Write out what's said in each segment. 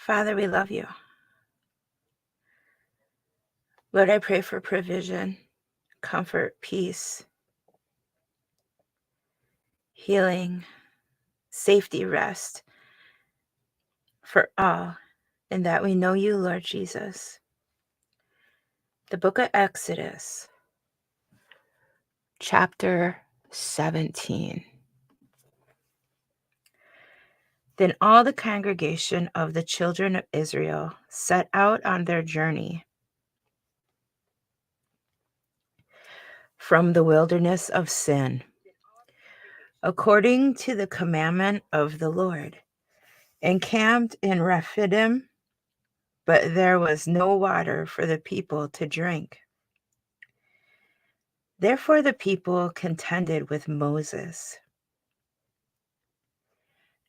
Father, we love you. Lord, I pray for provision, comfort, peace, healing, safety, rest for all, and that we know you, Lord Jesus. The book of Exodus, chapter 17. Then all the congregation of the children of Israel set out on their journey from the wilderness of Sin, according to the commandment of the Lord, and camped in Rephidim, but there was no water for the people to drink. Therefore the people contended with Moses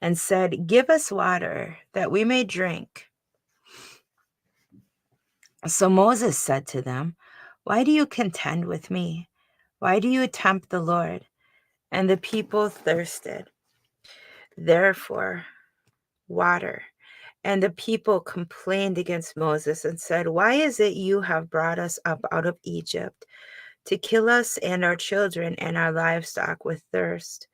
and said, "Give us water that we may drink." So Moses said to them, "Why do you contend with me? Why do you tempt the Lord?" And the people thirsted, therefore, water. And the people complained against Moses and said, "Why is it you have brought us up out of Egypt to kill us and our children and our livestock with thirst?"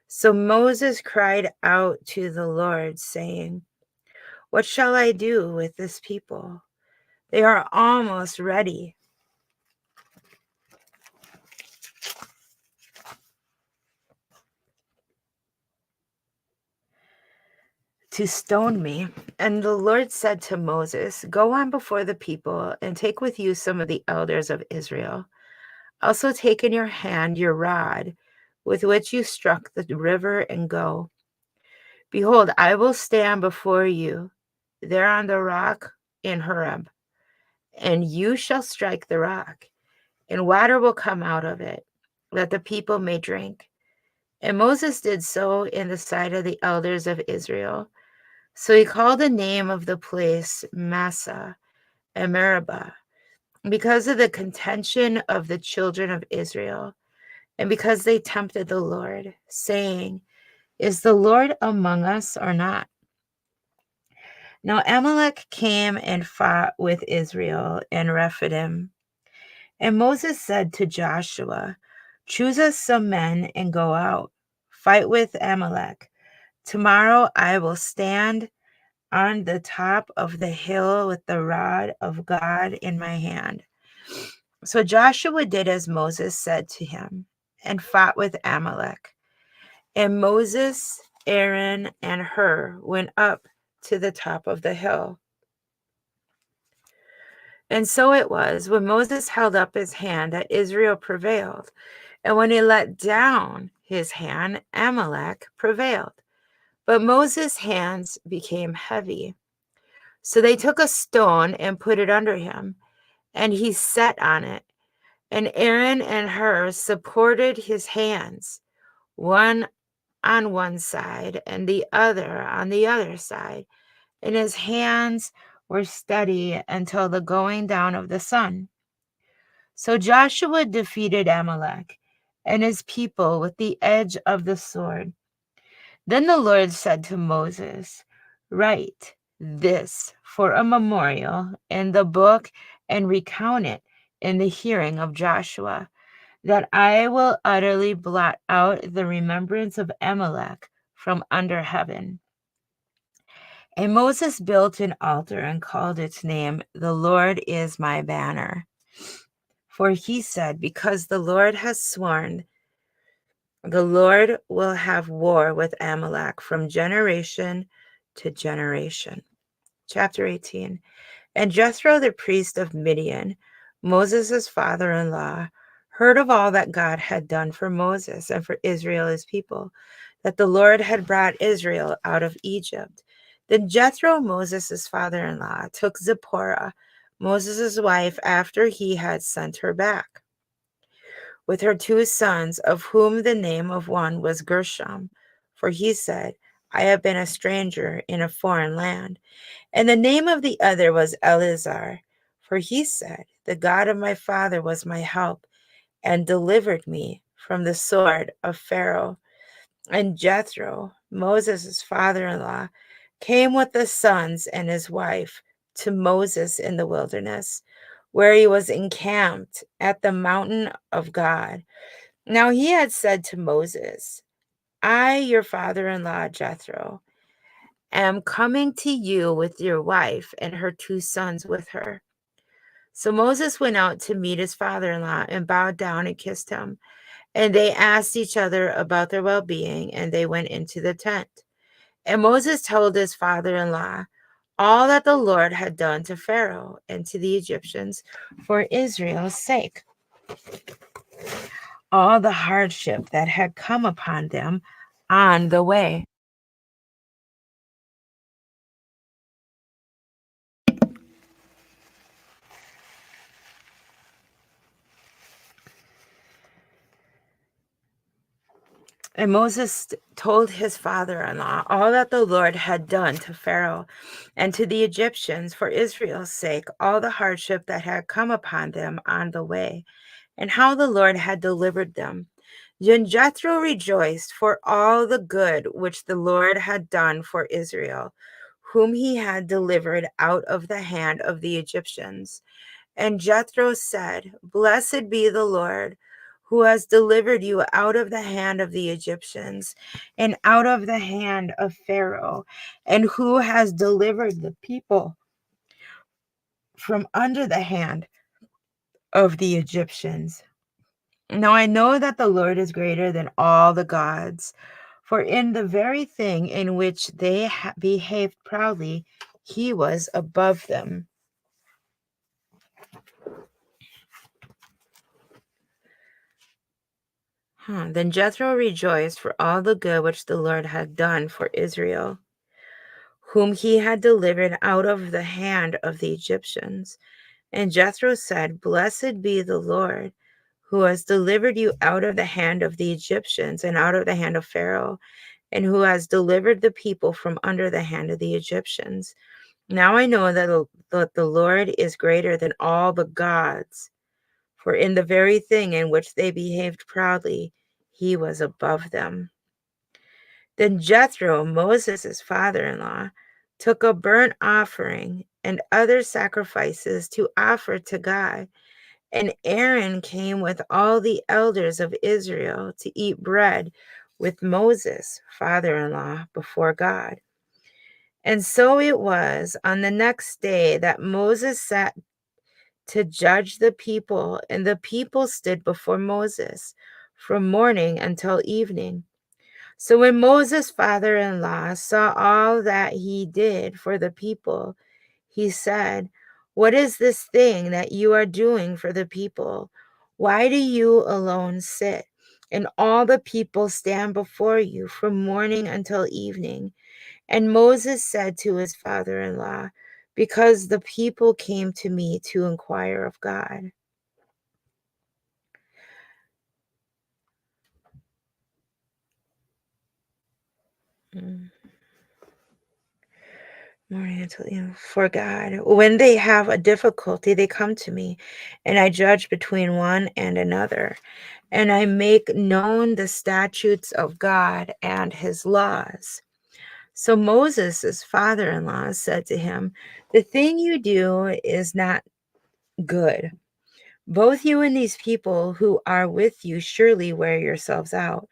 So Moses cried out to the Lord, saying, "What shall I do with this people? They are almost ready to stone me." And the Lord said to Moses, "Go on before the people and take with you some of the elders of Israel. Also take in your hand your rod with which you struck the river and go. Behold, I will stand before you there on the rock in Horeb, and you shall strike the rock, and water will come out of it, that the people may drink." And Moses did so in the sight of the elders of Israel. So he called the name of the place Massah and Meribah, because of the contention of the children of Israel, and because they tempted the Lord, saying, "Is the Lord among us or not?" Now Amalek came and fought with Israel in Rephidim. And Moses said to Joshua, "Choose us some men and go out, fight with Amalek. Tomorrow I will stand on the top of the hill with the rod of God in my hand." So Joshua did as Moses said to him and fought with Amalek. And Moses, Aaron, and Hur went up to the top of the hill. And so it was, when Moses held up his hand, that Israel prevailed. And when he let down his hand, Amalek prevailed. But Moses' hands became heavy. So they took a stone and put it under him, and he sat on it. And Aaron and Hur supported his hands, one on one side and the other on the other side. And his hands were steady until the going down of the sun. So Joshua defeated Amalek and his people with the edge of the sword. Then the Lord said to Moses, "Write this for a memorial in the book and recount it in the hearing of Joshua, that I will utterly blot out the remembrance of Amalek from under heaven." And Moses built an altar and called its name, "The Lord is my banner." For he said, "Because the Lord has sworn, the Lord will have war with Amalek from generation to generation." Chapter 18. And Jethro, the priest of Midian, Moses' father-in-law, heard of all that God had done for Moses and for Israel his people, that the Lord had brought Israel out of Egypt. Then Jethro, Moses' father-in-law, took Zipporah, Moses' wife, after he had sent her back, with her 2 sons, of whom the name of one was Gershom, for he said, "I have been a stranger in a foreign land." And the name of the other was Eleazar, for he said, "The God of my father was my help and delivered me from the sword of Pharaoh." And Jethro, Moses' father-in-law, came with the sons and his wife to Moses in the wilderness, where he was encamped at the mountain of God. Now he had said to Moses, I, your father in law Jethro, am coming to you with your wife and her 2 sons with her. So Moses went out to meet his father in law and bowed down and kissed him. And they asked each other about their well being, and they went into the tent. And Moses told his father in law all that the Lord had done to Pharaoh and to the Egyptians for Israel's sake, all the hardship that had come upon them on the way. And Moses told his father in law all that the Lord had done to Pharaoh and to the Egyptians for Israel's sake, all the hardship that had come upon them on the way, and how the Lord had delivered them. Then Jethro rejoiced for all the good which the Lord had done for Israel, whom he had delivered out of the hand of the Egyptians. And Jethro said, Blessed be the Lord, who has delivered you out of the hand of the Egyptians and out of the hand of Pharaoh, and who has delivered the people from under the hand of the Egyptians. Now I know that the Lord is greater than all the gods, for in the very thing in which they behaved proudly, he was above them. Then Jethro rejoiced for all the good which the Lord had done for Israel, whom he had delivered out of the hand of the Egyptians. And Jethro said, Blessed be the Lord, who has delivered you out of the hand of the Egyptians and out of the hand of Pharaoh, and who has delivered the people from under the hand of the Egyptians. Now I know that the Lord is greater than all the gods, for in the very thing in which they behaved proudly, he was above them. Then Jethro, Moses' father-in-law, took a burnt offering and other sacrifices to offer to God. And Aaron came with all the elders of Israel to eat bread with Moses, father-in-law, before God. And so it was on the next day that Moses sat to judge the people, and the people stood before Moses from morning until evening. So when Moses' father in law saw all that he did for the people, he said, What is this thing that you are doing for the people? Why do you alone sit, and all the people stand before you from morning until evening? And Moses said to his father in law, Because the people came to me to inquire of God. Mm. Morning until evening for God. When they have a difficulty, they come to me, and I judge between one and another, and I make known the statutes of God and his laws. So Moses' father-in-law said to him, The thing you do is not good. Both you and these people who are with you surely wear yourselves out.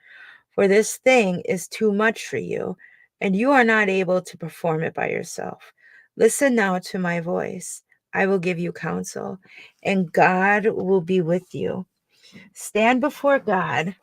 For this thing is too much for you, and you are not able to perform it by yourself. Listen now to my voice. I will give you counsel, and God will be with you. Stand before God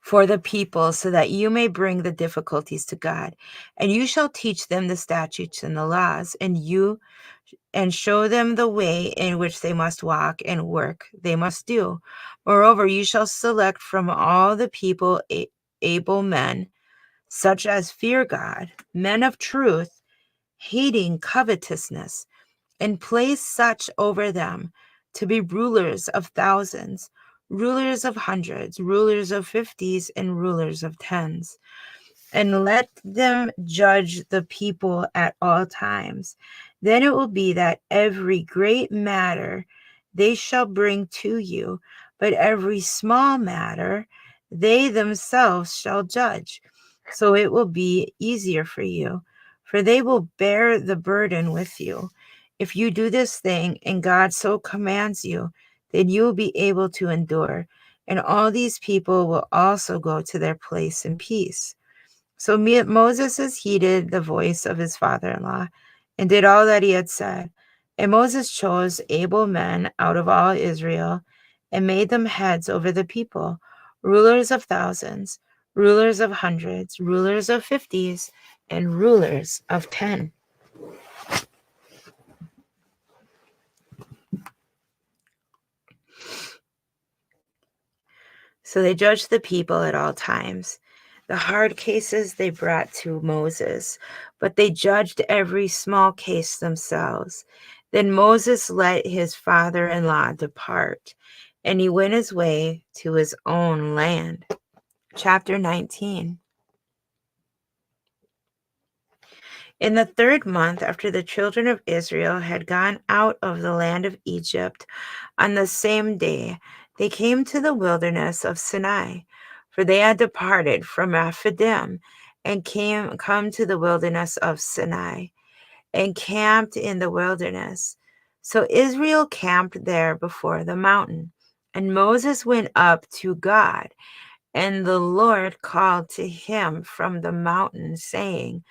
for the people so that you may bring the difficulties to God, and you shall teach them the statutes and the laws, and show them the way in which they must walk and work they must do. Moreover, you shall select from all the people able men, such as fear God, men of truth, hating covetousness, and place such over them to be rulers of thousands, rulers of hundreds, rulers of fifties, and rulers of tens. And let them judge the people at all times. Then it will be that every great matter they shall bring to you, but every small matter they themselves shall judge. so it will be easier for you, for they will bear the burden with you. If you do this thing and God so commands you, then you will be able to endure, and all these people will also go to their place in peace. So Moses heeded the voice of his father-in-law and did all that he had said. And Moses chose able men out of all Israel and made them heads over the people, rulers of thousands, rulers of hundreds, rulers of fifties, and rulers of 10. So they judged the people at all times. The hard cases they brought to Moses, but they judged every small case themselves. Then Moses let his father-in-law depart, and he went his way to his own land. Chapter 19. In the 3rd month after the children of Israel had gone out of the land of Egypt, on the same day they came to the wilderness of Sinai, for they had departed from Rephidim and come to the wilderness of Sinai, and camped in the wilderness. So Israel camped there before the mountain, and Moses went up to God, and the Lord called to him from the mountain, saying,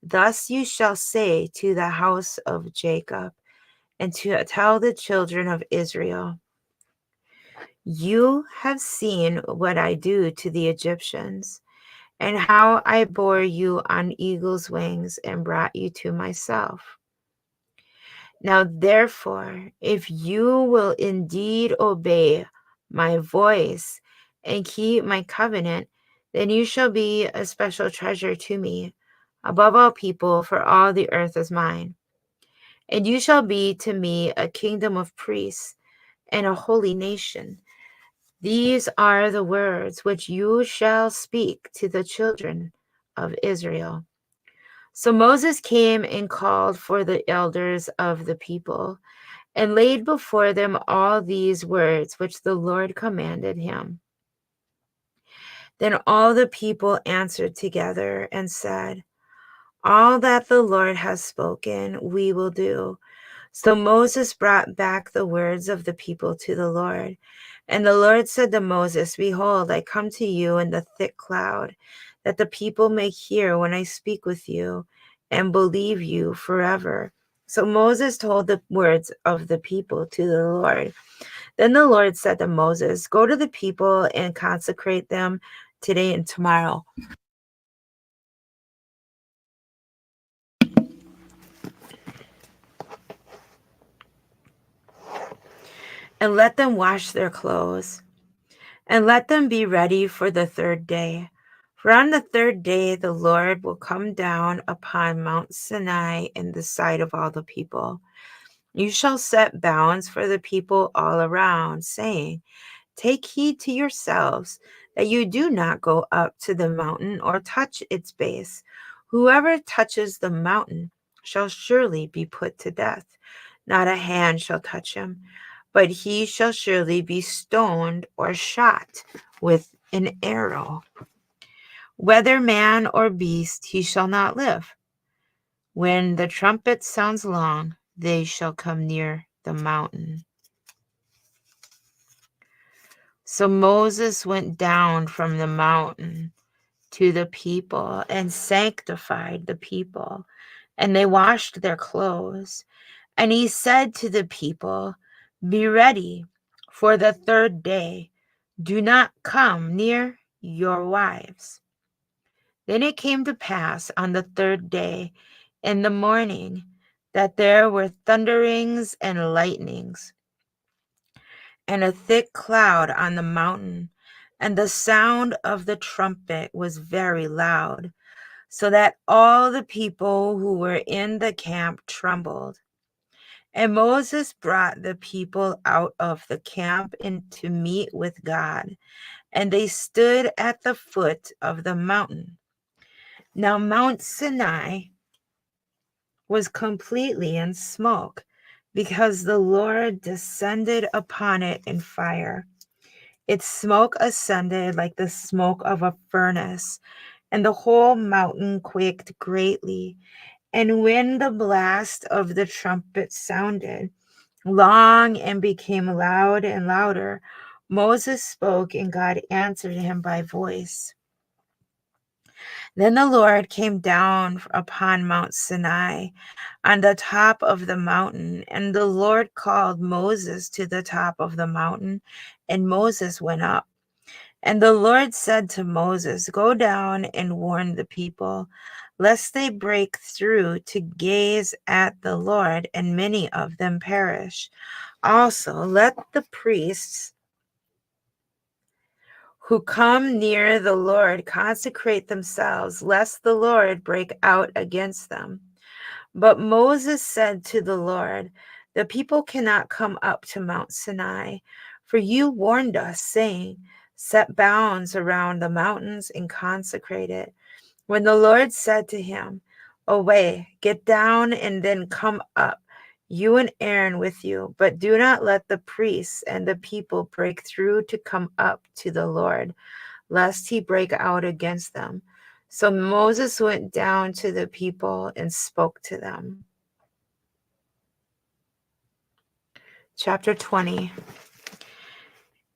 Thus you shall say to the house of Jacob, and to tell the children of Israel, You have seen what I do to the Egyptians, and how I bore you on eagle's wings and brought you to myself. Now therefore, if you will indeed obey my voice and keep my covenant, then you shall be a special treasure to me above all people, for all the earth is mine. And you shall be to me a kingdom of priests and a holy nation. These are the words which you shall speak to the children of Israel. So Moses came and called for the elders of the people, and laid before them all these words which the Lord commanded him. Then all the people answered together and said, All that the Lord has spoken, we will do. So Moses brought back the words of the people to the Lord. And the Lord said to Moses, Behold, I come to you in the thick cloud, that the people may hear when I speak with you and believe you forever. So Moses told the words of the people to the Lord. Then the Lord said to Moses, Go to the people and consecrate them today and tomorrow, and let them wash their clothes, and let them be ready for the 3rd day. For on the 3rd day the Lord will come down upon Mount Sinai in the sight of all the people. You shall set bounds for the people all around, saying, Take heed to yourselves that you do not go up to the mountain or touch its base. Whoever touches the mountain shall surely be put to death. Not a hand shall touch him, but he shall surely be stoned or shot with an arrow. Whether man or beast, he shall not live. When the trumpet sounds long, they shall come near the mountain. So Moses went down from the mountain to the people and sanctified the people, and they washed their clothes. And he said to the people, Be ready for the 3rd day. Do not come near your wives. Then it came to pass on the 3rd day in the morning that there were thunderings and lightnings, and a thick cloud on the mountain, and the sound of the trumpet was very loud, so that all the people who were in the camp trembled. And Moses brought the people out of the camp to meet with God, and they stood at the foot of the mountain. Now Mount Sinai was completely in smoke, because the Lord descended upon it in fire. Its smoke ascended like the smoke of a furnace, and the whole mountain quaked greatly. And when the blast of the trumpet sounded long and became loud and louder, Moses spoke, and God answered him by voice. Then the Lord came down upon Mount Sinai on the top of the mountain, and the Lord called Moses to the top of the mountain, and Moses went up. And the Lord said to Moses, "Go down and warn the people, lest they break through to gaze at the Lord, and many of them perish. Also, let the priests who come near the Lord consecrate themselves, lest the Lord break out against them." But Moses said to the Lord, "The people cannot come up to Mount Sinai, for you warned us, saying, 'Set bounds around the mountains and consecrate it.'" When the Lord said to him, "Away, get down and then come up, you and Aaron with you, but do not let the priests and the people break through to come up to the Lord, lest he break out against them." So Moses went down to the people and spoke to them. Chapter 20.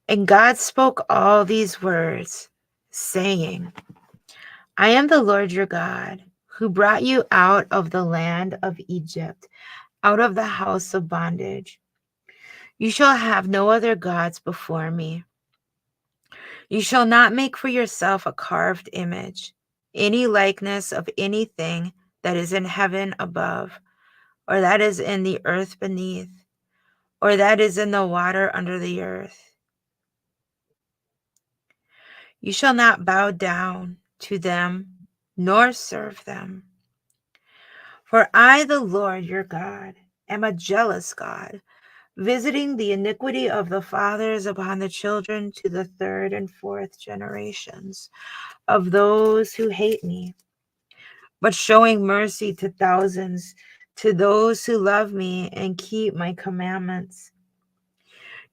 And God spoke all these words, saying, "I am the Lord your God, who brought you out of the land of Egypt, out of the house of bondage. You shall have no other gods before me. You shall not make for yourself a carved image, any likeness of anything that is in heaven above, or that is in the earth beneath, or that is in the water under the earth. You shall not bow down to them, nor serve them. For I, the Lord your God, am a jealous God, visiting the iniquity of the fathers upon the children to the third and fourth generations of those who hate me, but showing mercy to thousands, to those who love me and keep my commandments.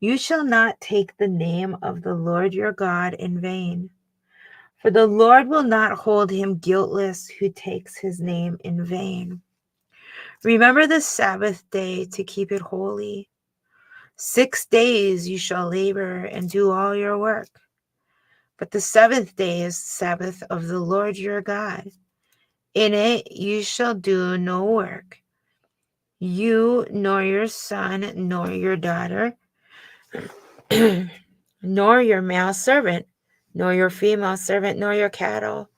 You shall not take the name of the Lord your God in vain, for the Lord will not hold him guiltless who takes his name in vain. Remember the Sabbath day to keep it holy. 6 days you shall labor and do all your work. But the seventh day is the Sabbath of the Lord your God. In it you shall do no work, you nor your son, nor your daughter, nor your male servant, nor your female servant, nor your cattle,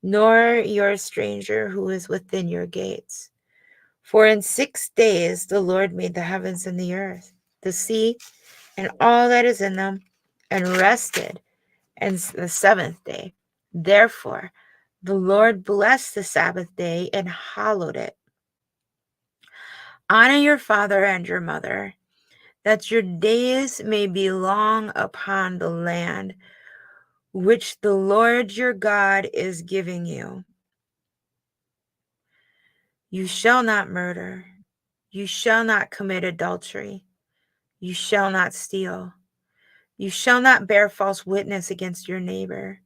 nor your stranger who is within your gates. For in 6 days the Lord made the heavens and the earth, the sea, and all that is in them, and rested and the seventh day. Therefore, the Lord blessed the Sabbath day and hallowed it. Honor your father and your mother, that your days may be long upon the land which the Lord your God is giving you. You shall not murder. You shall not commit adultery. You shall not steal. You shall not bear false witness against your neighbor.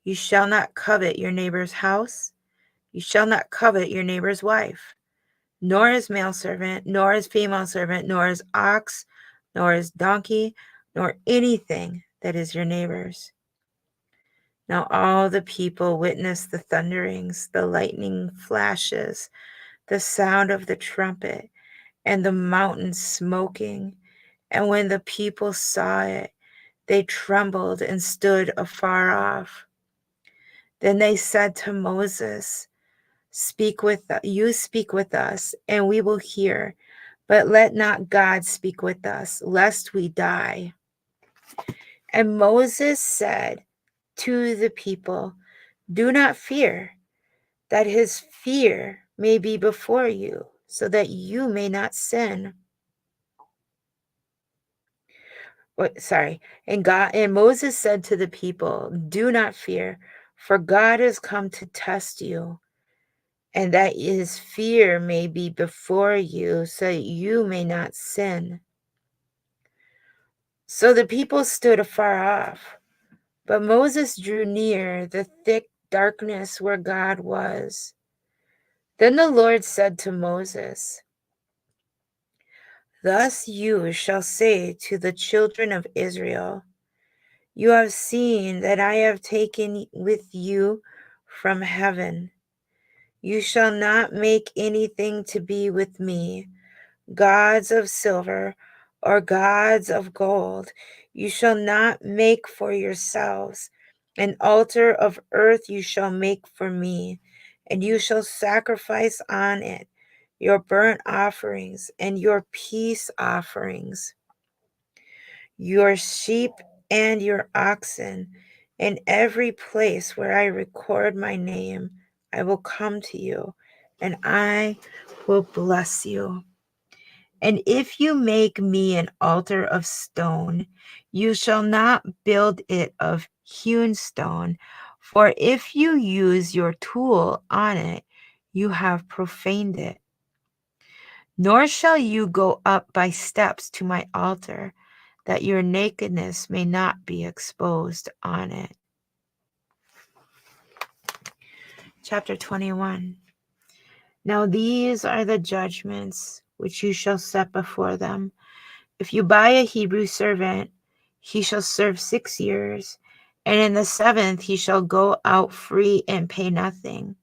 You shall not covet your neighbor's house. You shall not covet your neighbor's wife, nor his male servant, nor his female servant, nor his ox, nor his donkey, nor anything that is your neighbor's." Now all the people witnessed the thunderings, the lightning flashes, the sound of the trumpet, and the mountain smoking. And when the people saw it, they trembled and stood afar off. Then they said to Moses, speak with us, and we will hear, but let not God speak with us, lest we die." And Moses said to the people, "Do not fear, that his fear may be before you, so that you may not sin." And Moses said to the people, "Do not fear, for God has come to test you, and that his fear may be before you, so that you may not sin." So the people stood afar off, but Moses drew near the thick darkness where God was. Then the Lord said to Moses, "Thus you shall say to the children of Israel, you have seen that I have taken with you from heaven. You shall not make anything to be with me, gods of silver or gods of gold. You shall not make for yourselves. An altar of earth you shall make for me, and you shall sacrifice on it your burnt offerings and your peace offerings, your sheep and your oxen. In every place where I record my name, I will come to you, and I will bless you. And if you make me an altar of stone, you shall not build it of hewn stone, for if you use your tool on it, you have profaned it. Nor shall you go up by steps to my altar, that your nakedness may not be exposed on it." Chapter 21. Now these are the judgments which you shall set before them. If you buy a Hebrew servant, he shall serve 6 years, and in the 7th he shall go out free and pay nothing.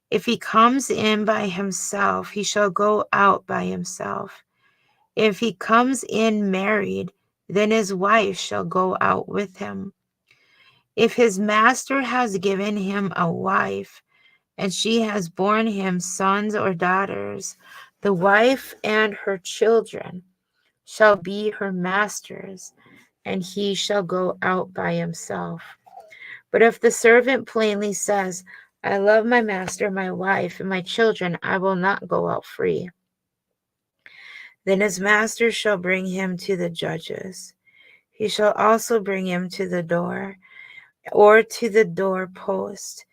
If he comes in by himself, he shall go out by himself. If he comes in married, then his wife shall go out with him. If his master has given him a wife, and she has borne him sons or daughters, the wife and her children shall be her master's, and he shall go out by himself. But if the servant plainly says, "I love my master, my wife, and my children, I will not go out free," then his master shall bring him to the judges. He shall also bring him to the door, or to the door post,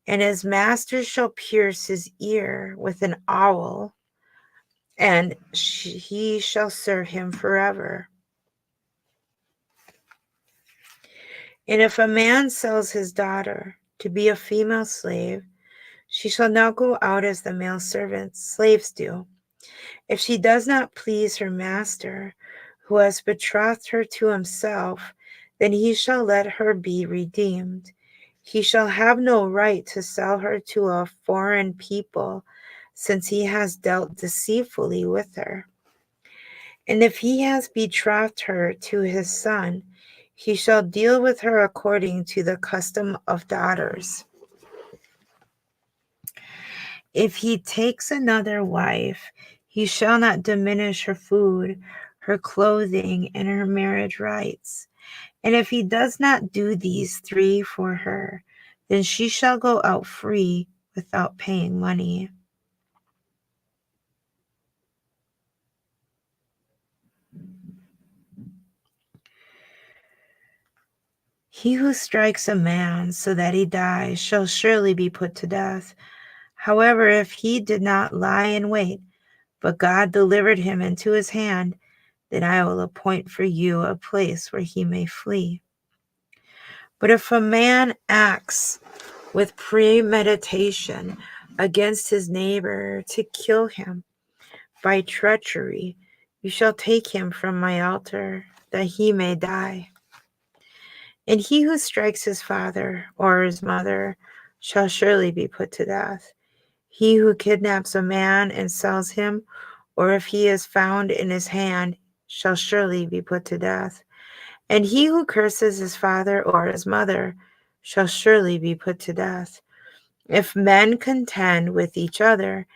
and his master shall pierce his ear with an awl, and he shall serve him forever. And if a man sells his daughter to be a female slave, she shall not go out as the male slaves do. If she does not please her master, who has betrothed her to himself, then he shall let her be redeemed. He shall have no right to sell her to a foreign people, since he has dealt deceitfully with her. And if he has betrothed her to his son, he shall deal with her according to the custom of daughters. If he takes another wife, he shall not diminish her food, her clothing, and her marriage rights. And if he does not do these 3 for her, then she shall go out free without paying money. He who strikes a man so that he dies shall surely be put to death. However, if he did not lie in wait, but God delivered him into his hand, then I will appoint for you a place where he may flee. But if a man acts with premeditation against his neighbor to kill him by treachery, you shall take him from my altar, that he may die. And he who strikes his father or his mother shall surely be put to death. He who kidnaps a man and sells him, or if he is found in his hand, shall surely be put to death. And he who curses his father or his mother shall surely be put to death. If men contend with each other,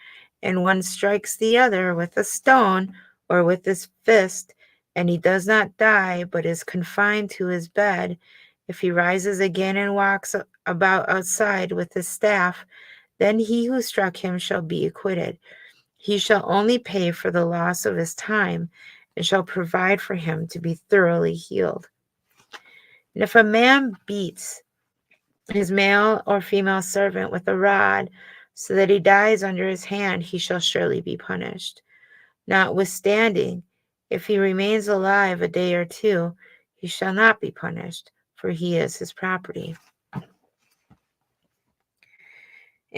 and one strikes the other with a stone or with his fist, and he does not die, but is confined to his bed, if he rises again and walks about outside with his staff, then he who struck him shall be acquitted. He shall only pay for the loss of his time, and shall provide for him to be thoroughly healed. And if a man beats his male or female servant with a rod, so that he dies under his hand, he shall surely be punished. Notwithstanding, if he remains alive a day or 2, he shall not be punished, for he is his property.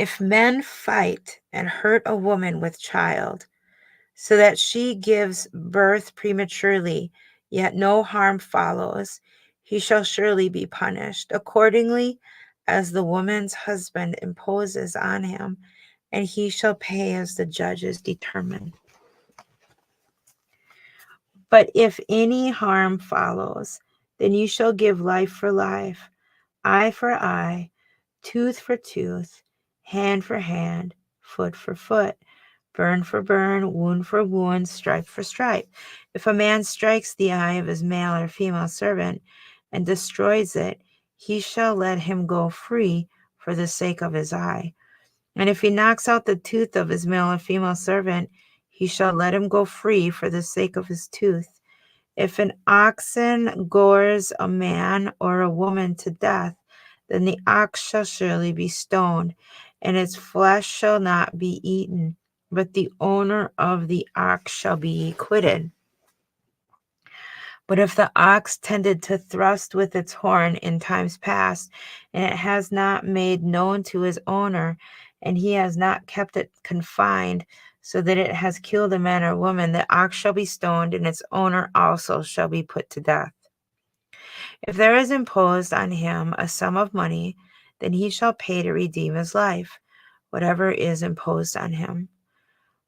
If men fight and hurt a woman with child, so that she gives birth prematurely, yet no harm follows, he shall surely be punished, accordingly as the woman's husband imposes on him, and he shall pay as the judges determine. But if any harm follows, then you shall give life for life, eye for eye, tooth for tooth, hand for hand, foot for foot, burn for burn, wound for wound, stripe for stripe. If a man strikes the eye of his male or female servant and destroys it, he shall let him go free for the sake of his eye. And if he knocks out the tooth of his male or female servant, he shall let him go free for the sake of his tooth. If an oxen gores a man or a woman to death, then the ox shall surely be stoned, and its flesh shall not be eaten, but the owner of the ox shall be acquitted. But if the ox tended to thrust with its horn in times past, and it has not made known to his owner, and he has not kept it confined, so that it has killed a man or woman, the ox shall be stoned, and its owner also shall be put to death. If there is imposed on him a sum of money, then he shall pay to redeem his life, whatever is imposed on him.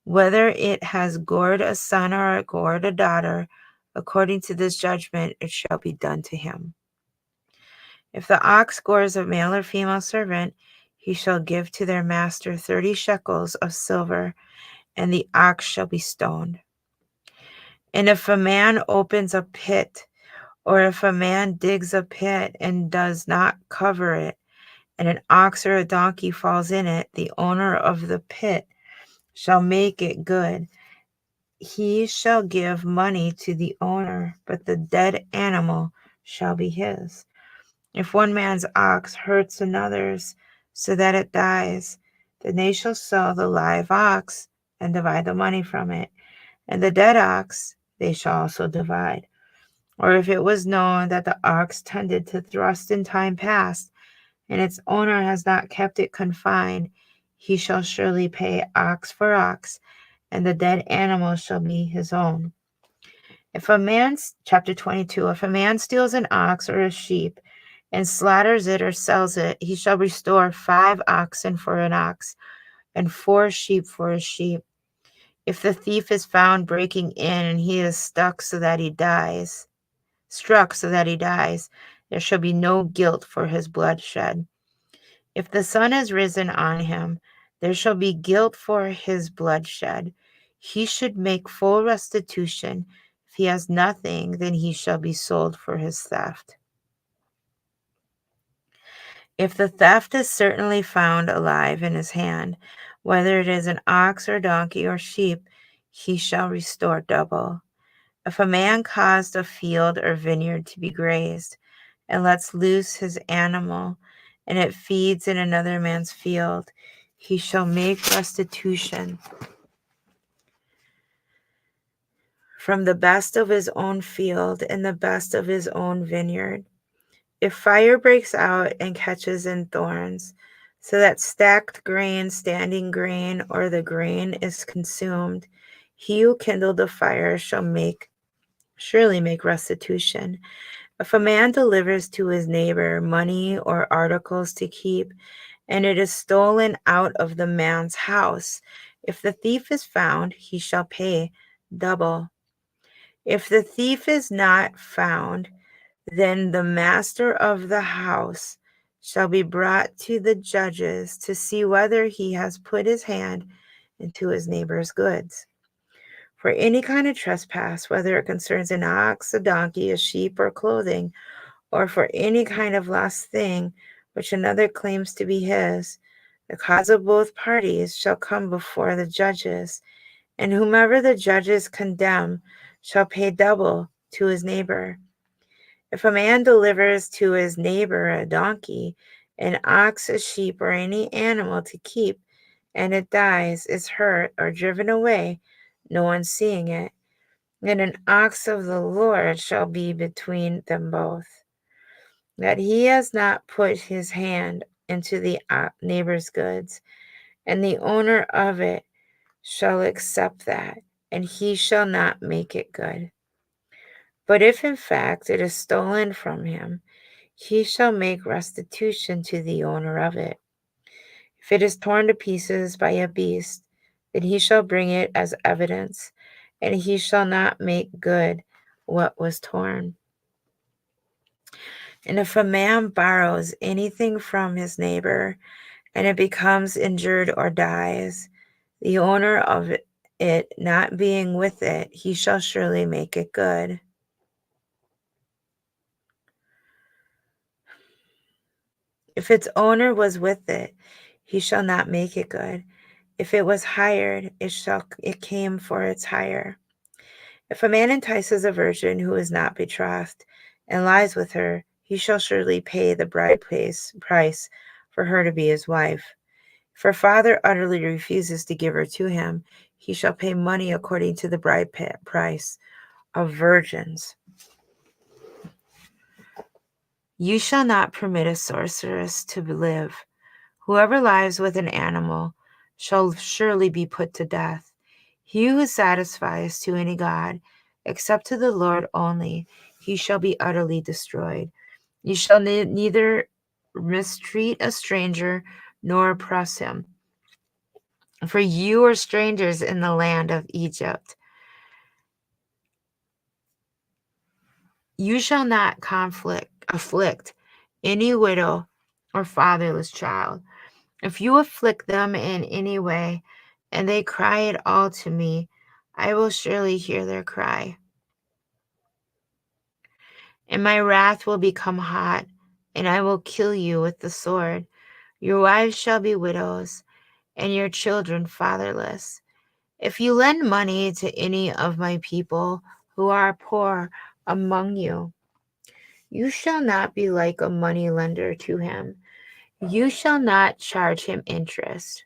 Whether it has gored a son or gored a daughter, according to this judgment, it shall be done to him. If the ox gores a male or female servant, he shall give to their master 30 shekels of silver, and the ox shall be stoned. And if a man opens a pit, or if a man digs a pit and does not cover it, and an ox or a donkey falls in it, the owner of the pit shall make it good. He shall give money to the owner, but the dead animal shall be his. If one man's ox hurts another's so that it dies, then they shall sell the live ox and divide the money from it, and the dead ox they shall also divide. Or if it was known that the ox tended to thrust in time past, and its owner has not kept it confined, he shall surely pay ox for ox, and the dead animal shall be his own. Chapter 22, if a man steals an ox or a sheep and slaughters it or sells it, he shall restore 5 oxen for an ox and 4 sheep for a sheep. If the thief is found breaking in and he is struck so that he dies, there shall be no guilt for his bloodshed. If the sun has risen on him, there shall be guilt for his bloodshed. He should make full restitution. If he has nothing, then he shall be sold for his theft. If the theft is certainly found alive in his hand, whether it is an ox or donkey or sheep, he shall restore double. If a man caused a field or vineyard to be grazed, and lets loose his animal, and it feeds in another man's field, he shall make restitution from the best of his own field and the best of his own vineyard. If fire breaks out and catches in thorns, so that stacked grain, standing grain, or the grain is consumed, he who kindled the fire shall surely make restitution. If a man delivers to his neighbor money or articles to keep, and it is stolen out of the man's house, if the thief is found, he shall pay double. If the thief is not found, then the master of the house shall be brought to the judges to see whether he has put his hand into his neighbor's goods. For any kind of trespass, whether it concerns an ox, a donkey, a sheep, or clothing, or for any kind of lost thing which another claims to be his, the cause of both parties shall come before the judges, and whomever the judges condemn shall pay double to his neighbor. If a man delivers to his neighbor a donkey, an ox, a sheep, or any animal to keep, and it dies, is hurt, or driven away, no one seeing it, then an ox of the Lord shall be between them both, that he has not put his hand into the neighbor's goods. and the owner of it shall accept that, and he shall not make it good. But if in fact it is stolen from him, he shall make restitution to the owner of it. If it is torn to pieces by a beast, then he shall bring it as evidence, and he shall not make good what was torn. And if a man borrows anything from his neighbor, and it becomes injured or dies, the owner of it not being with it, he shall surely make it good. If its owner was with it, he shall not make it good. If it was hired, it came for its hire. If a man entices a virgin who is not betrothed and lies with her, he shall surely pay the bride price for her to be his wife. If her father utterly refuses to give her to him, he shall pay money according to the bride price of virgins. You shall not permit a sorceress to live. Whoever lies with an animal shall surely be put to death. He who satisfies to any god, except to the Lord only, he shall be utterly destroyed. You shall neither mistreat a stranger nor oppress him, for you are strangers in the land of Egypt. You shall not afflict any widow or fatherless child. If you afflict them in any way, and they cry at all to me, I will surely hear their cry. And my wrath will become hot, and I will kill you with the sword. Your wives shall be widows, and your children fatherless. If you lend money to any of my people who are poor among you, you shall not be like a money lender to him. You shall not charge him interest.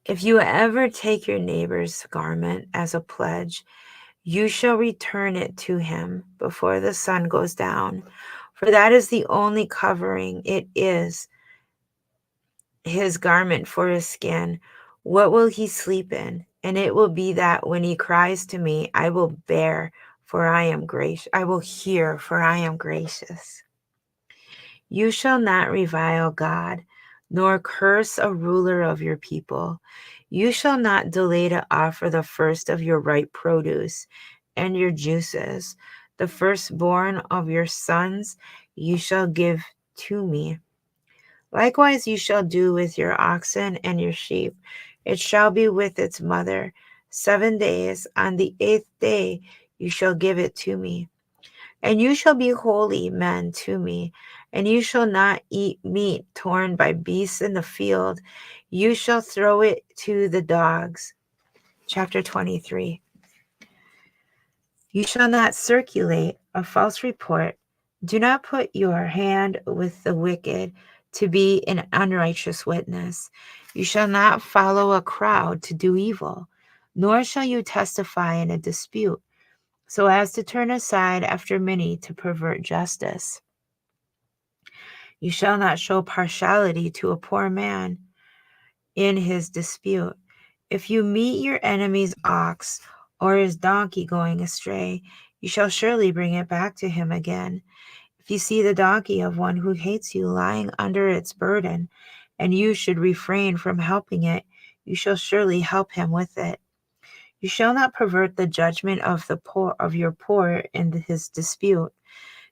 If you ever take your neighbor's garment as a pledge, you shall return it to him before the sun goes down, for that is the only covering it is, his garment for his skin. What will he sleep in? And it will be that when he cries to me, I will bear, for I am gracious. I will hear, for I am gracious. You shall not revile God, nor curse a ruler of your people. You shall not delay to offer the first of your ripe produce and your juices. The firstborn of your sons you shall give to me. Likewise you shall do with your oxen and your sheep. It shall be with its mother 7 days. On the 8th day you shall give it to me. And you shall be holy men to me, and you shall not eat meat torn by beasts in the field. You shall throw it to the dogs. Chapter 23. You shall not circulate a false report. Do not put your hand with the wicked to be an unrighteous witness. You shall not follow a crowd to do evil, nor shall you testify in a dispute, so as to turn aside after many to pervert justice. You shall not show partiality to a poor man in his dispute. If you meet your enemy's ox or his donkey going astray, you shall surely bring it back to him again. If you see the donkey of one who hates you lying under its burden, and you should refrain from helping it, you shall surely help him with it. You shall not pervert the judgment of your poor in his dispute.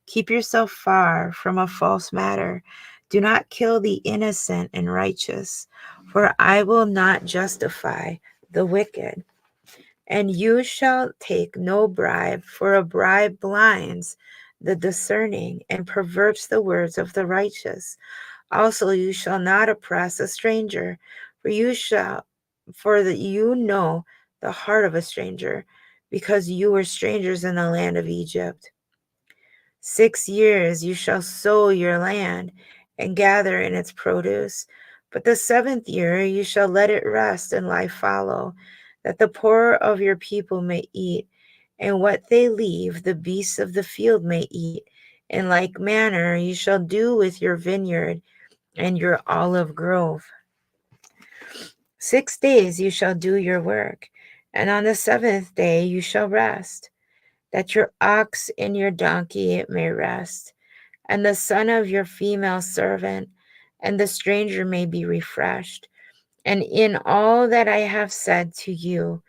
Keep yourself far from a false matter. Do not kill the innocent and righteous, for I will not justify the wicked. And you shall take no bribe, for a bribe blinds the discerning and perverts the words of the righteous. Also you shall not oppress a stranger, you know the heart of a stranger, because you were strangers in the land of Egypt. 6 years you shall sow your land and gather in its produce. But the 7th year you shall let it rest and lie fallow, that the poor of your people may eat, and what they leave the beasts of the field may eat. In like manner you shall do with your vineyard and your olive grove. 6 days you shall do your work, and on the seventh day you shall rest, that your ox and your donkey may rest, and the son of your female servant and the stranger may be refreshed. And in all that I have said to you,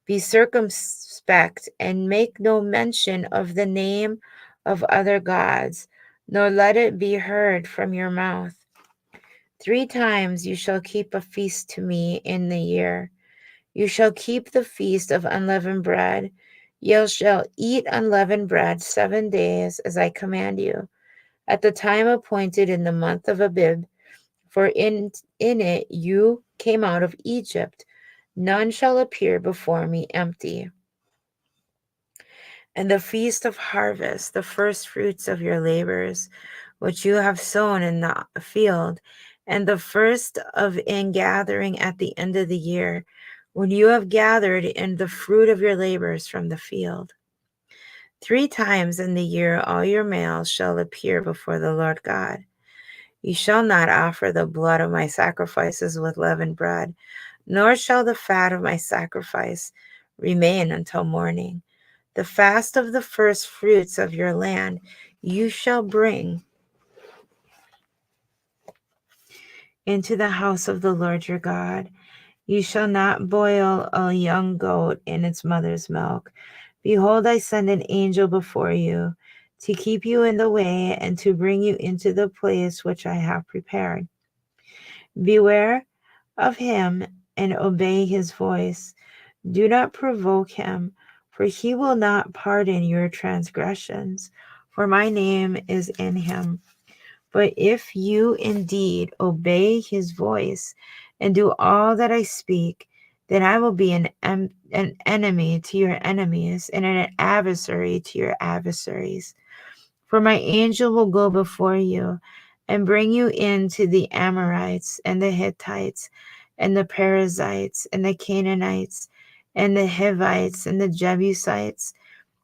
be circumspect and make no mention of the name of other gods, nor let it be heard from your mouth. 3 times you shall keep a feast to me in the year. You shall keep the feast of unleavened bread. You shall eat unleavened bread 7 days, as I command you, at the time appointed in the month of Abib, for in it you came out of Egypt. None shall appear before me empty. And the feast of harvest, the first fruits of your labors, which you have sown in the field, and the first of ingathering at the end of the year, when you have gathered in the fruit of your labors from the field. 3 times in the year all your males shall appear before the Lord God. You shall not offer the blood of my sacrifices with leavened bread, nor shall the fat of my sacrifice remain until morning. The fast of the first fruits of your land you shall bring into the house of the Lord your God. You shall not boil a young goat in its mother's milk. Behold, I send an angel before you to keep you in the way and to bring you into the place which I have prepared. Beware of him and obey his voice. Do not provoke him, for he will not pardon your transgressions, for my name is in him. But if you indeed obey his voice and do all that I speak, then I will be an enemy to your enemies and an adversary to your adversaries. For my angel will go before you and bring you into the Amorites and the Hittites and the Perizzites and the Canaanites and the Hivites and the Jebusites,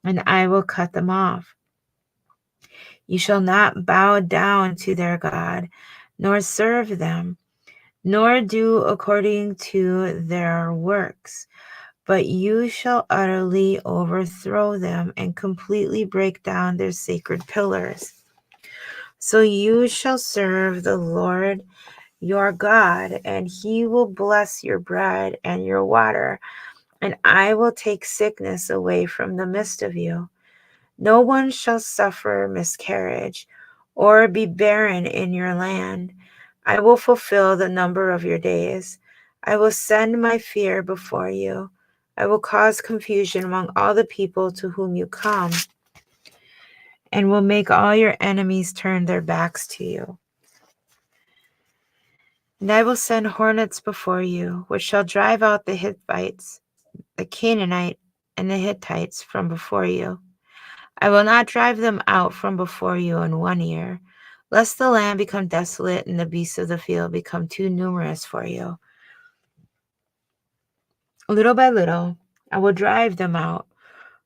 and I will cut them off. You shall not bow down to their God, nor serve them, nor do according to their works, but you shall utterly overthrow them and completely break down their sacred pillars. So you shall serve the Lord your God, and he will bless your bread and your water, and I will take sickness away from the midst of you. No one shall suffer miscarriage or be barren in your land. I will fulfill the number of your days. I will send my fear before you. I will cause confusion among all the people to whom you come, and will make all your enemies turn their backs to you. And I will send hornets before you, which shall drive out the Hivites, the Canaanite, and the Hittites from before you. I will not drive them out from before you in 1 year, lest the land become desolate and the beasts of the field become too numerous for you. Little by little, I will drive them out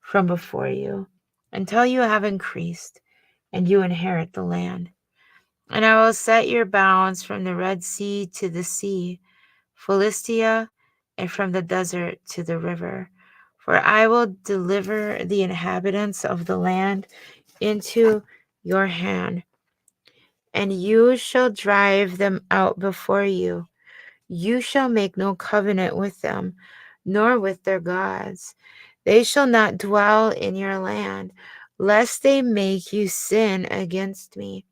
from before you until you have increased and you inherit the land. And I will set your bounds from the Red Sea to the sea, Philistia, and from the desert to the river. For I will deliver the inhabitants of the land into your hand, and you shall drive them out before you. You shall make no covenant with them, nor with their gods. They shall not dwell in your land, lest they make you sin against me.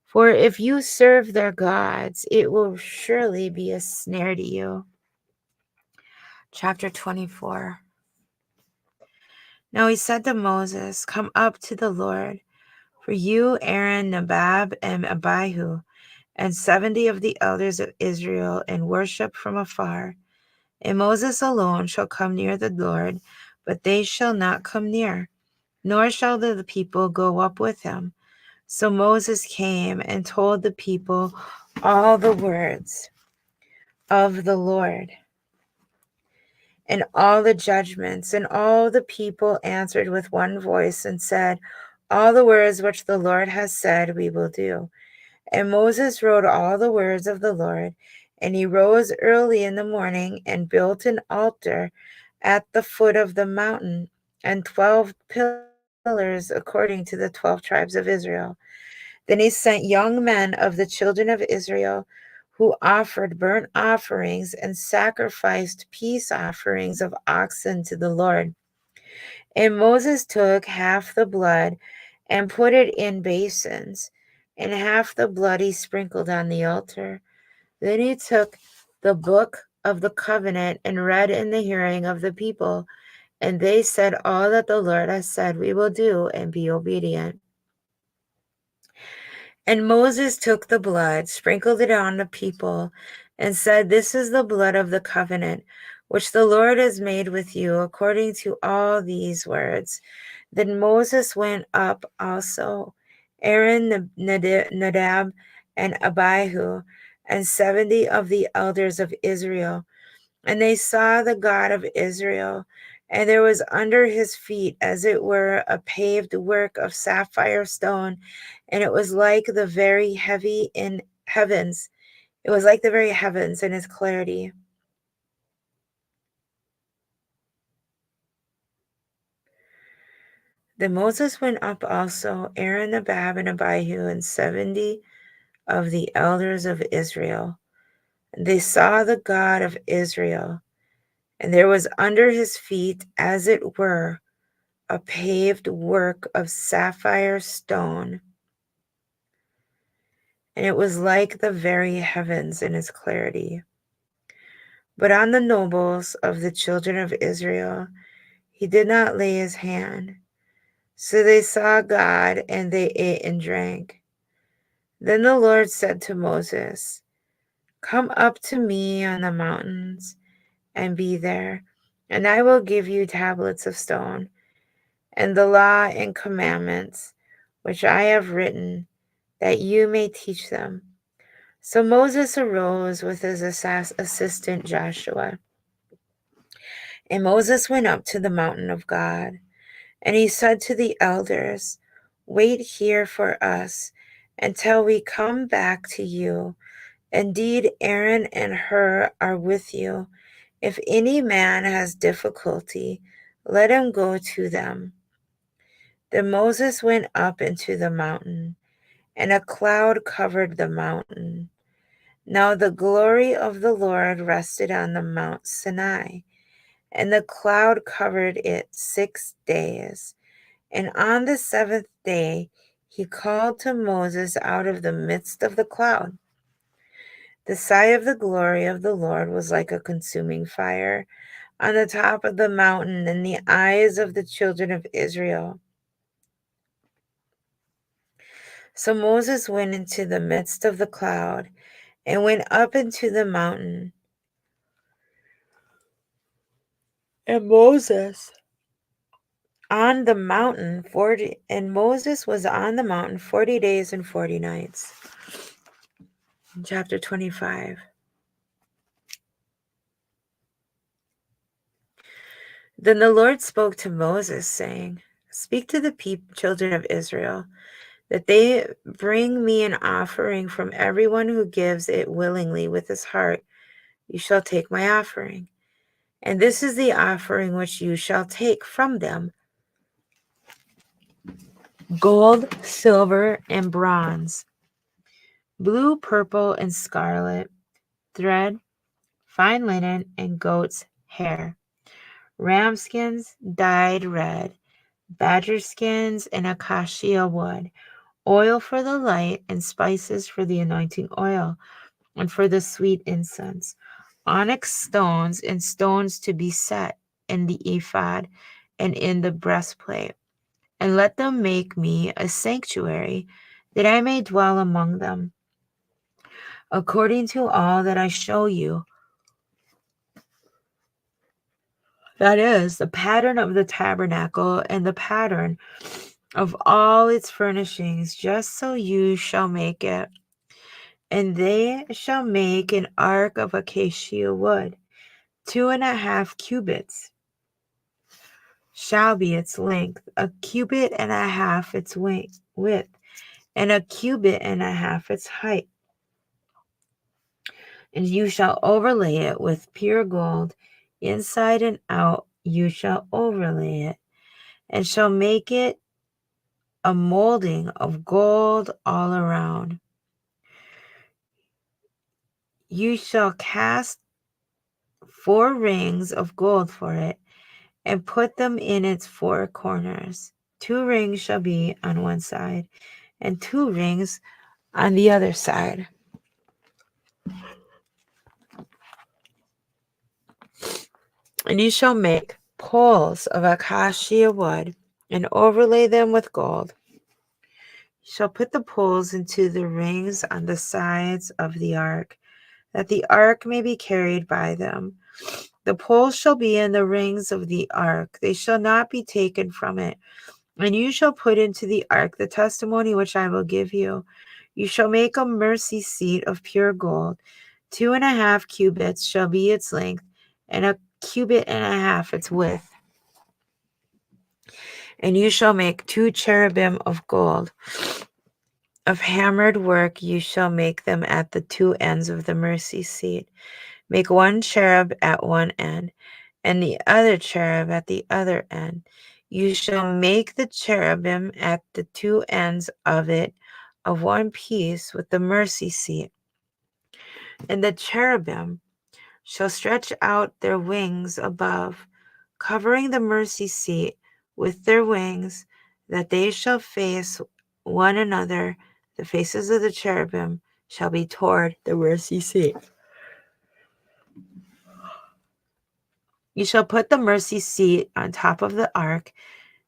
For if you serve their gods, it will surely be a snare to you. Chapter 24. Now he said to Moses, come up to the Lord, for you, Aaron, Nadab, and Abihu, and 70 of the elders of Israel, and worship from afar. And Moses alone shall come near the Lord, but they shall not come near, nor shall the people go up with him. So Moses came and told the people all the words of the Lord and all the judgments. And all the people answered with one voice and said, all the words which the Lord has said we will do. And Moses wrote all the words of the Lord And he rose early in the morning and built an altar at the foot of the mountain and 12 pillars according to the 12 tribes of Israel. Then he sent young men of the children of Israel who offered burnt offerings and sacrificed peace offerings of oxen to the Lord. And Moses took half the blood and put it in basins, and half the blood he sprinkled on the altar. Then he took the book of the covenant and read in the hearing of the people, and they said, "All that the Lord has said we will do, and be obedient." And Moses took the blood, sprinkled it on the people, and said, "This is the blood of the covenant, which the Lord has made with you according to all these words." Then Moses went up also, Aaron, Nadab, and Abihu, and 70 of the elders of Israel. And they saw the God of Israel, and there was under his feet, as it were, a paved work of sapphire stone, and it was like the very heavy in heavens. It was like the very heavens in its clarity. Then Moses went up also, Aaron, Nadab, and Abihu, and 70 of the elders of Israel. And they saw the God of Israel, and there was under his feet, as it were, a paved work of sapphire stone, and it was like the very heavens in its clarity. But on the nobles of the children of Israel he did not lay his hand. So they saw God, and they ate and drank. Then the Lord said to Moses, "Come up to me on the mountains and be there, and I will give you tablets of stone, and the law and commandments which I have written, that you may teach them." So Moses arose with his assistant Joshua, and Moses went up to the mountain of God, and he said to the elders, "Wait here for us until we come back to you. Indeed, Aaron and Hur are with you. If any man has difficulty, let him go to them." Then Moses went up into the mountain, and a cloud covered the mountain. Now the glory of the Lord rested on the Mount Sinai, and the cloud covered it 6 days. And on the seventh day he called to Moses out of the midst of the cloud. The sight of the glory of the Lord was like a consuming fire on the top of the mountain in the eyes of the children of Israel. So Moses went into the midst of the cloud and went up into the mountain. And Moses was on the mountain 40 days and 40 nights. Chapter 25. Then the Lord spoke to Moses, saying, "Speak to the children of Israel, that they bring me an offering from everyone who gives it willingly with his heart. You shall take my offering. And this is the offering which you shall take from them: gold, silver, and bronze, blue, purple, and scarlet, thread, fine linen, and goat's hair, ram skins dyed red, badger skins, and acacia wood, oil for the light, and spices for the anointing oil, and for the sweet incense, onyx stones, and stones to be set in the ephod and in the breastplate. And let them make me a sanctuary, that I may dwell among them, according to all that I show you. That is the pattern of the tabernacle and the pattern of all its furnishings, just so you shall make it. And they shall make an ark of acacia wood. 2.5 cubits shall be its length, a cubit and a half its width, and a cubit and a half its height. And you shall overlay it with pure gold, inside and out you shall overlay it, and shall make it a molding of gold all around. You shall cast 4 rings of gold for it, and put them in its 4 corners. 2 rings shall be on one side, and 2 rings on the other side. And you shall make poles of acacia wood, and overlay them with gold. You shall put the poles into the rings on the sides of the ark, that the ark may be carried by them. The poles shall be in the rings of the ark, they shall not be taken from it. And you shall put into the ark the testimony which I will give you. You shall make a mercy seat of pure gold. 2.5 cubits shall be its length, and 1.5 cubits its width. And you shall make 2 cherubim of gold. Of hammered work you shall make them at the 2 ends of the mercy seat. Make 1 cherub at one end, and the other cherub at the other end. You shall make the cherubim at the 2 ends of it of one piece with the mercy seat. And the cherubim shall stretch out their wings above, covering the mercy seat with their wings, that they shall face one another. The faces of the cherubim shall be toward the mercy seat. You shall put the mercy seat on top of the ark,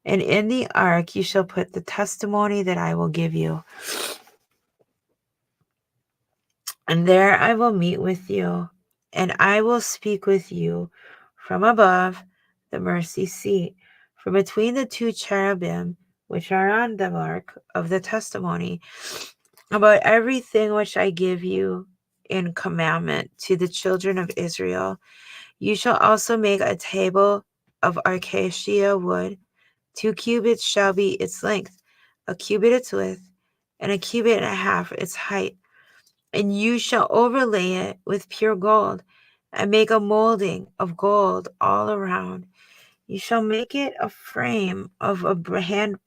and in the ark you shall put the testimony that I will give you. And there I will meet with you, and I will speak with you from above the mercy seat, from between the 2 cherubim which are on the ark of the testimony, about everything which I give you in commandment to the children of Israel. You shall also make a table of acacia wood. 2 cubits shall be its length, 1 cubit its width, and 1.5 cubits its height. And you shall overlay it with pure gold, and make a molding of gold all around. You shall make it a frame of a hand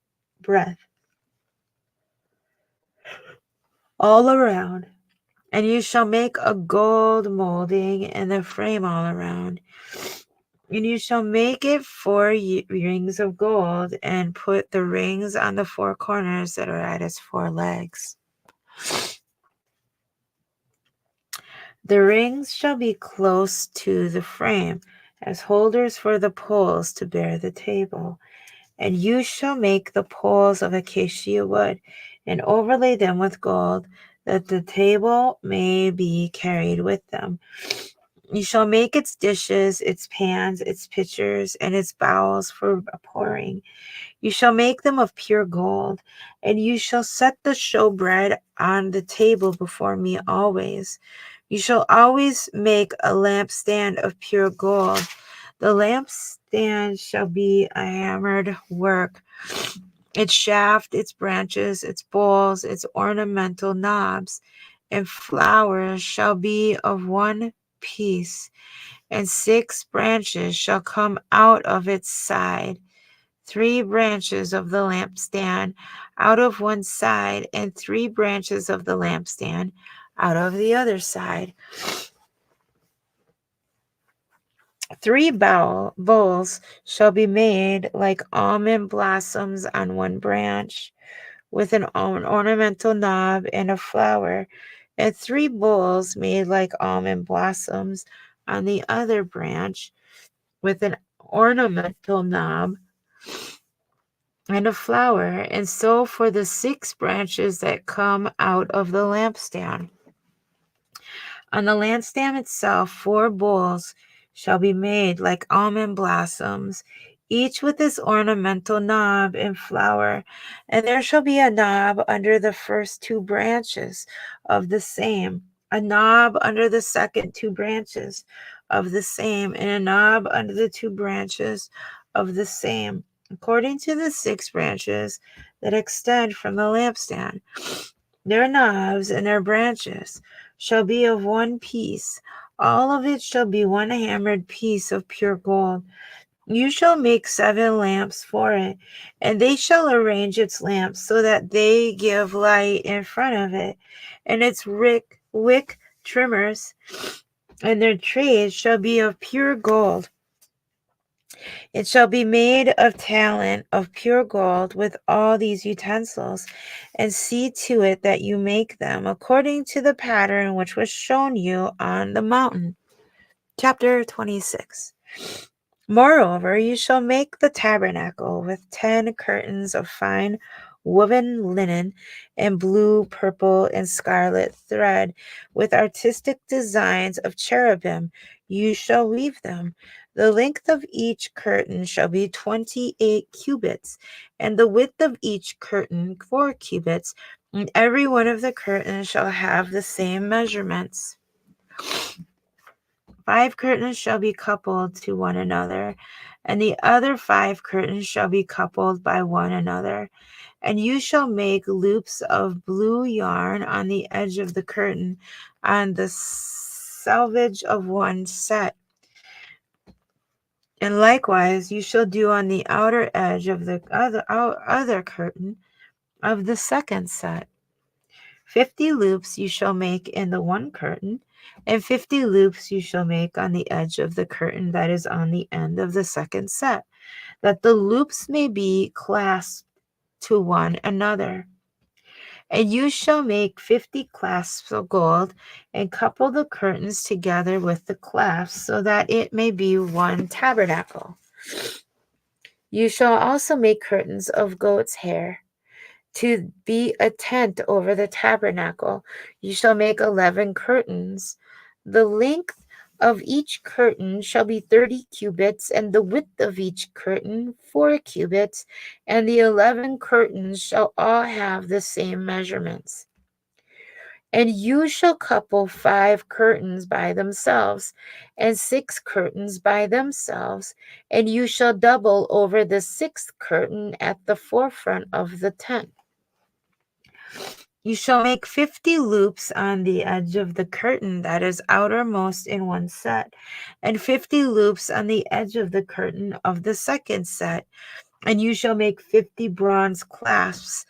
breadth all around. And you shall make a gold molding in the frame all around. And you shall make it 4 rings of gold, and put the rings on the 4 corners that are at its 4 legs. The rings shall be close to the frame, as holders for the poles to bear the table. And you shall make the poles of acacia wood, and overlay them with gold, that the table may be carried with them. You shall make its dishes, its pans, its pitchers, and its bowls for pouring. You shall make them of pure gold, and you shall set the showbread on the table before me always. You shall always make a lampstand of pure gold. The lampstand shall be a hammered work. Its shaft, its branches, its bowls, its ornamental knobs, and flowers shall be of one piece, and 6 branches shall come out of its side. 3 branches of the lampstand out of one side, and 3 branches of the lampstand out of the other side. 3 bowls shall be made like almond blossoms on one branch, with an ornamental knob and a flower, and 3 bowls made like almond blossoms on the other branch, with an ornamental knob and a flower, and so for the 6 branches that come out of the lampstand. On the lampstand itself 4 bowls shall be made like almond blossoms, each with its ornamental knob and flower, and there shall be a knob under the first 2 branches of the same, a knob under the second 2 branches of the same, and a knob under the 2 branches of the same, according to the 6 branches that extend from the lampstand. Their knobs and their branches shall be of one piece. All of it shall be one hammered piece of pure gold. You shall make 7 lamps for it, and they shall arrange its lamps so that they give light in front of it, and its wick trimmers, and their trays shall be of pure gold. It shall be made of talent of pure gold with all these utensils, and see to it that you make them according to the pattern which was shown you on the mountain. Chapter 26. Moreover, you shall make the tabernacle with 10 curtains of fine woven linen and blue, purple, and scarlet thread, with artistic designs of cherubim. You shall weave them. The length of each curtain shall be 28 cubits, and the width of each curtain 4 cubits, and every one of the curtains shall have the same measurements. 5 curtains shall be coupled to one another, and the other 5 curtains shall be coupled by one another. And you shall make loops of blue yarn on the edge of the curtain, on the selvage of one set. And likewise you shall do on the outer edge of the other curtain of the second set. 50 loops you shall make in the one curtain, and 50 loops you shall make on the edge of the curtain that is on the end of the second set, that the loops may be clasped to one another. And you shall make 50 clasps of gold, and couple the curtains together with the clasps, so that it may be one tabernacle. You shall also make curtains of goat's hair, to be a tent over the tabernacle. You shall make 11 curtains. The length of each curtain shall be 30 cubits, and the width of each curtain 4 cubits, and the 11 curtains shall all have the same measurements. And you shall couple 5 curtains by themselves, and 6 curtains by themselves, and you shall double over the 6th curtain at the forefront of the tent. You shall make 50 loops on the edge of the curtain that is outermost in one set, and 50 loops on the edge of the curtain of the second set. And you shall make 50 bronze clasps.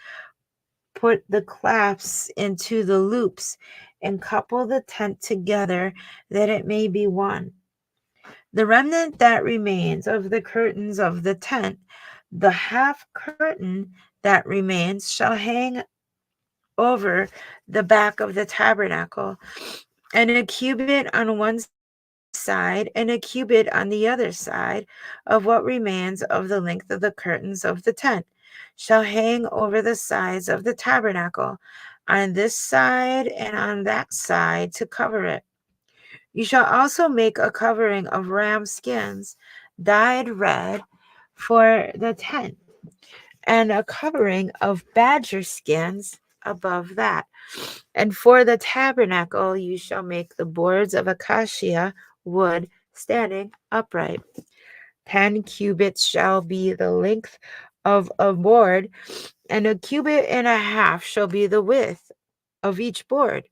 Put the clasps into the loops, and couple the tent together, that it may be one. The remnant that remains of the curtains of the tent, the half curtain that remains, shall hang over the back of the tabernacle, and a cubit on one side and a cubit on the other side of what remains of the length of the curtains of the tent shall hang over the sides of the tabernacle, on this side and on that side, to cover it. You shall also make a covering of ram skins dyed red for the tent, and a covering of badger skins above that. And for the tabernacle you shall make the boards of acacia wood standing upright. 10 cubits shall be the length of a board, and a cubit and a half shall be the width of each board.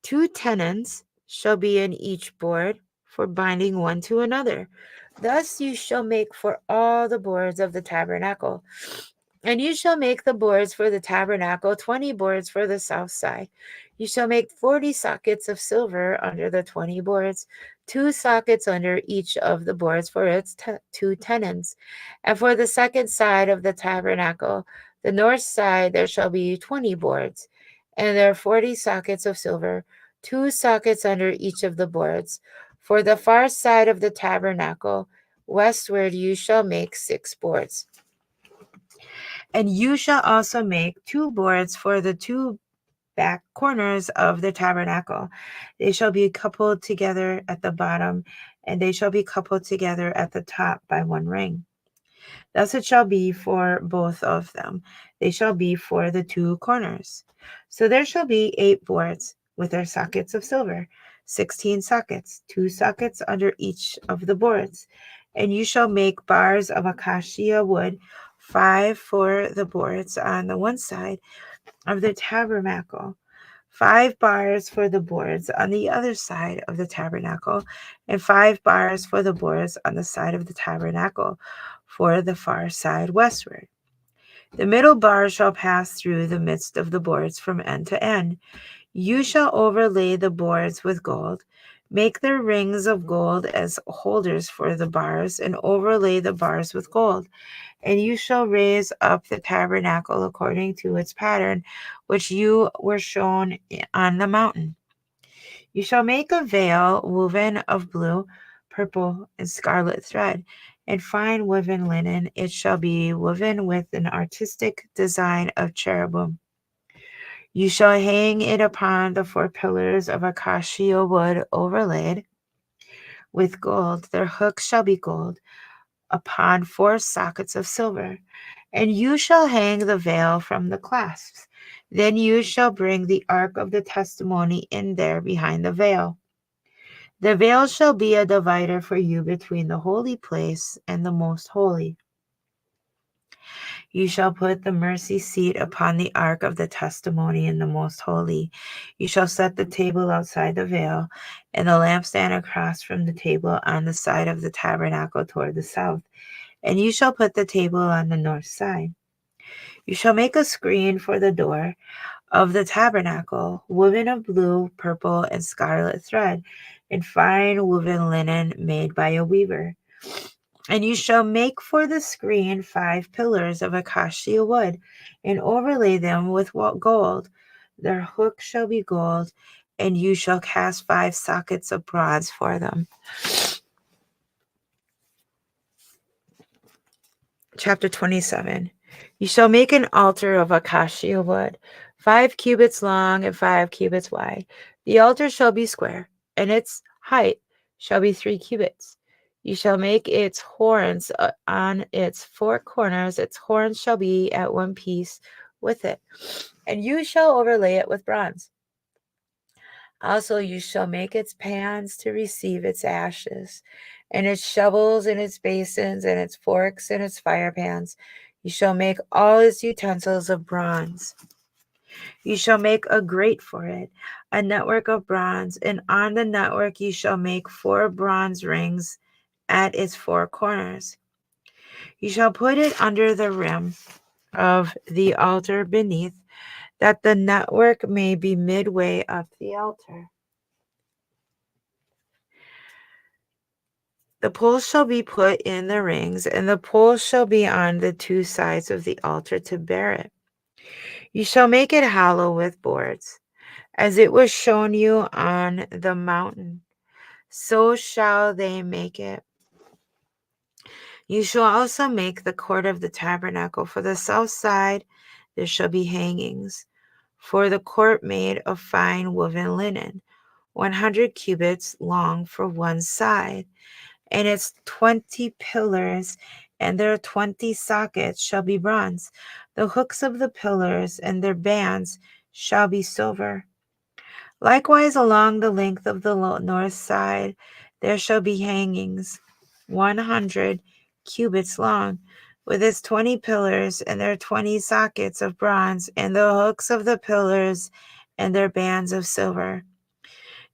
2 tenons shall be in each board for binding one to another. Thus you shall make for all the boards of the tabernacle. And you shall make the boards for the tabernacle, 20 boards for the south side. You shall make 40 sockets of silver under the 20 boards, 2 sockets under each of the boards for its 2 tenons. And for the second side of the tabernacle, the north side, there shall be 20 boards, and there are 40 sockets of silver, 2 sockets under each of the boards. For the far side of the tabernacle, westward, you shall make 6 boards. And you shall also make 2 boards for the 2 back corners of the tabernacle. They shall be coupled together at the bottom, and they shall be coupled together at the top by one ring. Thus it shall be for both of them. They shall be for the 2 corners. So there shall be 8 boards with their sockets of silver, 16 sockets, 2 sockets under each of the boards. And you shall make bars of acacia wood, 5 for the boards on the one side of the tabernacle, 5 bars for the boards on the other side of the tabernacle, and 5 bars for the boards on the side of the tabernacle for the far side westward. The middle bar shall pass through the midst of the boards from end to end. You shall overlay the boards with gold. Make the rings of gold as holders for the bars, and overlay the bars with gold. And you shall raise up the tabernacle according to its pattern, which you were shown on the mountain. You shall make a veil woven of blue, purple, and scarlet thread, and fine woven linen. It shall be woven with an artistic design of cherubim. You shall hang it upon the 4 pillars of acacia wood overlaid with gold. Their hooks shall be gold, upon 4 sockets of silver. And you shall hang the veil from the clasps. Then you shall bring the ark of the testimony in there behind the veil. The veil shall be a divider for you between the holy place and the most holy. You shall put the mercy seat upon the ark of the testimony in the most holy. You shall set the table outside the veil, and the lampstand across from the table on the side of the tabernacle toward the south. And you shall put the table on the north side. You shall make a screen for the door of the tabernacle, woven of blue, purple, and scarlet thread, and fine woven linen made by a weaver. And you shall make for the screen 5 pillars of acacia wood, and overlay them with gold. Their hooks shall be gold, and you shall cast 5 sockets of bronze for them. Chapter 27. You shall make an altar of acacia wood, 5 cubits long and 5 cubits wide. The altar shall be square, and its height shall be 3 cubits. You shall make its horns on its 4 corners. Its horns shall be at one piece with it, and you shall overlay it with bronze. Also you shall make its pans to receive its ashes, and its shovels and its basins and its forks and its fire pans. You shall make all its utensils of bronze. You shall make a grate for it, a network of bronze, and on the network you shall make 4 bronze rings at its 4 corners. You shall put it under the rim of the altar beneath, that the network may be midway up the altar. The poles shall be put in the rings, and the poles shall be on the 2 sides of the altar to bear it. You shall make it hollow with boards, as it was shown you on the mountain. So shall they make it. You shall also make the court of the tabernacle. For the south side there shall be hangings, for the court made of fine woven linen, 100 cubits long for one side, and its 20 pillars and their 20 sockets shall be bronze. The hooks of the pillars and their bands shall be silver. Likewise, along the length of the north side there shall be hangings, 100 cubits long, with its 20 pillars and their 20 sockets of bronze, and the hooks of the pillars and their bands of silver.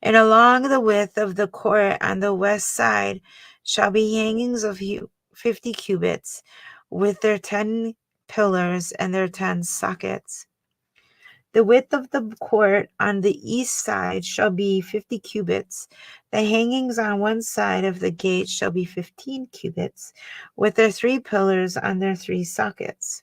And along the width of the court on the west side shall be hangings of 50 cubits, with their 10 pillars and their 10 sockets. The width of the court on the east side shall be 50 cubits. The hangings on one side of the gate shall be 15 cubits, with their 3 pillars on their 3 sockets.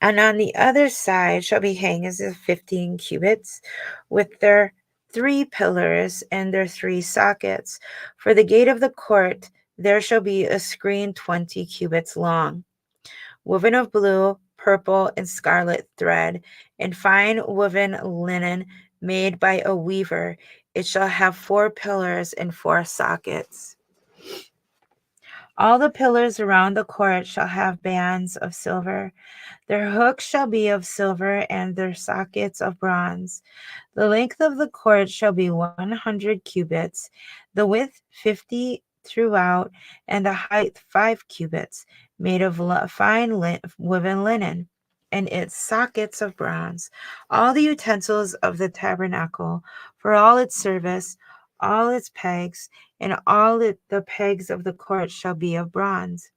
And on the other side shall be hangings of 15 cubits, with their 3 pillars and their 3 sockets. For the gate of the court there shall be a screen 20 cubits long, woven of blue, purple, and scarlet thread, and fine woven linen made by a weaver. It shall have 4 pillars and 4 sockets. All the pillars around the court shall have bands of silver. Their hooks shall be of silver, and their sockets of bronze. The length of the court shall be 100 cubits, the width 50 throughout, and the height 5 cubits, made of fine woven linen. and its sockets of bronze, all the utensils of the tabernacle, for all its service, all its pegs, and the pegs of the court shall be of bronze.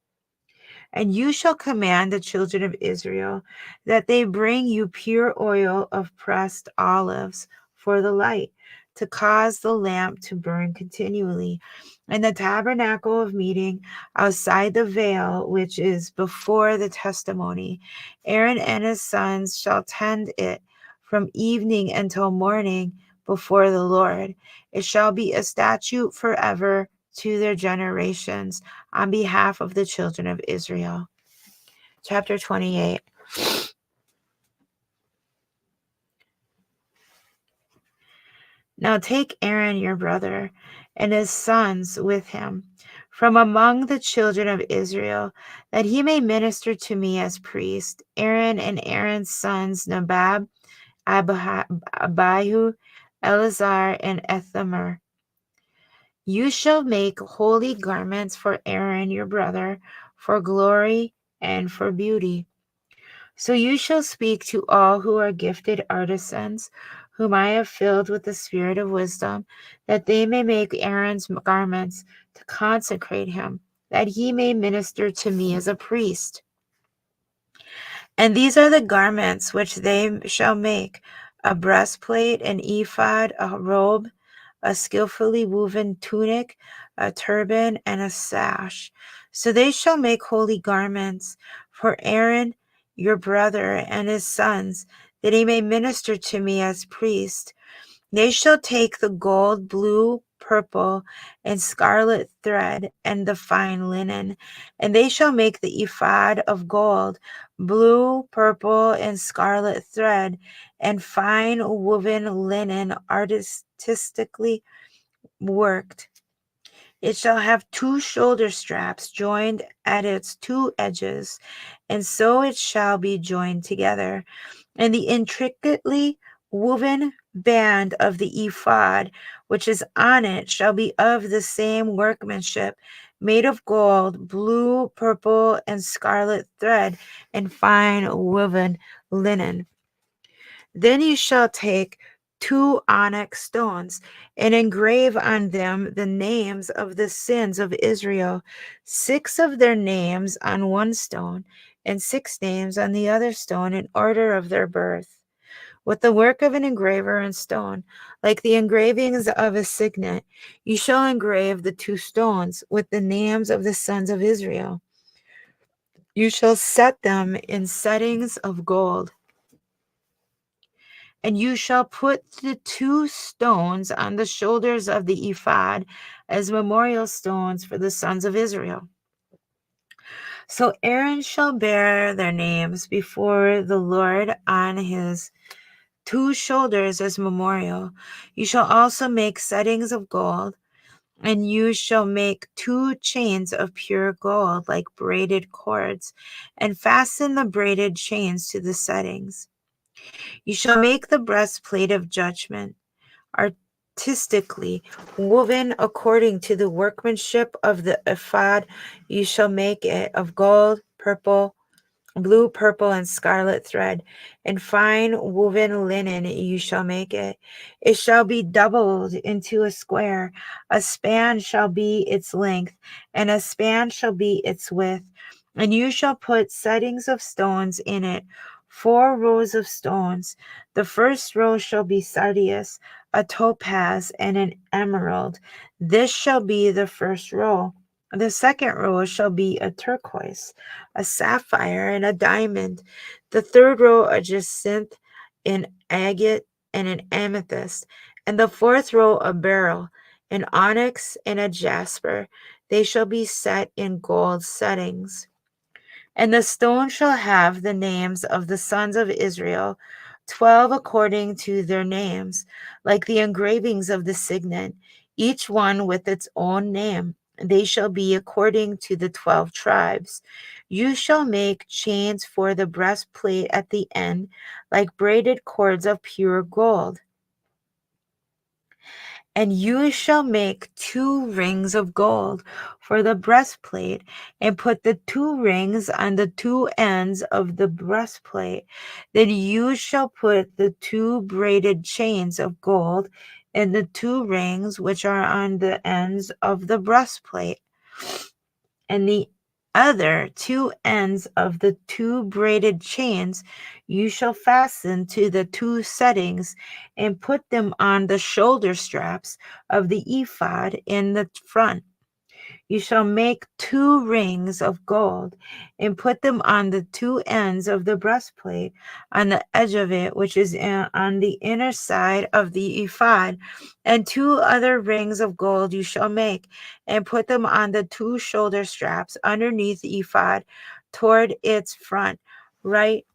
And you shall command the children of Israel that they bring you pure oil of pressed olives for the light, to cause the lamp to burn continually. And the tabernacle of meeting outside the veil, which is before the testimony, Aaron and his sons shall tend it from evening until morning before the Lord. It shall be a statute forever to their generations on behalf of the children of Israel. Chapter 28. Now take Aaron your brother and his sons with him from among the children of Israel, that he may minister to me as priest. Aaron and Aaron's sons, Nadab, Abihu, Eleazar, and Ithamar. You shall make holy garments for Aaron your brother, for glory and for beauty. So you shall speak to all who are gifted artisans, whom I have filled with the spirit of wisdom, that they may make Aaron's garments to consecrate him, that he may minister to me as a priest. And these are the garments which they shall make: a breastplate, an ephod, a robe, a skillfully woven tunic, a turban, and a sash. So they shall make holy garments for Aaron your brother and his sons, that he may minister to me as priest. They shall take the gold, blue, purple, and scarlet thread, and the fine linen, and they shall make the ephod of gold, blue, purple, and scarlet thread, and fine woven linen artistically worked. It shall have 2 shoulder straps joined at its 2 edges, and so it shall be joined together. And the intricately woven band of the ephod, which is on it, shall be of the same workmanship, made of gold, blue, purple, and scarlet thread, and fine woven linen. Then you shall take 2 onyx stones and engrave on them the names of the sins of Israel, 6 of their names on one stone, and 6 names on the other stone, in order of their birth, with the work of an engraver in stone, like the engravings of a signet. You shall engrave the 2 stones with the names of the sons of Israel. You shall set them in settings of gold. And you shall put the 2 stones on the shoulders of the ephod as memorial stones for the sons of Israel. So Aaron shall bear their names before the Lord on his 2 shoulders as memorial. You shall also make settings of gold, and you shall make 2 chains of pure gold, like braided cords, and fasten the braided chains to the settings. You shall make the breastplate of judgment, artistically woven according to the workmanship of the ephod. You shall make it of gold, blue, purple, and scarlet thread, and fine woven linen you shall make it. It shall be doubled into a square. A span shall be its length, and a span shall be its width. And you shall put settings of stones in it, 4 rows of stones. The first row shall be sardius, a topaz, and an emerald. This shall be the first row. The second row shall be a turquoise, a sapphire, and a diamond. The third row a jacinth, an agate, and an amethyst. And the fourth row a beryl, an onyx, and a jasper. They shall be set in gold settings. And the stone shall have the names of the sons of Israel, 12 according to their names, like the engravings of the signet, each one with its own name. They shall be according to the 12 tribes. You shall make chains for the breastplate at the end, like braided cords of pure gold. And you shall make 2 rings of gold for the breastplate, and put the 2 rings on the 2 ends of the breastplate. Then you shall put the 2 braided chains of gold in the 2 rings which are on the ends of the breastplate, and the other 2 ends of the 2 braided chains you shall fasten to the 2 settings, and put them on the shoulder straps of the ephod in the front. You shall make 2 rings of gold, and put them on the 2 ends of the breastplate, on the edge of it, which is on the inner side of the ephod. And 2 other rings of gold you shall make, and put them on the 2 shoulder straps underneath the ephod, toward its front, right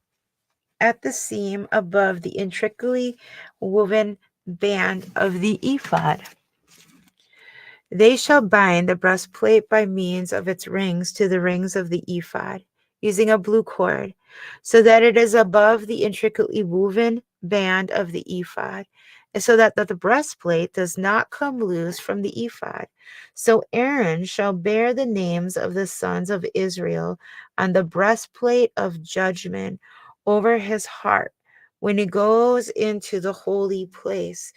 at the seam above the intricately woven band of the ephod. They shall bind the breastplate by means of its rings to the rings of the ephod, using a blue cord, so that it is above the intricately woven band of the ephod, and so that the breastplate does not come loose from the ephod. So Aaron shall bear the names of the sons of Israel on the breastplate of judgment over his heart when he goes into the holy place,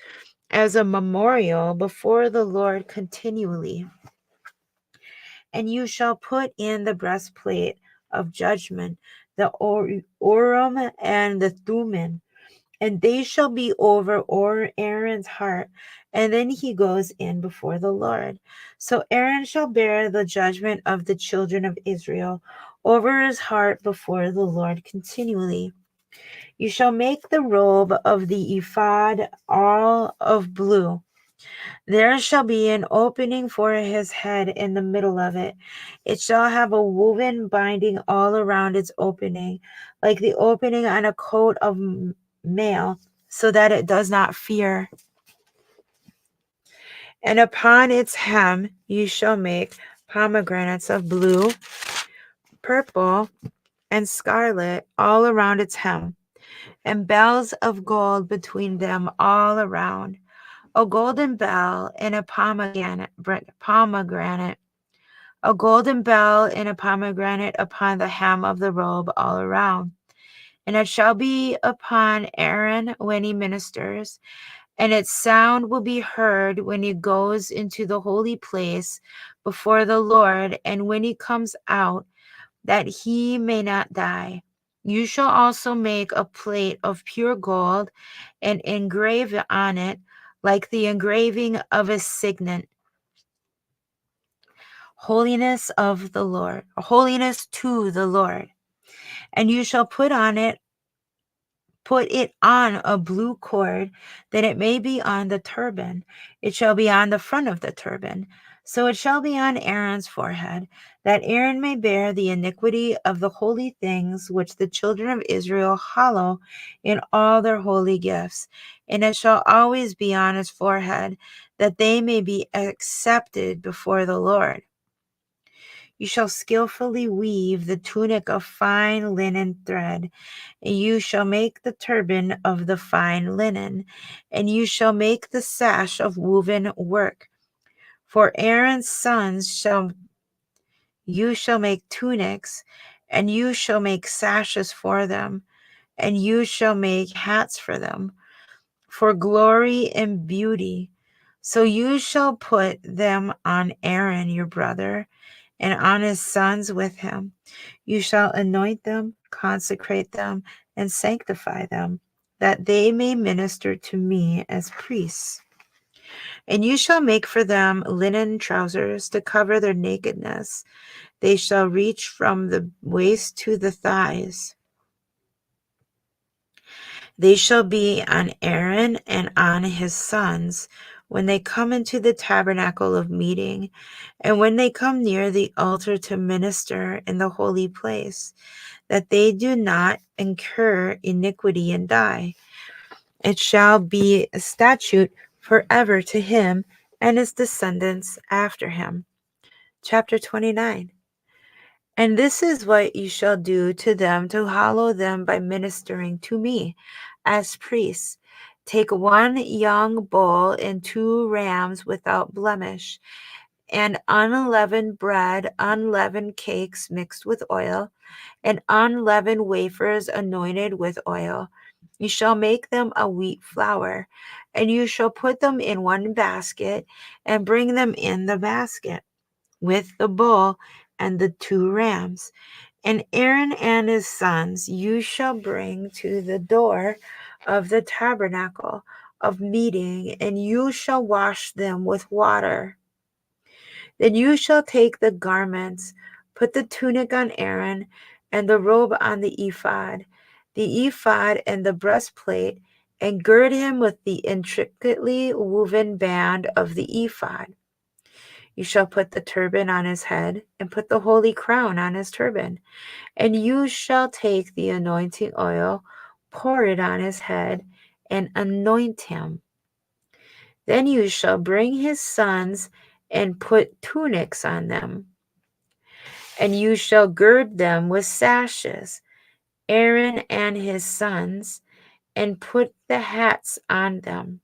as a memorial before the Lord continually. And you shall put in the breastplate of judgment, the Urim and the Thummim, and they shall be over Aaron's heart, and then he goes in before the Lord. So Aaron shall bear the judgment of the children of Israel over his heart before the Lord continually. You shall make the robe of the ephod all of blue. There shall be an opening for his head in the middle of it. It shall have a woven binding all around its opening, like the opening on a coat of mail, so that it does not fear. And upon its hem you shall make pomegranates of blue, purple, and scarlet all around its hem, and bells of gold between them all around. A golden bell and a pomegranate, a golden bell and a pomegranate upon the hem of the robe all around. And it shall be upon Aaron when he ministers, and its sound will be heard when he goes into the holy place before the Lord, and when he comes out, that he may not die. You shall also make a plate of pure gold, and engrave on it, like the engraving of a signet, holiness of the Lord, holiness to the Lord. And you shall put it on a blue cord, that it may be on the turban. It shall be on the front of the turban. So it shall be on Aaron's forehead, that Aaron may bear the iniquity of the holy things which the children of Israel hallow in all their holy gifts. And it shall always be on his forehead, that they may be accepted before the Lord. You shall skillfully weave the tunic of fine linen thread, and you shall make the turban of the fine linen, and you shall make the sash of woven work. For Aaron's sons you shall make tunics, and you shall make sashes for them, and you shall make hats for them, for glory and beauty. So you shall put them on Aaron your brother, and on his sons with him. You shall anoint them, consecrate them, and sanctify them, that they may minister to me as priests. And you shall make for them linen trousers to cover their nakedness. They shall reach from the waist to the thighs. They shall be on Aaron and on his sons when they come into the tabernacle of meeting, and when they come near the altar to minister in the holy place, that they do not incur iniquity and die. It shall be a statute forever to him and his descendants after him. Chapter 29. And this is what you shall do to them to hallow them by ministering to me as priests. Take 1 young bull and 2 rams without blemish, and unleavened bread, unleavened cakes mixed with oil, and unleavened wafers anointed with oil. You shall make them a wheat flour, and you shall put them in 1 basket, and bring them in the basket with the bull and the 2 rams. And Aaron and his sons you shall bring to the door of the tabernacle of meeting, and you shall wash them with water. Then you shall take the garments, put the tunic on Aaron, and the robe on the ephod and the breastplate, and gird him with the intricately woven band of the ephod. You shall put the turban on his head, and put the holy crown on his turban. And you shall take the anointing oil, pour it on his head, and anoint him. Then you shall bring his sons and put tunics on them, and you shall gird them with sashes, Aaron and his sons, and put the hats on them.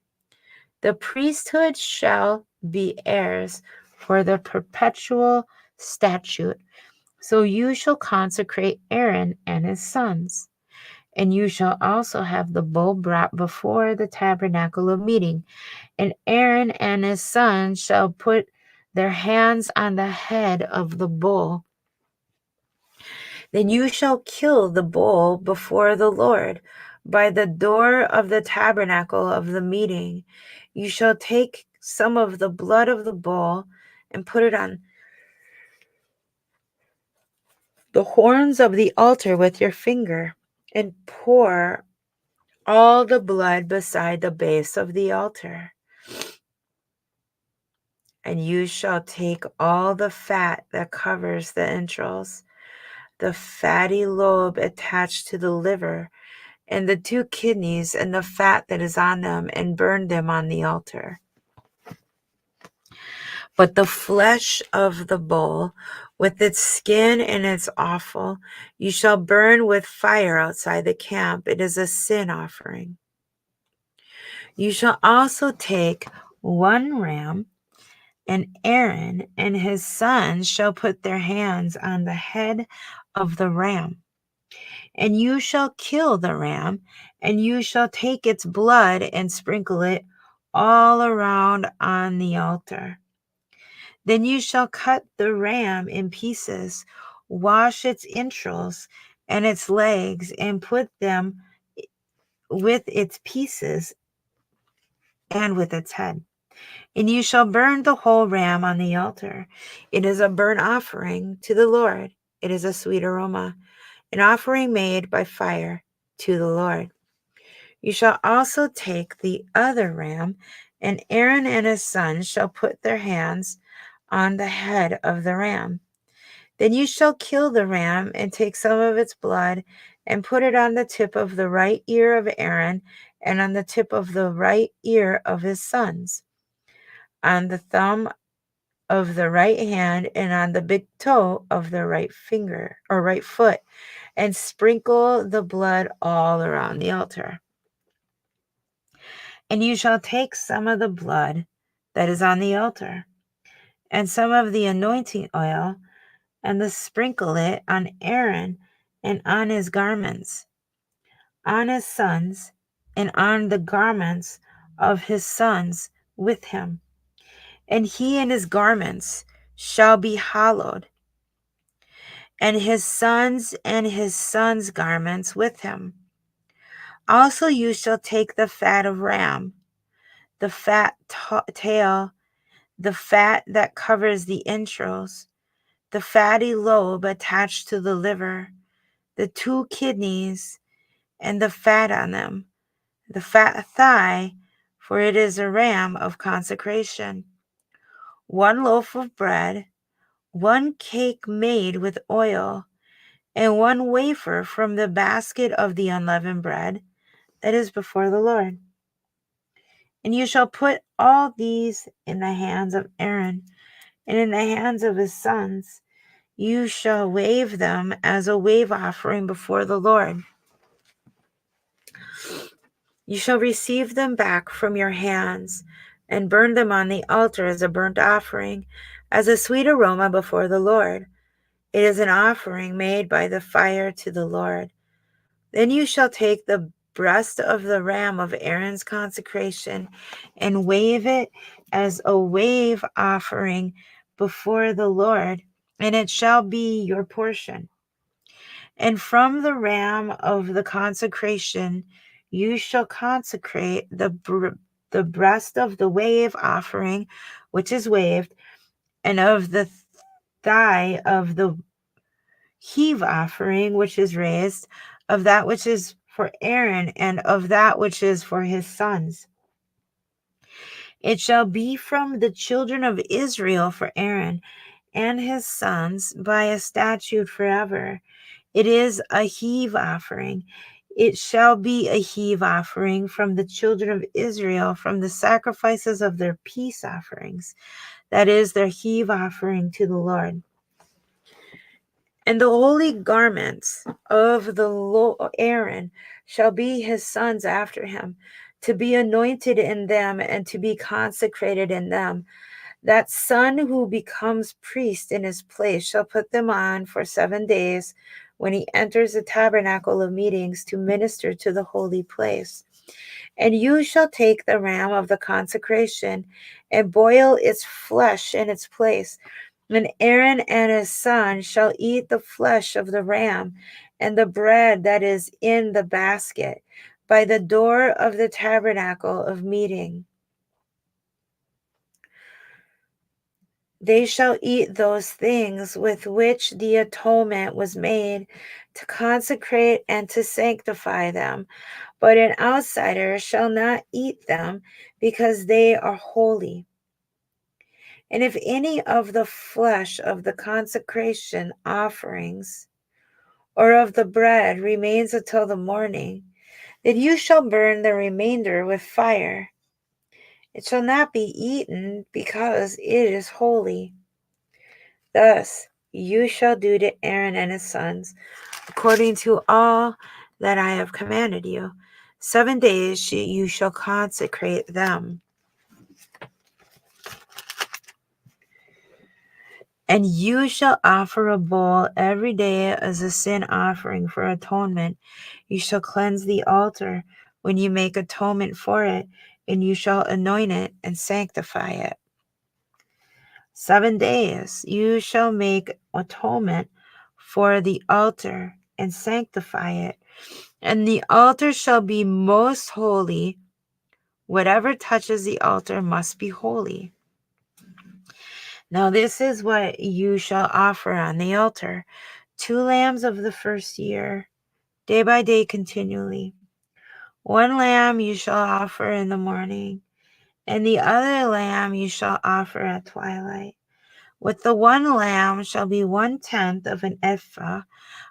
The priesthood shall be heirs for the perpetual statute. So you shall consecrate Aaron and his sons. And you shall also have the bull brought before the tabernacle of meeting, and Aaron and his sons shall put their hands on the head of the bull. Then you shall kill the bull before the Lord by the door of the tabernacle of the meeting. You shall take some of the blood of the bull and put it on the horns of the altar with your finger, and pour all the blood beside the base of the altar. And you shall take all the fat that covers the entrails, the fatty lobe attached to the liver, and the 2 kidneys, and the fat that is on them, and burn them on the altar. But the flesh of the bull, with its skin and its offal, you shall burn with fire outside the camp. It is a sin offering. You shall also take 1 ram, and Aaron and his sons shall put their hands on the head of the ram. And you shall kill the ram, and you shall take its blood and sprinkle it all around on the altar. Then you shall cut the ram in pieces, wash its entrails and its legs, and put them with its pieces and with its head. And you shall burn the whole ram on the altar. It is a burnt offering to the Lord. It is a sweet aroma, an offering made by fire to the Lord. You shall also take the other ram, and Aaron and his sons shall put their hands on the head of the ram. Then you shall kill the ram and take some of its blood and put it on the tip of the right ear of Aaron and on the tip of the right ear of his sons, on the thumb of the right hand and on the big toe of the right finger or right foot, and sprinkle the blood all around the altar. And you shall take some of the blood that is on the altar and some of the anointing oil, and sprinkle it on Aaron and on his garments, on his sons, and on the garments of his sons with him. And he and his garments shall be hallowed, and his sons' garments with him. Also you shall take the fat of ram, the fat tail, the fat that covers the entrails, the fatty lobe attached to the liver, the 2 kidneys, and the fat on them, the fat thigh, for it is a ram of consecration. 1 loaf of bread, 1 cake made with oil, and 1 wafer from the basket of the unleavened bread that is before the Lord. And you shall put all these in the hands of Aaron and in the hands of his sons. You shall wave them as a wave offering before the Lord. You shall receive them back from your hands and burn them on the altar as a burnt offering, as a sweet aroma before the Lord. It is an offering made by the fire to the Lord. Then you shall take the breast of the ram of Aaron's consecration and wave it as a wave offering before the Lord, and it shall be your portion. And from the ram of the consecration you shall consecrate the breast of the wave offering, which is waved, and of the thigh of the heave offering, which is raised, of that which is for Aaron, and of that which is for his sons. It shall be from the children of Israel for Aaron and his sons by a statute forever. It is a heave offering. It shall be a heave offering from the children of Israel from the sacrifices of their peace offerings. That is their heave offering to the Lord. And the holy garments of the Aaron shall be his sons after him, to be anointed in them and to be consecrated in them. That son who becomes priest in his place shall put them on for 7 days when he enters the tabernacle of meetings to minister to the holy place. And you shall take the ram of the consecration and boil its flesh in its place. And Aaron and his son shall eat the flesh of the ram and the bread that is in the basket by the door of the tabernacle of meeting. They shall eat those things with which the atonement was made to consecrate and to sanctify them. But an outsider shall not eat them because they are holy. And if any of the flesh of the consecration offerings or of the bread remains until the morning, then you shall burn the remainder with fire. It shall not be eaten because it is holy. Thus you shall do to Aaron and his sons, according to all that I have commanded you. 7 days you shall consecrate them. And you shall offer a bull every day as a sin offering for atonement. You shall cleanse the altar when you make atonement for it, and you shall anoint it and sanctify it. 7 days you shall make atonement for the altar and sanctify it. And the altar shall be most holy. Whatever touches the altar must be holy. Now this is what you shall offer on the altar: 2 lambs of the first year, day by day continually. 1 lamb you shall offer in the morning, and the other lamb you shall offer at twilight. With the 1 lamb shall be 1/10 of an ephah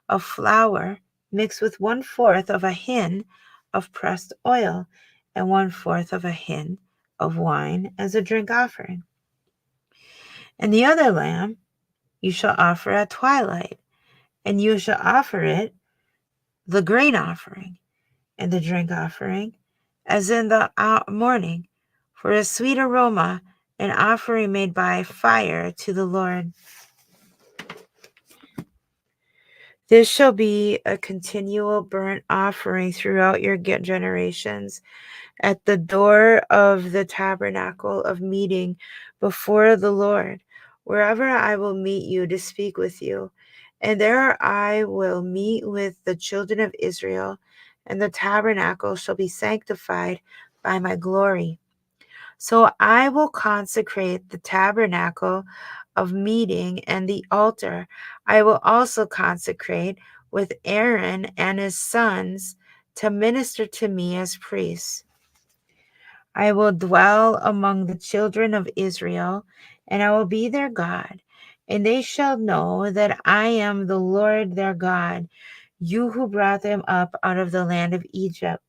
of flour mixed with 1/4 of a hin of pressed oil, and 1/4 of a hin of wine as a drink offering. And the other lamb you shall offer at twilight, and you shall offer it the grain offering and the drink offering, as in the morning, for a sweet aroma, an offering made by fire to the Lord. This shall be a continual burnt offering throughout your generations at the door of the tabernacle of meeting before the Lord, wherever I will meet you to speak with you. And there I will meet with the children of Israel, and the tabernacle shall be sanctified by my glory. So I will consecrate the tabernacle of meeting and the altar. I will also consecrate with Aaron and his sons to minister to me as priests. I will dwell among the children of Israel, and I will be their God, and they shall know that I am the Lord their God, you who brought them up out of the land of Egypt,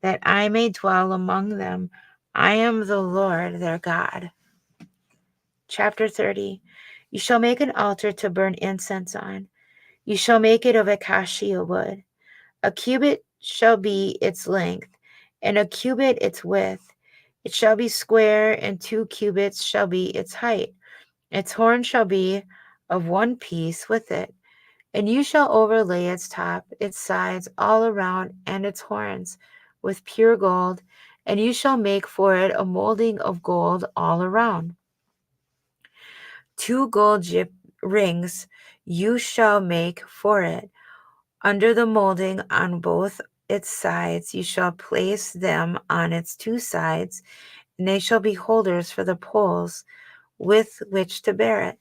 that I may dwell among them. I am the Lord their God. Chapter 30. You shall make an altar to burn incense on. You shall make it of acacia wood. A cubit shall be its length, and a cubit its width. It shall be square, and 2 cubits shall be its height. Its horn shall be of one piece with it, and you shall overlay its top, its sides all around, and its horns with pure gold, and you shall make for it a molding of gold all around. 2 gold rings you shall make for it. Under the molding on both its sides you shall place them on its 2 sides, and they shall be holders for the poles with which to bear it.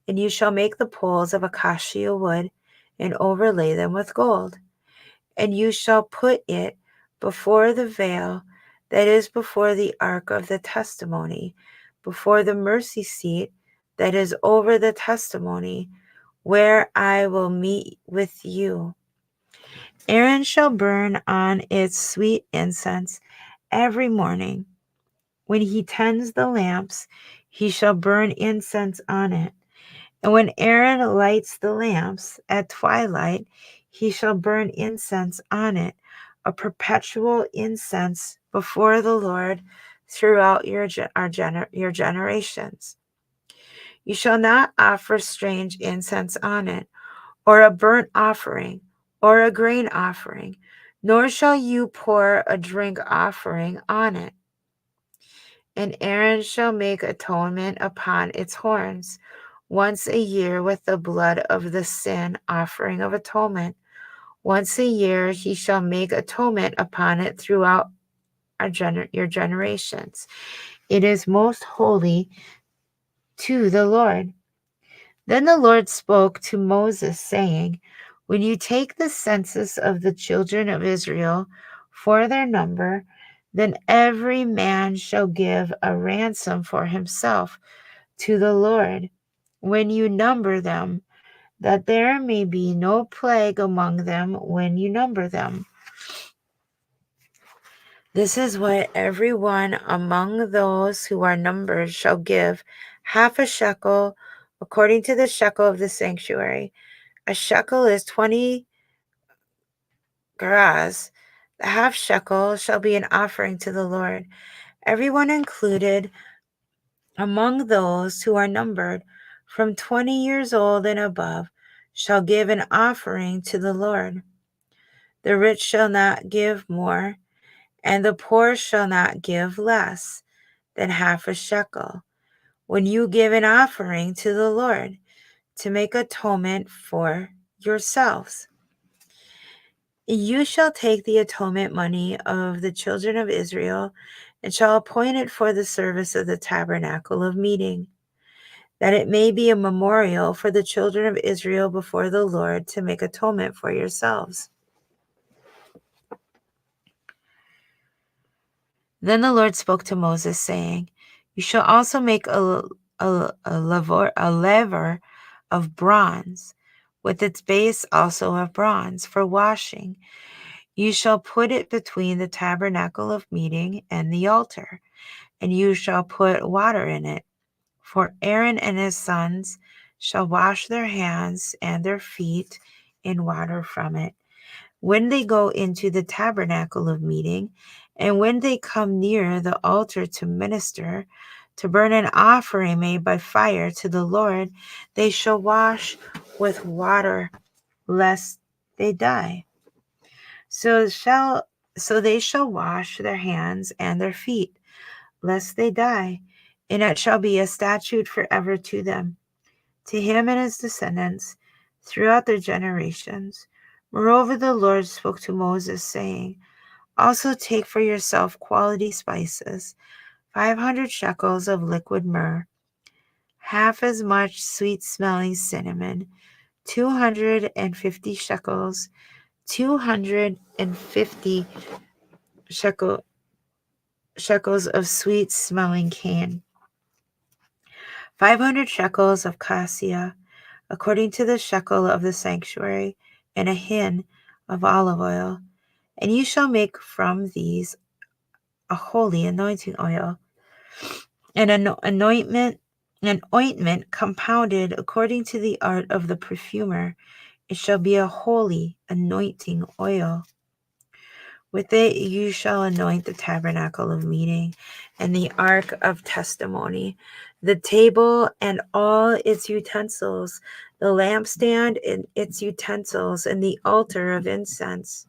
And you shall make the poles of acacia wood, and overlay them with gold. And you shall put it before the veil that is before the ark of the testimony, before the mercy seat that is over the testimony, where I will meet with you. Aaron shall burn on its sweet incense every morning. When he tends the lamps, he shall burn incense on it. And when Aaron lights the lamps at twilight, he shall burn incense on it, a perpetual incense before the Lord throughout your generations. You shall not offer strange incense on it, or a burnt offering, or a grain offering, nor shall you pour a drink offering on it. And Aaron shall make atonement upon its horns once a year with the blood of the sin offering of atonement. Once a year he shall make atonement upon it throughout your generations. It is most holy to the Lord. Then the Lord spoke to Moses, saying, when you take the census of the children of Israel for their number, then every man shall give a ransom for himself to the Lord when you number them, that there may be no plague among them when you number them. This is what every one among those who are numbered shall give, half a shekel, according to the shekel of the sanctuary. A shekel is 20 gerahs. The half shekel shall be an offering to the Lord. Everyone included among those who are numbered from 20 years old and above shall give an offering to the Lord. The rich shall not give more, and the poor shall not give less than half a shekel, when you give an offering to the Lord to make atonement for yourselves. You shall take the atonement money of the children of Israel and shall appoint it for the service of the tabernacle of meeting, that it may be a memorial for the children of Israel before the Lord to make atonement for yourselves. Then the Lord spoke to Moses, saying, you shall also make a laver of bronze, with its base also of bronze, for washing. You shall put it between the tabernacle of meeting and the altar, and you shall put water in it. For Aaron and his sons shall wash their hands and their feet in water from it, when they go into the tabernacle of meeting, and when they come near the altar to minister, to burn an offering made by fire to the Lord, they shall wash with water, lest they die. So they shall wash their hands and their feet, lest they die, and it shall be a statute forever to them, to him and his descendants, throughout their generations. Moreover, the Lord spoke to Moses, saying, also take for yourself quality spices, 500 shekels of liquid myrrh, half as much sweet-smelling cinnamon, 250 shekels, 250 shekels of sweet-smelling cane, 500 shekels of cassia, according to the shekel of the sanctuary, and a hin of olive oil. And you shall make from these a holy anointing oil, and an ointment compounded according to the art of the perfumer. It shall be a holy anointing oil. With it you shall anoint the tabernacle of meeting and the ark of testimony, the table and all its utensils, the lampstand and its utensils, and the altar of incense,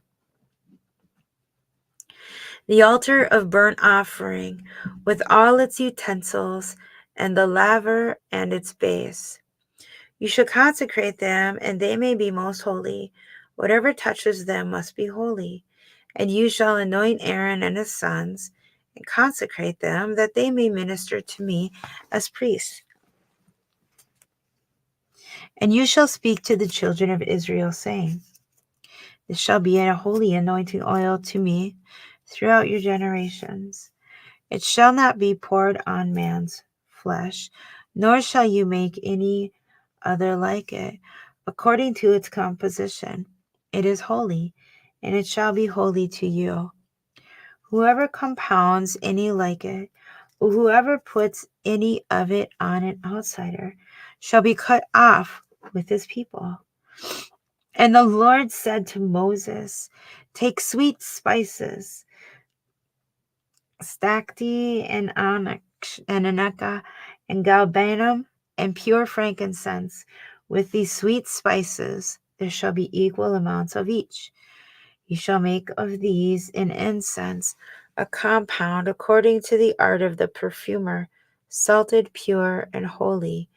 the altar of burnt offering with all its utensils, and the laver and its base. You shall consecrate them, and they may be most holy. Whatever touches them must be holy. And you shall anoint Aaron and his sons, and consecrate them, that they may minister to me as priests. And you shall speak to the children of Israel, saying, This shall be a holy anointing oil to me throughout your generations. It shall not be poured on man's flesh, nor shall you make any other like it, according to its composition. It is holy, and it shall be holy to you. Whoever compounds any like it, or whoever puts any of it on an outsider, shall be cut off with his people. And the Lord said to Moses, Take sweet spices, stacte and onyx and onycha and galbanum and pure frankincense. With these sweet spices there shall be equal amounts of each. You shall make of these an incense, a compound according to the art of the perfumer, salted, pure, and holy.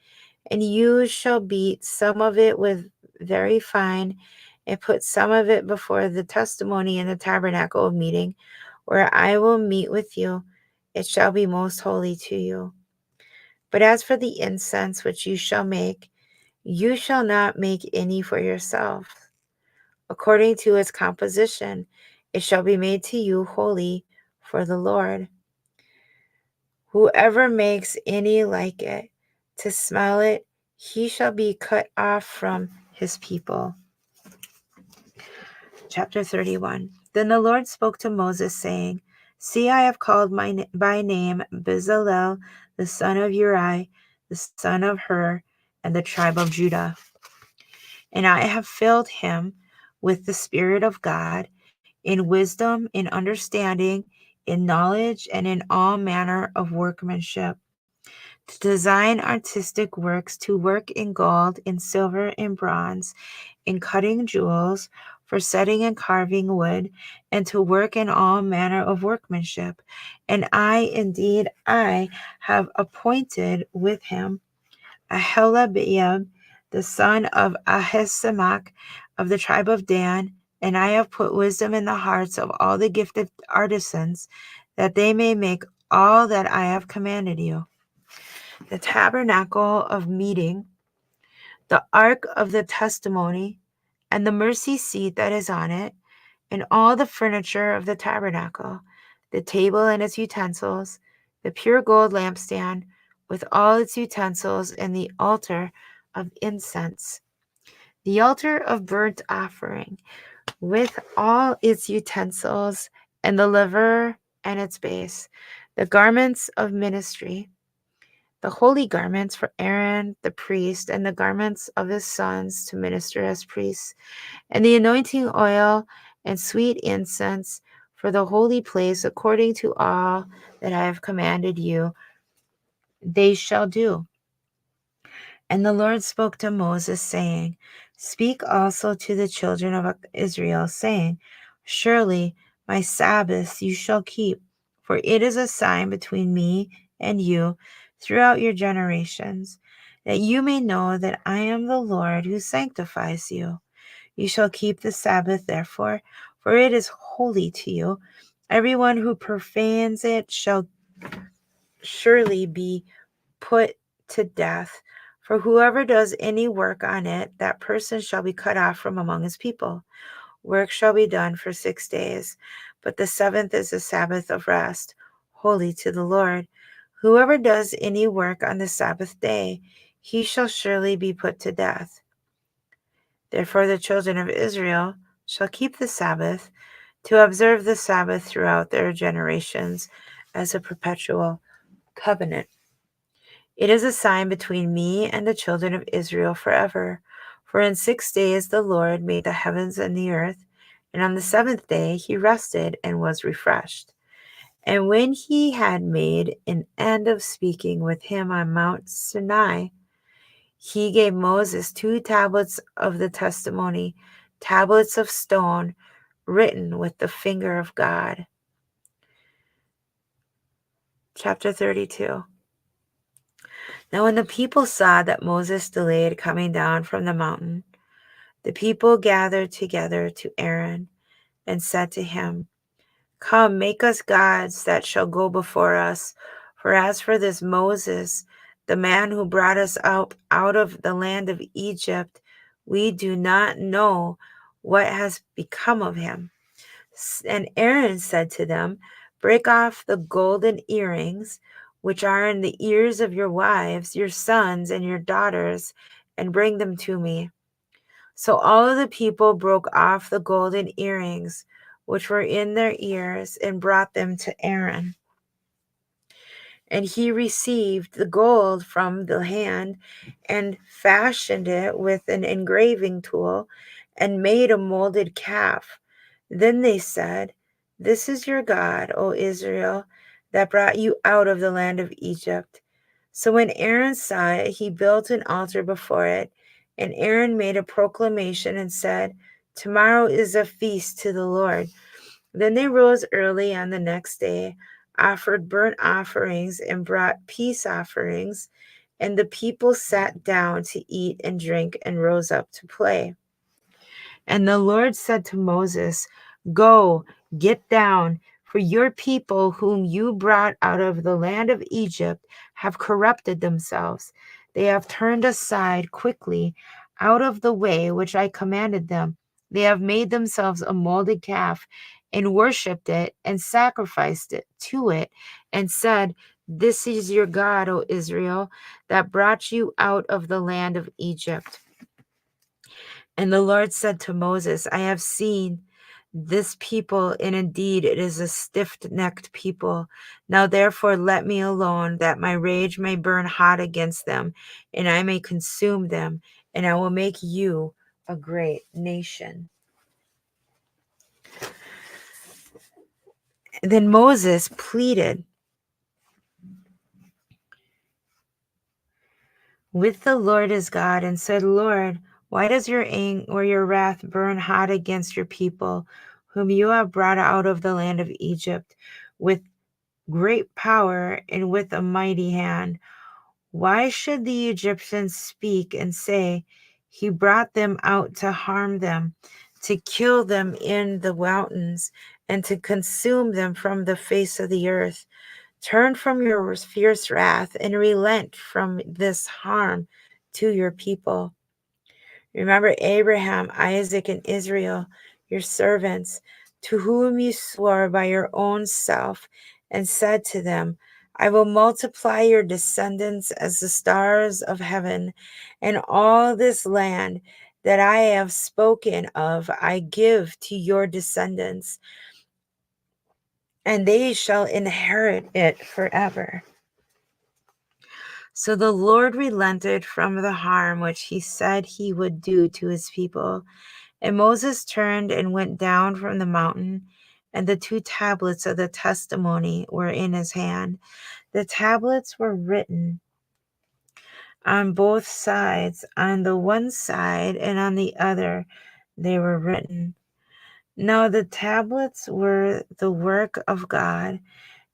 And you shall beat some of it with very fine, and put some of it before the testimony in the tabernacle of meeting, where I will meet with you. It shall be most holy to you. But as for the incense which you shall make, you shall not make any for yourself. According to its composition, it shall be made to you holy for the Lord. Whoever makes any like it to smell it, he shall be cut off from his people. Chapter 31. Then the Lord spoke to Moses, saying, See, I have called by name Bezalel, the son of Uri, the son of Hur, and the tribe of Judah. And I have filled him with the Spirit of God, in wisdom, in understanding, in knowledge, and in all manner of workmanship, to design artistic works, to work in gold, in silver, in bronze, in cutting jewels, for setting and carving wood, and to work in all manner of workmanship. And I have appointed with him Ahelabiab, the son of Ahisamach, of the tribe of Dan, and I have put wisdom in the hearts of all the gifted artisans, that they may make all that I have commanded you. The tabernacle of meeting, the ark of the testimony, and the mercy seat that is on it, and all the furniture of the tabernacle, the table and its utensils, the pure gold lampstand with all its utensils, and the altar of incense, the altar of burnt offering with all its utensils, and the laver and its base, the garments of ministry, the holy garments for Aaron the priest, and the garments of his sons to minister as priests, and the anointing oil and sweet incense for the holy place, according to all that I have commanded you, they shall do. And the Lord spoke to Moses, saying, Speak also to the children of Israel, saying, Surely my Sabbaths you shall keep, for it is a sign between me and you throughout your generations, that you may know that I am the Lord who sanctifies you. You shall keep the Sabbath, therefore, for it is holy to you. Everyone who profanes it shall surely be put to death. For whoever does any work on it, that person shall be cut off from among his people. Work shall be done for 6 days, but the seventh is a Sabbath of rest, holy to the Lord. Whoever does any work on the Sabbath day, he shall surely be put to death. Therefore the children of Israel shall keep the Sabbath, to observe the Sabbath throughout their generations as a perpetual covenant. It is a sign between me and the children of Israel forever. For in 6 days the Lord made the heavens and the earth, And on the seventh day he rested and was refreshed. And when he had made an end of speaking with him on Mount Sinai, he gave Moses 2 tablets of the testimony, tablets of stone, written with the finger of God. Chapter 32. Now when the people saw that Moses delayed coming down from the mountain, the people gathered together to Aaron and said to him, "Come, make us gods that shall go before us. For as for this Moses, the man who brought us out of the land of Egypt, we do not know what has become of him." And Aaron said to them, "Break off the golden earrings which are in the ears of your wives, your sons, and your daughters, and bring them to me." So all of the people broke off the golden earrings which were in their ears and brought them to Aaron. And he received the gold from the hand and fashioned it with an engraving tool and made a molded calf. Then they said, "This is your God, O Israel, that brought you out of the land of Egypt." So when Aaron saw it, he built an altar before it. And Aaron made a proclamation and said, "Tomorrow is a feast to the Lord." Then they rose early on the next day, offered burnt offerings, and brought peace offerings. And the people sat down to eat and drink and rose up to play. And the Lord said to Moses, "Go, get down, for your people whom you brought out of the land of Egypt have corrupted themselves. They have turned aside quickly out of the way which I commanded them. They have made themselves a molded calf and worshipped it and sacrificed it to it and said, 'This is your God, O Israel, that brought you out of the land of Egypt.'" And the Lord said to Moses, "I have seen this people, and indeed it is a stiff-necked people. Now therefore let me alone, that my rage may burn hot against them, and I may consume them, and I will make you a great nation." And then Moses pleaded with the Lord his God and said, "Lord, why does your anger or your wrath burn hot against your people, whom you have brought out of the land of Egypt with great power and with a mighty hand? Why should the Egyptians speak and say, 'He brought them out to harm them, to kill them in the mountains, and to consume them from the face of the earth'? Turn from your fierce wrath and relent from this harm to your people. Remember Abraham, Isaac, and Israel, your servants, to whom you swore by your own self and said to them, 'I will multiply your descendants as the stars of heaven, and all this land that I have spoken of I give to your descendants, and they shall inherit it forever.' So the Lord relented from the harm which he said he would do to his people. And Moses turned and went down from the mountain, and the 2 tablets of the testimony were in his hand. The tablets were written on both sides, on the one side and on the other they were written. Now the tablets were the work of God,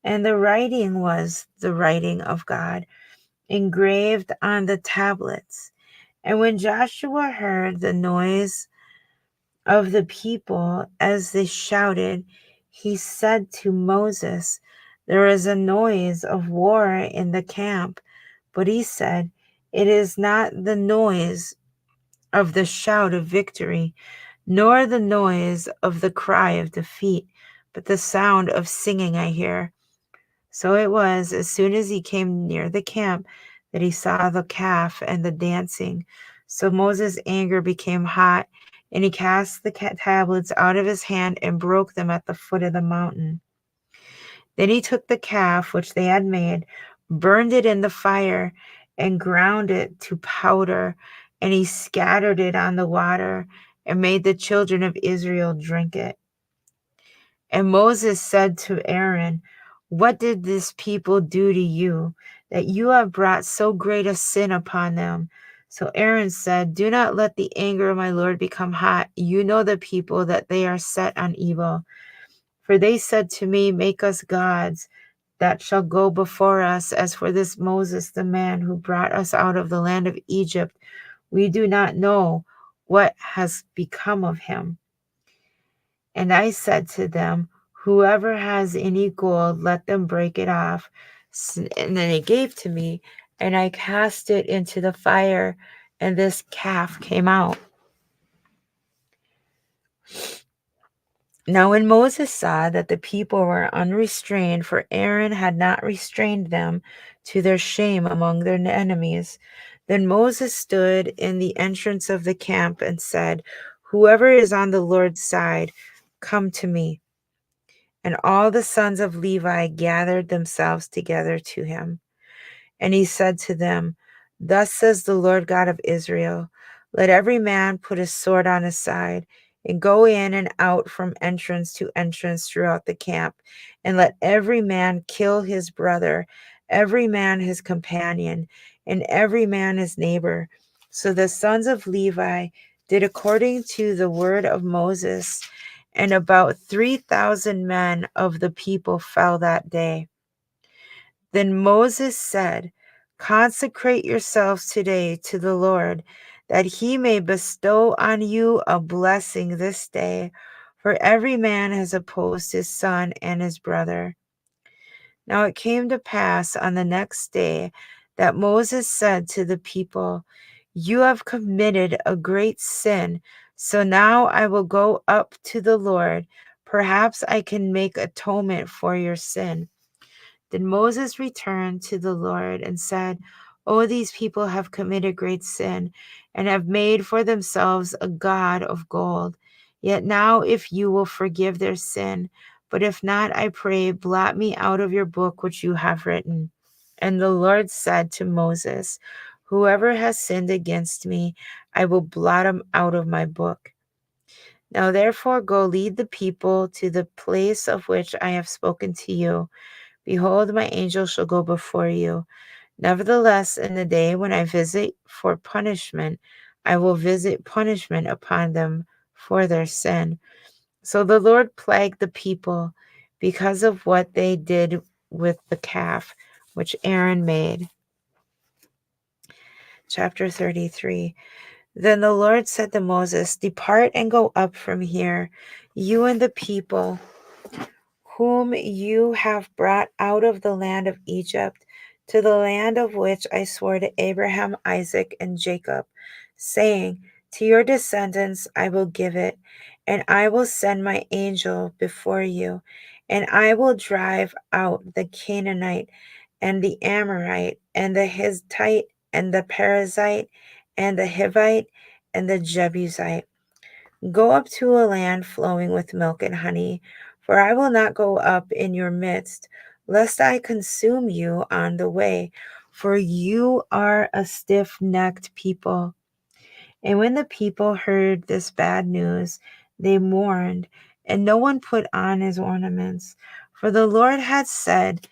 and the writing was the writing of God, engraved on the tablets. And when Joshua heard the noise of the people as they shouted, he said to Moses, "There is a noise of war in the camp." But he said, "It is not the noise of the shout of victory, nor the noise of the cry of defeat, but the sound of singing I hear." So it was, as soon as he came near the camp, that he saw the calf and the dancing. So Moses' anger became hot, and he cast the tablets out of his hand and broke them at the foot of the mountain. Then he took the calf which they had made, burned it in the fire, and ground it to powder, and he scattered it on the water, and made the children of Israel drink it. And Moses said to Aaron, "What did this people do to you, that you have brought so great a sin upon them?" So Aaron said, "Do not let the anger of my Lord become hot. You know the people, that they are set on evil. For they said to me, 'Make us gods that shall go before us.' As for this Moses, the man who brought us out of the land of Egypt, we do not know what has become of him." And I said to them, "Whoever has any gold, let them break it off." And then he gave to me, and I cast it into the fire, and this calf came out. Now when Moses saw that the people were unrestrained, for Aaron had not restrained them to their shame among their enemies, then Moses stood in the entrance of the camp and said, "Whoever is on the Lord's side, come to me." And all the sons of Levi gathered themselves together to him. And he said to them, "Thus says the Lord God of Israel, let every man put his sword on his side, and go in and out from entrance to entrance throughout the camp, and let every man kill his brother, every man his companion, and every man his neighbor." So the sons of Levi did according to the word of Moses, and about 3,000 men of the people fell that day. Then Moses said, "Consecrate yourselves today to the Lord, that he may bestow on you a blessing this day, for every man has opposed his son and his brother." Now it came to pass on the next day that Moses said to the people, "You have committed a great sin, so now I will go up to the Lord. Perhaps I can make atonement for your sin." Then Moses returned to the Lord and said, "Oh, these people have committed great sin, and have made for themselves a god of gold. Yet now, if you will forgive their sin, but if not, I pray, blot me out of your book which you have written." And the Lord said to Moses, "Whoever has sinned against me, I will blot him out of my book. Now therefore go lead the people to the place of which I have spoken to you. Behold, my angel shall go before you. Nevertheless, in the day when I visit for punishment, I will visit punishment upon them for their sin." So the Lord plagued the people because of what they did with the calf which Aaron made. Chapter 33. Then the Lord said to Moses, "Depart and go up from here, you and the people whom you have brought out of the land of Egypt, to the land of which I swore to Abraham, Isaac, and Jacob, saying, to your descendants I will give it, and I will send my angel before you, and I will drive out the Canaanite, and the Amorite, and the Hittite, and the Perizzite, and the Hivite, and the Jebusite. Go up to a land flowing with milk and honey, for I will not go up in your midst, lest I consume you on the way, for you are a stiff-necked people." And when the people heard this bad news, they mourned, and no one put on his ornaments. For the Lord had said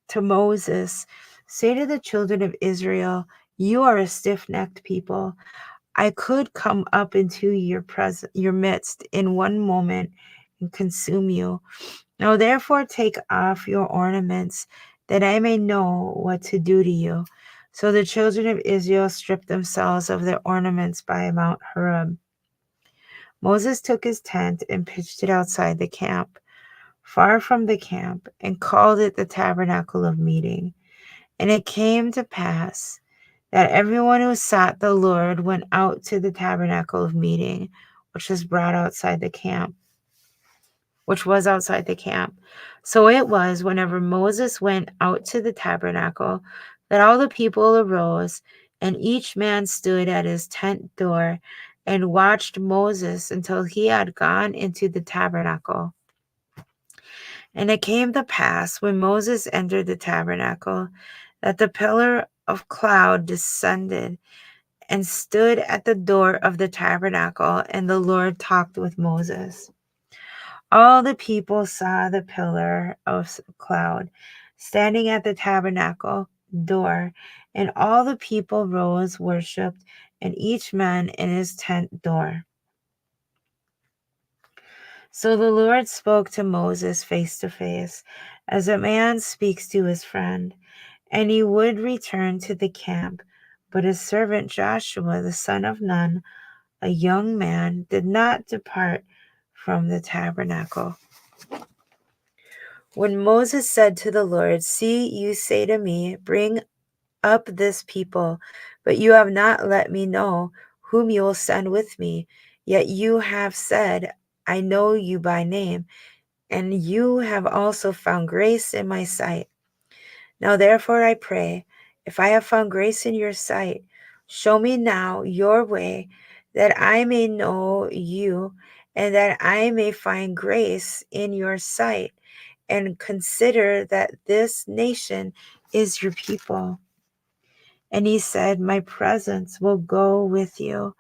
to Moses, "Say to the children of Israel, you are a stiff-necked people. I could come up into your midst in one moment and consume you. Now therefore take off your ornaments, that I may know what to do to you." So the children of Israel stripped themselves of their ornaments by Mount Horeb. Moses took his tent and pitched it outside the camp, far from the camp, and called it the tabernacle of meeting. And it came to pass that everyone who sought the Lord went out to the tabernacle of meeting, which was outside the camp. So it was, whenever Moses went out to the tabernacle, that all the people arose, and each man stood at his tent door and watched Moses until he had gone into the tabernacle. And it came to pass, when Moses entered the tabernacle, that the pillar of cloud descended and stood at the door of the tabernacle, and the Lord talked with Moses. All the people saw the pillar of cloud standing at the tabernacle door, and all the people rose, worshipped, and each man in his tent door. So the Lord spoke to Moses face to face, as a man speaks to his friend, and he would return to the camp. But his servant Joshua, the son of Nun, a young man, did not depart from the tabernacle. When Moses said to the Lord, "See, you say to me, bring up this people, but you have not let me know whom you will send with me. Yet you have said, I know you by name, and you have also found grace in my sight. Now therefore I pray, if I have found grace in your sight, show me now your way, that I may know you, and that I may find grace in your sight, and consider that this nation is your people." And he said, "My presence will go with you,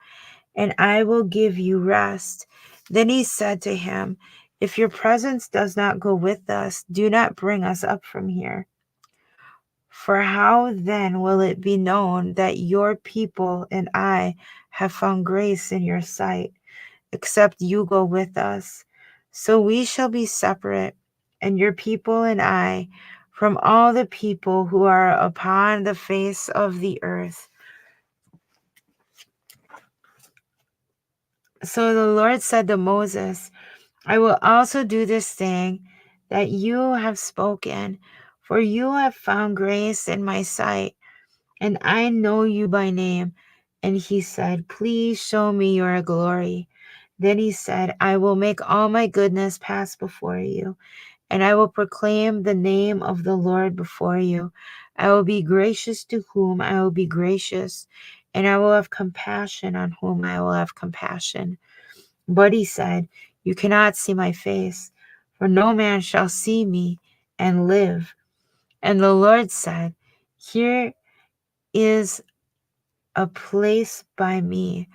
and I will give you rest." Then he said to him, "If your presence does not go with us, do not bring us up from here. For how then will it be known that your people and I have found grace in your sight, except you go with us? So we shall be separate, and your people and I, from all the people who are upon the face of the earth." So the Lord said to Moses, "I will also do this thing that you have spoken, for you have found grace in my sight, and I know you by name." And he said, "Please show me your glory." Then he said, "I will make all my goodness pass before you, and I will proclaim the name of the Lord before you. I will be gracious to whom I will be gracious, and I will have compassion on whom I will have compassion." But he said, "You cannot see my face, for no man shall see me and live." And the Lord said, "Here is a place by me,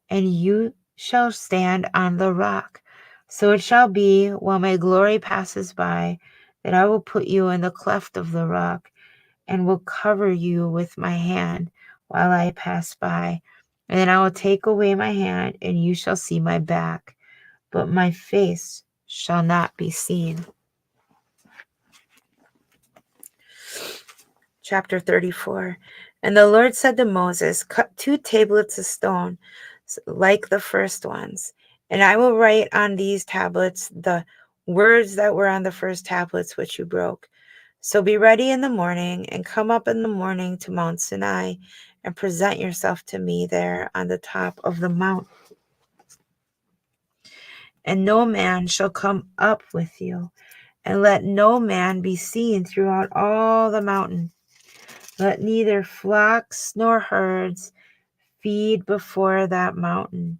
and you shall stand on the rock. So it shall be, while my glory passes by, that I will put you in the cleft of the rock, and will cover you with my hand while I pass by. And then I will take away my hand, and you shall see my back, but my face shall not be seen." Chapter 34. And the Lord said to Moses, "Cut 2 tablets of stone like the first ones, and I will write on these tablets the words that were on the first tablets which you broke. So be ready in the morning, and come up in the morning to Mount Sinai, and present yourself to me there on the top of the mount. And no man shall come up with you, and let no man be seen throughout all the mountain. Let neither flocks nor herds feed before that mountain."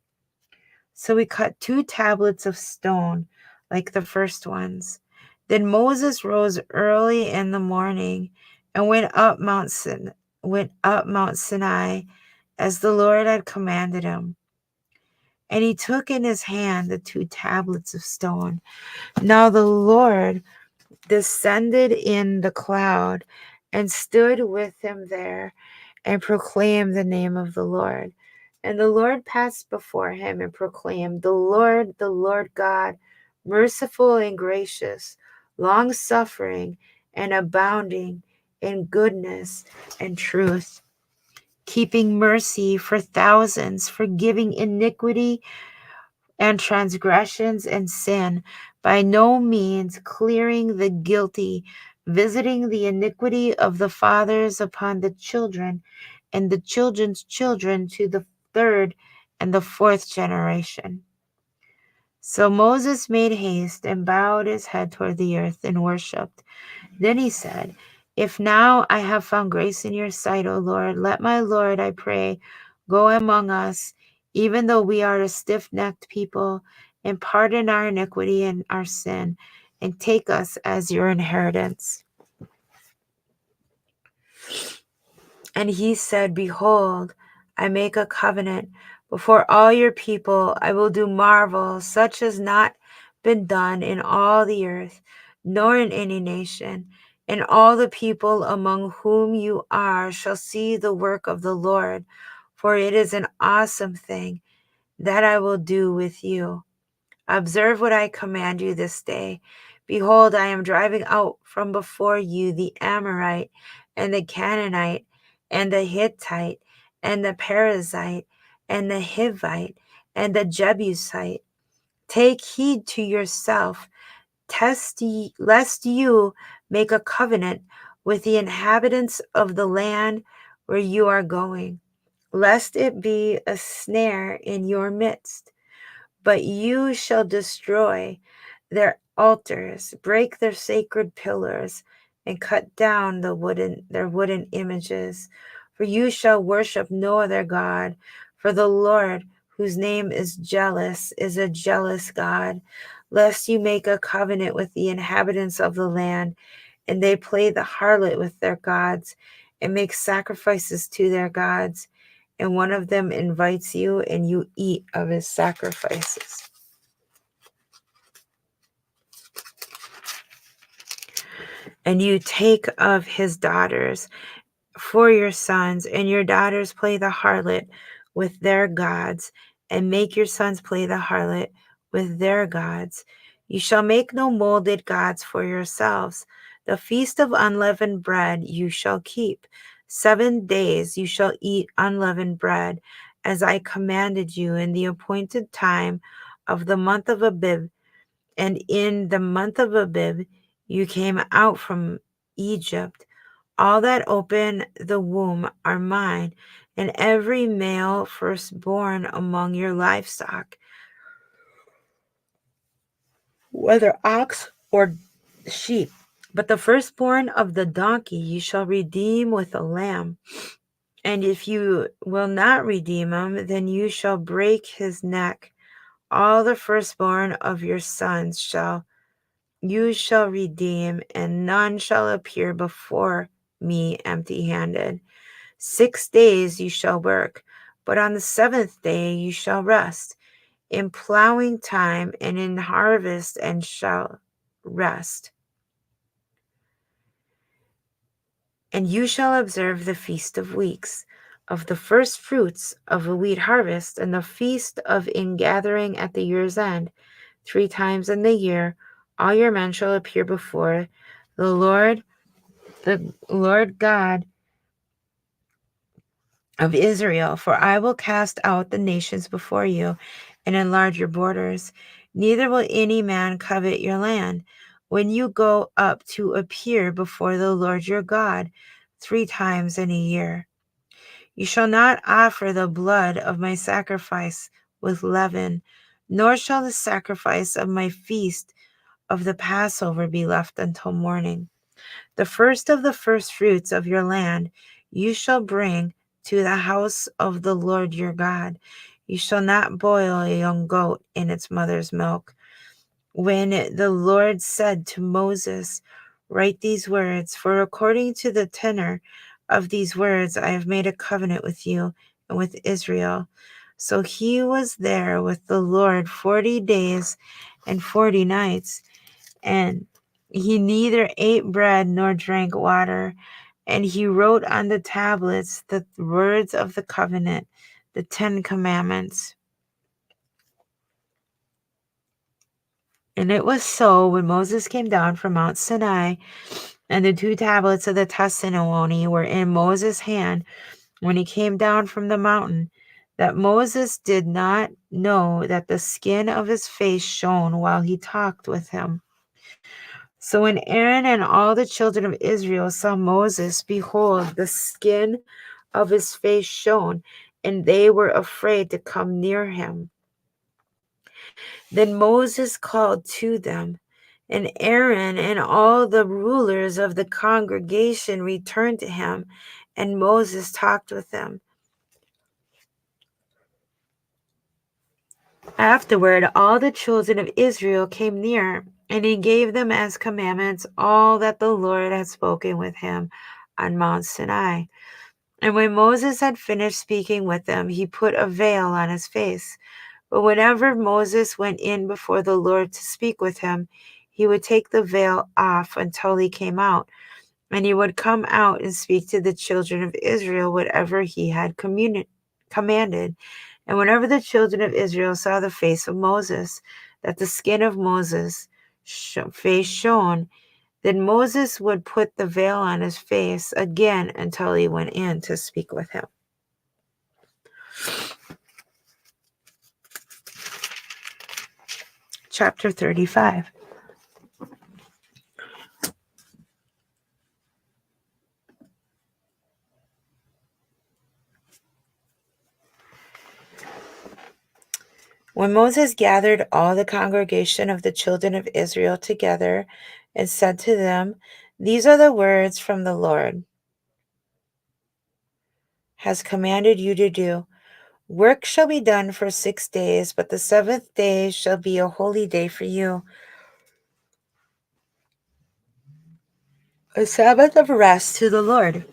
So we cut 2 tablets of stone like the first ones. Then Moses rose early in the morning and went up Mount Sinai as the Lord had commanded him. And he took in his hand the 2 tablets of stone. Now the Lord descended in the cloud and stood with him there, and proclaimed the name of the Lord. And the Lord passed before him and proclaimed, the Lord God, merciful and gracious, long-suffering and abounding in goodness and truth, keeping mercy for thousands, forgiving iniquity and transgressions and sin, by no means clearing the guilty, visiting the iniquity of the fathers upon the children and the children's children to the 3rd and the 4th generation. So Moses made haste and bowed his head toward the earth and worshipped. Then he said, "If now I have found grace in your sight, O Lord, let my Lord, I pray, go among us, even though we are a stiff-necked people, and pardon our iniquity and our sin, and take us as your inheritance." And he said, "Behold, I make a covenant. Before all your people, I will do marvels such as not been done in all the earth, nor in any nation. And all the people among whom you are shall see the work of the Lord, for it is an awesome thing that I will do with you. Observe what I command you this day. Behold, I am driving out from before you the Amorite, and the Canaanite, and the Hittite, and the Perizzite, and the Hivite, and the Jebusite. Take heed to yourself, lest you make a covenant with the inhabitants of the land where you are going, lest it be a snare in your midst. But you shall destroy their altars, break their sacred pillars, and cut down their wooden images. For you shall worship no other God, for the Lord, whose name is a jealous God, lest you make a covenant with the inhabitants of the land, and they play the harlot with their gods, and make sacrifices to their gods, and one of them invites you, and you eat of his sacrifices. And you take of his daughters for your sons, and your daughters play the harlot with their gods, and make your sons play the harlot with their gods. You shall make no molded gods for yourselves. The feast of unleavened bread you shall keep. 7 days you shall eat unleavened bread, as I commanded you in the appointed time of the month of Abib. And in the month of Abib you came out from Egypt. All that open the womb are mine, and every male firstborn among your livestock, whether ox or sheep. But the firstborn of the donkey you shall redeem with a lamb. And if you will not redeem him, then you shall break his neck. All the firstborn of your sons you shall redeem, and none shall appear before me empty-handed. 6 days you shall work, but on the 7th day you shall rest, in plowing time and in harvest, and shall rest. And you shall observe the feast of weeks, of the first fruits of the wheat harvest, and the feast of ingathering at the year's end. 3 times in the year all your men shall appear before the Lord God of Israel, for I will cast out the nations before you and enlarge your borders. Neither will any man covet your land when you go up to appear before the Lord your God 3 times in a year. You shall not offer the blood of my sacrifice with leaven, nor shall the sacrifice of my feast of the Passover be left until morning. The first of the first fruits of your land you shall bring to the house of the Lord your God. You shall not boil a young goat in its mother's milk. When the Lord said to Moses, write these words, for according to the tenor of these words I have made a covenant with you and with Israel. So he was there with the Lord 40 days and 40 nights, and he neither ate bread nor drank water. And he wrote on the tablets the words of the covenant, the 10 commandments. And it was so, when Moses came down from Mount Sinai, and the 2 tablets of the testimony were in Moses' hand when he came down from the mountain, that Moses did not know that the skin of his face shone while he talked with him. So when Aaron and all the children of Israel saw Moses, behold, the skin of his face shone, and they were afraid to come near him. Then Moses called to them, and Aaron and all the rulers of the congregation returned to him, and Moses talked with them. Afterward, all the children of Israel came near, and he gave them as commandments all that the Lord had spoken with him on Mount Sinai. And when Moses had finished speaking with them, he put a veil on his face. But whenever Moses went in before the Lord to speak with him, he would take the veil off until he came out, and he would come out and speak to the children of Israel whatever he had commanded. And whenever the children of Israel saw the face of Moses, that the skin of Moses' face shone, then Moses would put the veil on his face again until he went in to speak with him. Chapter 35. When Moses gathered all the congregation of the children of Israel together and said to them, "These are the words from the Lord has commanded you to do. Work shall be done for 6 days, but the seventh day shall be a holy day for you, a Sabbath of rest to the Lord."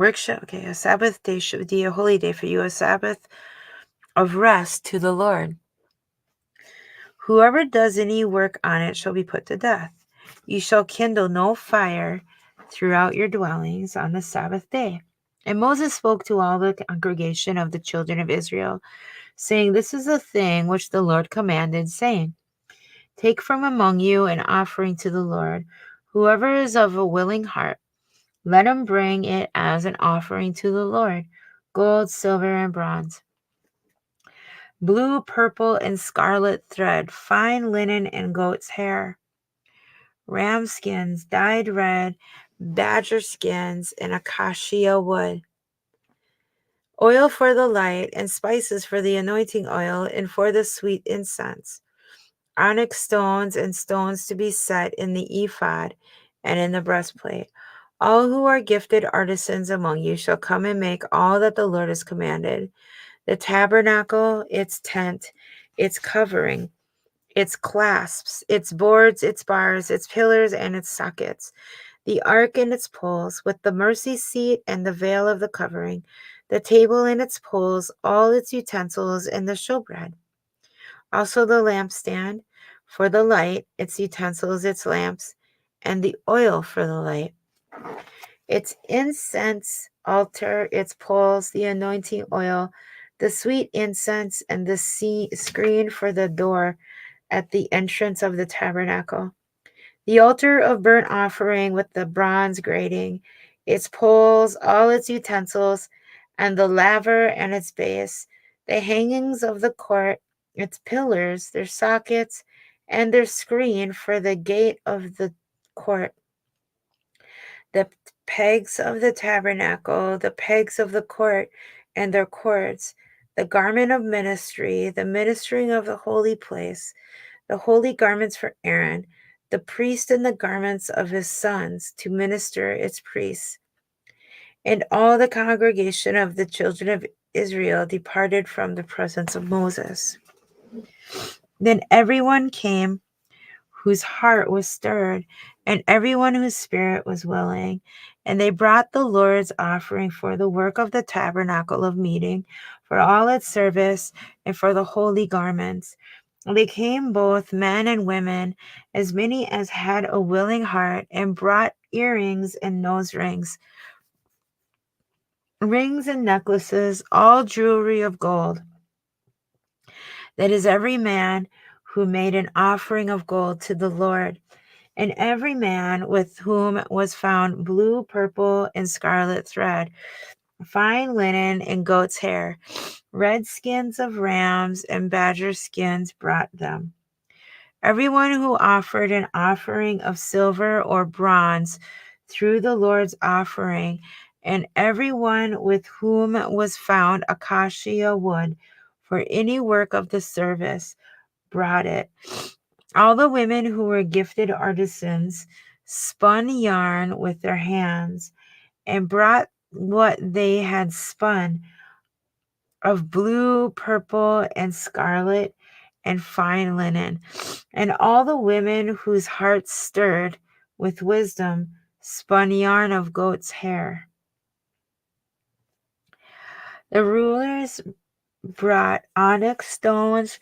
A Sabbath day should be a holy day for you, a Sabbath of rest to the Lord. Whoever does any work on it shall be put to death. You shall kindle no fire throughout your dwellings on the Sabbath day. And Moses spoke to all the congregation of the children of Israel, saying, "This is the thing which the Lord commanded, saying, Take from among you an offering to the Lord. Whoever is of a willing heart, let him bring it as an offering to the Lord, gold, silver, and bronze, blue, purple, and scarlet thread, fine linen and goat's hair, ram skins dyed red, badger skins, and acacia wood, oil for the light, and spices for the anointing oil and for the sweet incense, onyx stones and stones to be set in the ephod and in the breastplate. All who are gifted artisans among you shall come and make all that the Lord has commanded: the tabernacle, its tent, its covering, its clasps, its boards, its bars, its pillars, and its sockets, the ark and its poles, with the mercy seat and the veil of the covering, the table and its poles, all its utensils, and the showbread. Also the lampstand for the light, its utensils, its lamps, and the oil for the light, its incense altar, its poles, the anointing oil, the sweet incense, and the screen for the door at the entrance of the tabernacle, the altar of burnt offering with the bronze grating, its poles, all its utensils, and the laver and its base, the hangings of the court, its pillars, their sockets, and their screen for the gate of the court, the pegs of the tabernacle, the pegs of the court, and their cords, the garment of ministry, the ministering of the holy place, the holy garments for Aaron, the priest, and the garments of his sons to minister its priests. And all the congregation of the children of Israel departed from the presence of Moses. Then everyone came whose heart was stirred, and everyone whose spirit was willing. And they brought the Lord's offering for the work of the tabernacle of meeting, for all its service, and for the holy garments. They came, both men and women, as many as had a willing heart, and brought earrings and nose rings, rings and necklaces, all jewelry of gold. That is every man who made an offering of gold to the Lord. And every man with whom was found blue, purple, and scarlet thread, fine linen, and goat's hair, red skins of rams and badger skins brought them. Everyone who offered an offering of silver or bronze through the Lord's offering, and everyone with whom was found acacia wood for any work of the service, brought it. All the women who were gifted artisans spun yarn with their hands and brought what they had spun of blue, purple, and scarlet and fine linen. And all the women whose hearts stirred with wisdom spun yarn of goat's hair. The rulers brought onyx stones,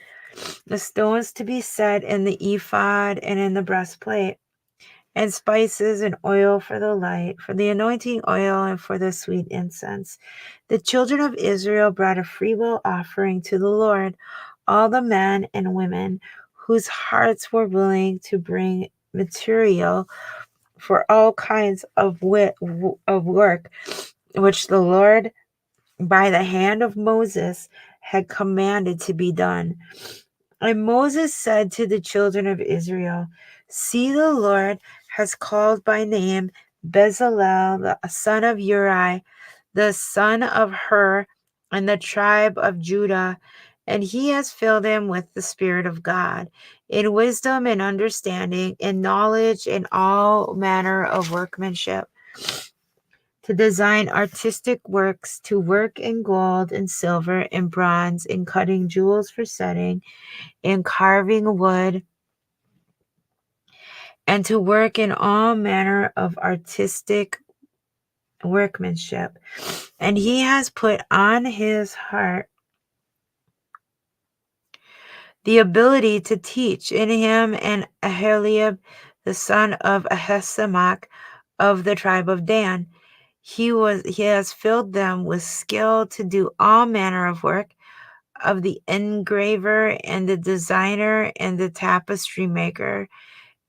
the stones to be set in the ephod and in the breastplate, and spices and oil for the light, for the anointing oil and for the sweet incense. The children of Israel brought a freewill offering to the Lord, all the men and women whose hearts were willing to bring material for all kinds of work, which the Lord, by the hand of Moses, had commanded to be done. And Moses said to the children of Israel, "See, the Lord has called by name Bezalel, the son of Uri, the son of Hur, and the tribe of Judah, and he has filled him with the Spirit of God, in wisdom and understanding, in knowledge, in all manner of workmanship, to design artistic works, to work in gold and silver and bronze, in cutting jewels for setting, in carving wood, and to work in all manner of artistic workmanship. And he has put on his heart the ability to teach in him and Aholiab, the son of Ahisamach of the tribe of Dan. He has filled them with skill to do all manner of work, of the engraver and the designer and the tapestry maker,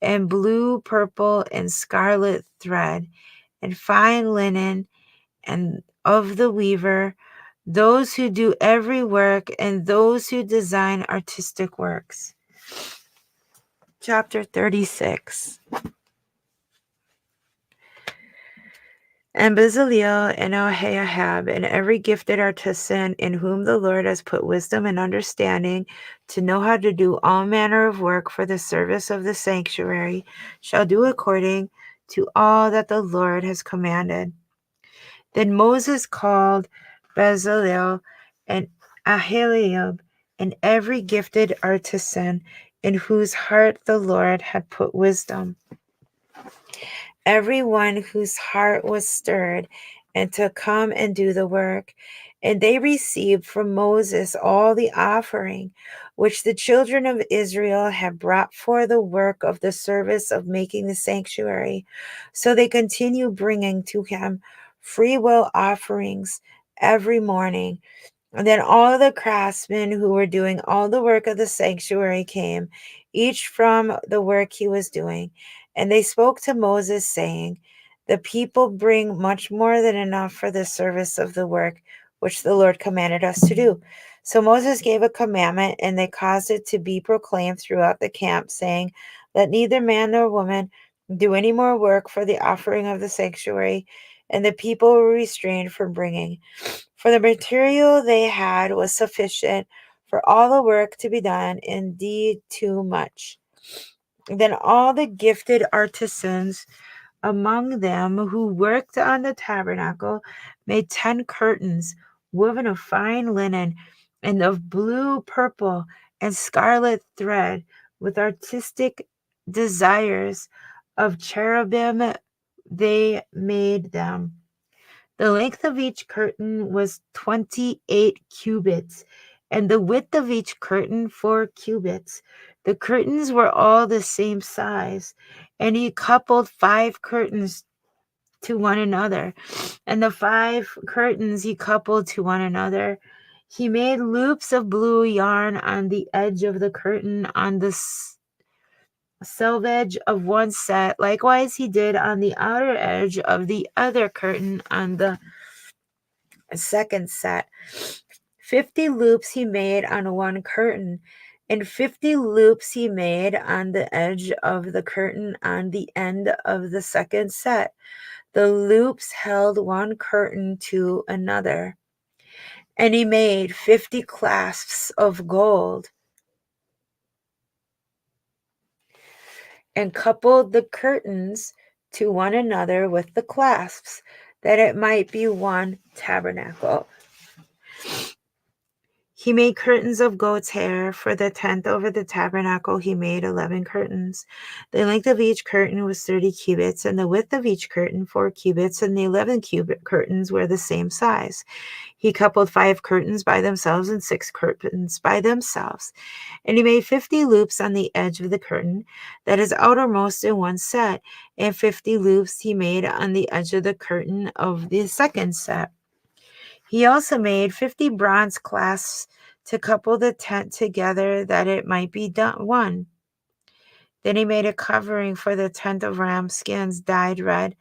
and blue, purple, and scarlet thread, and fine linen, and of the weaver, those who do every work, and those who design artistic works. Chapter 36. And Bezaleel and Ahihab and every gifted artisan in whom the Lord has put wisdom and understanding to know how to do all manner of work for the service of the sanctuary shall do according to all that the Lord has commanded. Then Moses called Bezaleel and Aholiab and every gifted artisan in whose heart the Lord had put wisdom, everyone whose heart was stirred, and to come and do the work. And they received from Moses all the offering which the children of Israel had brought for the work of the service of making the sanctuary. So they continue bringing to him freewill offerings every morning. And then all the craftsmen who were doing all the work of the sanctuary came, each from the work he was doing. And they spoke to Moses, saying, "The people bring much more than enough for the service of the work which the Lord commanded us to do." So Moses gave a commandment, and they caused it to be proclaimed throughout the camp, saying, "Let neither man nor woman do any more work for the offering of the sanctuary." And the people were restrained from bringing, for the material they had was sufficient for all the work to be done, indeed too much. Then all the gifted artisans among them who worked on the tabernacle made 10 curtains woven of fine linen and of blue, purple, and scarlet thread, with artistic desires of cherubim they made them. The length of each curtain was 28 cubits, and the width of each curtain 4 cubits. The curtains were all the same size, and he coupled 5 curtains to one another, and the 5 curtains he coupled to one another. He made loops of blue yarn on the edge of the curtain on the selvage of one set. Likewise, he did on the outer edge of the other curtain on the second set. 50 loops he made on one curtain, and 50 loops he made on the edge of the curtain on the end of the second set. The loops held one curtain to another. And he made 50 clasps of gold and coupled the curtains to one another with the clasps, that it might be one tabernacle. He made curtains of goat's hair. For the tent over the tabernacle, he made 11 curtains. The length of each curtain was 30 cubits, and the width of each curtain 4 cubits, and the 11 cubit curtains were the same size. He coupled 5 curtains by themselves and 6 curtains by themselves. And he made 50 loops on the edge of the curtain that is outermost in one set, and 50 loops he made on the edge of the curtain of the second set. He also made 50 bronze clasps to couple the tent together that it might be one. Then he made a covering for the tent of ram skins dyed red,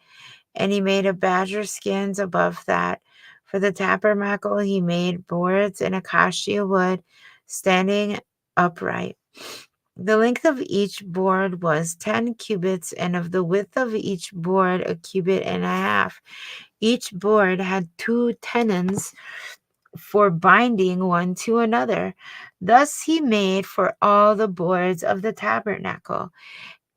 and he made a badger skins above that. For the tabernacle he made boards in acacia wood standing upright. The length of each board was 10 cubits, and of the width of each board 1.5 cubits. Each board had 2 tenons for binding one to another. Thus he made for all the boards of the tabernacle.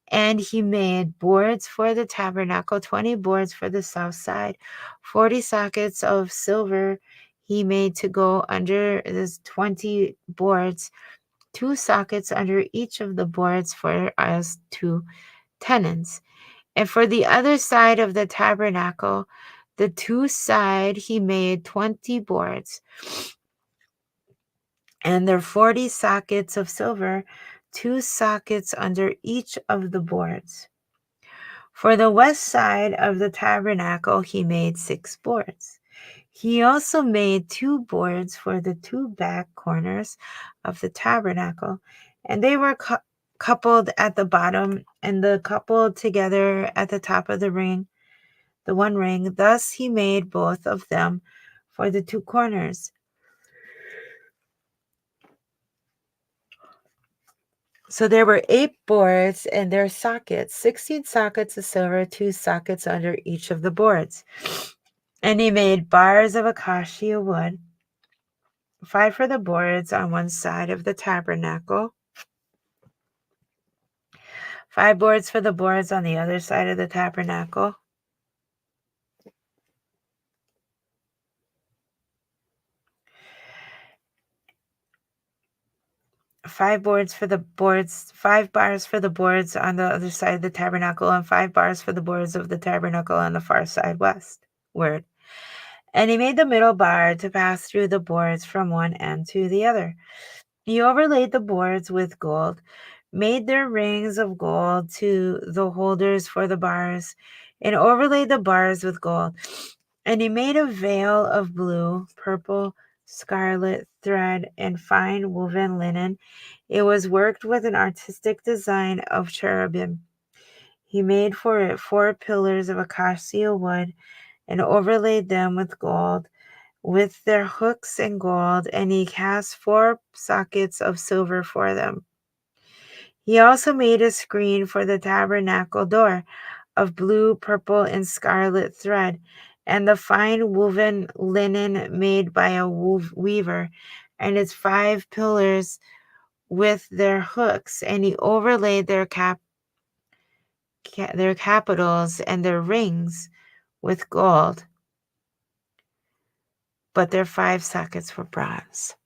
And he made boards for the tabernacle, 20 boards for the south side, 40 sockets of silver he made to go under the 20 boards, 2 sockets under each of the boards for as 2 tenons. And for the other side of the tabernacle, the 2 side, he made 20 boards, and there 40 sockets of silver, 2 sockets under each of the boards. For the west side of the tabernacle, he made 6 boards. He also made 2 boards for the 2 back corners of the tabernacle, and they were coupled at the bottom and the coupled together at the top of the ring, the one ring. Thus he made both of them for the 2 corners. So there were 8 boards and their sockets, 16 sockets of silver, 2 sockets under each of the boards. And he made bars of acacia wood, 5 for the boards on one side of the tabernacle, 5 boards for the boards on the other side of the tabernacle. Five bars for the boards on the other side of the tabernacle, and 5 bars for the boards of the tabernacle on the far side westward. And he made the middle bar to pass through the boards from one end to the other. He overlaid the boards with gold, made their rings of gold to the holders for the bars, and overlaid the bars with gold. And he made a veil of blue, purple, scarlet thread, and fine woven linen. It was worked with an artistic design of cherubim. He made for it 4 pillars of acacia wood and overlaid them with gold, with their hooks and gold, and he cast 4 sockets of silver for them. He also made a screen for the tabernacle door of blue, purple, and scarlet thread, and the fine woven linen made by a weaver, and its 5 pillars with their hooks, and he overlaid their capitals and their rings with gold, but their 5 sockets were bronze.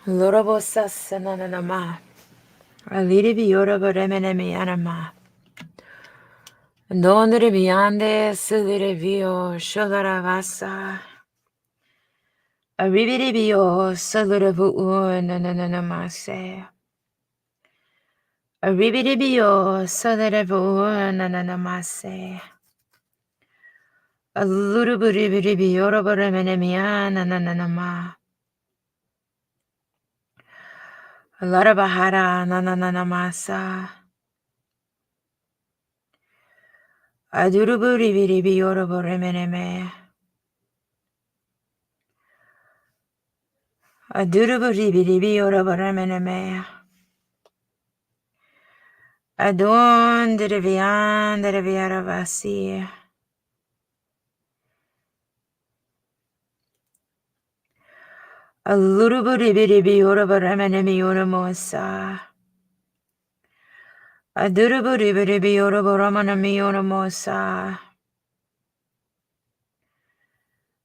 Lorobosa sananama. Aliri biorobo remenemi anama. Dondere biande silire vio shogaravasa. Aribiri bio salure vu nananamase. Aribiri bio salire vu nananamase. Aluruburi biorobo remenemi ananama. Larabahara nananamasa. Aduruburi biorobo remeneme. Aduruburi biorobo remeneme. Adon de vian de viaravasi. Aluruburi biorobo remeneme yonamosa. Aduruburi biorobo ramanami yonamosa.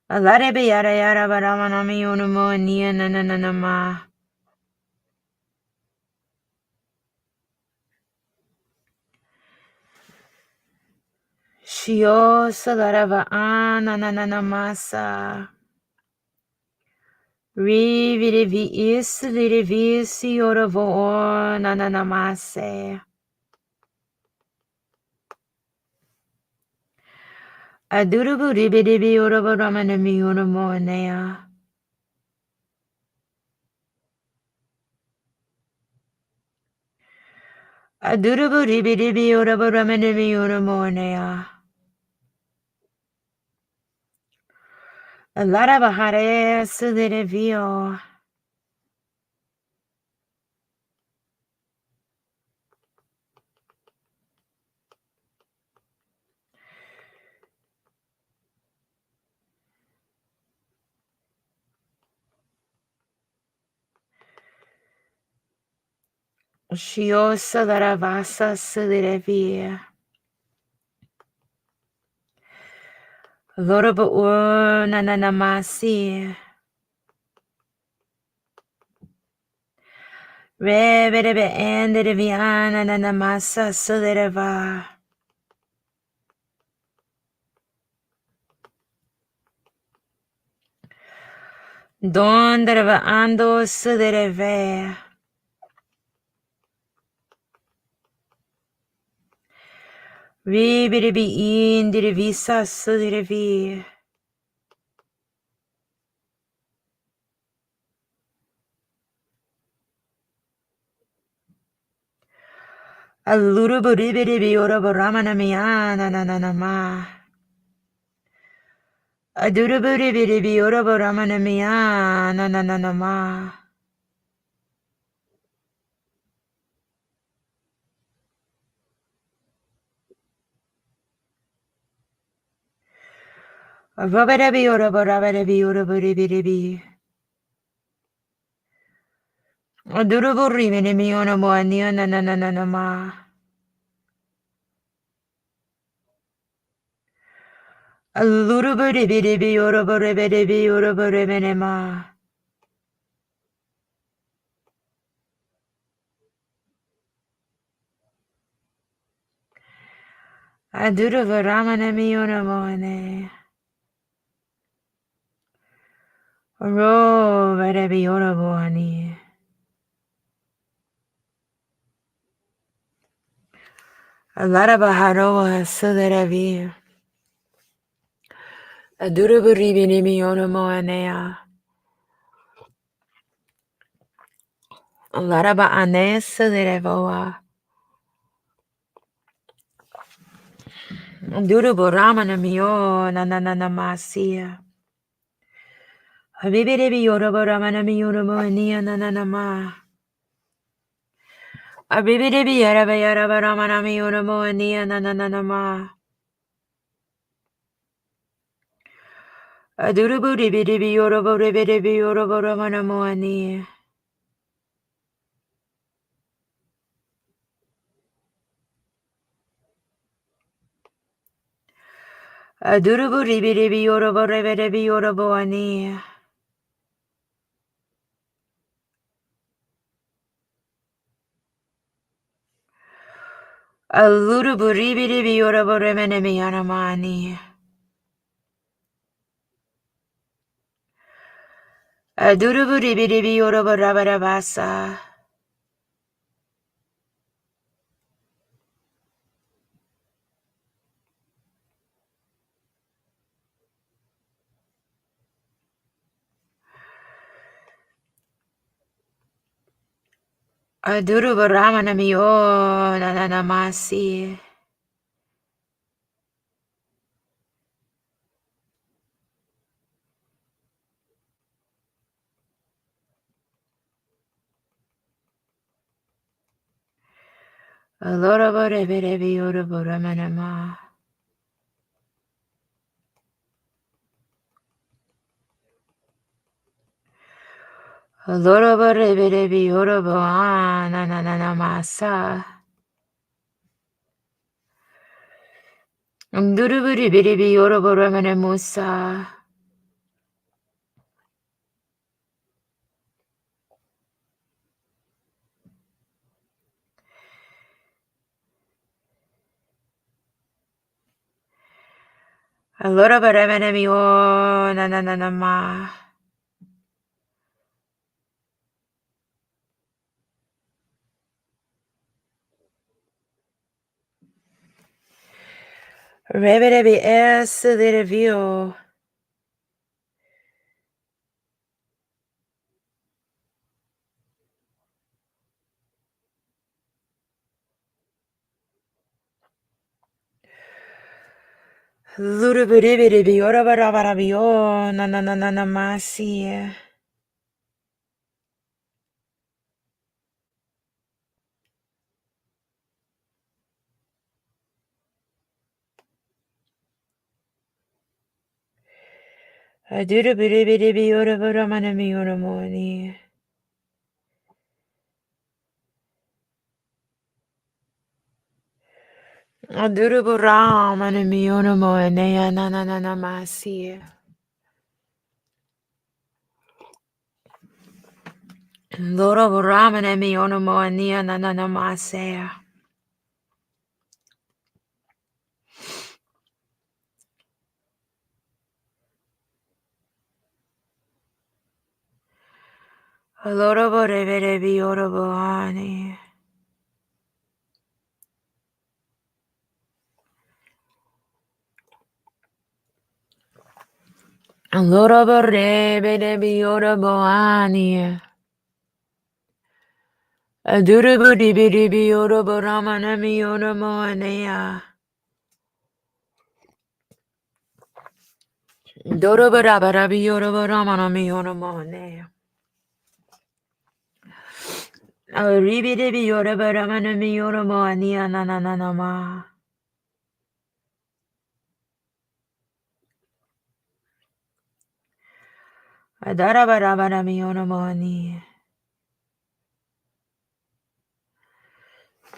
Alare biara yara baramanami yonamo niya nananama. Shio salarava ananamasa. Rivirivi is lirivisi yoravo nananamase. Aduruburi biorobo ramanami yonamonea. Aduruburi biorobo ramanami yonamonea. Alara bahare silirivio. Shio salaravasa silirivia. Lorobo nananamasi. Reverebe enderiviana nanamasa silirava. Dondereva ando silireve. Ribiribi indirivisa silirivi. Alurubu ribiribi orobo ramanamiana nananama. Adurubu ribiribi orobo ramanamiana nananama. Roberabi orobo raberabi orobo ribiribi. Adurubu ribiribi orobo aniana nananama. Alurubu ribiribi orobo reberibi orobo rebenema. Adurubu ramanami orobo. Ro verebi orobo ani. Alarabaharoa silerevi. Aduruburibi oromo anea. Alaraba ane silerevoa. Duruburamana mio nananamasia. Habibiribi orobo ramana mi oromo ania nananama. Abibiribi yaraba ramana mi oromo ania nananama. Aduruburibi orobo reberibi orobo ramana moani. Aduruburibi orobo reberibi orobo ani. Aluru buribiri biora boremene mianamani. Aduru buribiri biora borabarabasa. Aduru boramana mio nananamasi. Alora borebere biora boramanama. Alora borebere biora boana nananamasa. Anduru buribiri biora boramane musa. Allora baremene mio nananama. Rebere bi es de review. Luru buribiri biora barabarabio nananamasi. Aduru buribiri biora baramana miora moni. Aduru buramana miora moni nananamasi. Loro buramana miora moni nananamasi. Allora vorrebbe biora buani. Allora vorrebbe biora buani. Aduru buribiri biora buramana miora moni. Doro barabara biora buramana miora moni. Ribidi biora baramana miora moni nananama. Adara barabara miora moni.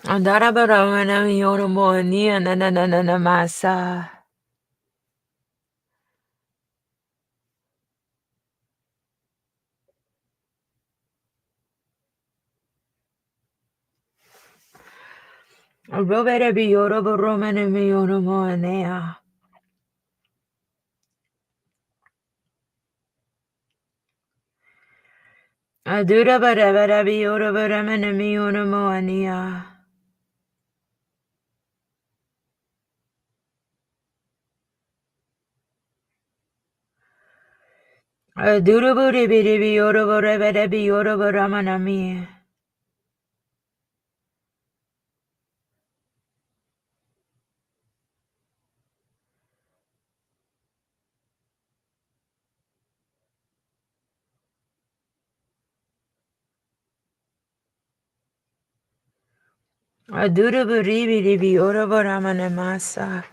Andara baramana miora moni nananamasa. Robere biora baramana miora moni. Adura barabara biora baramana miora moni. Aduru buribiri biora barabara biora baramana mi. Aduru buribiri biora baramana masa.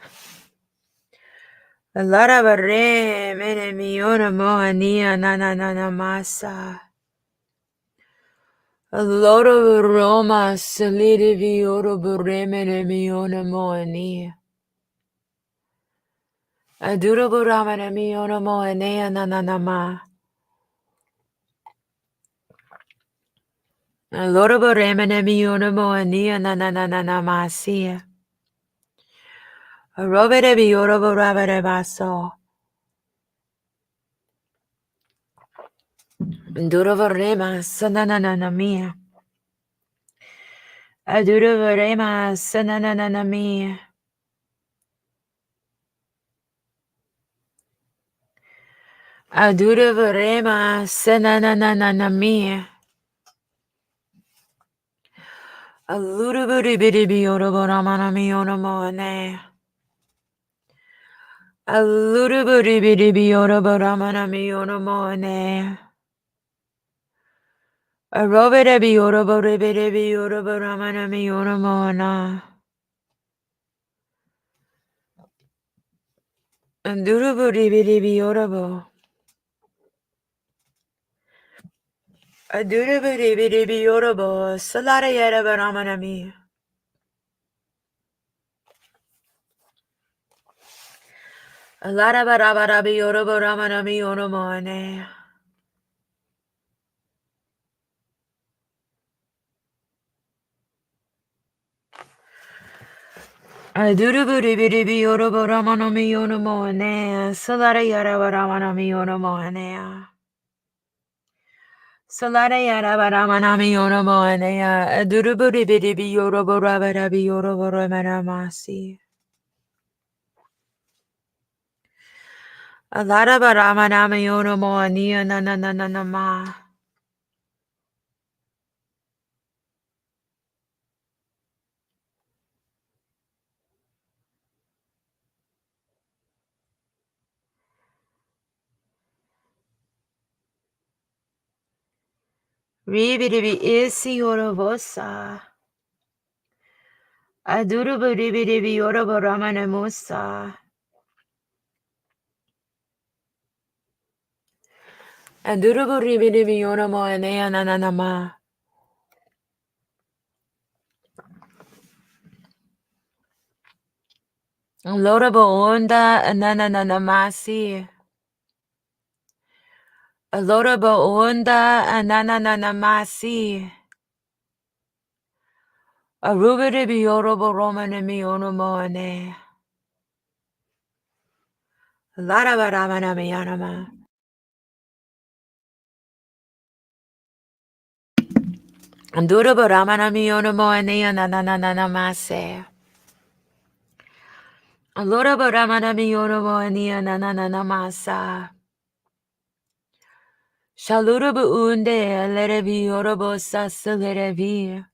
Lara barre mene miora moania nananamasa. Loro Roma salire vioro burremene miona moania. Aduro buramene miona moania nananama. Loro burremene miona moania nananamasi. Robere biorobo rabere baso. Durovorema sananana mia. Adurovorema sananana mia. Adurovorema sananana mia. Aluruburi biorobo ramana mionomoane. Aluruburi biorobo ramana mionomoane. Robere biorobo rebere biorobo ramana mionomona. Anduruburi biorobo. Aduruburi biorobo. Salare yere baramanami. Alara barabara biorobo ramana mionomone. Aduruburi biorobo ramana mionomone. Salare yere baramana mionomone. Salada yada baramanami yonomoanea, aduruburi bidibi yorobo rabarabi yorobo remanamasi. Alada baramanami yonomoania nanananama. Ribidibi isi yorobosa. Aduruburi bidibi yorobo ramanamusa. Aduruburi bidibi yonomoanea nananama. Lorabo onda nananamasi. Lorabo onda nananamasi. Arubere biorobo romane mionomoane. Larabaramana mianama. Andurabaramana mionomoane anananamase. Alorabaramana mionomoane anananamasa. Shalurabu unde lerevi orobo sasalerevi.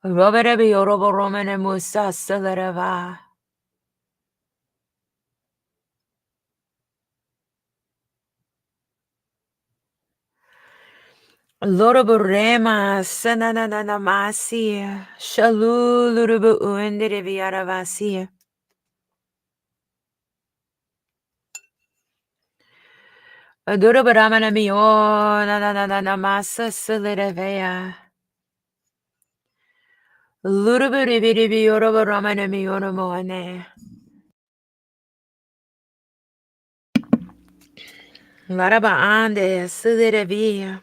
Roberebi orobo romane musa salereva. Loroborema sanananamasi. Shalulurubu unde reviaravasi. Adurabaramana mio nananamasa salerevea. Luruburibidibi orobaramana mionomoane. Laraba ande salerevia.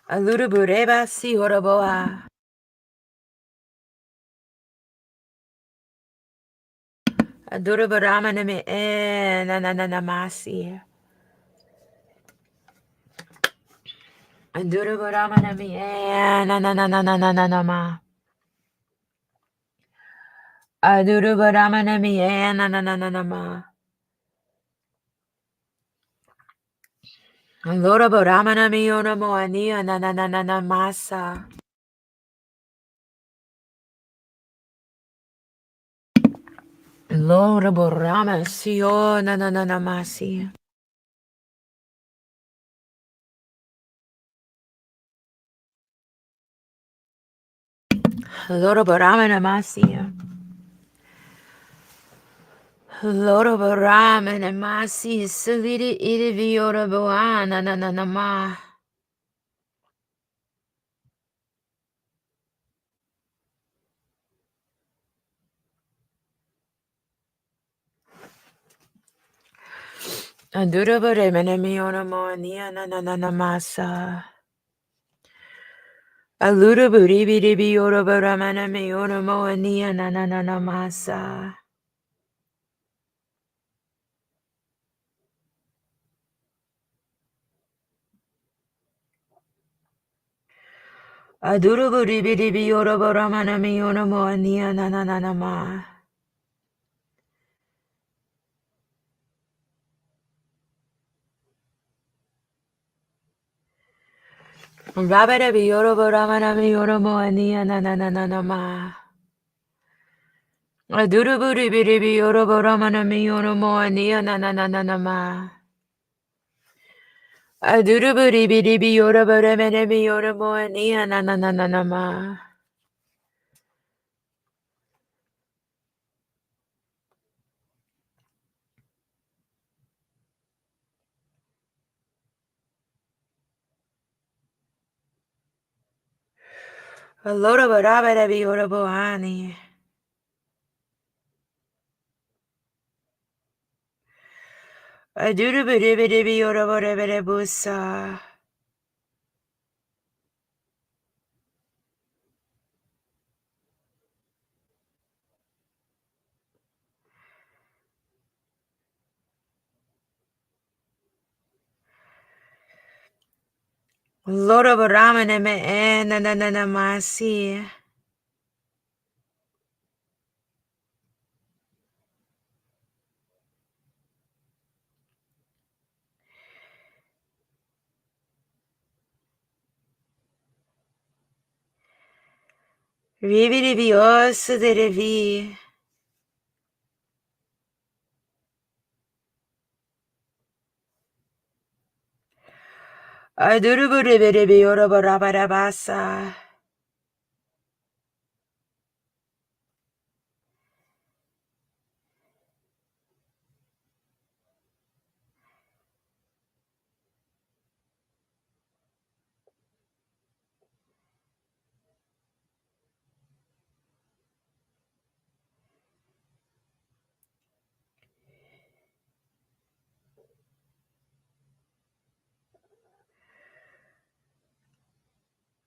Alurubureba si oroboa. Adurabaramana me nananamasi. Adurabaramana me nanananananama. Adurabaramana me nananananama. Lorabaramana mionomoania nanananamasa. Loraborama sio nanananamasi. Loraboramanamasi. Loraboramanamasi. Salidi idivioroboana nananama. Anduraboremanamionomoania nananamasa. Alura buri biri bi ora bara mana me ora moa nia na na na na masa. Aduru buri biri bi ora bara mana me ora moa nia na na na na ma. Rabara bi ora bara mana me ora moa nia na na na na na ma. Aduru buri biri bi ora bara mana me ora moa nia na na na na na ma. Aduru buri biri bi ora bara mana me ora moa nia na na na na na ma. Allora barabara bi ora boani. Aduru biri biri bi ora bara bara busa. Loro baramane me na na na na masi. Rividi vi osso de revi. Aduru biri biri bi ora bara bara basa.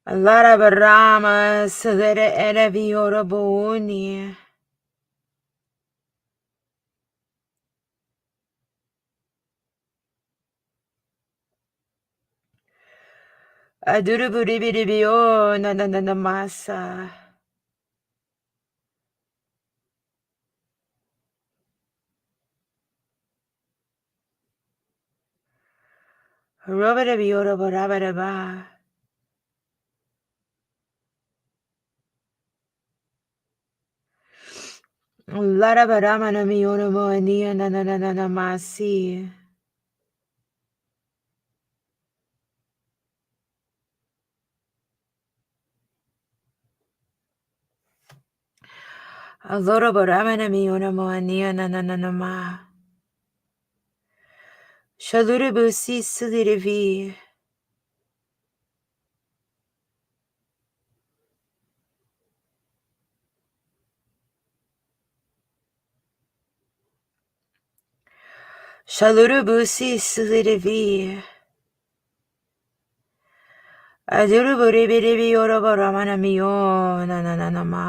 Allara barama sedere ere vi ora booni. Aduru biri biri bi o na na na na masa. Robere bi ora bara bara ba. Allara barama na mi ora moania na na na na na masi. Allora barama na mi ora moania na na na na ma. Shalure busi sedere vi. Shalure busi sedere vi. Aduru biri biri bi ora barama na mi o na na na na ma.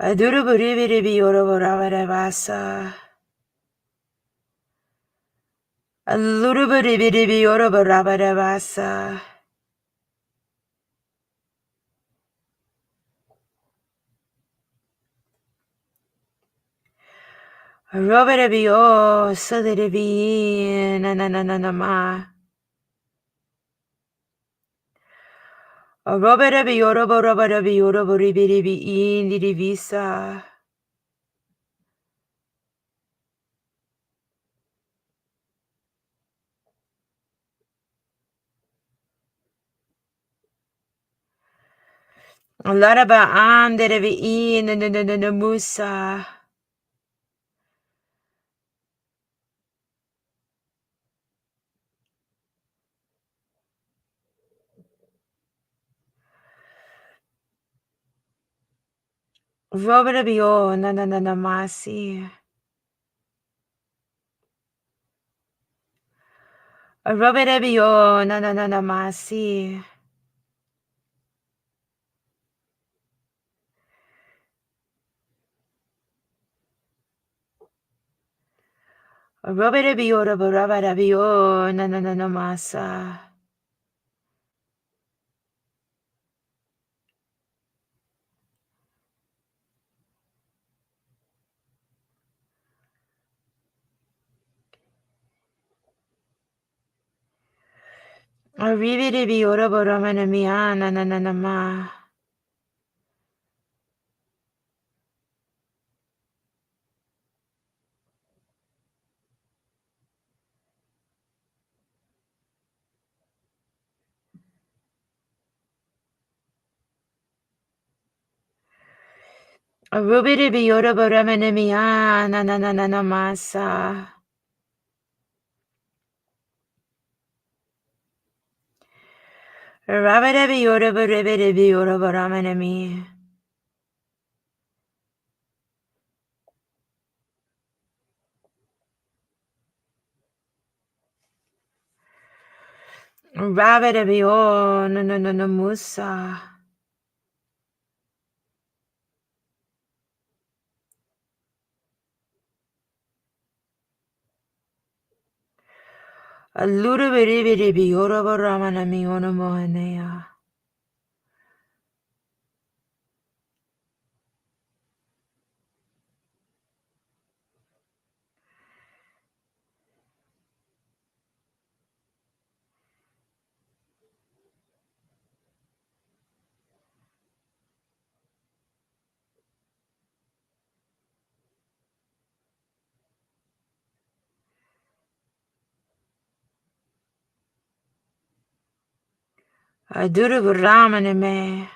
Aduru biri biri bi ora bara bara basa. Alluru biri biri bi ora bara bara basa. Robere bi o sedere vi na na na na na ma. Robere bi ora bara bi ora biri biri bi indi di visa. Allara ba andere vi na na na na na musa. Robere bi o na na na na masi. Roberebio na na na na masi. Roberebio roberebio na na na na masa. Arriberebio roberebio na na na na ma. Roberebio roberebio na na na na na masa. Raberebio roberebio roberebio. Raberebio na na na na musa. Lurebio roberebio na mohanea. Aduru ramane me.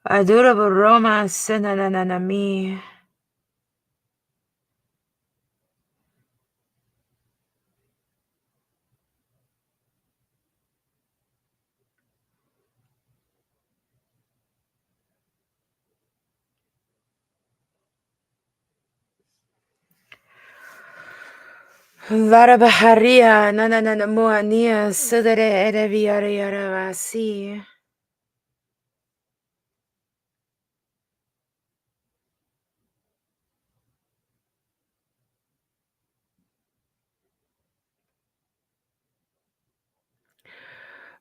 Aduru roma senanana me. Lara baharia nanana moania sudere ereviara yaravasi.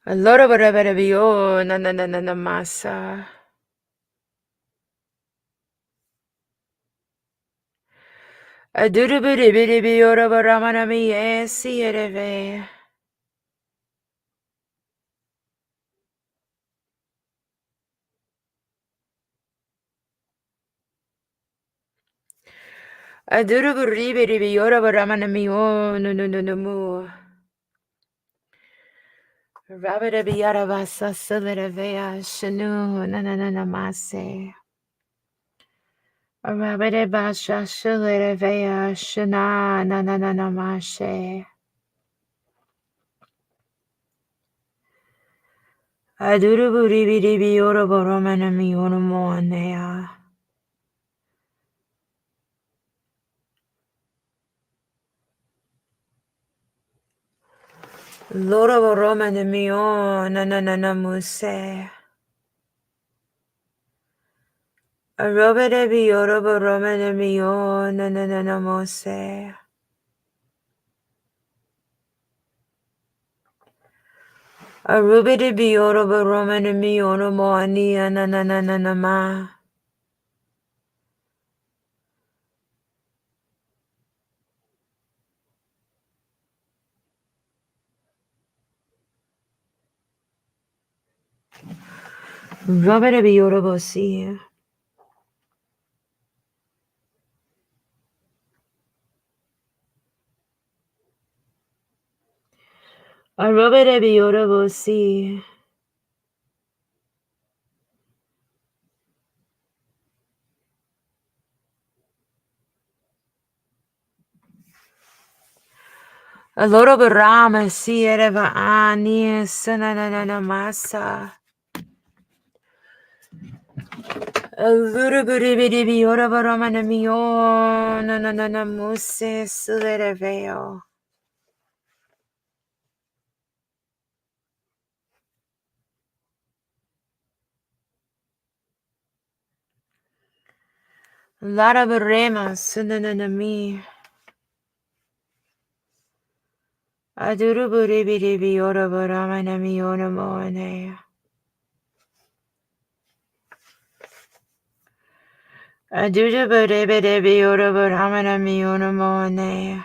Allora vorrebbe bio nanana massa. Aduru biri biora varamana mi esi ereve. Aduru biri biora varamana mi o no no no no mo. Rabada biara vasa sulerevea shanu nanana mase. Rabada basha sulerevea shana nanana mashe. Aduru biri biora varamana mi ono mo anea. Loro varamana mi o nanana muse. Arobere bioro boromene mio nanana mose. Arubere bioro boromene mio no moani nanana ma. Robere bioro bosi. Arobere bioro bosi. A little bit rama si ereva ani sanana masa. A little bit of ora baramana mio na muse sulereveo. Lara barema sunana mi. Aduru buribi ora baramana miona moane. Aduja buribi ora baramana miona moane.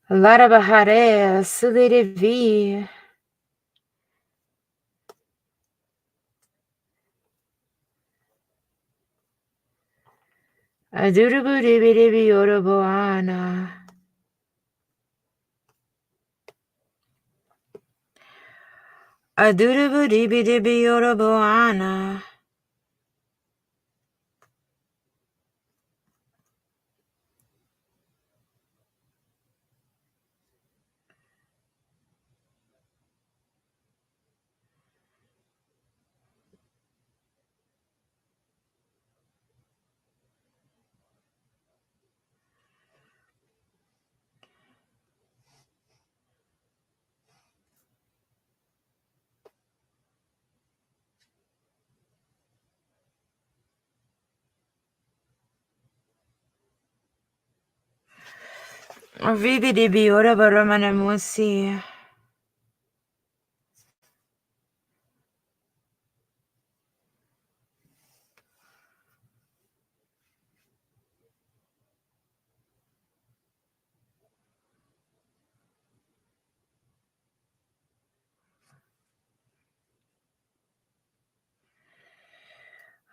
Lara bahare sulirevi. Aduru buribi ora boana. Aduru buribi ora boana. Vibidibi ora baramana musi.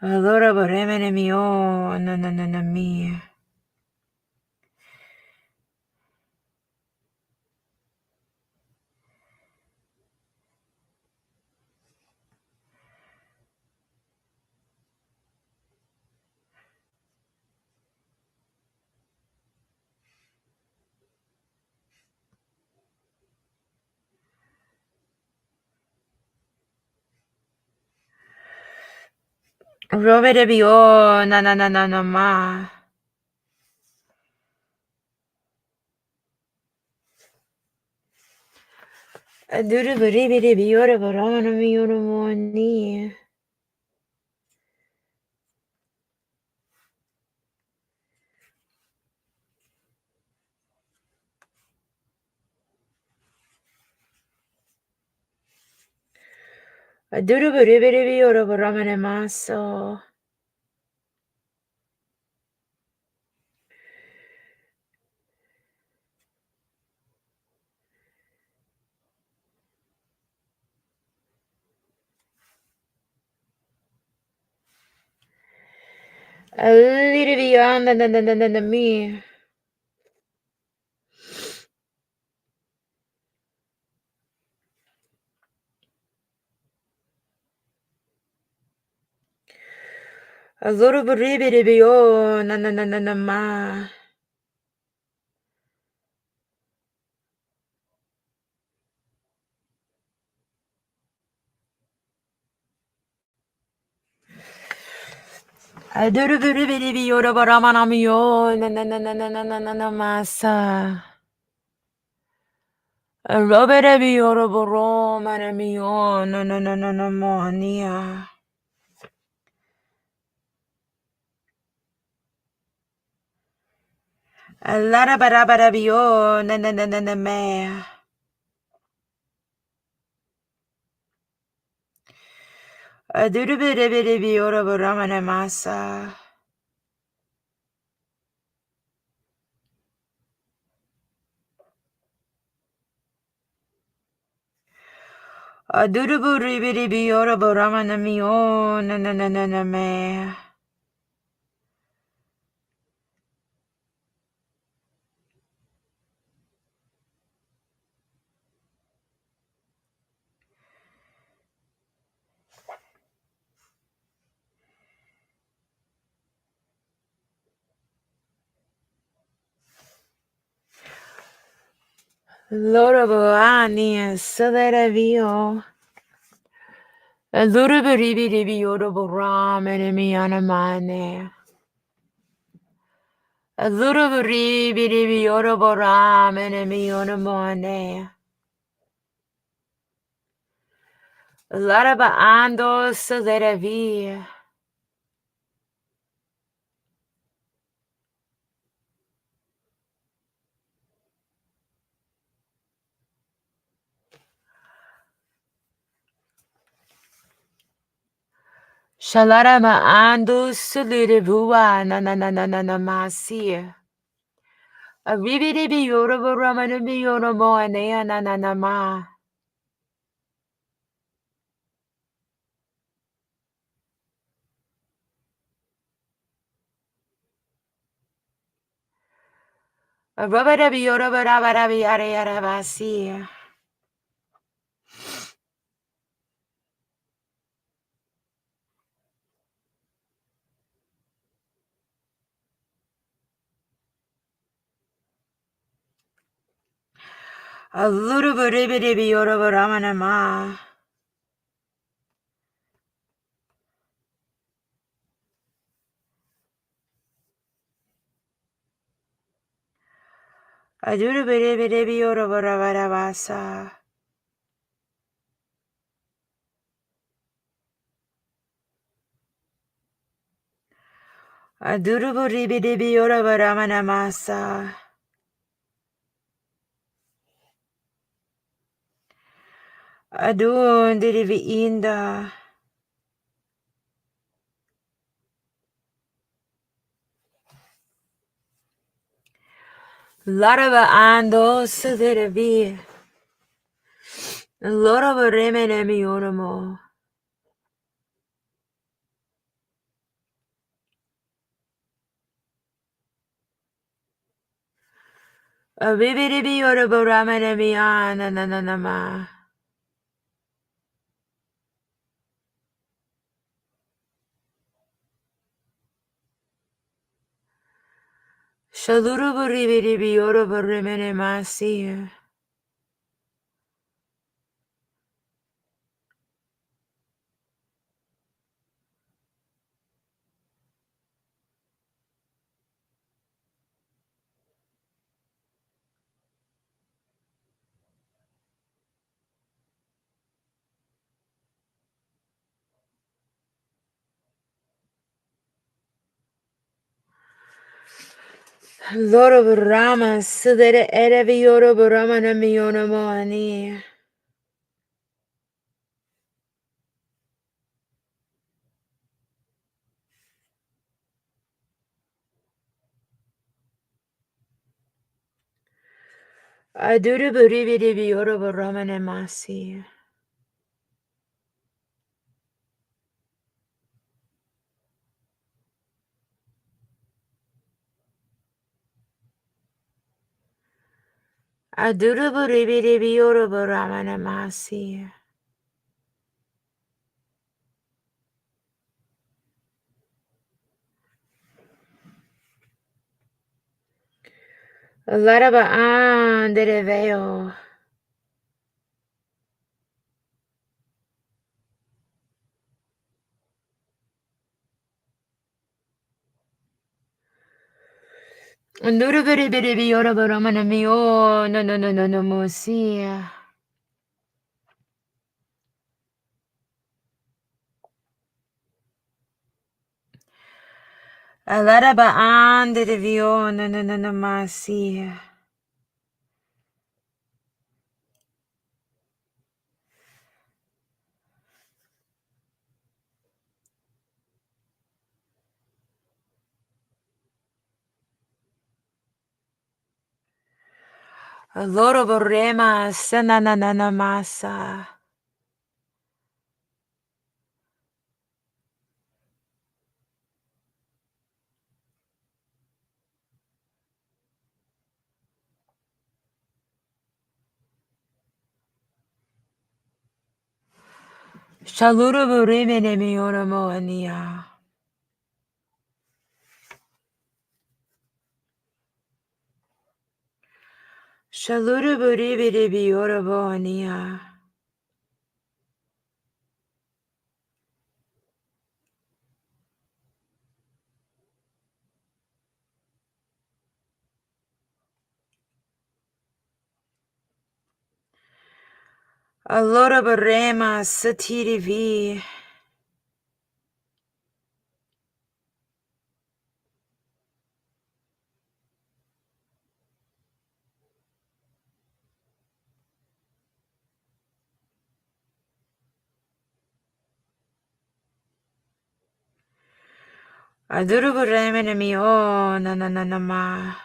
Allora vorremene mio na mi. Rovere bio na ma. Aduru buribidi biora baramana mio no moni. Aduru buribidi biora baramana maso. A little beyond na me. A little buribidi bio na ma. Aduru buribidi biora baramana mio na masa. A robere biora baramana mio na monia. A lara barabara bio na me. A durubiri biora baramana masa. Aduruburibi Yoraboramanamio nanananame. Loraboani Salerevio. Aduruburibi Yoraboramanamianamane. Aduruburibi Yoraboramanamionamone. Larabaando Salerevia. Shalarama ando sulirivua na na na na na na masia. A ribidibi yoraba ramanami yoramo anea na na na ma. A rubadabi yoraba rabadabi yara yara basia. A lurubadibi yoraba ramanama. A durubadibi yoraba rabadabasa. A durubadibi yoraba ramanamasa. Adun dirivi inda. Larava ando sudiravi. Lorava remenemi yoramo. A bibidibi yoraba ramanami na na na na ma. Shaluruburibidibi yoraba remene masi. Loraba rama sudere erevi yoraba ramanami yoramo ani. Aduruburibidibi yoraba ramane masi. Aduruburibidibi yoraba ramane masi. Laraba andere veo. Aduruburibidibi yoraba ramanami no no no no no mosia. Alaraba andere vio no no no no masi. Loro borrema sananana masa. Shaluruburiminioromania. Shaluruburibiribioroboania. Aloraburema satirivi. Aduruburemenamio nananama.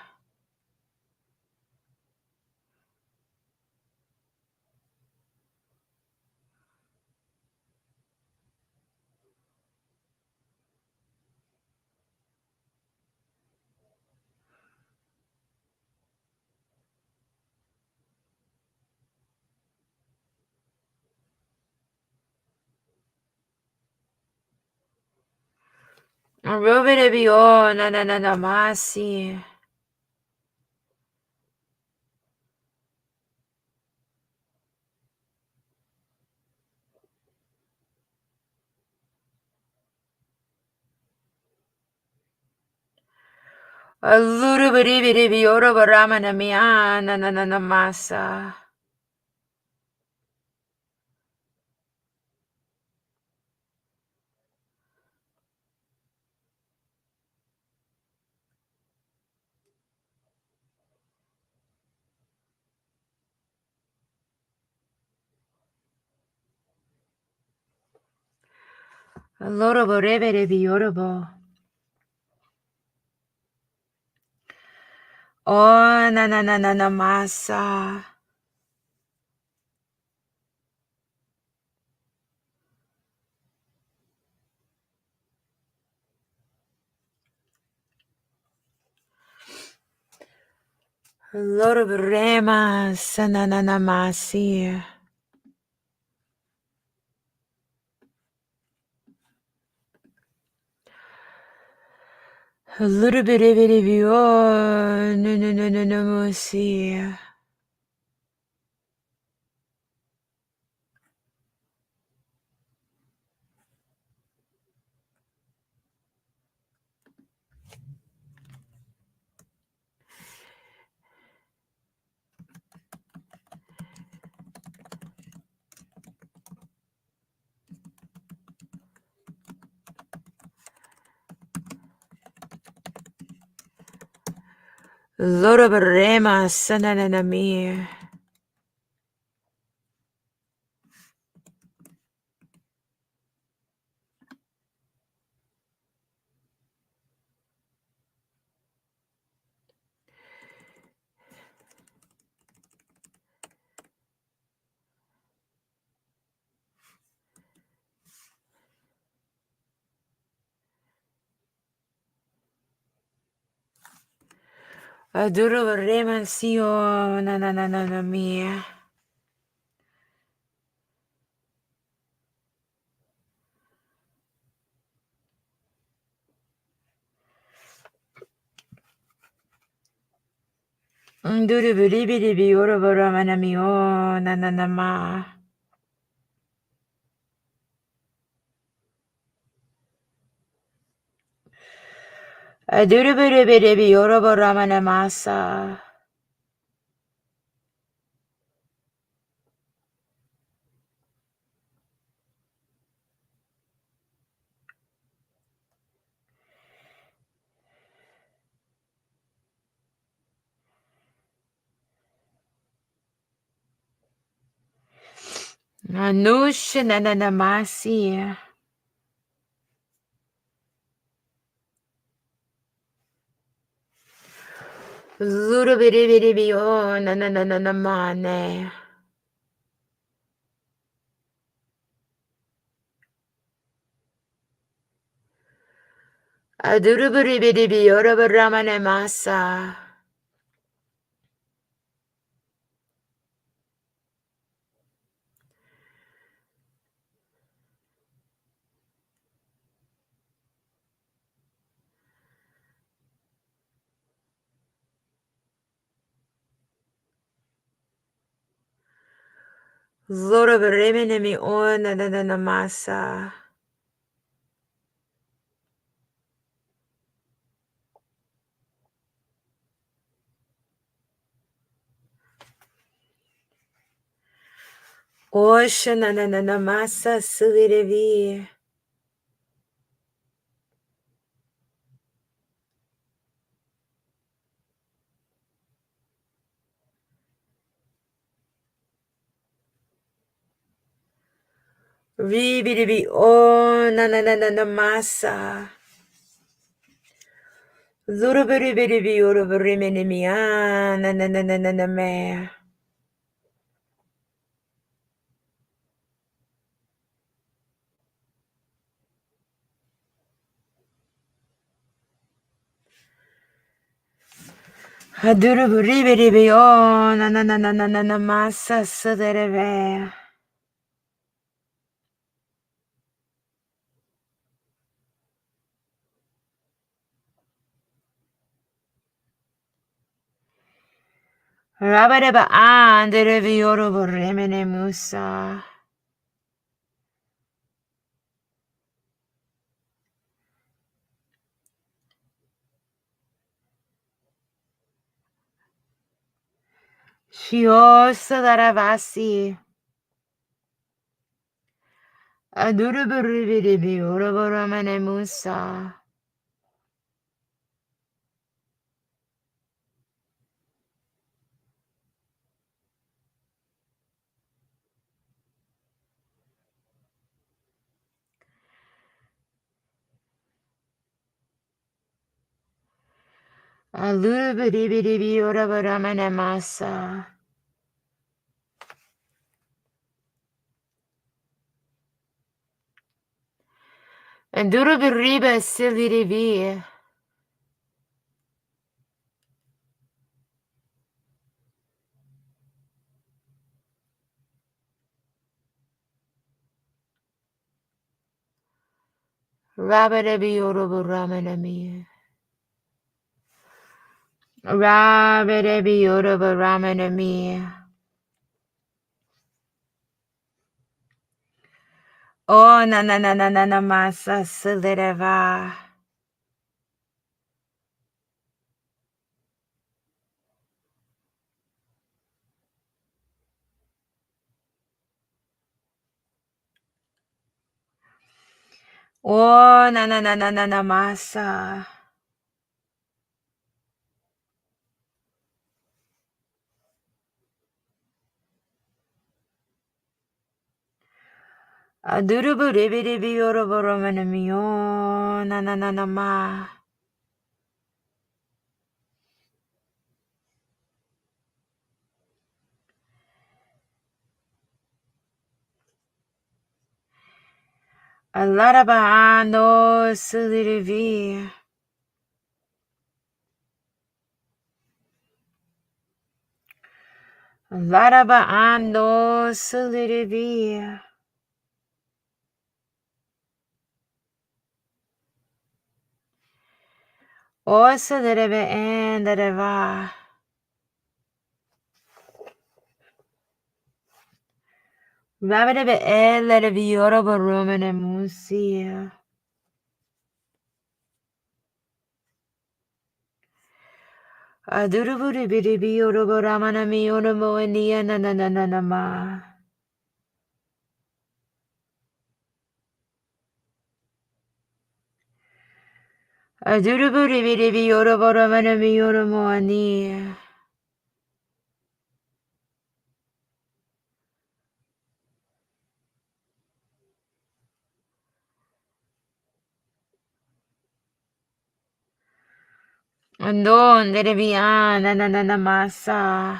Robiribio nananamasi. Alurubiribiorobaramania nananamasa. Aloroborebiribiorobo. Oh, nananamasa. Aloroborema sananamasi. Alurubiribiribio nanananamusi. Aloroborema sananami. Aduroborema sio nanananami. Durubiribiribioroboramanamio nananama. Adurubiribiribioroboramanamasa. Anush nananamasi. Zurubiribiribio nanananamane. Adurubiribiribioroboramanamasa. Zorobaremene ona na masa. Osha na masa silirevi. Ribi o na masa. Zorobaribiribi orobaremene na me. Haduruburibi o na masa silereve. Rabareba anderevi orobaremene musa. Shiosa daravasi. Aduruburibi orobaremene musa. Aluruburibi orobaremene masa. Anduruburiba silirivi. Rabarebi orobaremene. Rabarebi orobaremene. Oh, na masa silereva. Oh, na masa. Aduruburibi orobaremene mio. Na ma. Alarabando silirivi. Alarabando silirivi. O silirivi endereva. Rabarebe elerevi orobaremene musia. Aduruburibi orobaramana mi oromoenia na ma. Aduruburibi orobaramana mi oromoania. Andon dereviana na masa.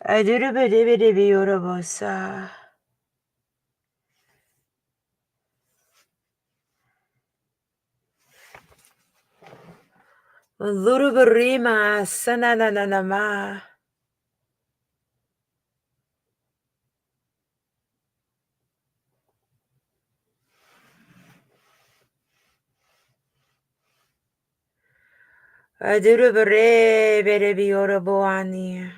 Aduruburibi orobosa. Luruburima sanana ma. Adurubare berebi oroboani.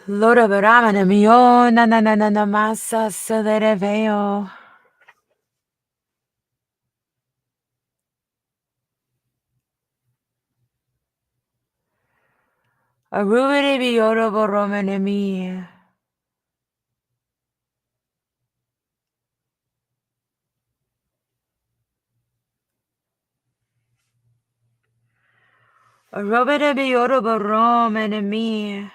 Lora baramana mio na na na na na masa salereveo. Arubere bi oroboromene mi. Arubere bi oroboromene mi.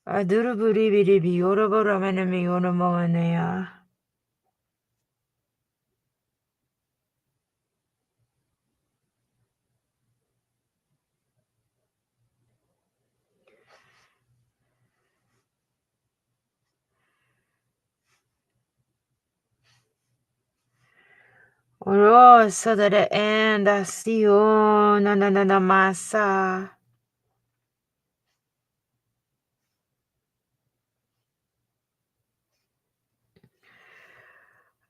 Aduruburi biri bi oroboromene mi onomoanea. Oro so that the end I see you na na na na masa.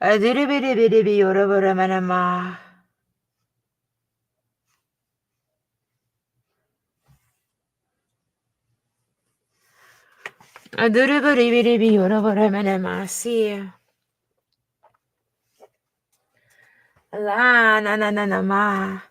Adurubiri biri bi oroboromene ma. Adurubiri biri bi oroboromene ma si. La na na na na ma.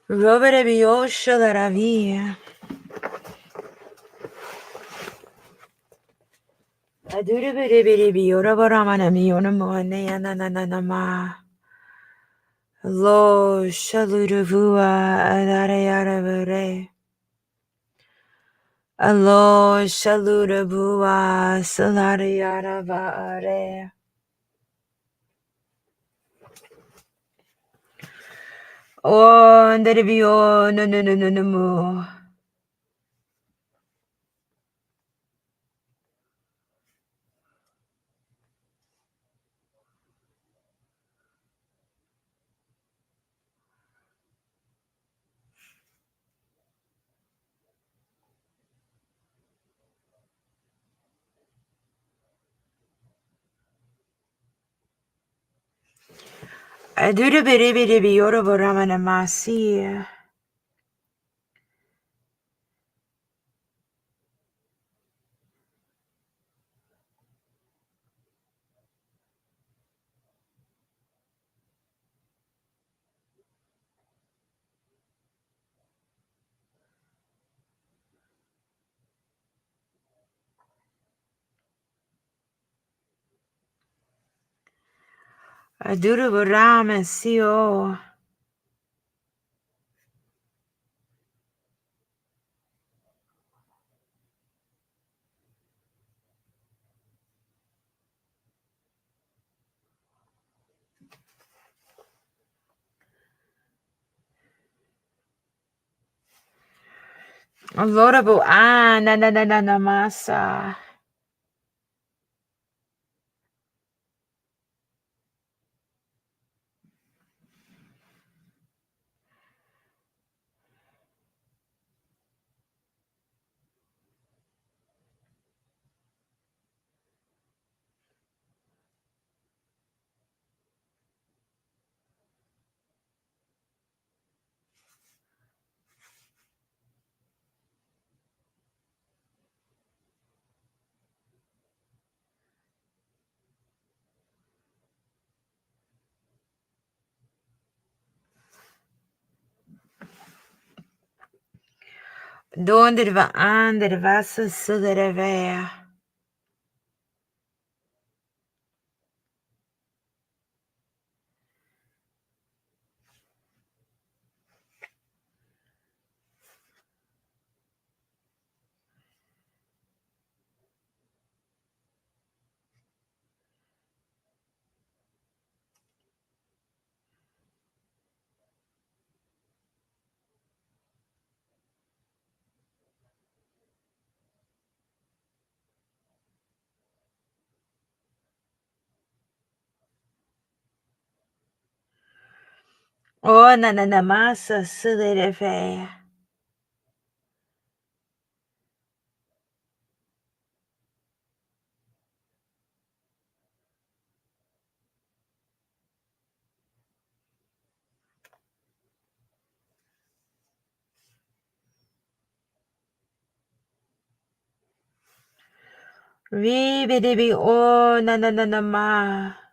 Robere bi osho da la via. Adurubiri biri bi oroboromene mi onomoanea na na na na ma. Lo shaluruvua adarayarabare. Alo shaluruvua salarayarabare. Oh, nderibio no no no no no mo. Adurubiri biri bi oroboromene masi. Aduruburame si o. Allora bu na na na na na masa. Donde va andere vasa suderevea. O nananamasa silerefe. Ribidibi o nananama.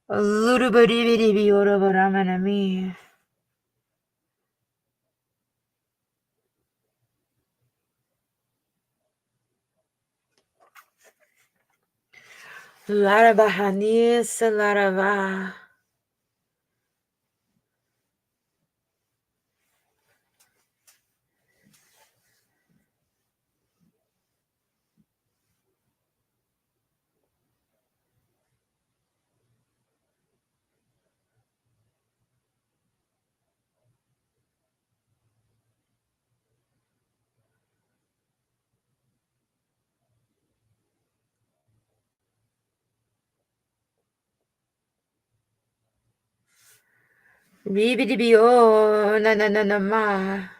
Lurubadibidibi oroboramanami. Larabahanisa larava. Ribidibi o nananama.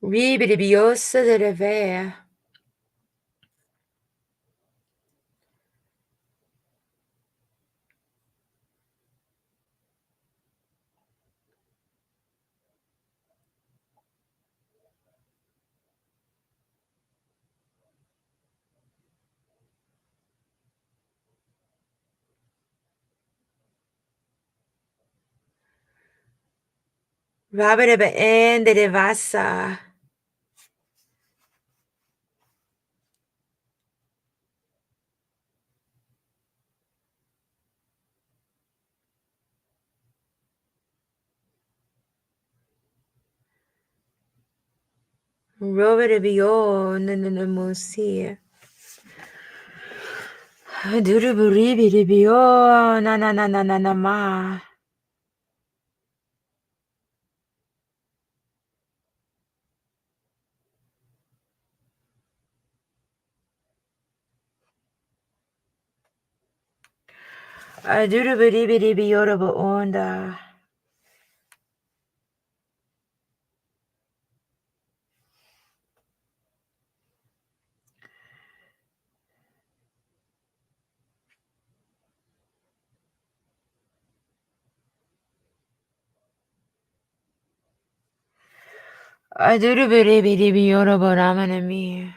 Ribidibi o silereve. Rabidaba endedevasa. Robidibi o nananamusi. Duruburibidibi o nananananama. Duruburibidibi orobo onda. Duruburibidibi orobo ramanami.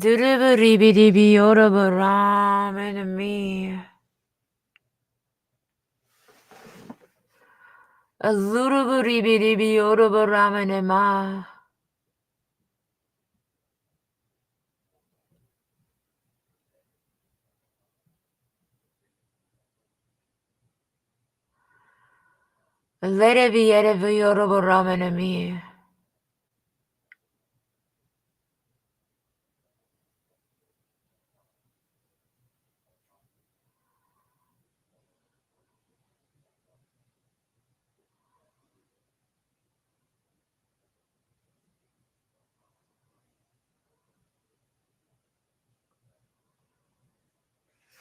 Duruburibidibi orobo ramanami. Luruburibidibi orobo ramanama. Ledebi edebi orobo ramanami.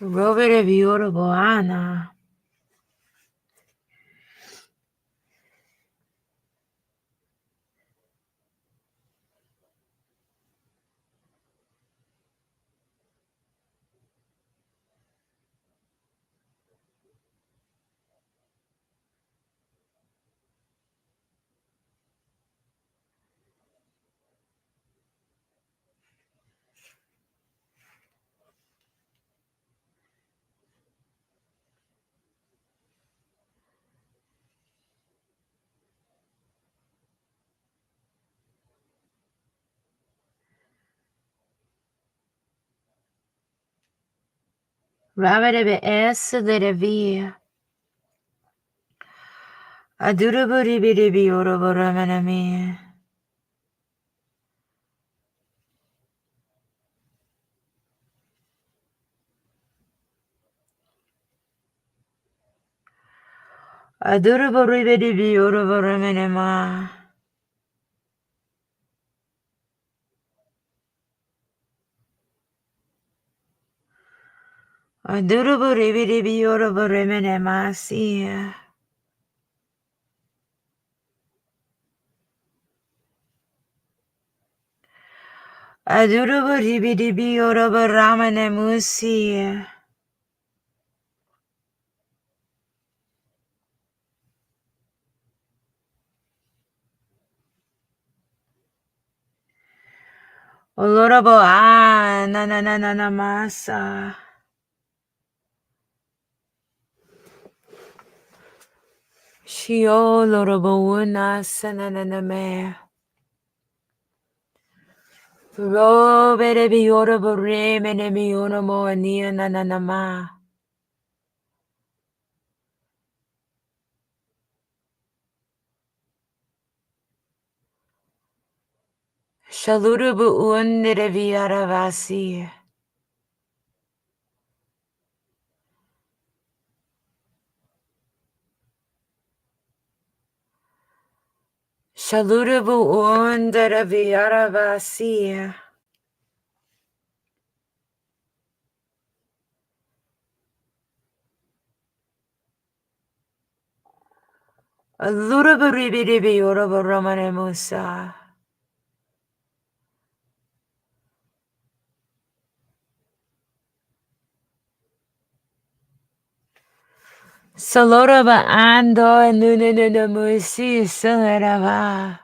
Robidibi orobo ana. Rabbe es de via. Aduraburi bidibi oroboramanami. Aduraburi bidibi oroboramanama. Aduraburi bidibi oroboramanamasi. Aduraburi bidibi oroboramanamusi. Olorabo na na na na na masa. Shio lorabo una sananame. Robe bi orabo remene mi onomo ania na na na ma. Shalurubu unere viaravasi. Shalurubu undere viaravasi. Alurubu ribi orabo romane musa. Saloraba ando nunene musi salerava.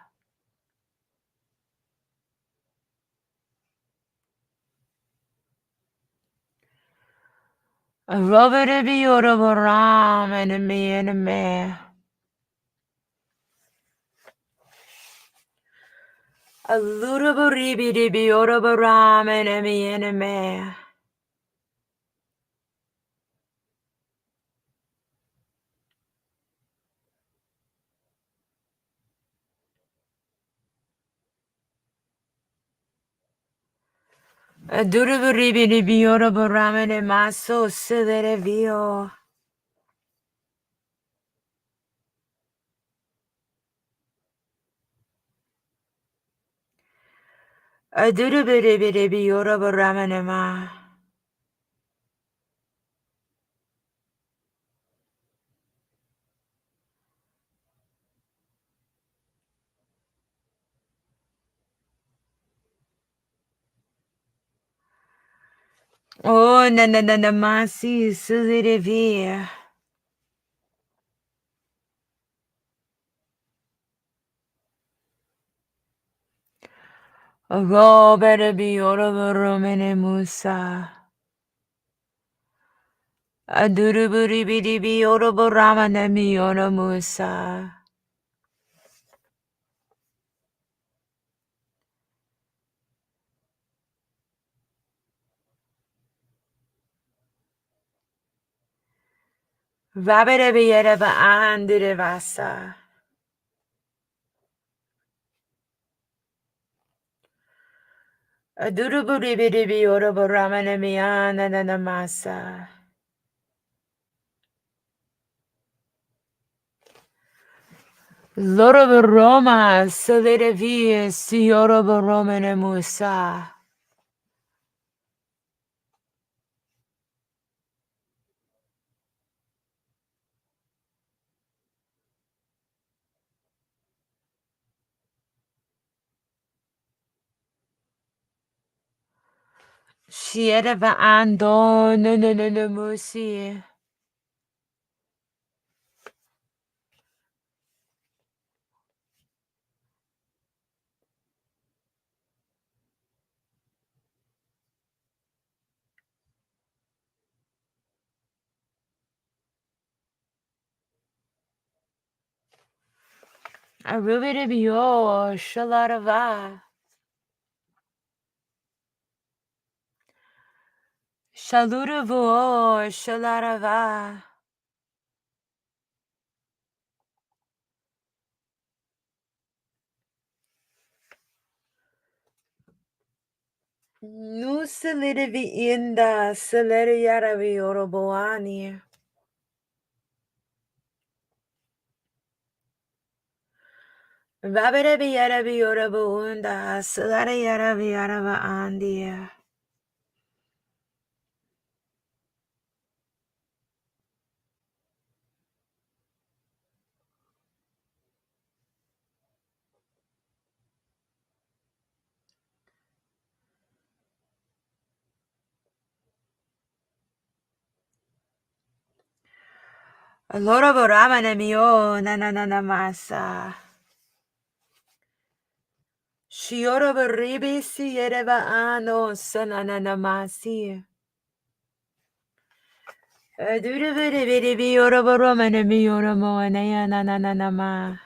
A robert be orabo ram and me. A lurubu ribi orabo ram and me. A durubu ribi orabo ram and maso silerevio. A durubu ribi orabo ram and ma. Oh, na masi silerevia. A robert be orabo romane musa. A durubu ribi orabo ram and me ono musa. Rabere be yereva andirevasa. A durubu ribi orabo ram and me ana masa. Loro Roma, salire vie, signoro Romane Musa. Shiereva ando, no, musi. A rubide bio, shalarava. Shaluruvuo shalarava. Nusalirivi inda saleriyaravi oroboani. Vaberevi yaravi orobounda salariyaravi arava andia. Aloroboramanamio nananamasa. Shiorobaribi siereva ano sananamasi. Adurabiribi oroboromanami oromoanaya nananama.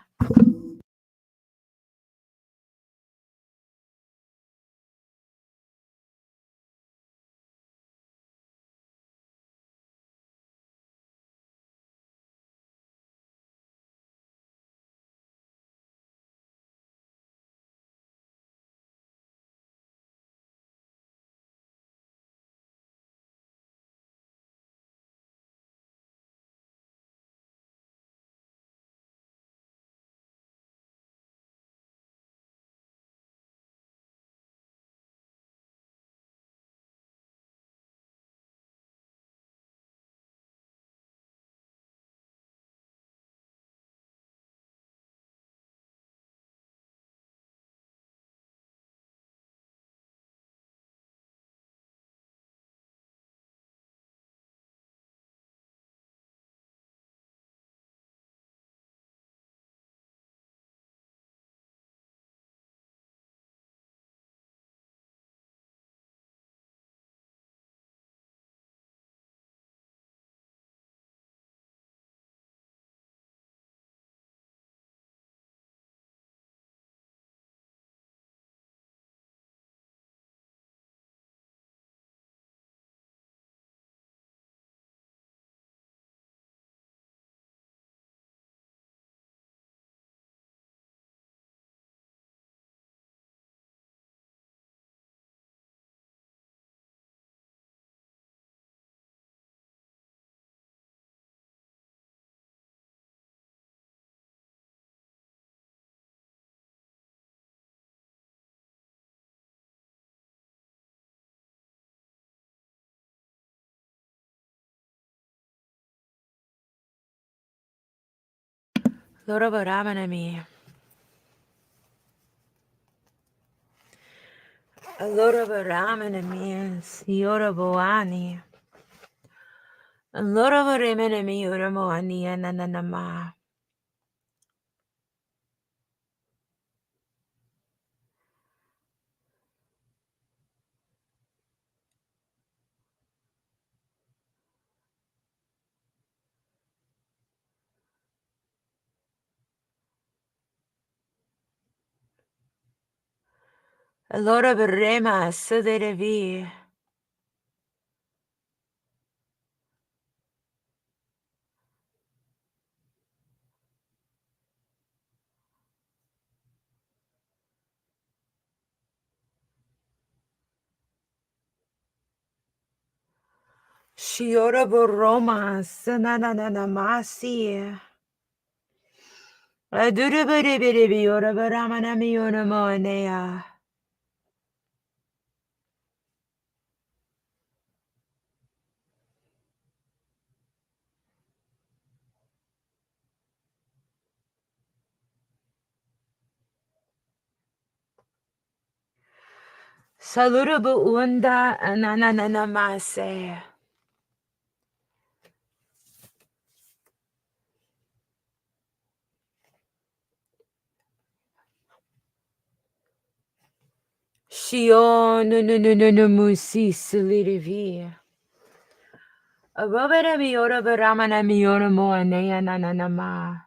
Loroboramanami. Aloroboramanami sioroboani. Aloroboremanami oromoani nananama. Aloroborema suderevi. Shioroboroma sananamasi. Adurabiribi oroboramanami oromoanea. Salurubu unda ananamase. Shio no no no no no musi silidivi. Aroberami oroboramanami oromoanea nananama.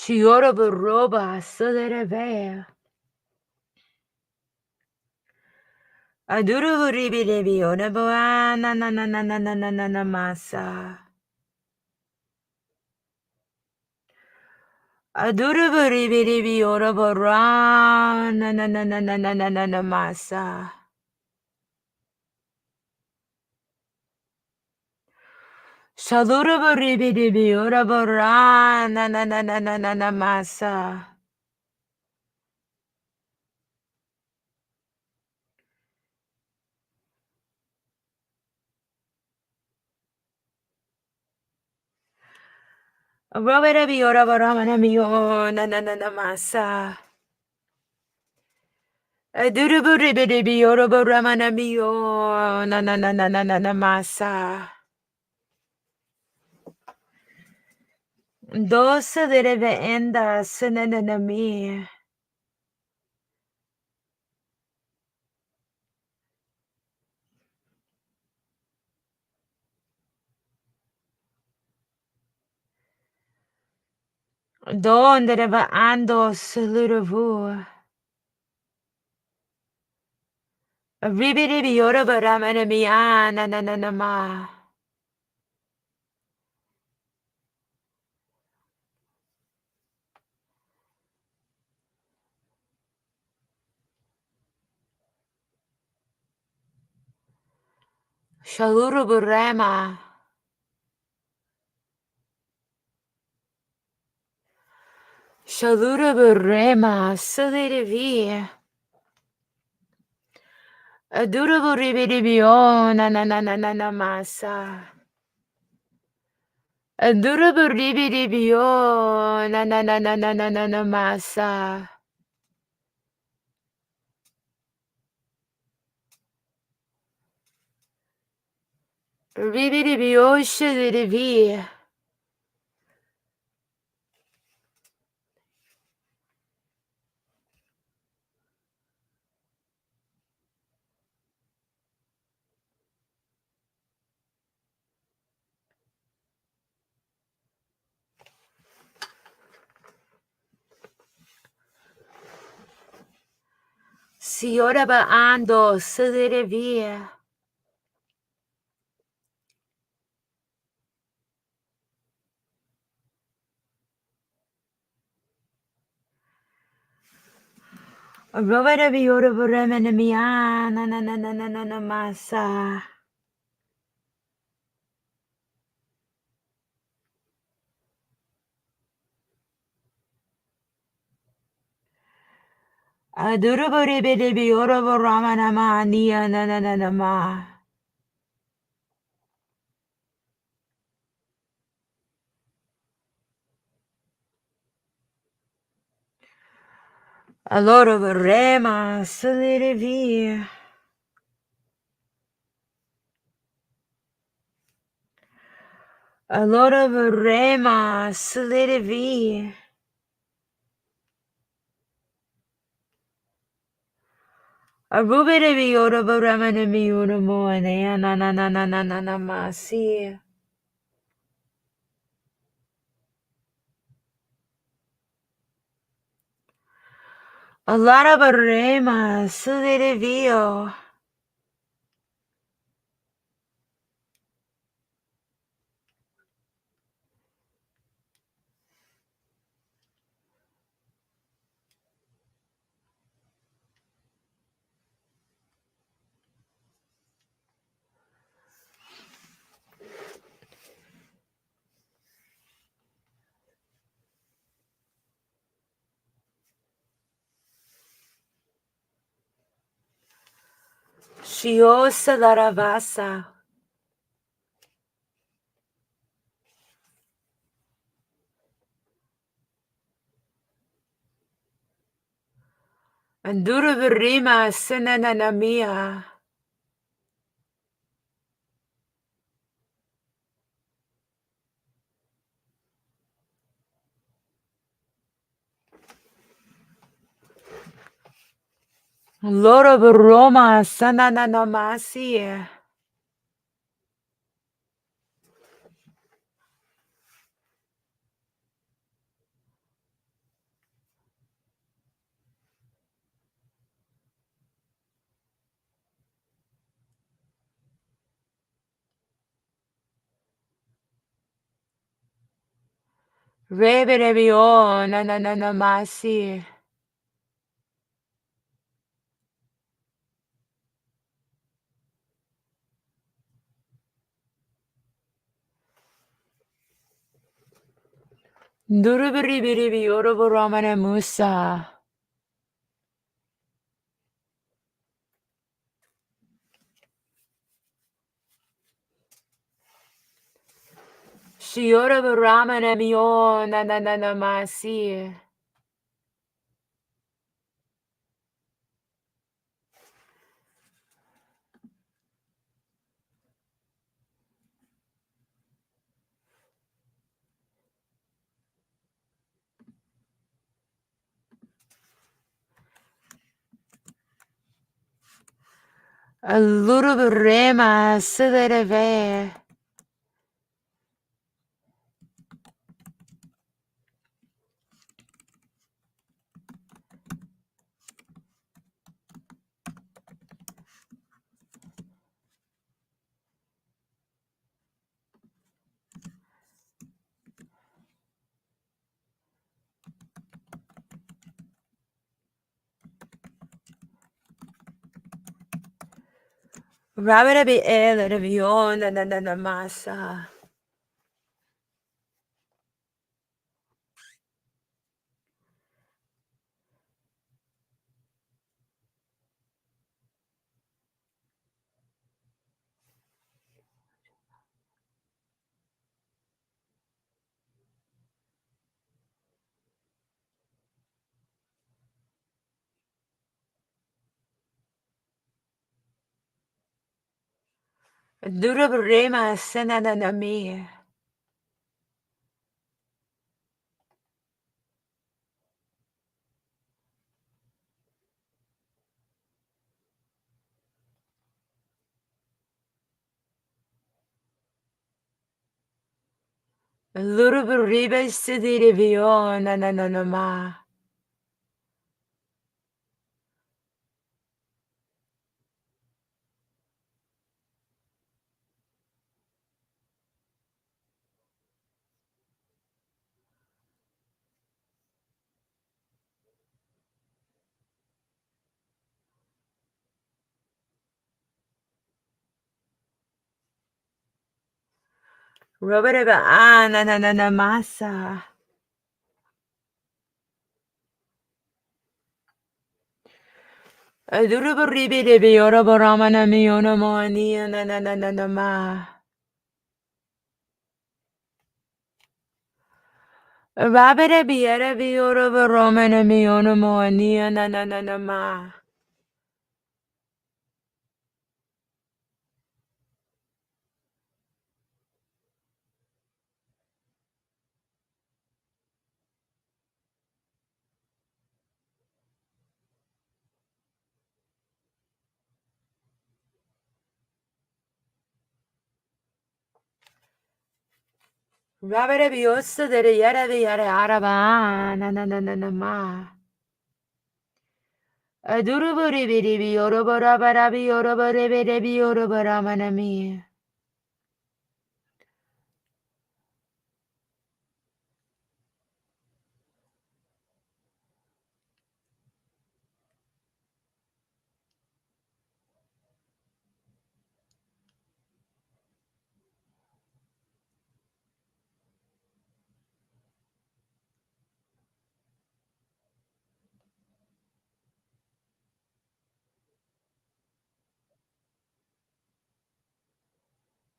Shiora Baroba Sudereve. Aduru Ribi Ribi Onaboa na na na na na na na na na masa. Aduru Ribi Ribi Orabora na na na na na na na na na masa. Shalura Ribi Ribi Orabora na na na na na na na masa. Robert Biora Baramana Mio na na na na masa. Aduruburi Biora Baramana Mio na na na na na na na masa. Dosa de reveenda senana mi. Donde reva ando seluravu. Ribidi Biora Baramana Mia na na na na ma. Shaluru Burema. Shalura Burema Salidavi. Aduraburi Bio na na na na na na masa. Aduraburi Bio na na na na na na na na masa. Ribidi Bio Shalidavi. Sioraba ando Salidavi. Robada Biora Burema Mia na na na na na na na masa. Aduraburi Biora Burama na ma nia na na na na ma. Allora vorremmo salire via. Allora vorremmo salire via. A rubere vi ora vorremmo ne mi ora moane. Na na na na na na na ma sì. Allora vorremmo salire via. Sciosa la ravassa. Andura vorremmo senana na mia. Allora vorremmo sanana na ma sì. Reberebio, na na na na masi. Durubiribiribi, oroboromane musa. Shioroboramane mio, na na na na masi. Aluruburema, sidereve. Raberebi elerebio, na na na na masa. Duruburema, senanami. Luruburibe, sidirevio, na na na na ma. Robereba, na na na na masa. Duruburibe, oroboramana miono moani, na na na na na ma. Raberebi, erebi, oroboromana miono moani, na na na na ma. Raberebi, osa, dere, yerebi, yere, araba, na na na na na ma. Duruburibi, oroborabarabi, oroboreberebi, oroboramana mi.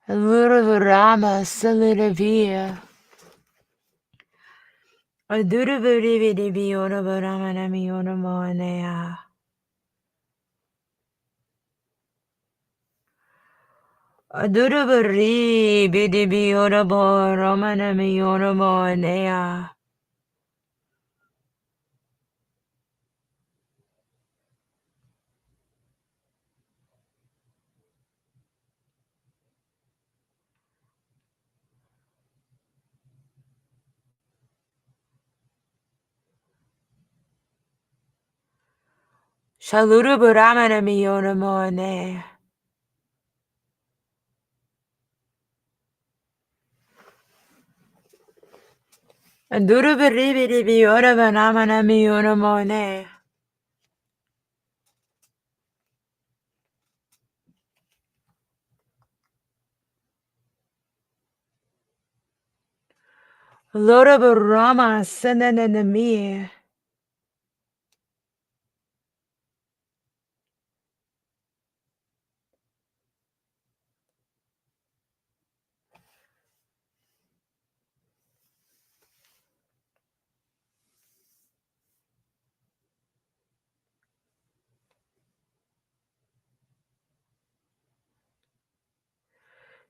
Luruburama, salirevia. Duruburibi, oroboramana mi, oromoanea. Duruburibi, oroboramana mi, oromoanea. Shaluruburamana mi, oromoanea. Andurubiribibiyorabanamanamayunamone. Lorabarama sananami.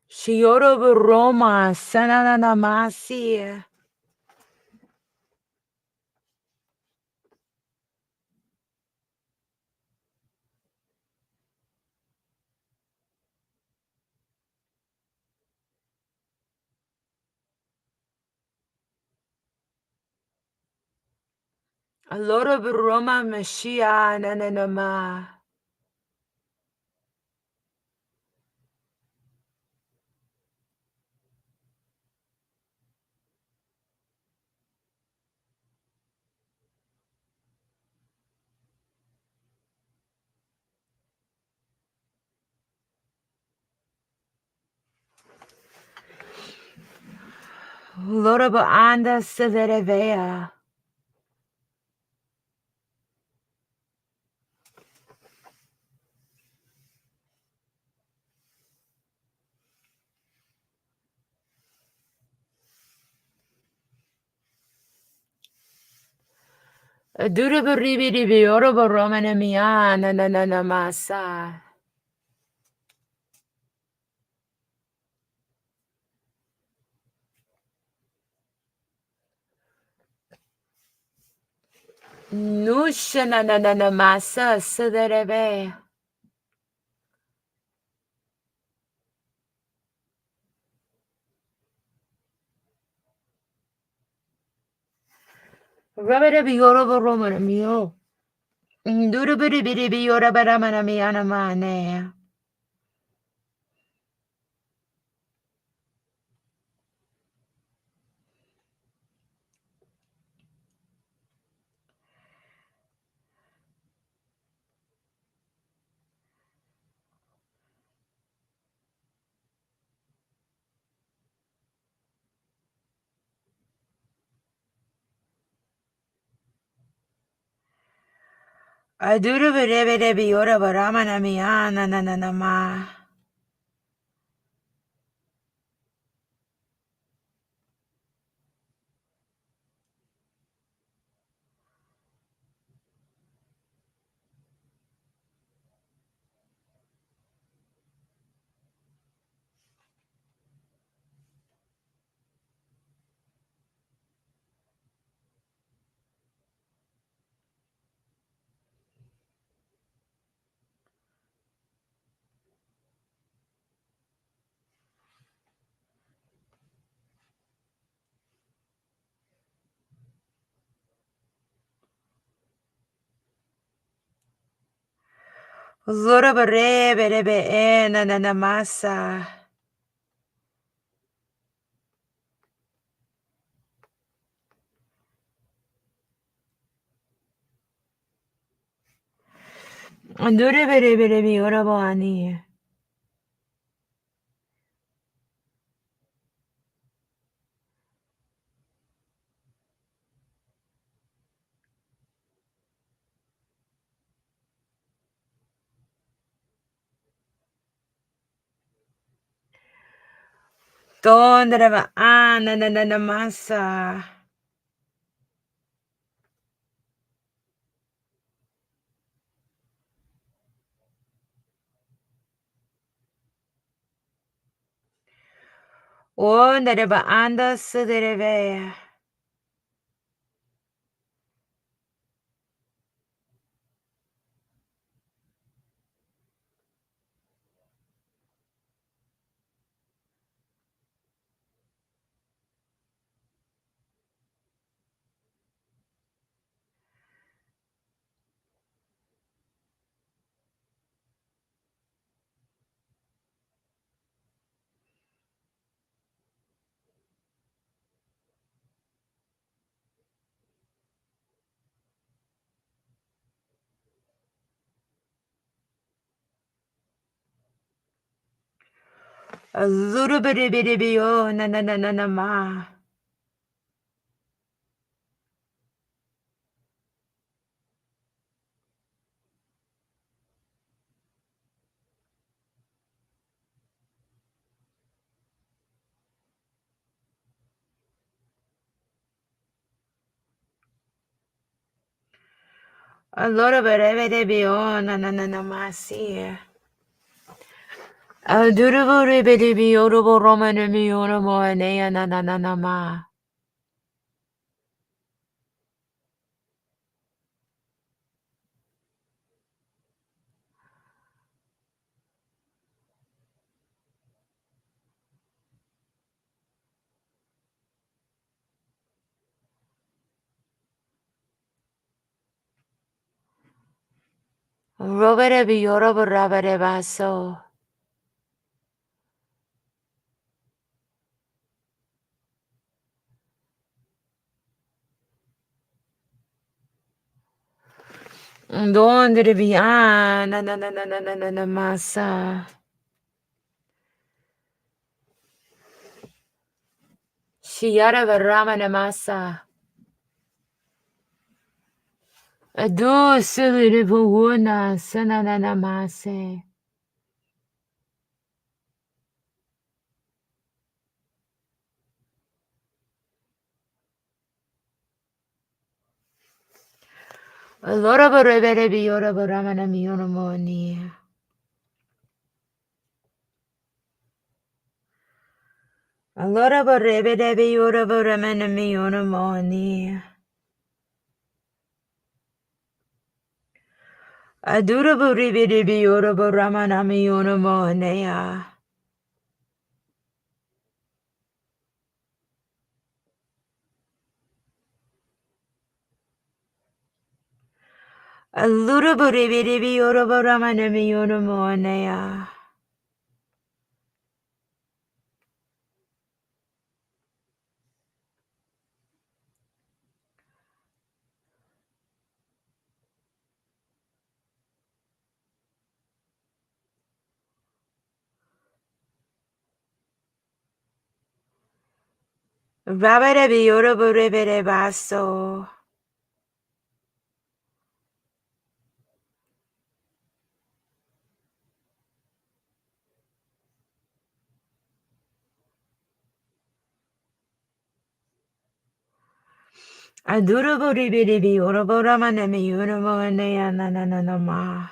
Shiorobaroma sananamasi. Alorabaroma mashia nananama. Loraba anda severevea. Adurabaribibiorobaromanamia nananamasa. Nusha nananamasa severeve. Rabarabiorobaromanamio. Durabaribibiorobaromanamianamane. Adurabaribiorobaromanamia nananama. Lorabareberebe nananamasa. Durabaribioroboani. Tondraba nananamasa. Ondaraba anda sedereve. A little bitty oh na na na na na ma. A little bitty oh na na na na ma see. A little bitty oh Roman mi oh mo na na na na ma. Robert be yorobo rabare baso. Donde be na na na na na na na na masa. Shiara ramana masa. Adu silly buuna sanana mase. A lot of a rebere be yorobo ramana mionomoni. A lot of a rebere be yorobo ramana mionomoni. A durable rebere be yorobo ramana mionomonea. A little rebere be yorobo ramana mionomonea. Rabere be yorobo rebere baso. A durable rebere be yorobo ramana mionomonea na na na na ma.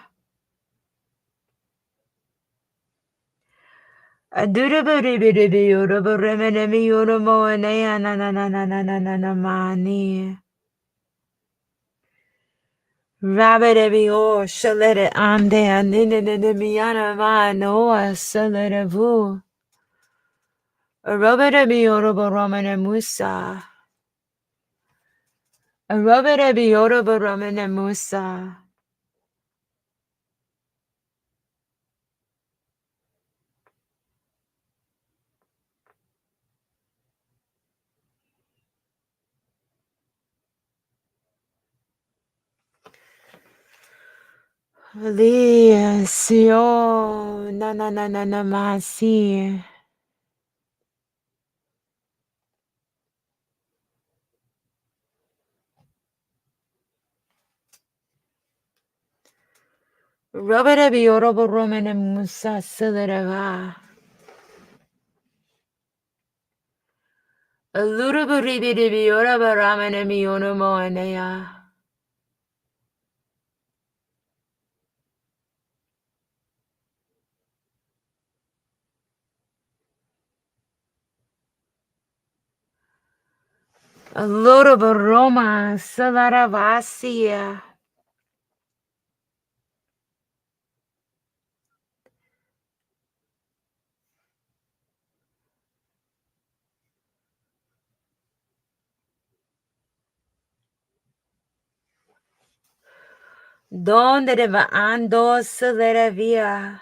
A durable rebere be yorobo ramana mionomonea na na na na na na na na mani. Rabere be o shalere ande anine ne miana ma noa salere vu. A robere be yorobo ramana musa. A robere be yorobo ramana musa. Li sio na na na na na ma si. Robere be yorobo ramana musa salere va. A little bit be yorobo ramana mionomonea. A little bit Roma salere vasia. Donde va ando salere via.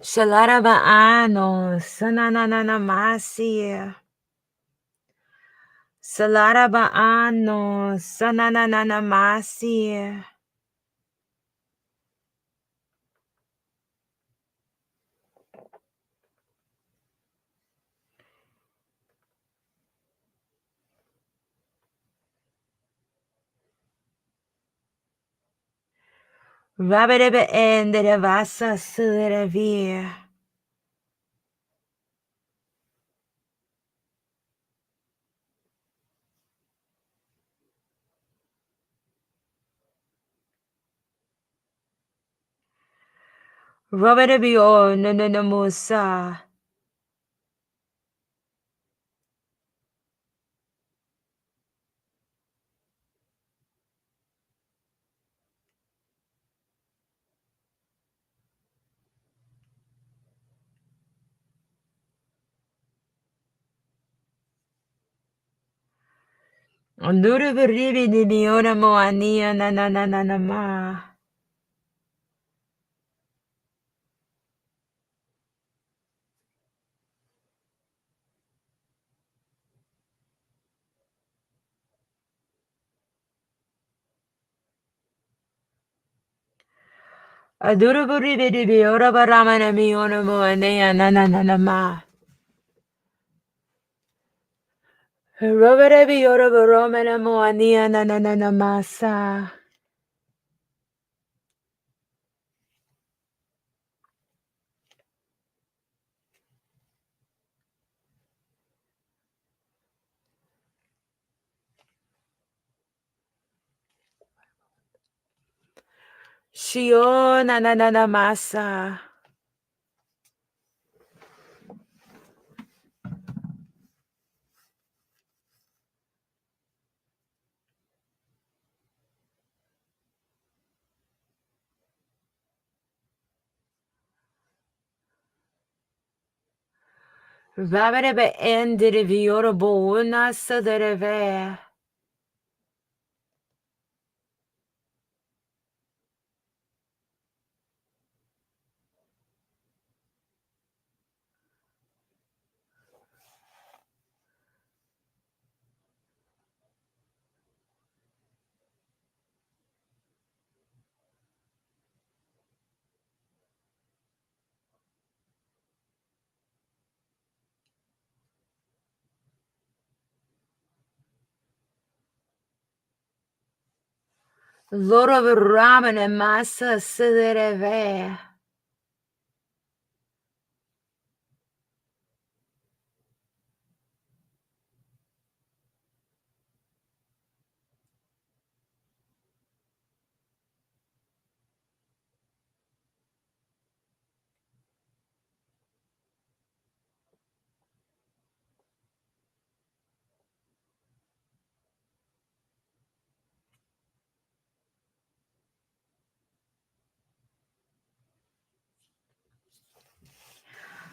Shalarabaano, sanananamasi. Salarabaano, sanananamasi. Rabadaba endere vasa suravia. Rabadabio nananamusa. Lurabaribi ni biona moania nanananama. Adurabaribi ni biora baramana miona moania nanananama. Rabadabi ora baromana moania nanananamasa. Shio nanananamasa. Rabadaba endere viora bouna sadareve. Loro ramana masa sadareve.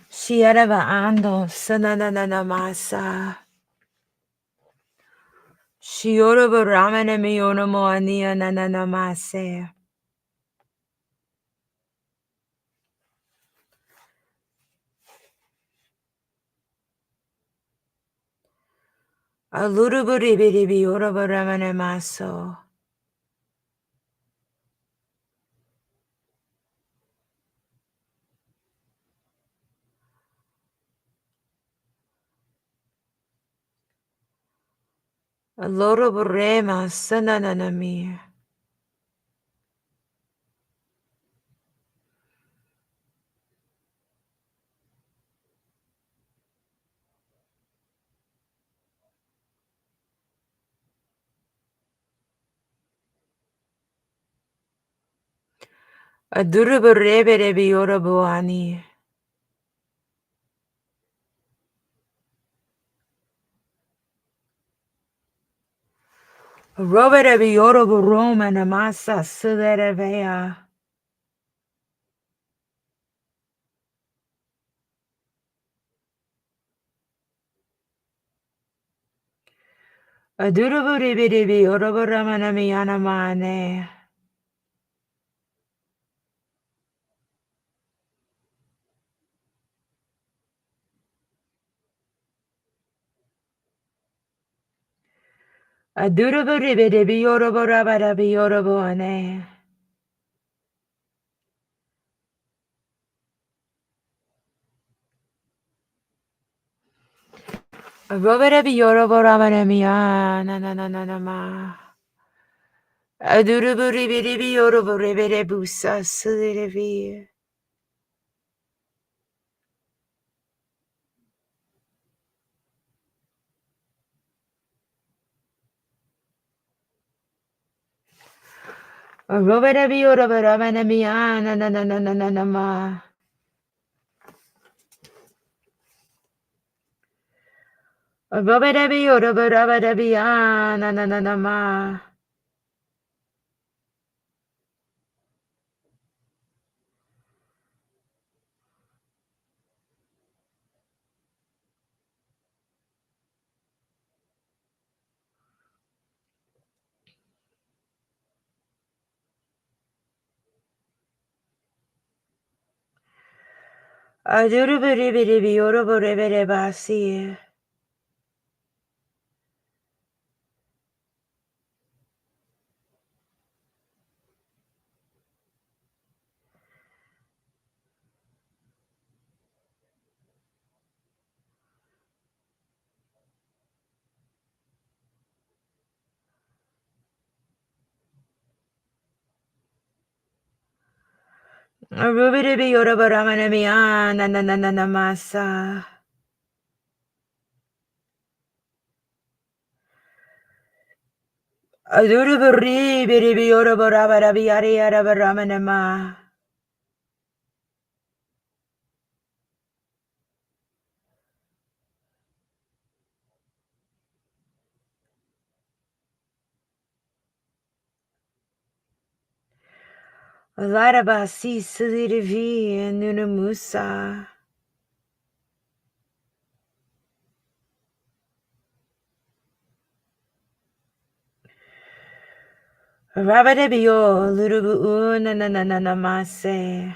Shiarava ando sanananamasa. Shiorava ramana miona moania nananamase. Aluruburibi orava ramana maso. Aloraburema sananami. Adurubureberebi orabuani. Roberebi oraburoma namasa suderevea. Adurubureberebi oraburamana yanamane. Adurabaribiyorobarabarabiyoroboane. Robarabiyoroborabaramiya na na na na na ma. Adurabaribiyorobarabarebusa silirevi. Robarabiyorobaramaniya na na na na na na na ma. Robarabiyorobarabarabiya na na na na ma. Adurabaribiyorobarabarabasi. Rubidibiyorobaramaniya na na na na na masa. Adurabaribiyorobarabarabiyariyarabaramaniya. Larabasi silirivi nunumusa. Rabadabiyo lurubu na na na na na mase.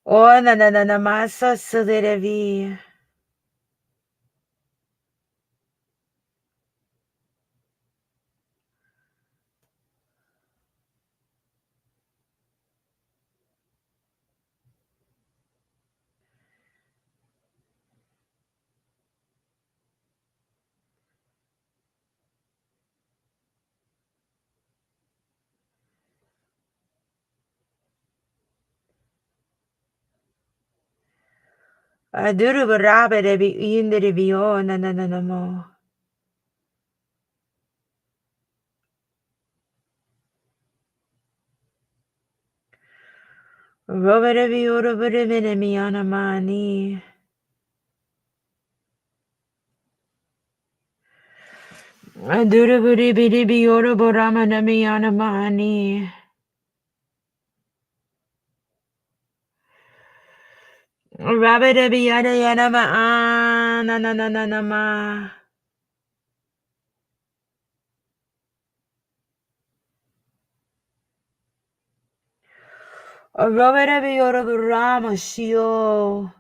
O na na na na masa silirivi. Adurabarabi indiribiyo na na na na mo. Robadabiyorobaraminimiyana mani. Adurabaribiyorobaramanamiyana mani. Rabadabiyadayana ma na na na na na ma. Robadabiyorobaramashiyo.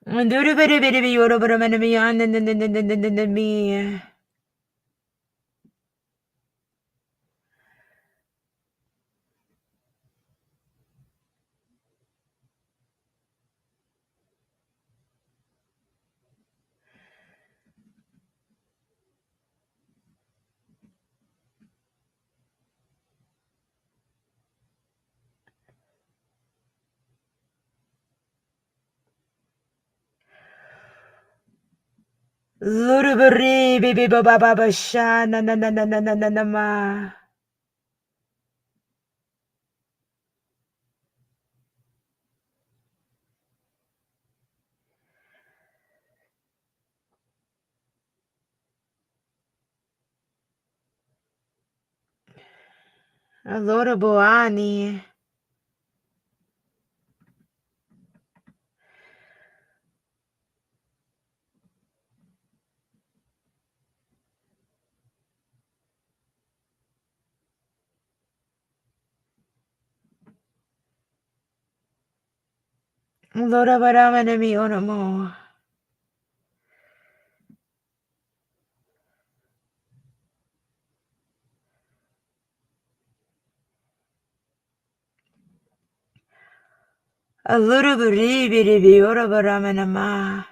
Adurabaribiyorobaramanamiyana na na na na na na na mi. Lurubaribibibababasha na na na na na na na na ma. Alorabuani. Lora baramana mi onamo. A little bit ora baramana ma.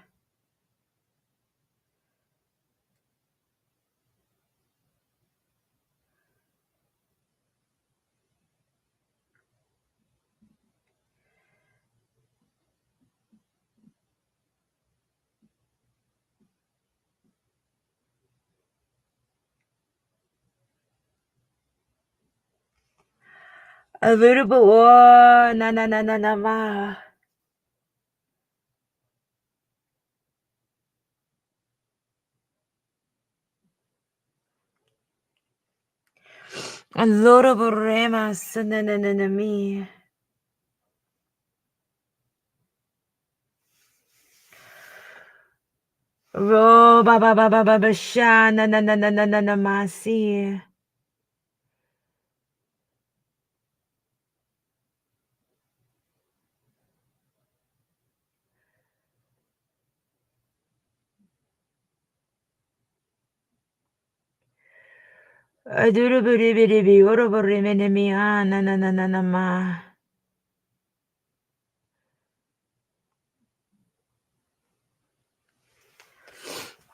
A little bit na na na na na ma. A little bit rema na na na na mi. Ro ba ba ba ba ba ba sha na na na na na na na ma si. A little bit ora baramana mi na na na na na ma.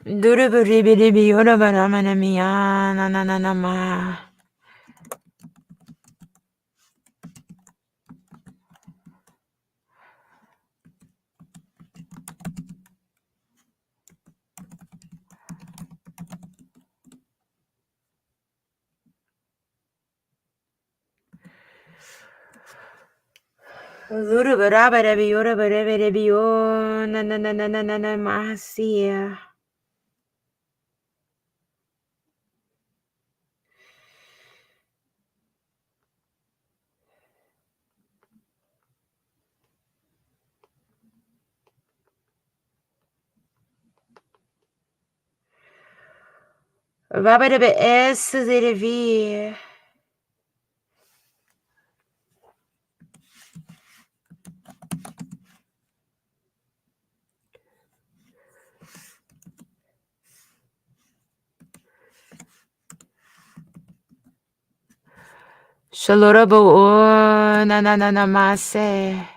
Duru biri ora baramana mi na na na na ma. Luru barabara biora barabara bio na na na na na na na masia. Babara be es de vi. Shalora bo na na na na mase.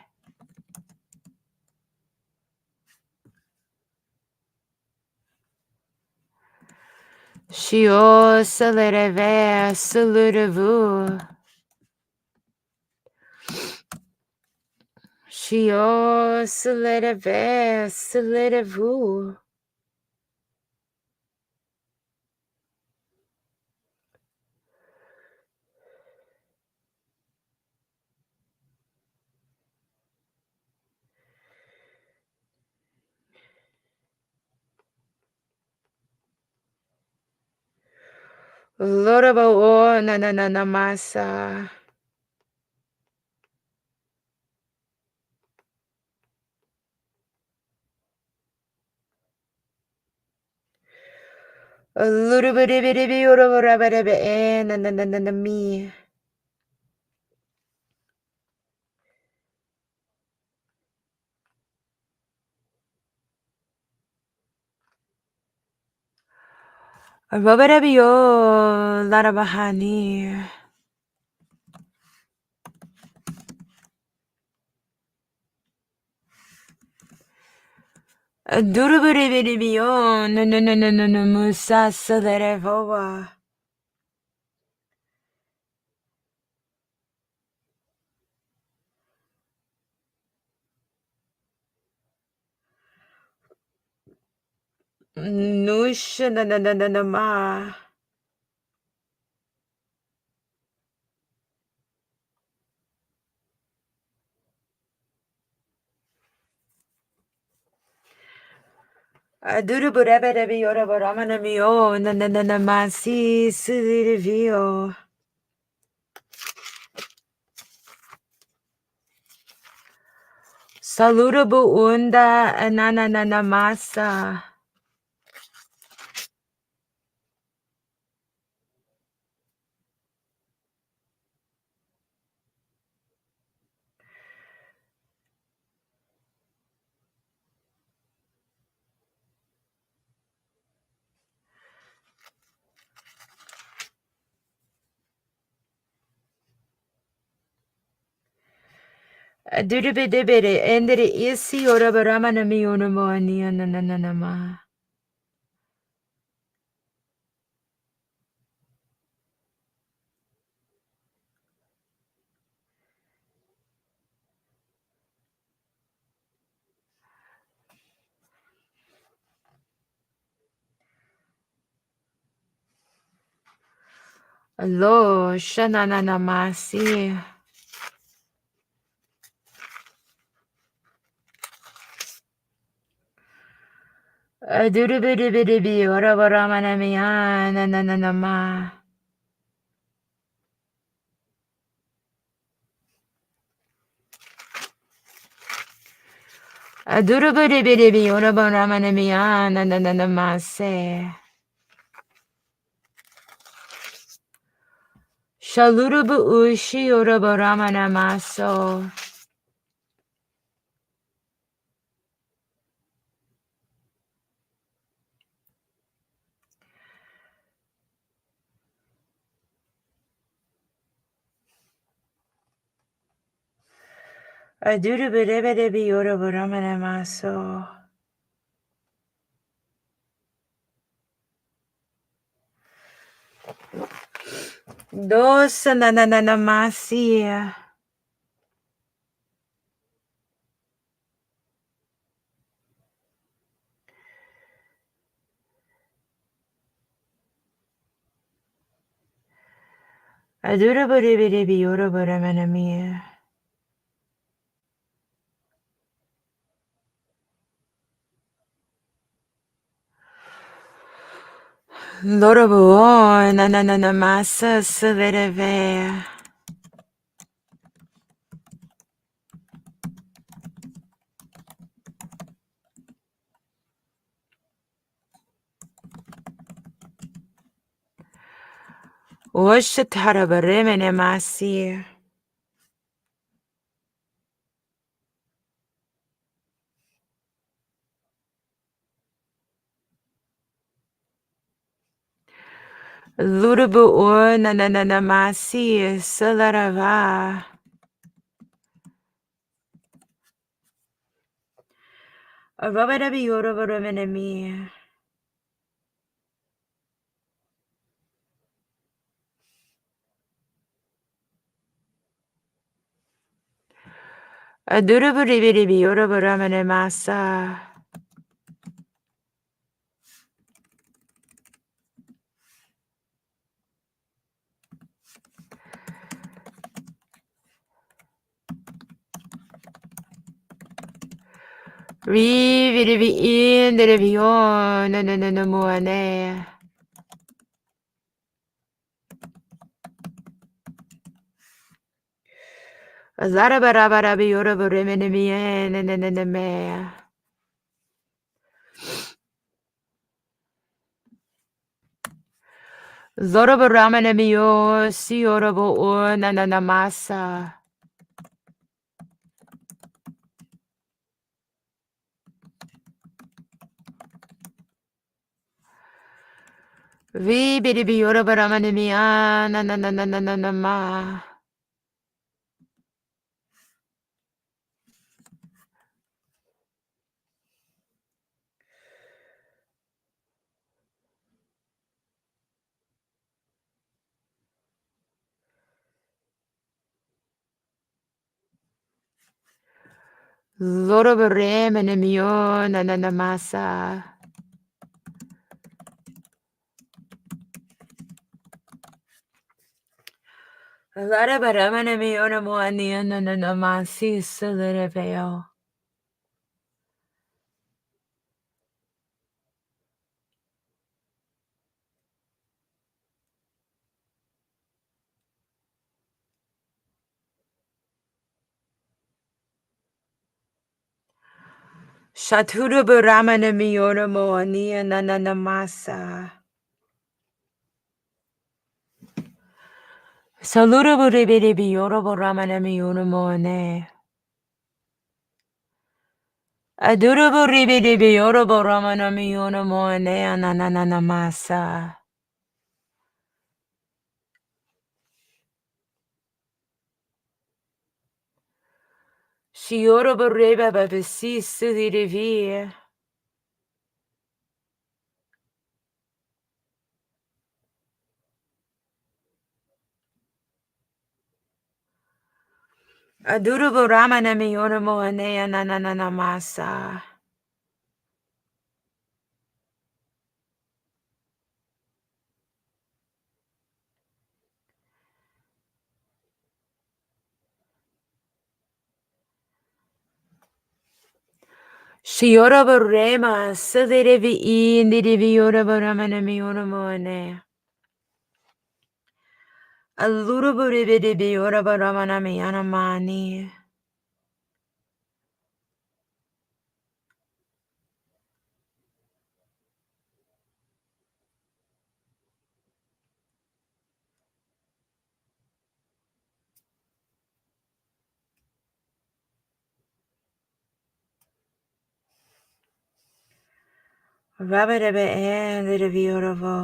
Shio salere ve salure vu. Shio salere ve salere vu. Lora bo na na na na masa. A little bit ora barabara be na na na na na mi. Robarabio larabahani. Duruburibio no no no no no no musa salerevova. Nush na na na na na ma. Duruburabio rabaramio na na na na masi silivio. Salutabu unda na na na na masa. Adudibidibidi endiri isi orabaramana mionomoni anananama. Allo shanananamasi. Adudibidibidibi orabaramana mianananama. Adudibidibidibi orabaramana mianananamase. Shalurubu ushi orabaramana maso. Adudibidibidibi orabaramana maso. Dos nananamasi. Adudibidibidibi orabaramana mia. Lorobo nananamasa savedeve. Washatara baremene masi. Lurubu or nananamasi salarava. Arabadabi yorabaremene mi. Aduraburibibi yorabaramene masa. Rividibi in the revion nananamuane. Azarabarabarabi yorabaremene mi nananame. Zorobaramene mio siorabo or nananamasa. Ribidibi yorabaramene mi nanananama. Zorobaremene mio nananamasa. Zarabaramene mio namuani nananamasi salereveo. Shaturabaramene mio namuani nananamasa. Saluraburibidibi yorabaramene mio namuane. Aduraburibidibi yorabaramene mio namuane nananamasa. Shioro boreba babesi sudirevi. Aduru borama na miyono mo anea na na na na masa. Shioro borema sudirevi indirevi yoro borama na miyono mo anea. Aluru borebe de biora borama na miyana mani. Rabarebe indirevi yoro vo.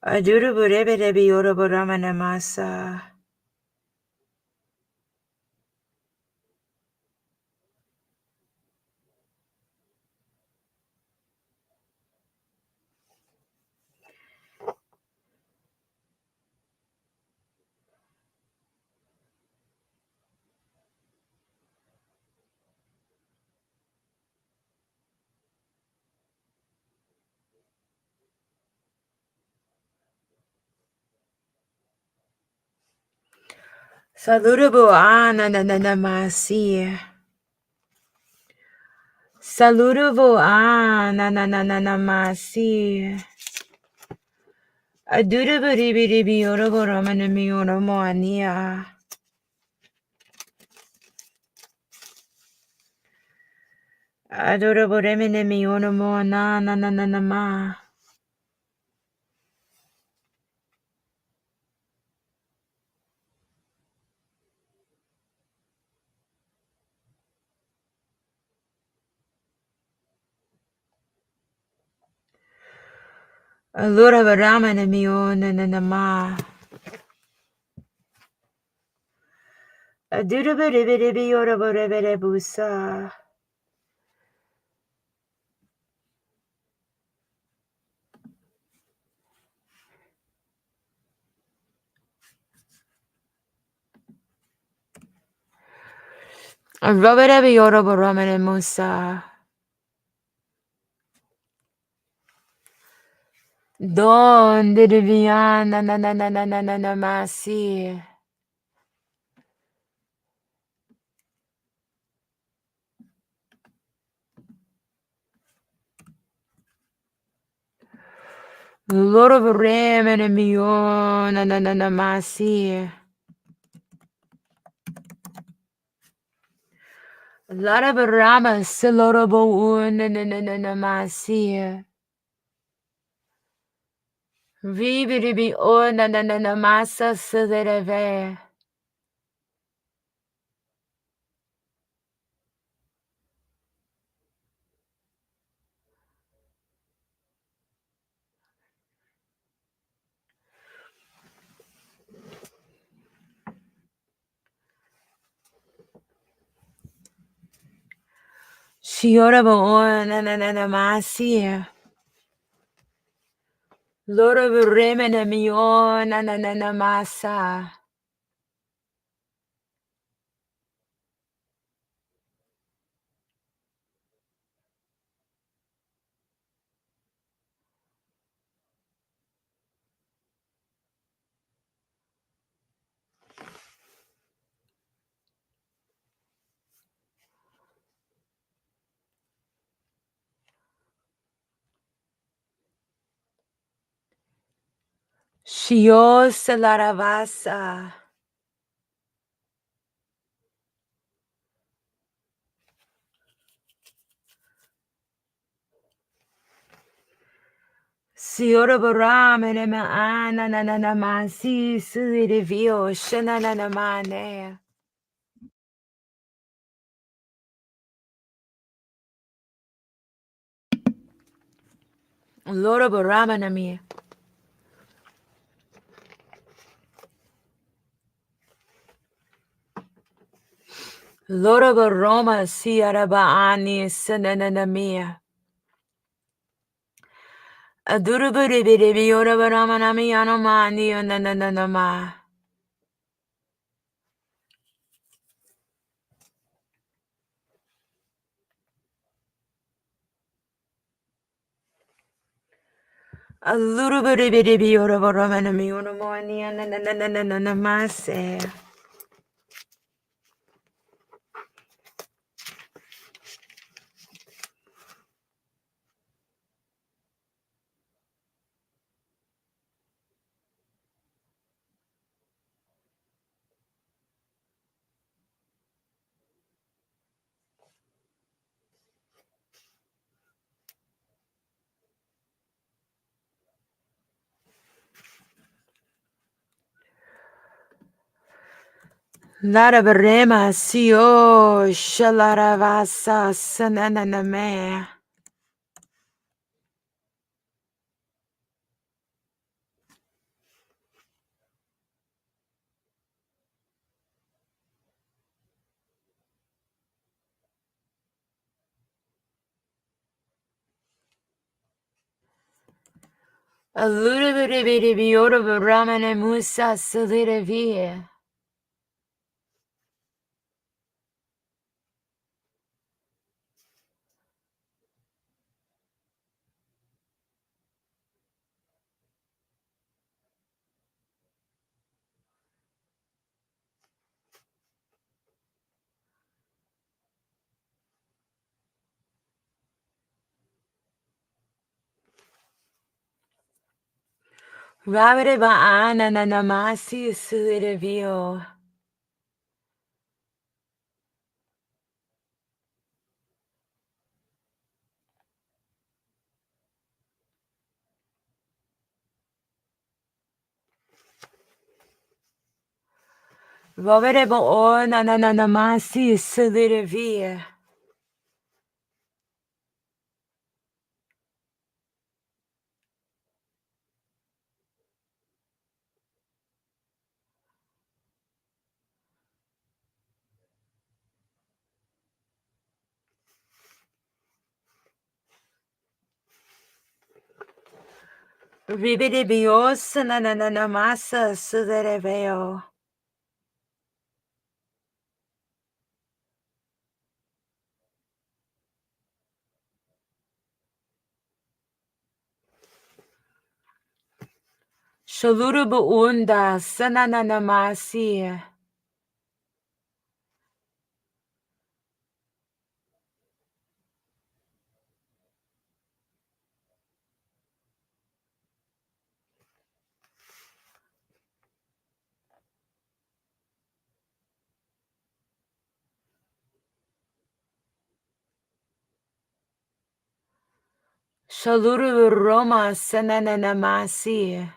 Aduru borebe de biora borama na masa. Salurubu ana na na na masi. Salurubu ana na na na na masi. Adurubu ribi ribi yorobo ramana mi yoromo ania. Adurubu remene mi yoromo na na na na na ma. Alurubu ramana mi yona na na ma. Adurubu ribi ribi yorobo ribi rebusa. Arubu ribi yorobo ramana musa. Don de viana na na na na na na na masi. Lord of Ram and a million na na na na masi. Lot of Rama silorobo na na na na na masi. Vivi bi o na na na na masa silere. Shiorabo o na na na na masi. Lord of Ram and a million na na na na masa. Shio Salaravasa. Siora Baram and Emma Anna na masi siri vio shana na mane. Loro Baramanami. Loro Baroma Siarabaani Sananamia. Aduruburibi Yora Baramanami Anomani Nananama. A little bit of Yora Baramanami Unomani Nananamase. Lara Barema Sio Shalaravasa Sananame. A little bit of Yora Baramana Musa Salidavia. Rabere Baana Nanamasi Salidavio. Robere Baona Nanamasi Salidavia. Ribidi Bios Nananamasa Salidavio. Shaluru Buunda Sananamasi. Shaluru Roma Sananamasi.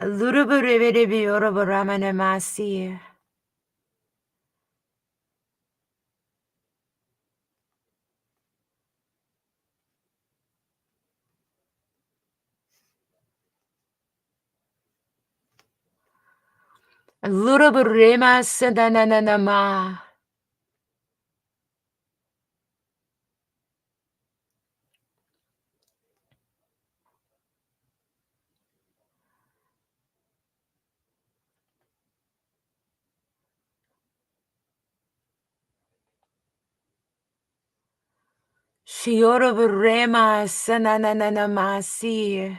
Luru Ribidi Biora Baramanamasi. Luru Burima Sananama. Shiora Burima Sananamasi.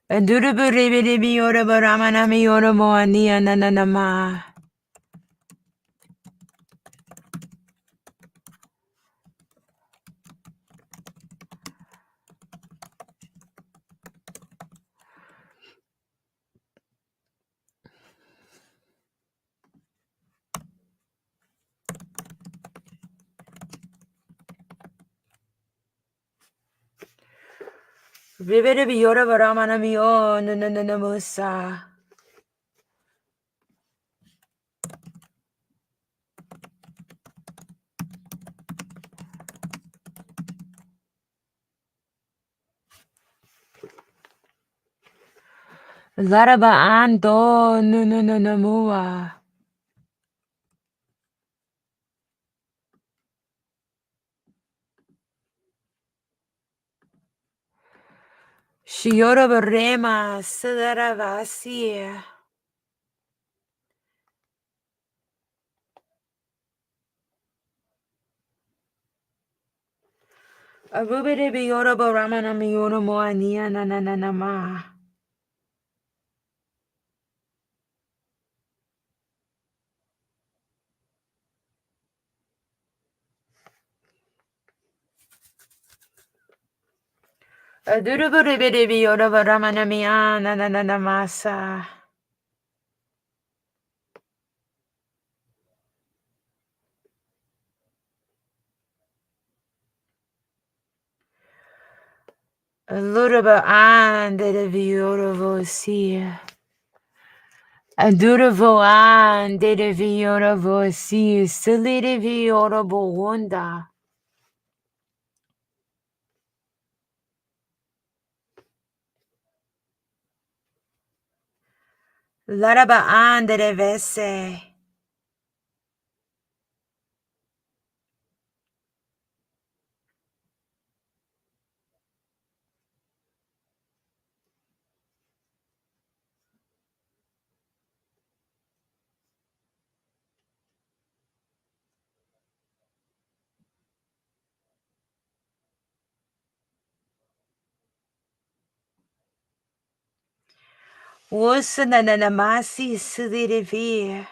Duru Buribidi Biora Baramanami Ora Moania Nananama. Ribidi Biora Baramanami O Nananamusa. Laraba ando no mua. Shiora barema silaravasi. Arubide biora barama na miona moania na ma. Adurubide biora barama na miana na masa. Luraba ande de biora vosia. Aduravo ande de biora vosia. Silide biora bounda. Laraba ande de vese. Wusana na masi silide vi.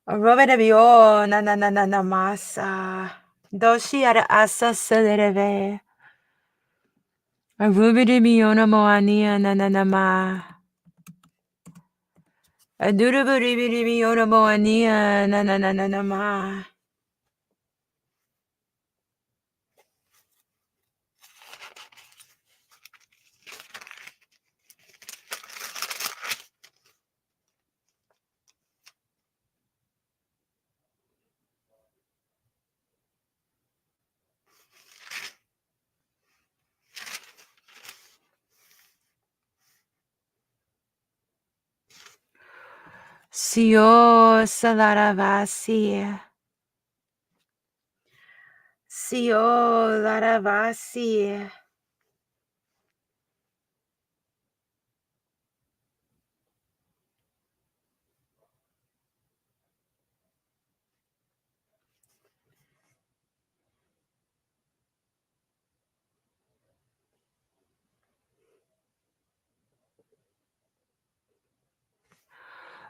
Robert bio na masa. Doshi ara asa silide. Arubide bio na moania na ma. Adurubide bio na moania na ma. Sio salaravasi. Sio laravasi.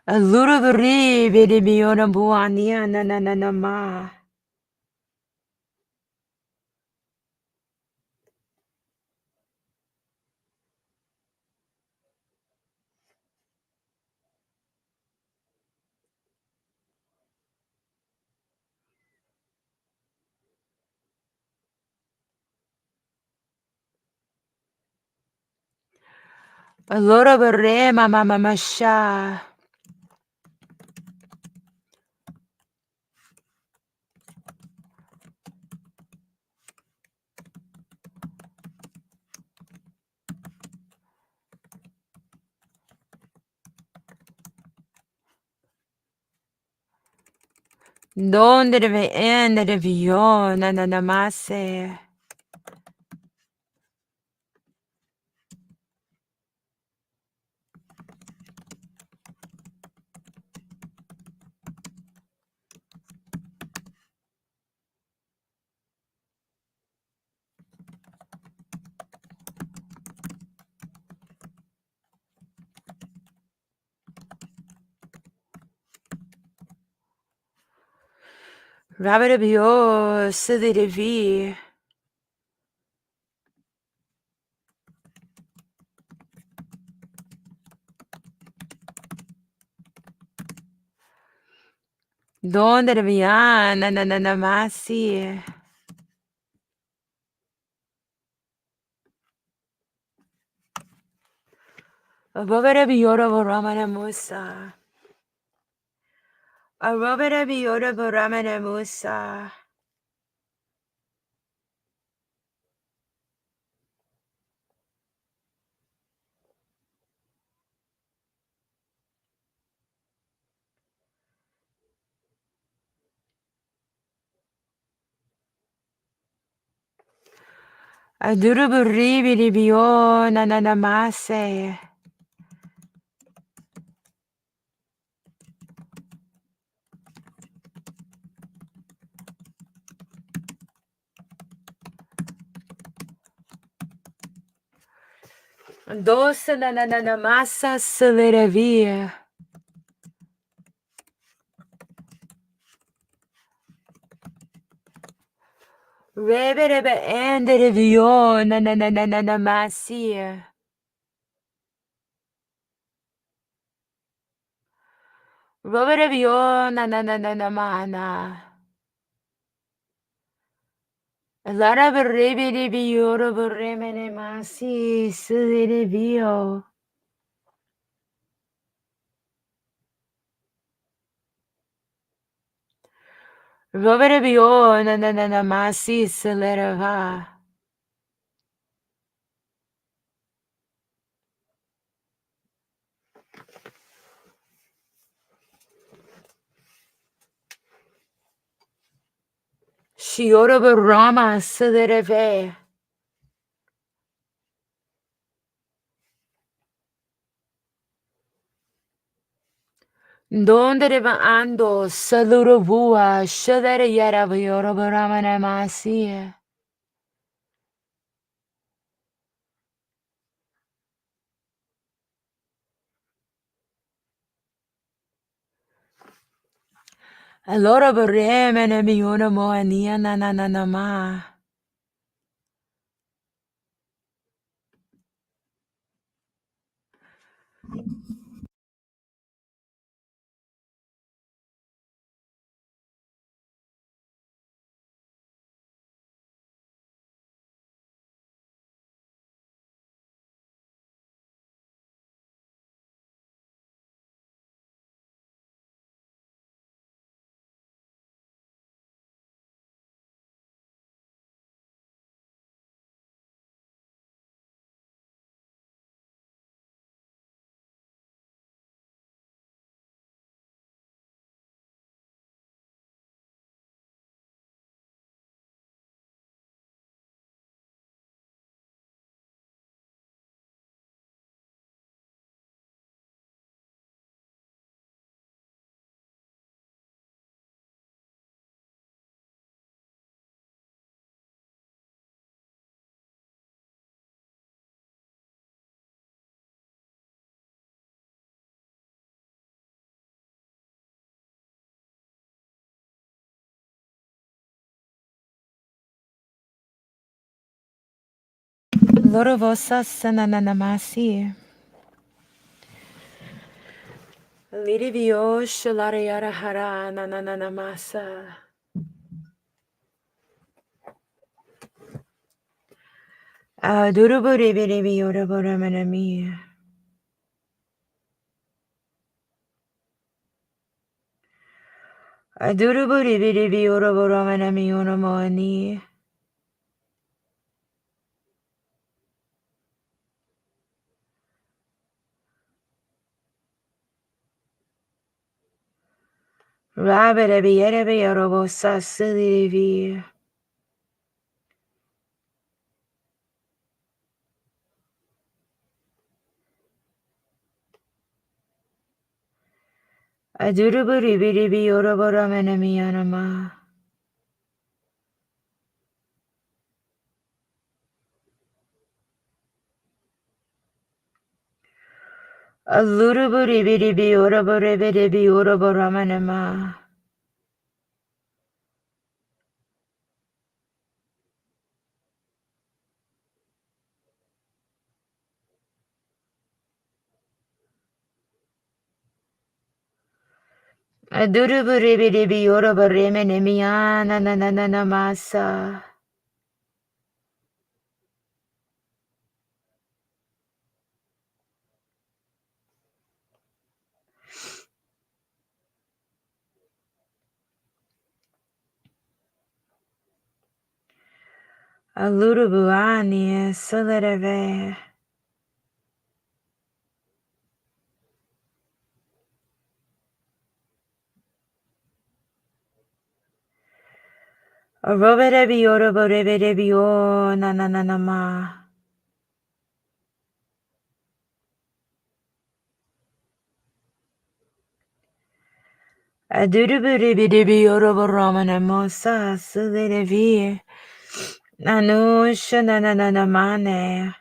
Alurubide bio na moania na ma. Alurubide mama masha. Donde deve ende de vio na mase. Rabbit bio silly de vi. Donde deve na masi. Above bio ramana musa. Arobere biora boramene musa. Aduruburibi bio nananamase. Dosa nananamasa selerevia. Reberebe endere vio nanananamasia. Robere vio nanananamana. Lara berrebere bioro berremene masi selerevio. Robere vio nanananamasi selereva. Shioro berrama selereve. Donde deva ando saluro vua shalere yara vioro baramana masia. Allora beremene mi una moania na na na na ma. Loro vosa sana na na masi. Liri vio shalare yara hara na na na na masa. Duruburi biri viora baramana mia. Duruburi biri viora baramana mi una moani. Rabere biere viora vosa siliri via. Duruburi biri viora baramana mi anama. Aluruburi biri viora barebere viora baramana ma. Duruburi biri viora baremene mi ana na na na na masa. Alurubuani Salereve. Aroberebi Oroboreberebio Nananama. Adurubureberebi Oroboramana Mosa Sulerevi. Nanusha Nananamane.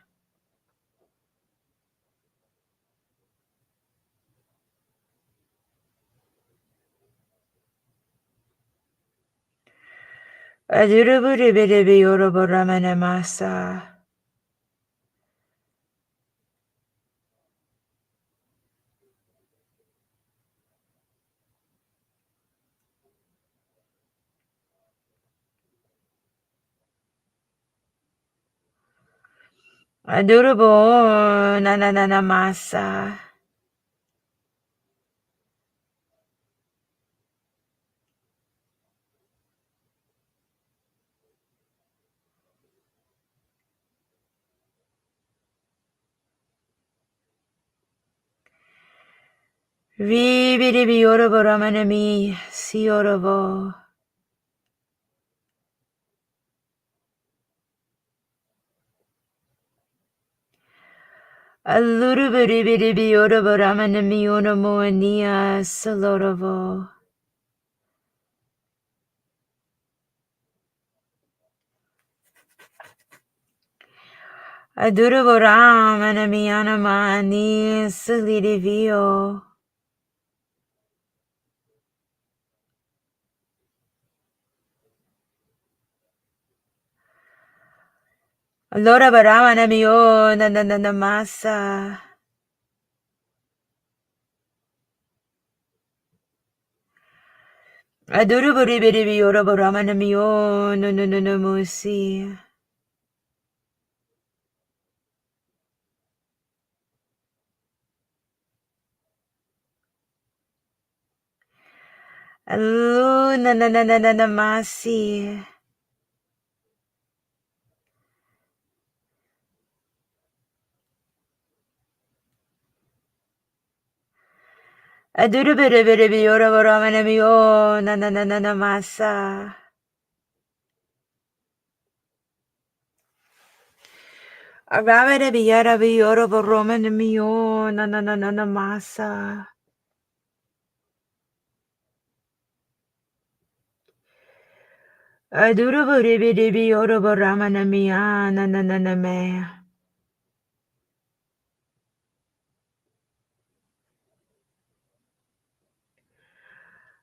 Adurubureberebi Oroboramana Masa. Adurubo Nananamasa. Vibiribi Oroboramanami Siorobo. Alurubiribi Oroboramanami Onomoania Salorovo. Aduruboramanami Anamani Salidivio. Allora Baramanami O Nananamasa. Aduruburibiribi Oroboramanami O Nananamusi. Alu Nananamasi. Aduruburibiribi Oroboramanami O Nananamasa. Arabarabi Yarabi Oroboramanami O Nananamasa. Aduruburibiribi Oroboramanami Nananame.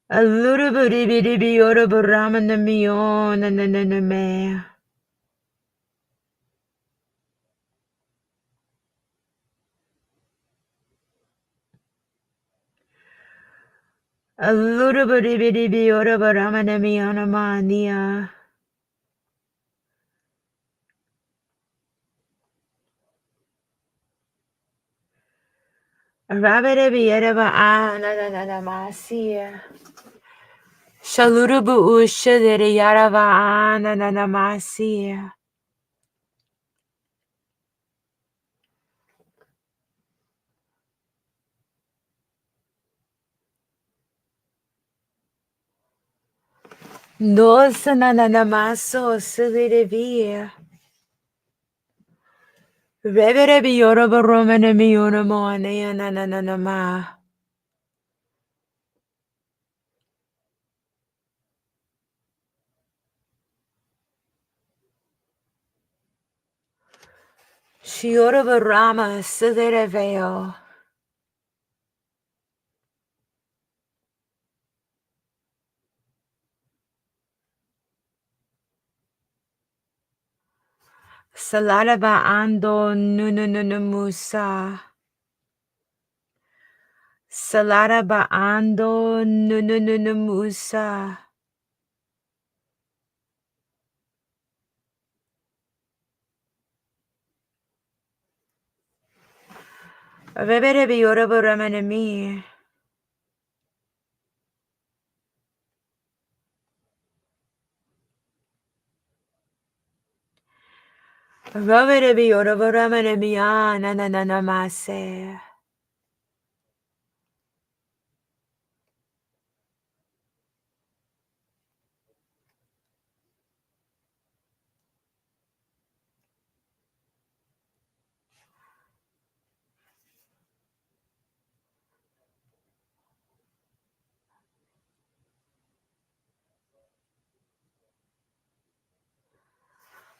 Aluruburibiribi Oroboramanami O Nananame. Aluruburibiribi Oroboramanami Anamania. Arabarabi Yaraba Nananamasi. Shalurubu Ushadere Yarava Nananamasi. Dos Nananamaso Silidevi. Reverebi Oroboramanami Unamoane Nananama. Shiorobarama Silireveo. Saladaba Ando Nununumusa. Saladaba Ando Nununumusa. Reverebi Oroboramanami. Roverebi Oroboramanemiya Nananamase.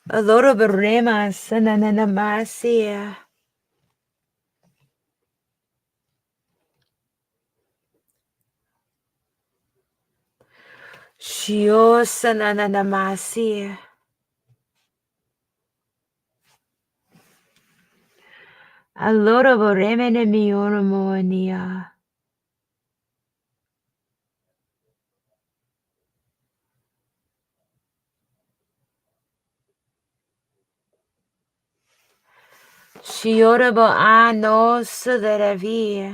Aloroborema Sananamase. Shio Sananamase. Aloroboremenemi Oromonia. Shiorabo ano Suderevi.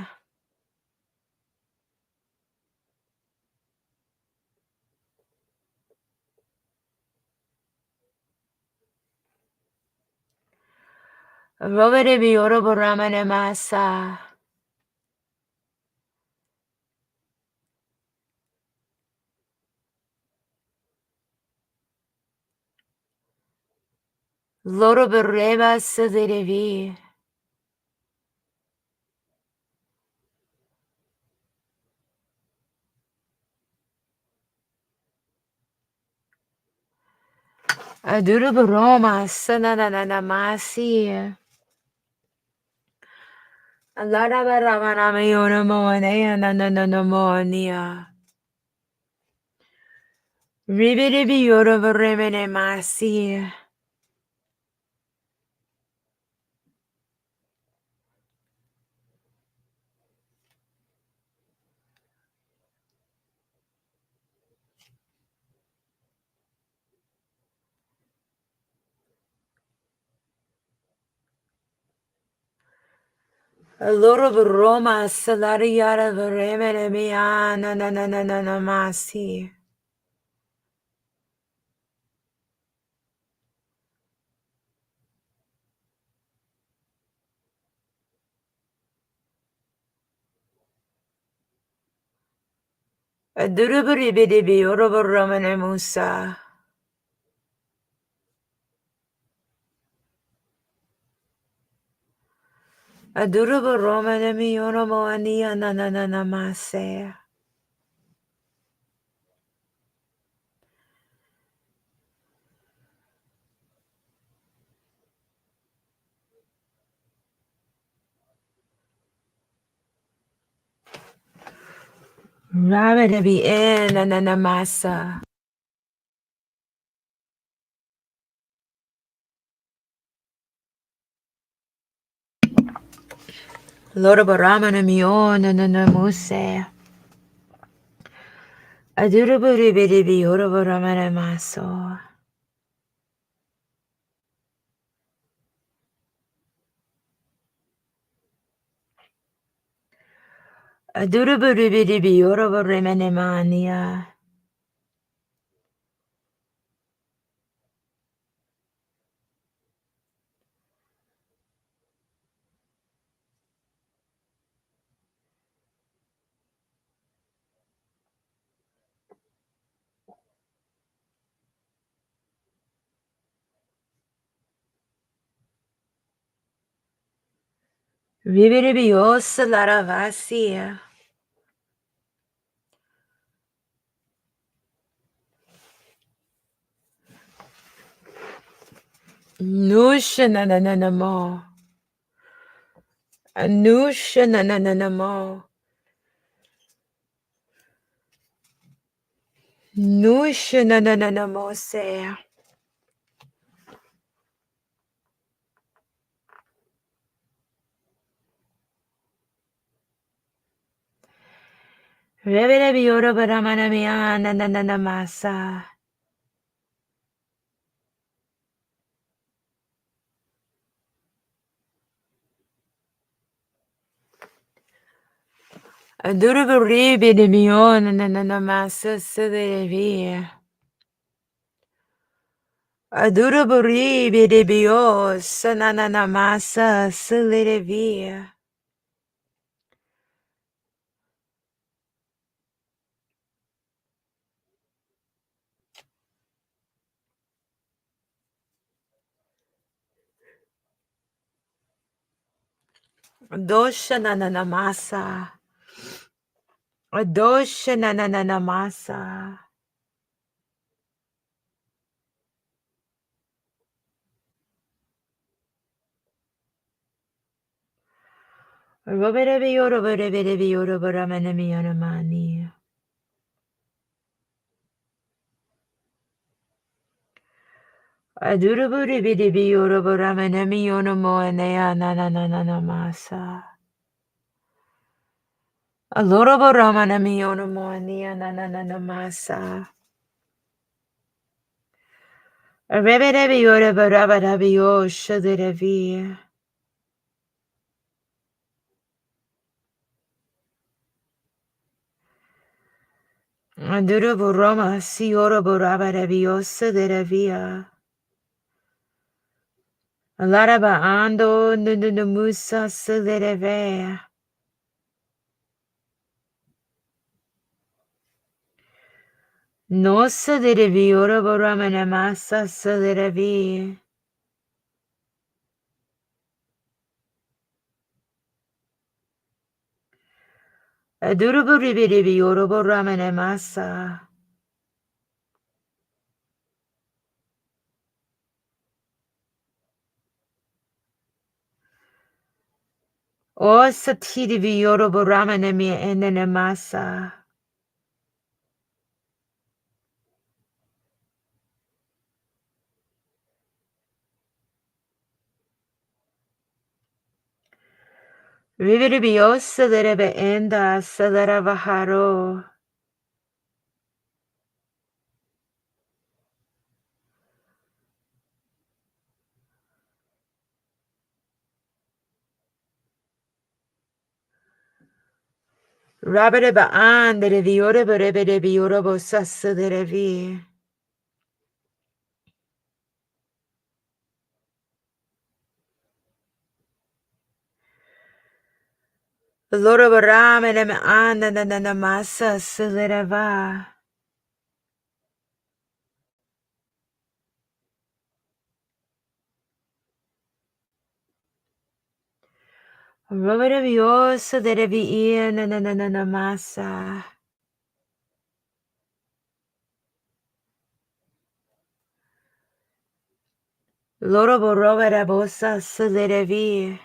Roverebi Oroboramanemasa. Loroborema Suderevi. Aduruboroma Sananamasi. Alarabaramaneonomoanea Nananamonia. Ribiribi Oroboremenemasi. Aloroboroma Salariara Veremenemia Nananamasi. Aduruburibidibi Oroboromenemusa. Aduruboromenemi Oromoania Nananamase. Rabidibi in Nananamasa. Loroboramenemi Nananamuse. Aduruburibidibi Oroboromenemaso. Aduruburibidibi Oroboromenemania. Ribidibi Osalaravasi. Nusha Nananamo. Anusha Nananamo. Nusha Nananamo se. Rebidibi Oroboromenemia Nananamasa. Aduruburibidibi Nananamasa Suderevi. Aduraburi bidibio sananamasa silidivia. Dosha nananamasa. Dosha nananamasa. Roberebioroberebioroberamanianamani. Aduraburi bidibioroberamanianamoanea nananamasa. Aloroboramanamionamoania nananamasa. Reberebioroberabarabiyo shadirevi. Aduraboroma sioroborabarabiosa derevia. Laraba ando nunumusa sidereve. Nosa derevioroboramanamasa siderevi. Aduraburibioroboramanamasa. O satirivioroboramanamia enenamasa. Viviribiosa derebe enda saderavaharo. Rabareba and derevioroborebediorobosa siderevi. Loroboramanam ananamasa sidereva. Robarabiosa derevi nananamasa. Loroboroborabosa siderevi.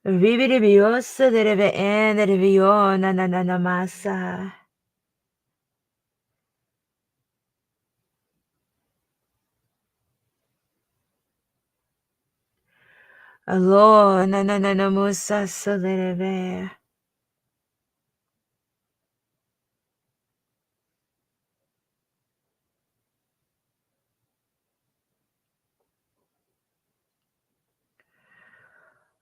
Viviribiosa dereve en derevio nananamasa. Alo nananamusa sidereve.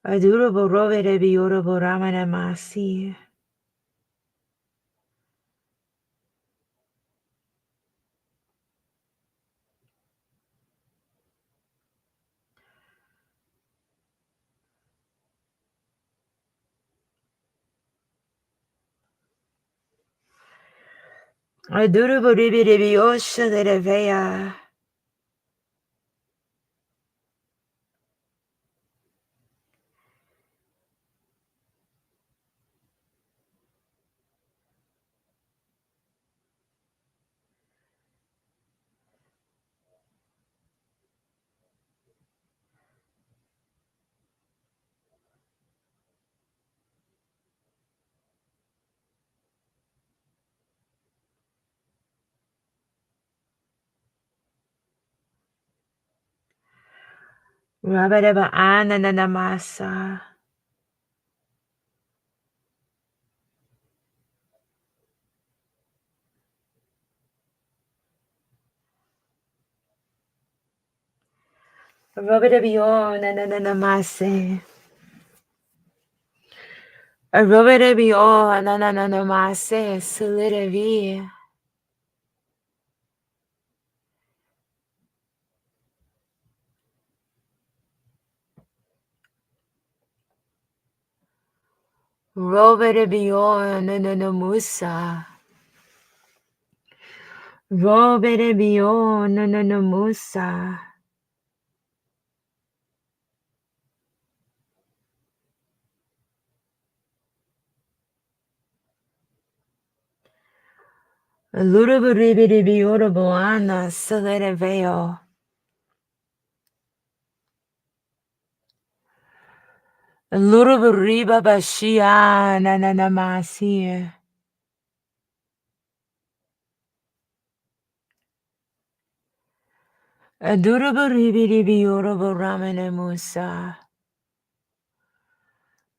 Aduroboroberebioroboramanamasi. Aduroboribirebiosa derevea. Rabareba ananamasa. Rabarebio nananamase. Robere bio nanana mase sulere vi. Robere bio nanana musa. Robere bio nanana musa. Luruburibi bioroboana sulere veo. Luruburiba bashia nanana masi. Duruburibi bioroboramene musa.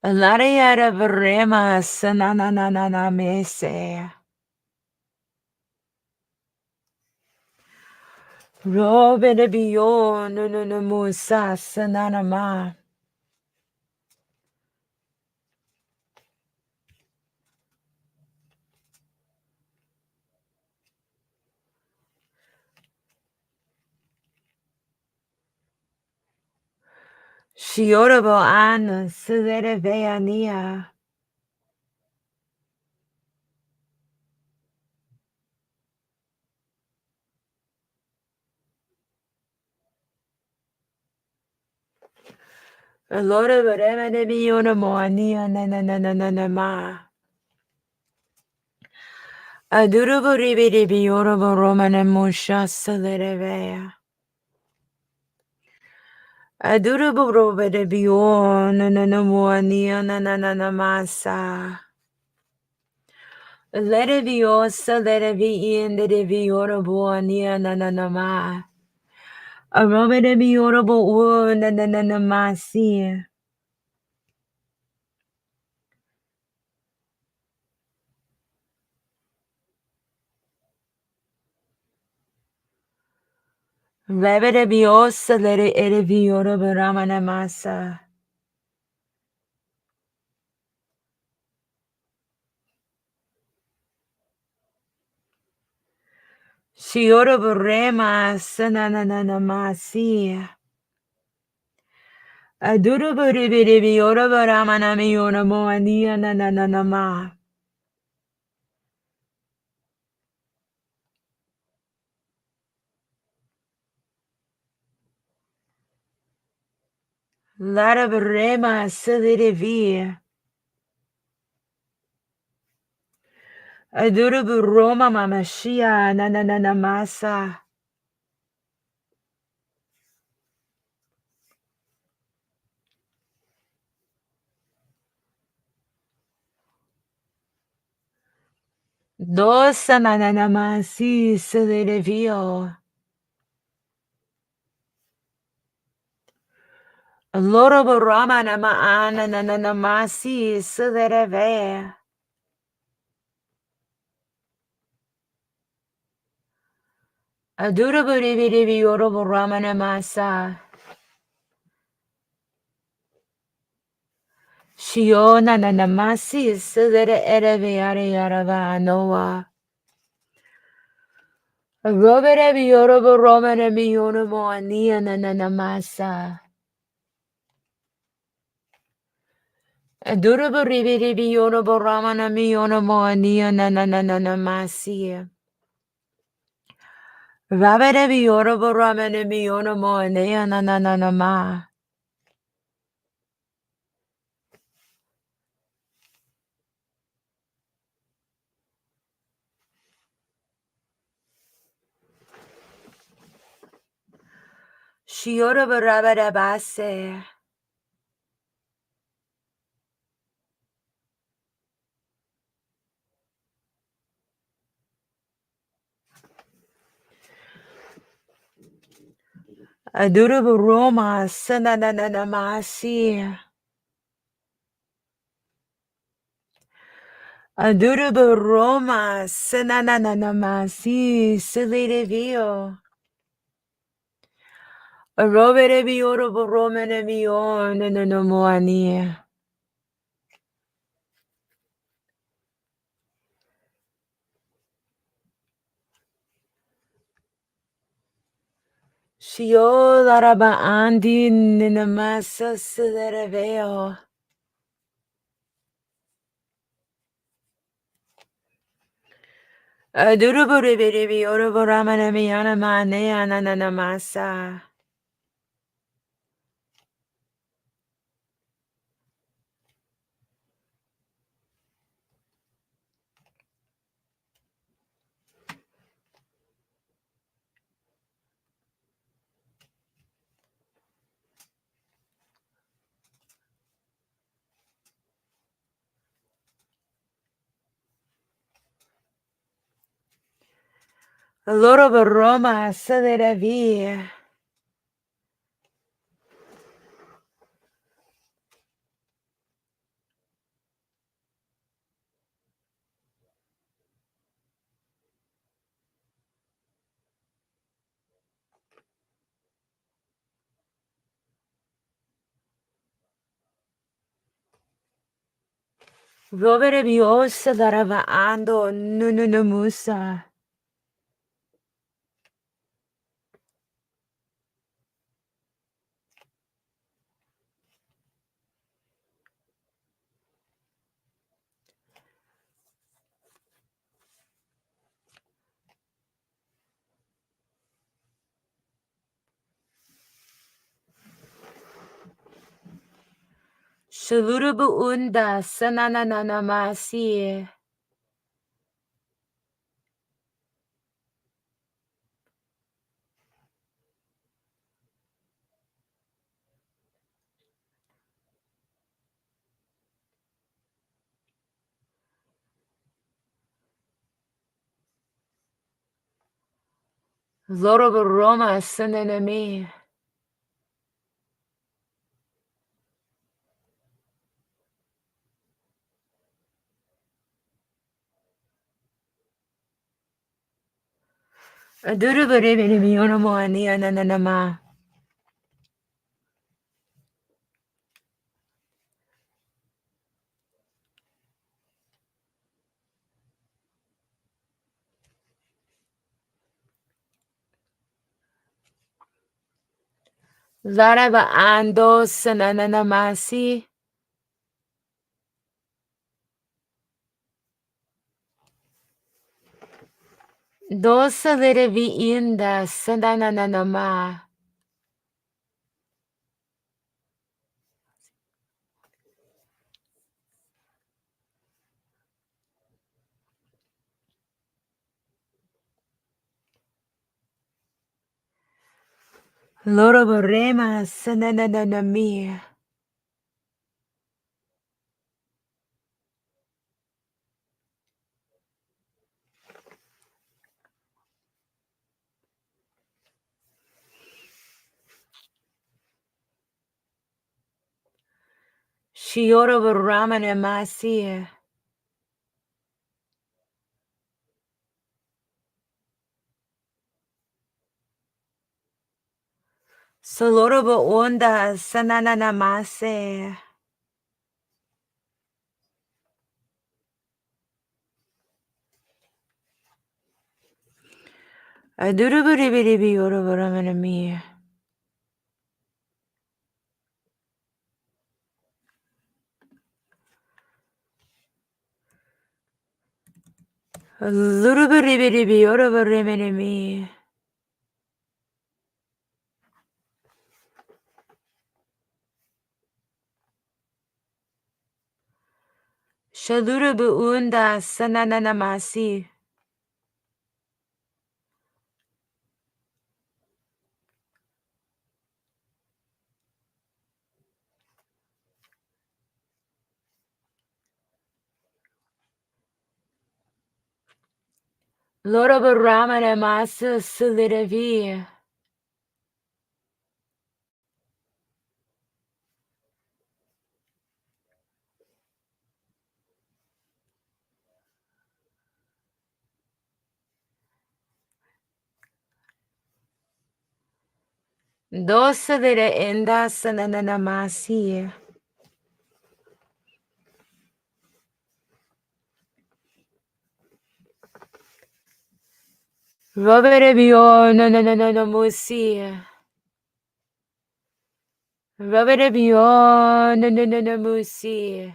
Lariara verema sananana mese. Robere bio nanana musa sananama. Shiorobo an sulere veania. Lore veremene biona moania nananama. Aduruburibi biorobo romane musha sulere vea. Aduruburibi bio nanana moania nananamasa. Let it be also, let it be in the diviorable near nananama. A robber de biorable wound and nananamasi. Rabbe de biosa, let it be orable ramanamasa. She orable rema, sananamasi. A durable de orable ramanami onamoania nananama. Lara rema, silly. Adurubu Roma Mamashia Nananamasa. Dosa Nananamasi Silivio. Lorobu Rama Namaana Nananamasi Sileve. Adurubu Ribi Yorobu Rama Namasa. Shio Nananamasi Silere Ereviari Yarava Noah. Robert Yorobu Roma Namiyono Ania Nananamasa. Durubu ribi yono boramana mi yono moania na masi. Rabere bi yono boramana mi yono moania na ma. Shiora barabara base. Adurubu roma sanana masi. Adurubu roma sanana masi silide vio. Robere bi yono boromana mi yono moania. Shio laraba andi ninamasa silereveo. Aduruburibibi oroboramana miyana mane ananamasa. Loroboroma silerevi. Roberebiosa larava ando nununamusa. Shalurubu unda sanananamasi. Loroboroma sananami. Aduruburibibi oromoani ananama. Larava ando sananamasi. Dosa lerevi inda sanananama. Loroborema sanananami. Shioroboramanamasi. Solorobo onda sananamase. Aduruburibibi oroboramanami. Luruburibibi oroboramanami. Shalurubu unda sananamasi. Loroboramanamasa silirevi. Dosa lire enda sananamasi. Roberebio no musi. Rabarabio, no, no, no, no, musi.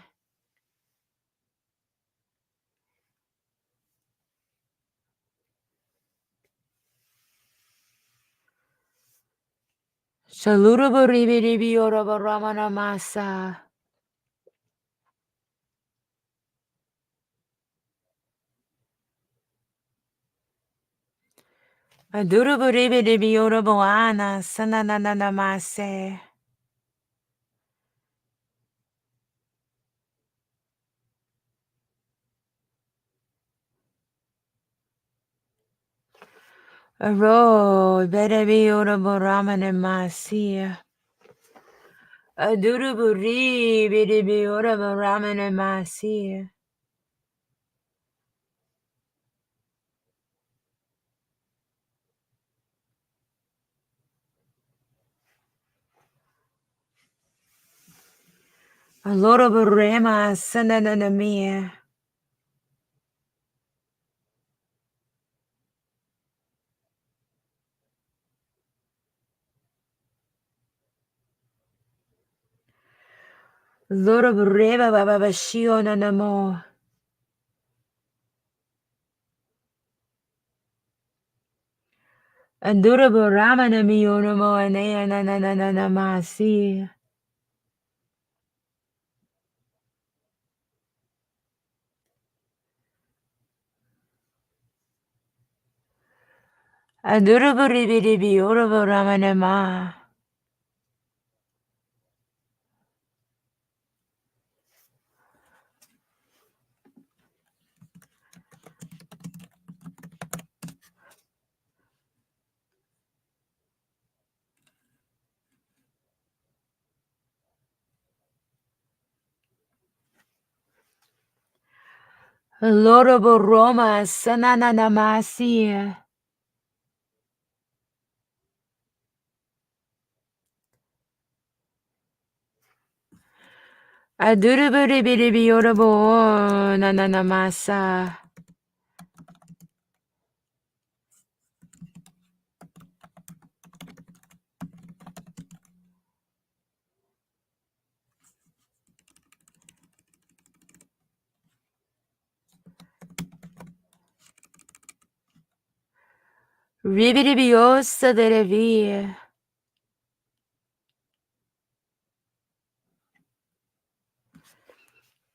Shalurabaribi, Ramana Masa. Adurabaribi, Oraboana, Sananana Mase. Aro, Berebi, Oraboramana Masia. Adurabaribi, Oraboramana Masia. Aloraborema, Sananamia. Loraborema, Babashio, Nanamo. Anduraboramana, Mionamo, Anea, Nananamasi. Adurabaribi, Oraboramanama. Loraboroma, Sananamasi. Adurabaribi, Orabo, Nananamasa. Ribidibiosa de Revi.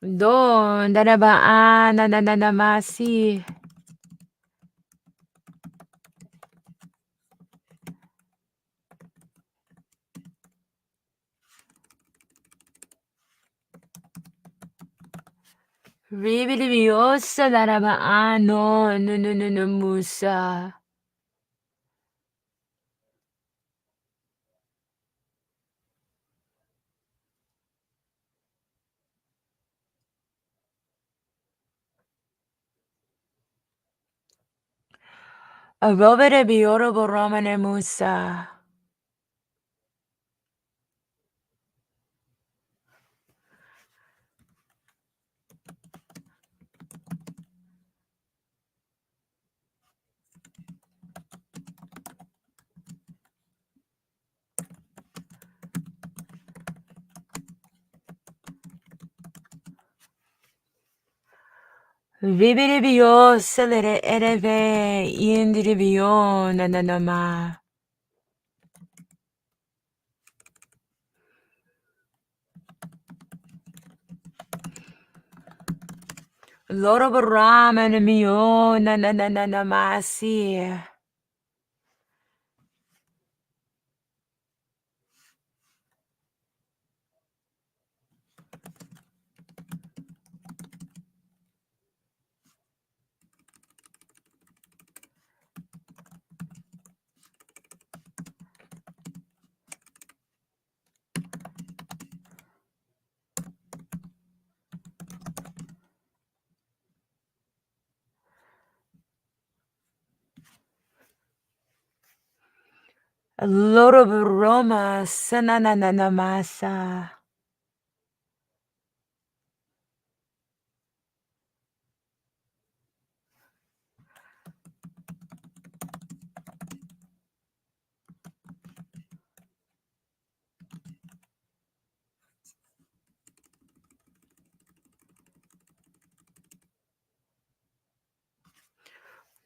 Don, Daraba, Nananamasi. Ribidibiosa, Daraba, no, no, no, no, no, Musa. Arobaribi, Oraboroman, Musa. Ribidibio, Celere, Ereve, Indribio, Nananama. Loroboraman, Mio, Nananamasi. Loroboroma, Sananamasa.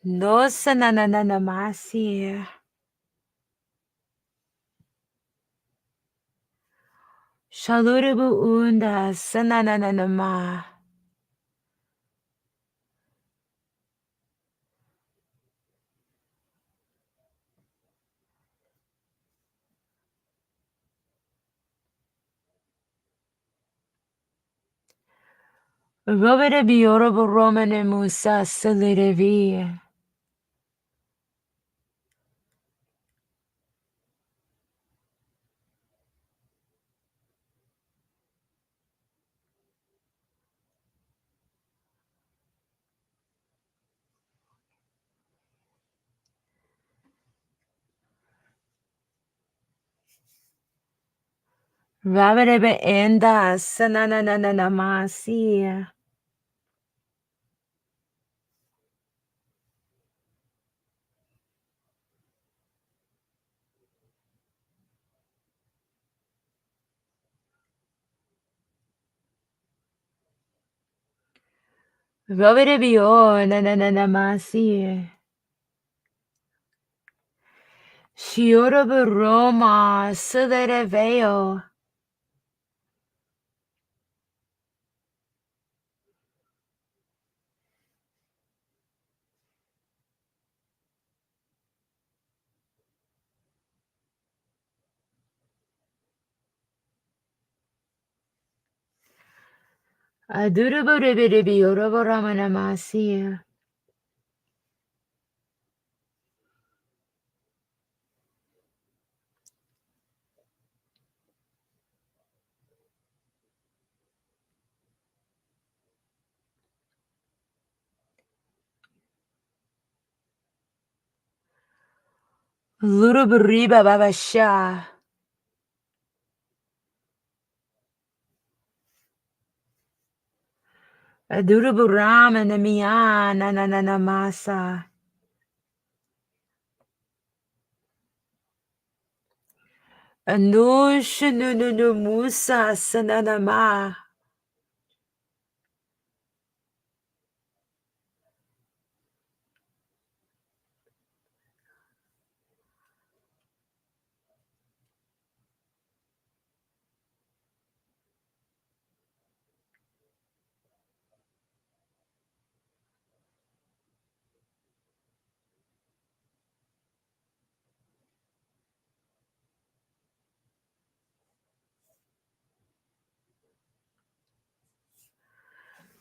No sanananamasi. Shaluribu unda sanananama. Robere biorobo romane musa salirevi. Raberebe enda sanananamasi. Robere bio nananamasi. Shiorobo roma salereveo. Adurubo rebere biorobo ramanamasi. Luruburiba babasha. Aduruburama namiya nananamasa. Anush nunumusa sananama.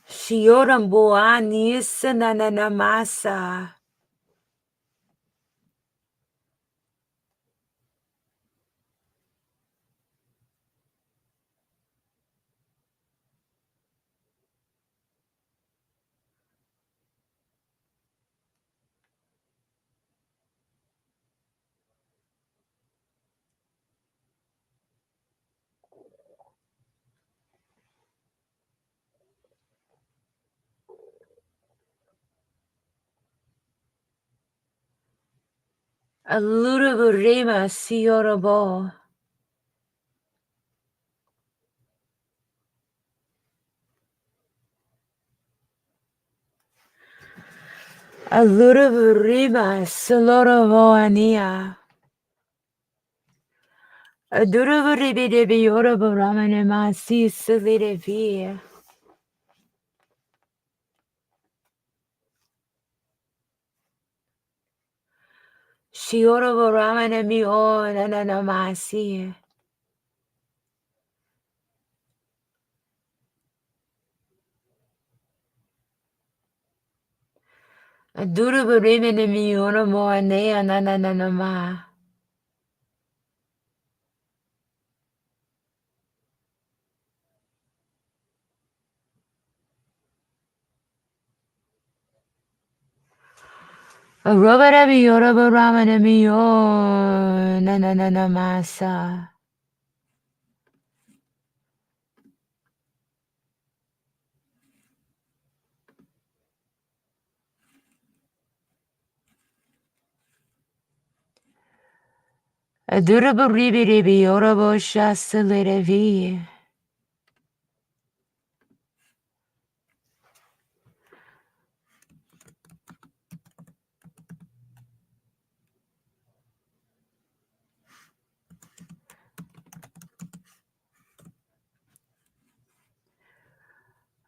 Shioramboani sananamasa. Aluruburima siorobo. Aluruburima solorovoania. Aduruburibidibioroboramanamasi salidevi. Shioroboramanamio nananamasi. Aduruburiminimioromoanea nananama. Arobarabioroboramanamio nananamasa. Aduruburibidibiorobosha salidevi.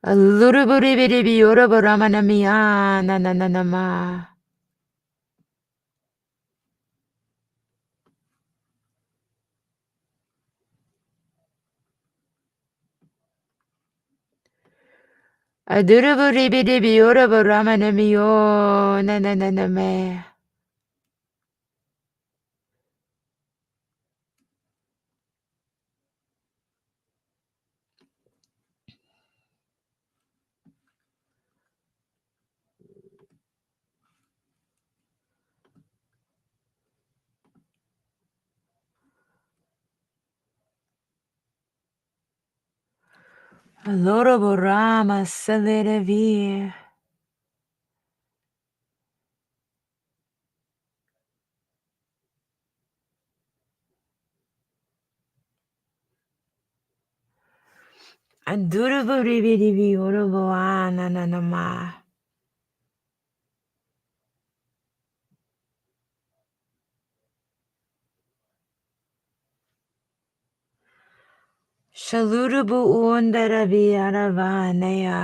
Aluruburibidibi uraburamaniya na na na na ma. Aduruburibidibi uraburamaniyo na na na na me. Aloroborama salidavi. Aduruburibidibi urabuana na na ma. Shalurubu undarabi aravanaya.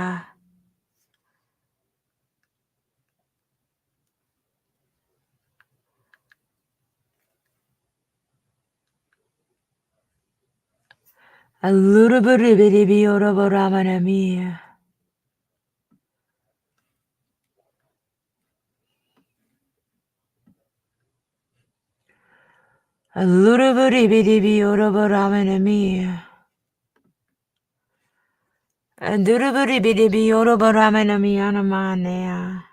Aluruburibidibi uraburamaniya. Aluruburibidibi uraburamaniya. Aduruburibidibi uraburamaniya na manaya.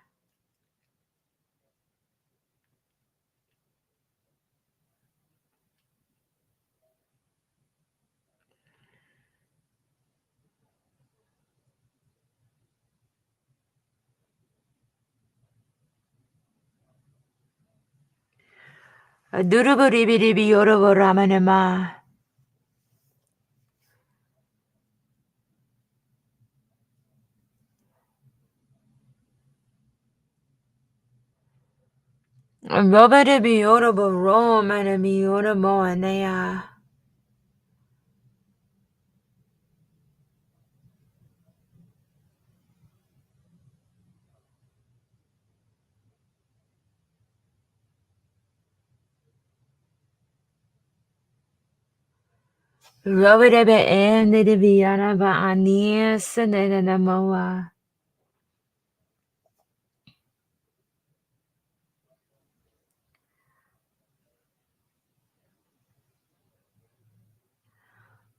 Aduruburibidibi uraburamaniya. Robadibi uraburomanami uramoanaya. Robadibi endidibi aravaaniya sananamoa.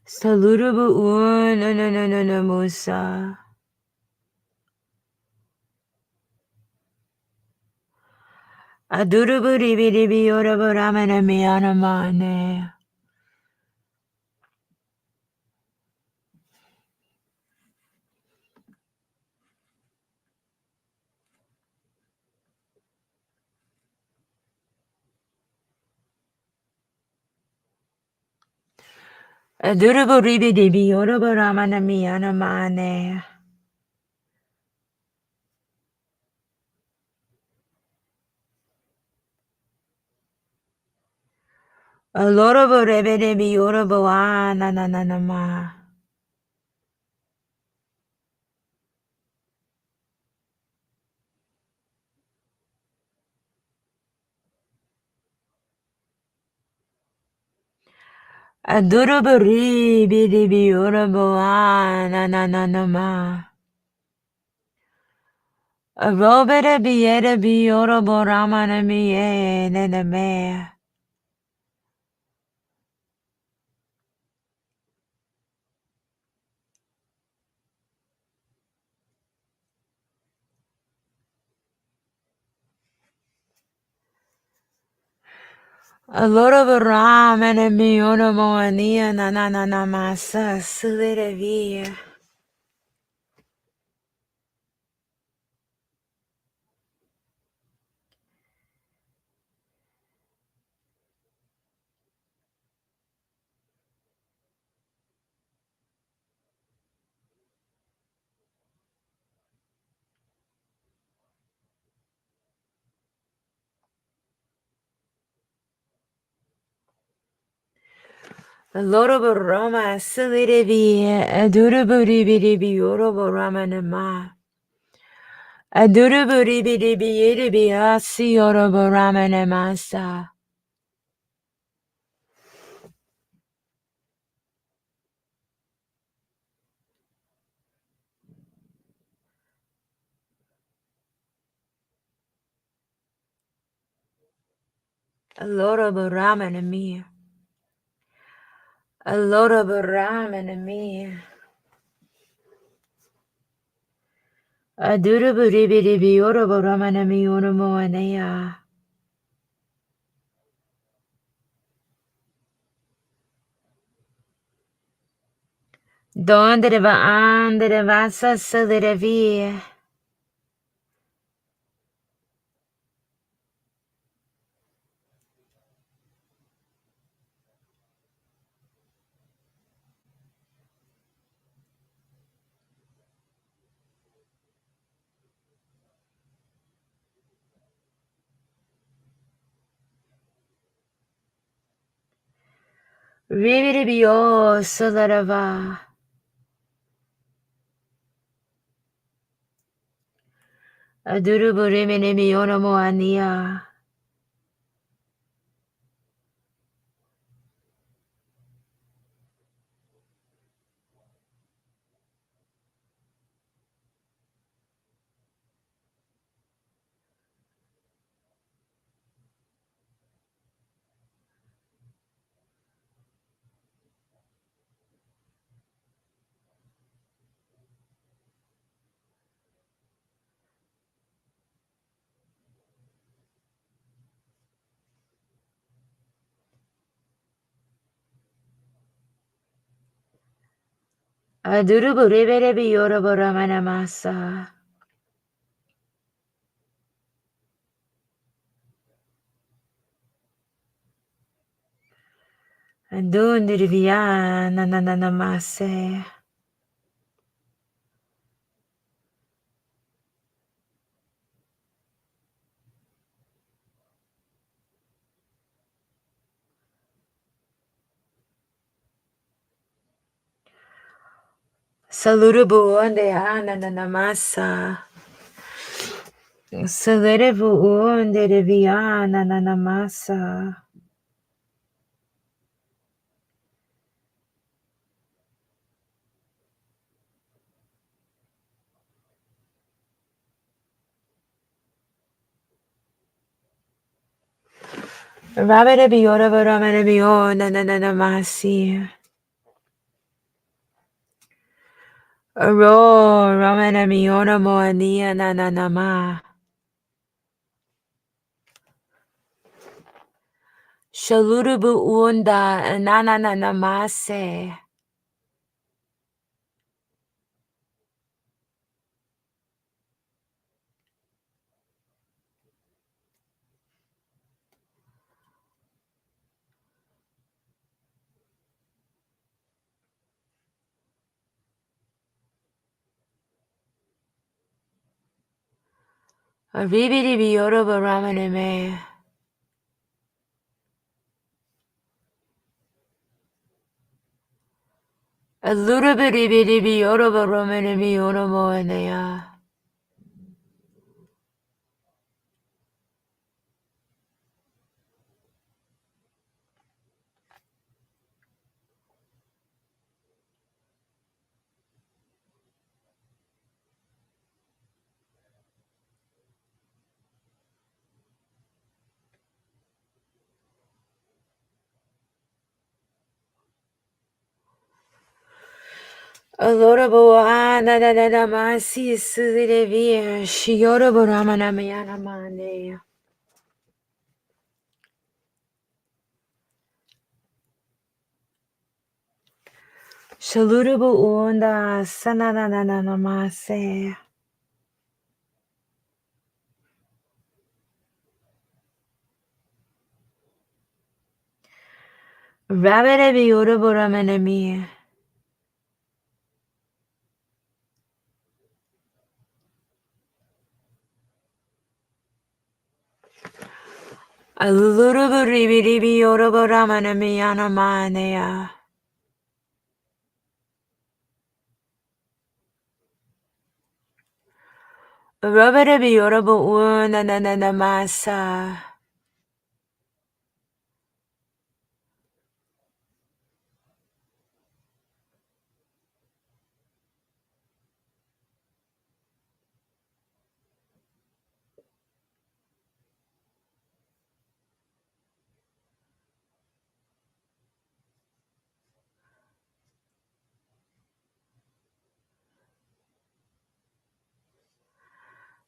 Salurubu unanamusa. Aduruburibidibi uraburamaniya na manaya. Aduruburibidibi uraburamaniya na manaya. Aloroburebidibi urabuana na na na ma. Aduruburibidibi urabuana na na na ma. Arobidibi uraburamaniya na na me. Aloroburamaniya uramoania na na na na masa salidavi. Lorobo Roma Silidivi Aduraburibidibi Yorobo Ramanama Aduraburibidibi Asi Yorobo Ramanamasa Lorobo Ramanami Lorobo Ramanami Aduraburibidibi Yorobo Ramanami Unamoanea Donde va andere vasa salidevi Ribidibio Saladava Aduraburibidibi Unamoanea Aduraburibidibi Yorobo Ramanamasa Adundirivia Nananamase Saludabu Unde Ananamasa Salidabu Undirivia Nananamasa Rabidabi Yorobo Ramanabio Nananamasi Aro Ramanamiona Moania Nananama Shaludabu Unda Nananamase Ribidibi Yorobo Ramaname Aludabidi Yorobo Ramanami Yonamoanea Alodabo Ananamasi Sidivia Shiorobo Ramanamayana Shaludabo Unda Sananamase Rabidabi Yorobo Ramanami Aludabo Ribidibi Yorobo Ramanamayana Manea Robarabi yorobo una na masa.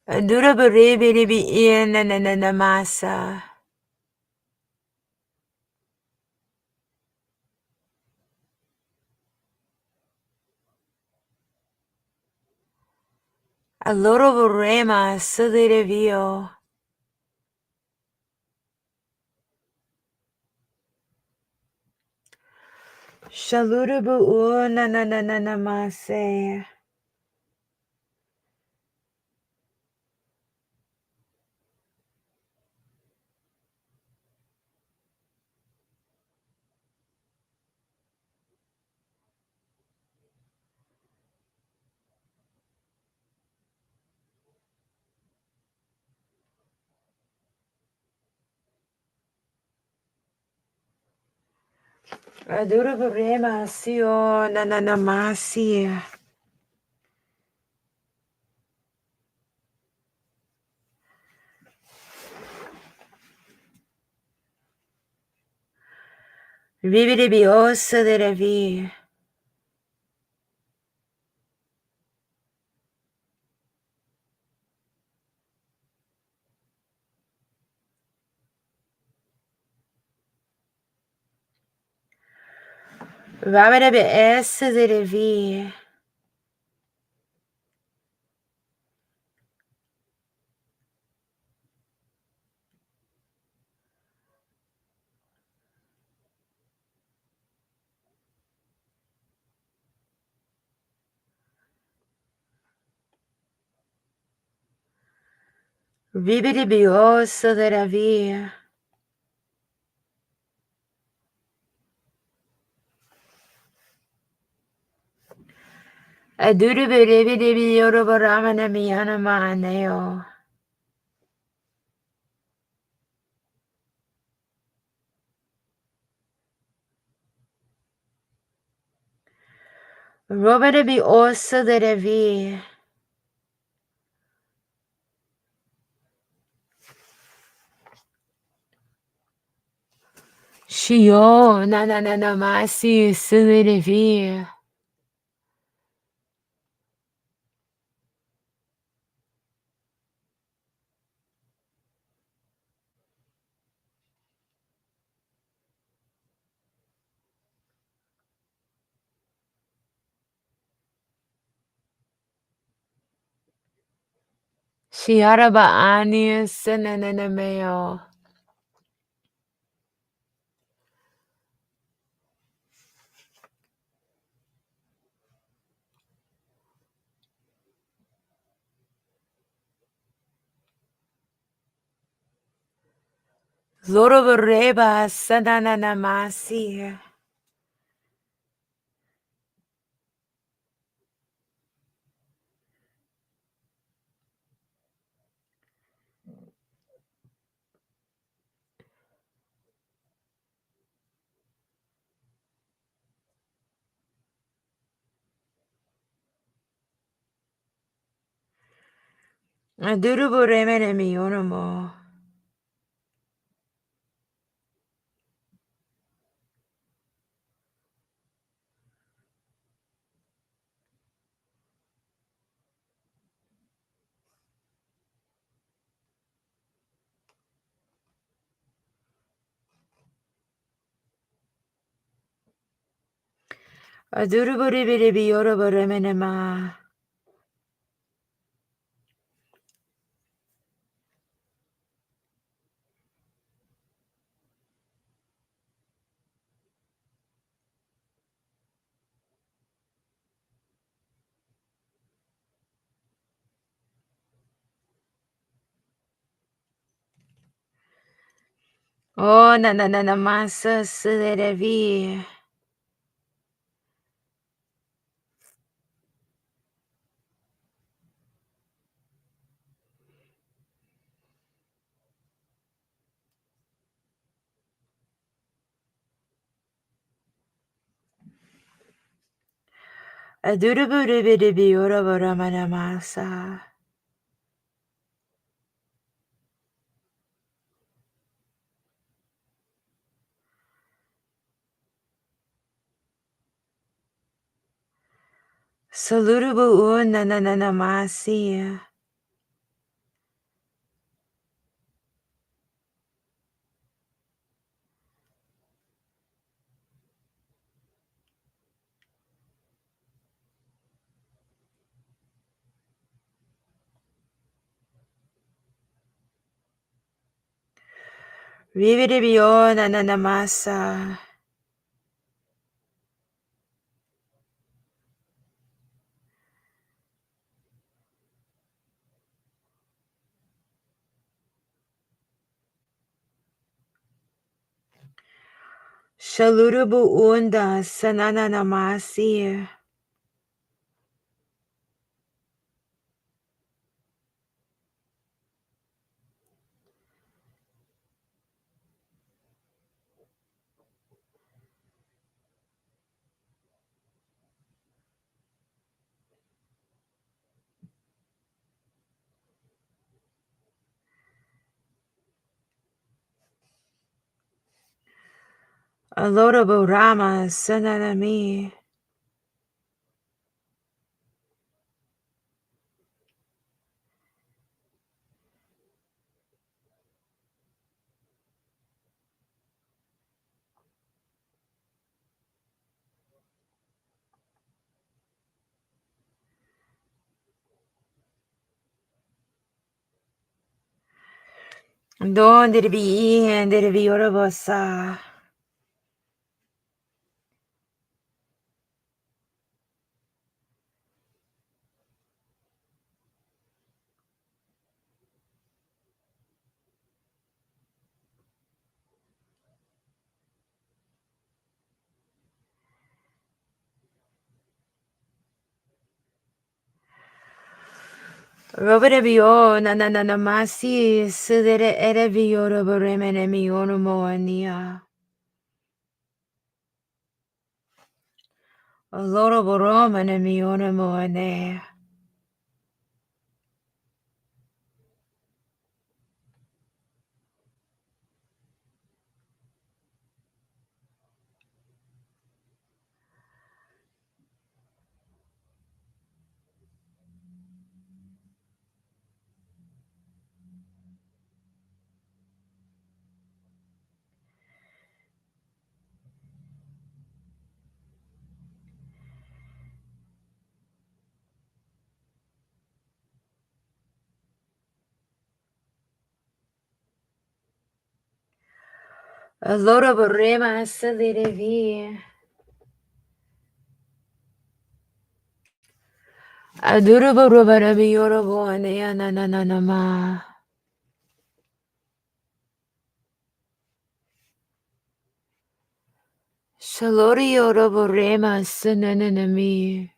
Durabaribi in na masa. Alloro vorrema sederevio. Shalurabu na mase. Durabariba sio na masi. Viviribi osa derevi. Vavarabi essa derevi. Viviribi osa derevi. Adurabiribi yorobaramana miyana maneo. Robarabi osa derevi. Shio na masi sederevi. Shiaraba ani senenameo. Zorobareba sananamasi. Aduruburemene mionomo. Aduruburibi yorobaremene ma. Oh na masa sederevi. Adurubudibidibioraboramanamasa. Salurubu unananamasi. Ribidibionanamasa. Shalurubu unda sananamasi. Alorabu rama sananami. Don did it be and did it be orabosa. Robidibio nananamasi sidere erebioroboremenemi onomoania. Aloroboromanemi onomoane. Aloroborema siderevi. Aduruborobarebioroboane nananama. Shalorioroborema sinanami.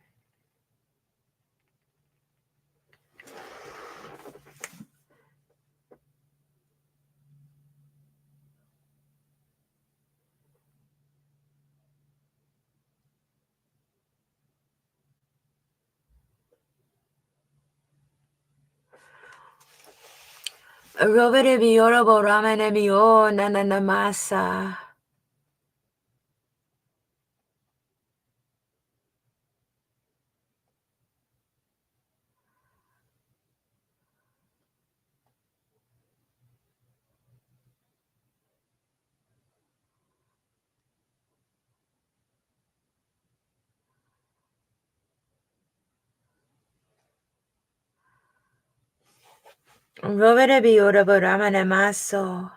Robidibioraboramanemi o nananamasa. Robidibioraboramanamaso.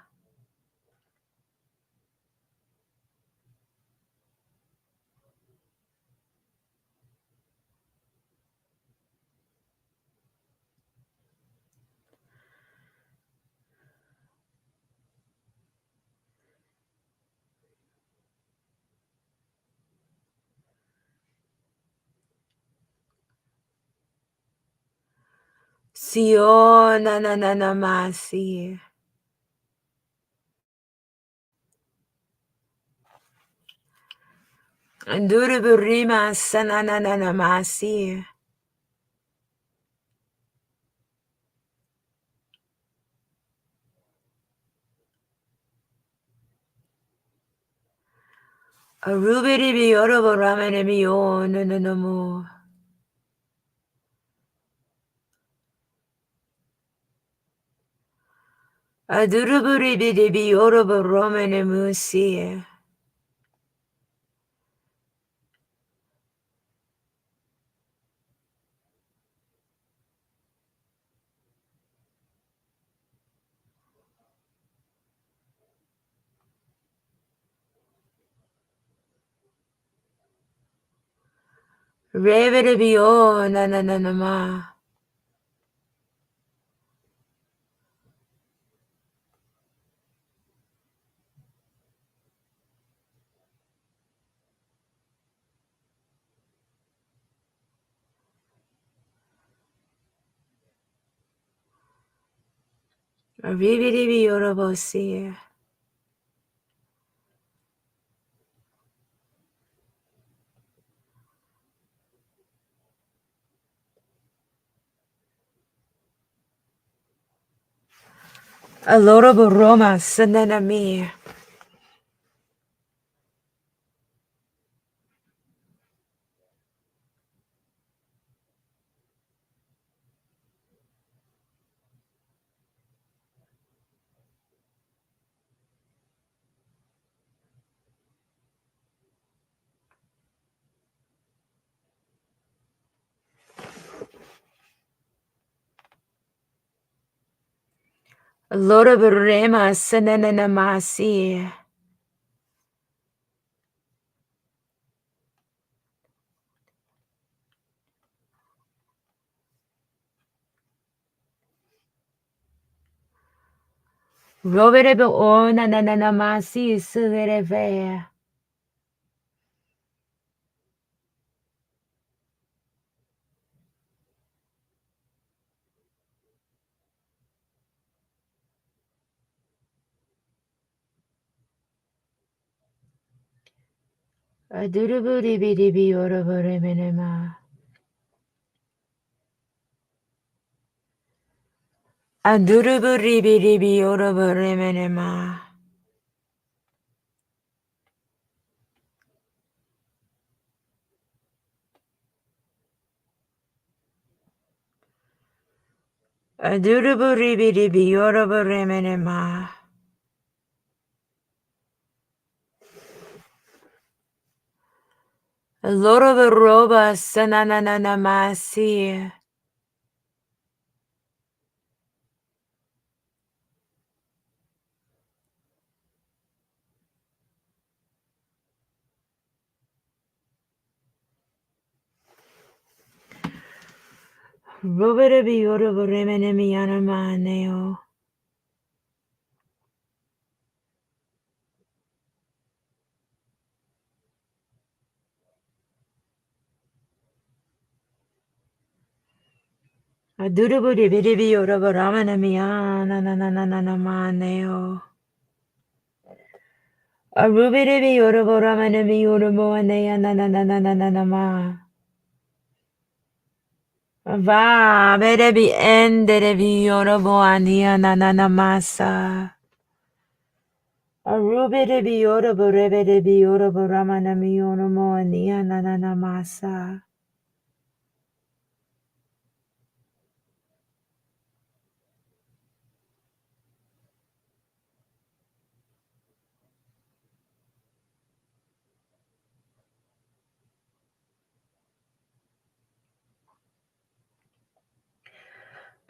Sio nananamasi. Anduruburima sanananamasi. Arubiribi oroboramanemiyo nananamu. Aduruburibidibi oroboromanemusi. Revidibiyo nananama. Aribidibi orobosi. Aloroboroma sananami. Aloroborema sananamasi. Roverebe o nananamasi suvereve. Aduruburibidibi oroboremenema. Aduruburibidibi oroboremenema. Aduruburibidibi oroboremenema. Aloroboroba sanananamasi. Roverebi oroboremenemi anamaneo. Aduruburibidibi oroboramanemi ananananamaneo. Arubidibi oroboramanemi oromoanea nanananananama. Va berebi enderebi oroboania nananamasa. Arubidibi oroborebidibi oroboramanemi oromoania nananamasa.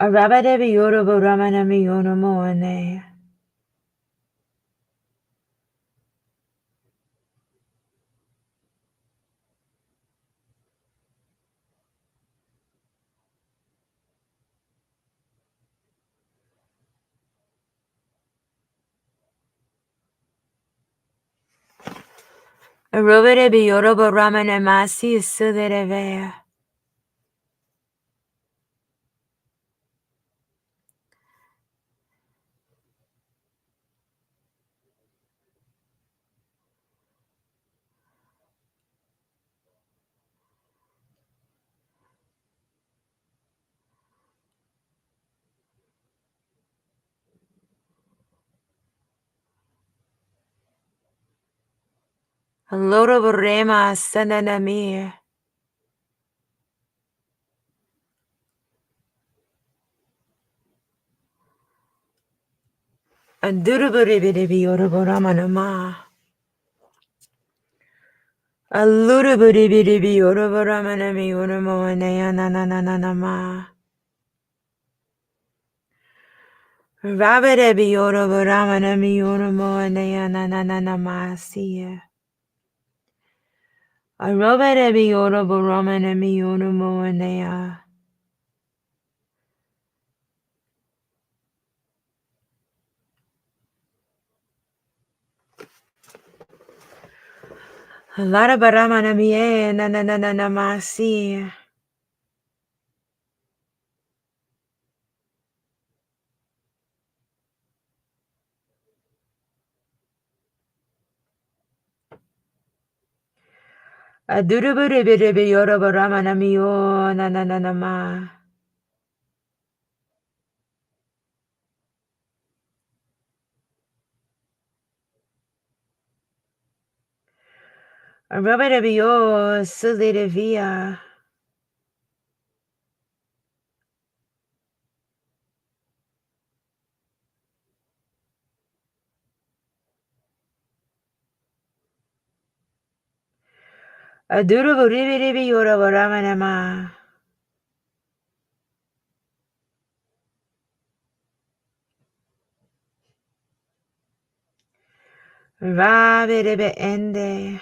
Arabadebi oroboramanemi oromoane. Arubidibi oroboramanamasi sudereve. Loro borema sananami. Anduruburibibi oroboramanama. Alluruburibibi oroboramanami oromoanaya nanananama. Rabidebi oroboramanami oromoanaya nanananamasi. Arobidebi oroboramanami oromoanaya. Larabaramanami nanananamasi. Aduruburibibi oroboramanami o nanananama. Rabidebi o sulidivia. Aduruburibibi oroboramanama. Rabidebe ende.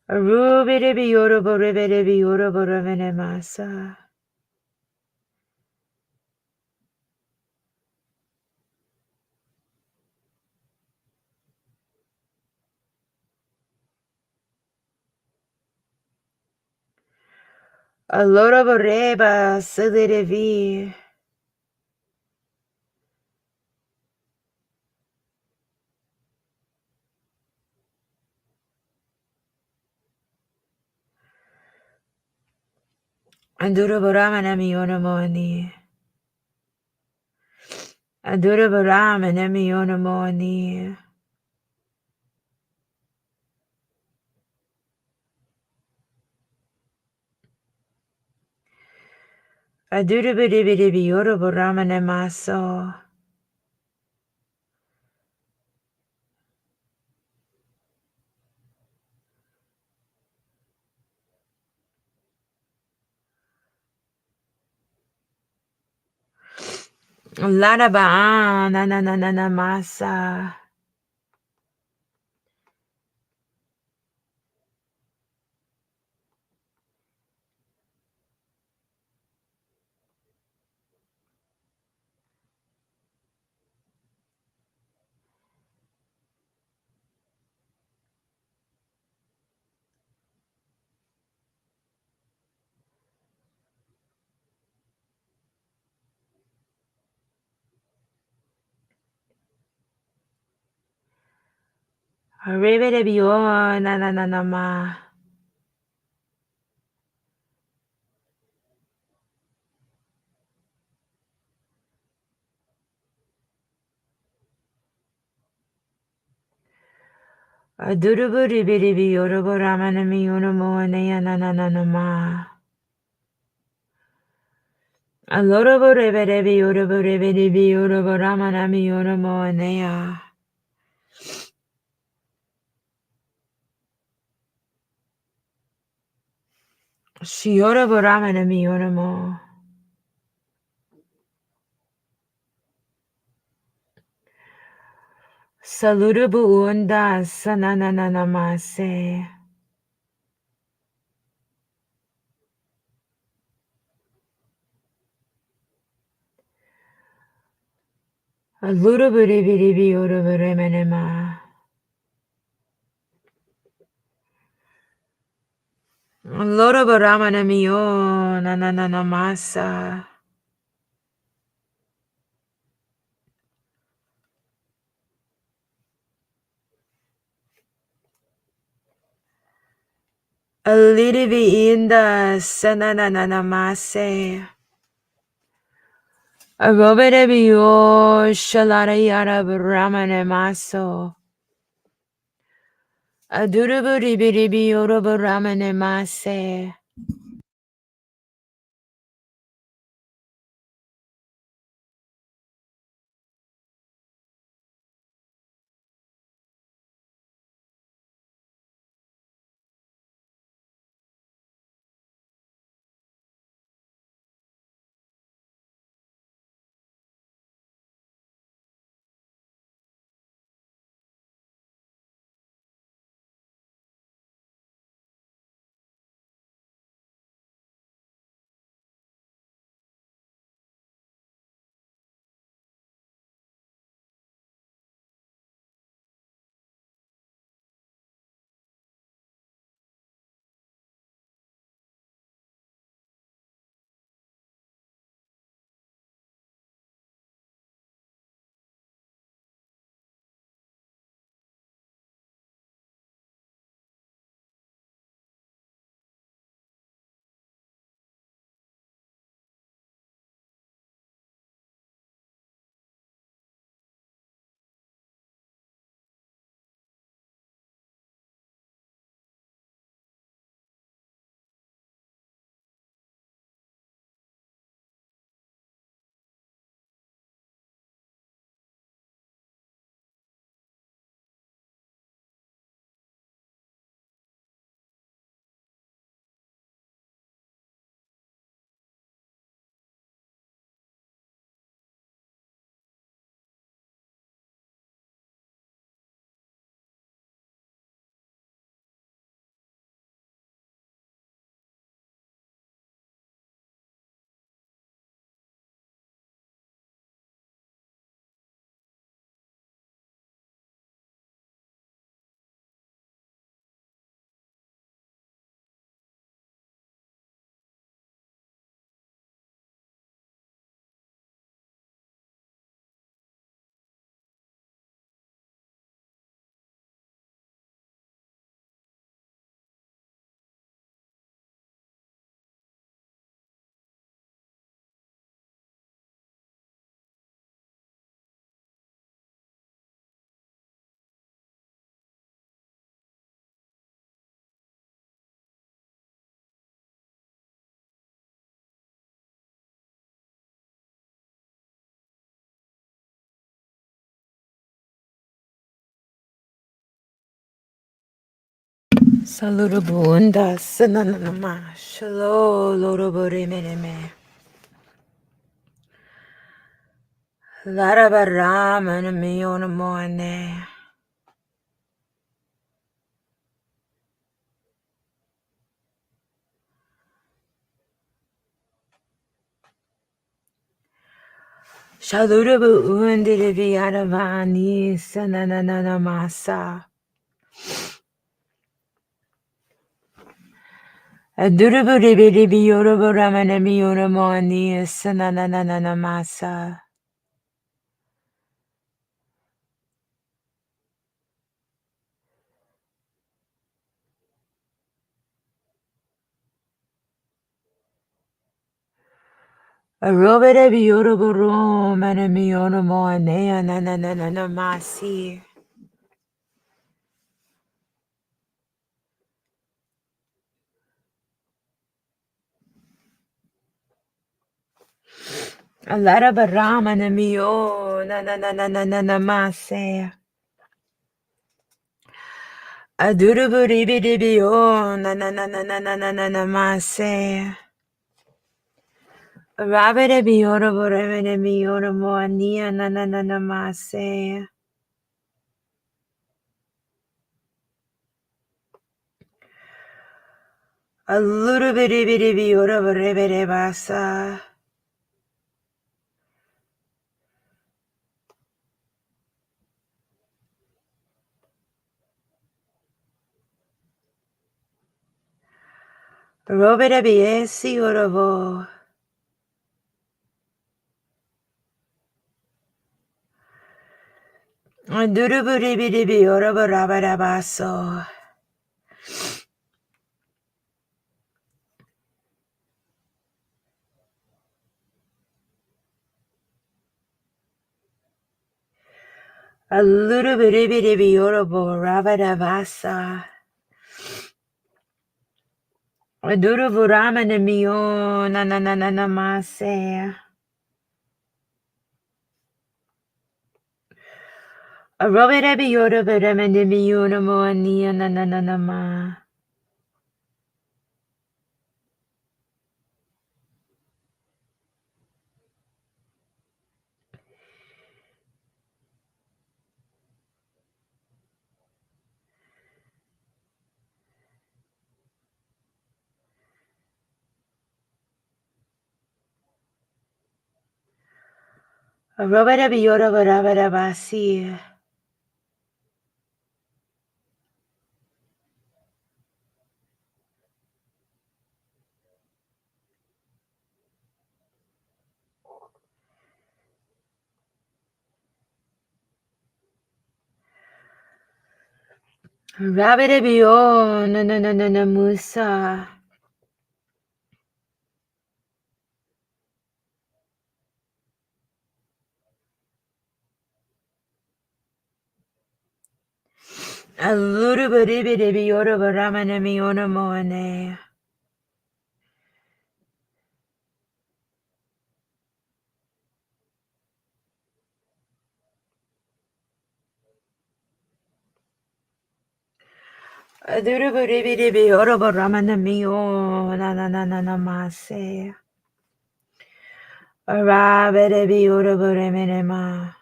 Rubidibi yoroboribidibi yoroborovenemasa. Aloroboreba silidivi. Anduraboramanami yonamoani. Anduraboramanami yonamoani. Adurabidibidibi yoroboramanemaso. Laraba nanananamasa. Ribidibi yo nanananama. Adurabidibidibi yoroboramanami yonamoanaya nanananama. Aloroborebedebi yoroborebedebi yoroboramanami yonamoanaya. Shioroboramanami yonamo. Saludabu unda sanananamase. Aluraburebedebi yoroboremanema. Aloroboramanami yo nananamasa. Alidivi inda sanananamase. Aroberebio shalarayara brahmane maso. Aduruburibidibi orobaramane mase. Saludabunda sananama. Shalo loroboremeneme. Larabaramana mionamoane. Shaludabu undiviadavani sananamasa. Aduraburibidibi yoroboramana mionamoani sananamasa. Aroberebi yoroboromana mionamoanea nananamasi. Alarabaramana mio nananamase. Aduruburibidibiyo nananamase. Rabidibiyoraboremenemiyoramoania nananamase. Alurubidibidibiyoraborebedebasa. Robidibiesi yorabo. Aduruburibidibiyoraborabedabaso. A little bit of yorabo rabadavasa. A duravu ramanamio na na na na namase. A robidabi yorabaramaniuna moania na na na nama. A robidabi yorabarabasi. Rabidabio na na na na na musa. A little bit of yorabaramaniona moane. A little bit of yorabaramaniona na na na na na mase. A rabidabi yorabaramaniama.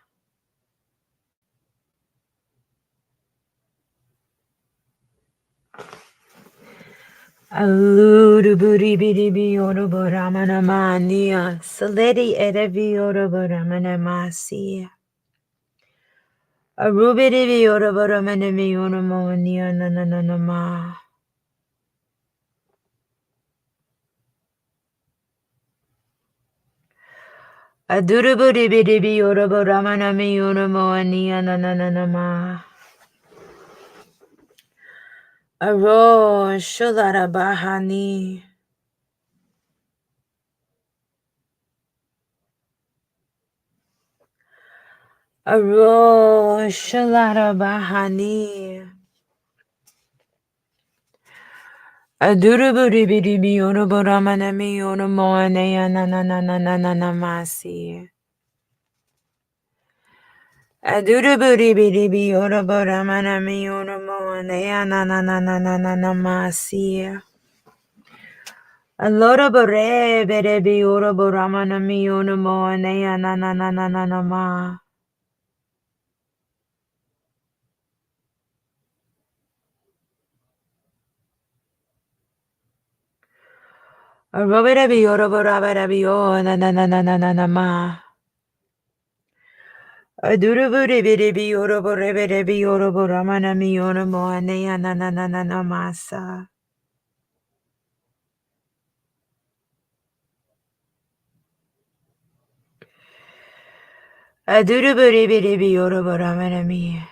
Aluduburibidibi oroboramanamania. Saledi edevi oroboramanamasi. Arubidibi oroboramanami onomonia nananama. Aduruburibidibi oroboramanami onomoania nananama. Aro sholarabahani. Aro sholarabahani. Aduruburibidibi oroboramanami onomoania nananamasi. Aduruburibidibi oroboramanami onomoania nananamasi. Aloraborebidibi oroboramanami onomoania nananama. Arobidibi oroborabidibi nananama. Aduruburibidibi oroborebidibi oroboramanami onomoania nananamasa. Aduruburibidibi oroboramanami.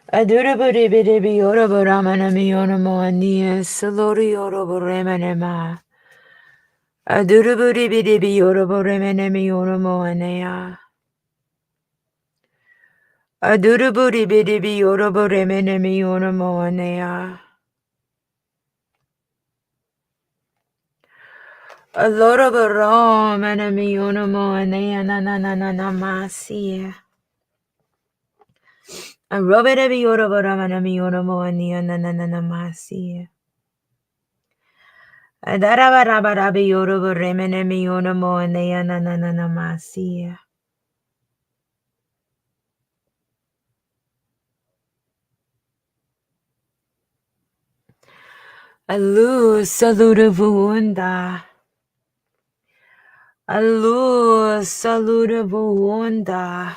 Aduruburibidibi oroboramanami onomoania. Salori oroboremanema. Aduruburibidibi oroboremanami onomoania. Aduruburibidibi oroboremanami onomoania. Aloroboramanami onomoania nananamasi. Arobidibi oroboramanami onomoania nananamasi. Adarabarabi oroboremanami onomoania nananamasi. Alu saludavunda. Alu saludavunda.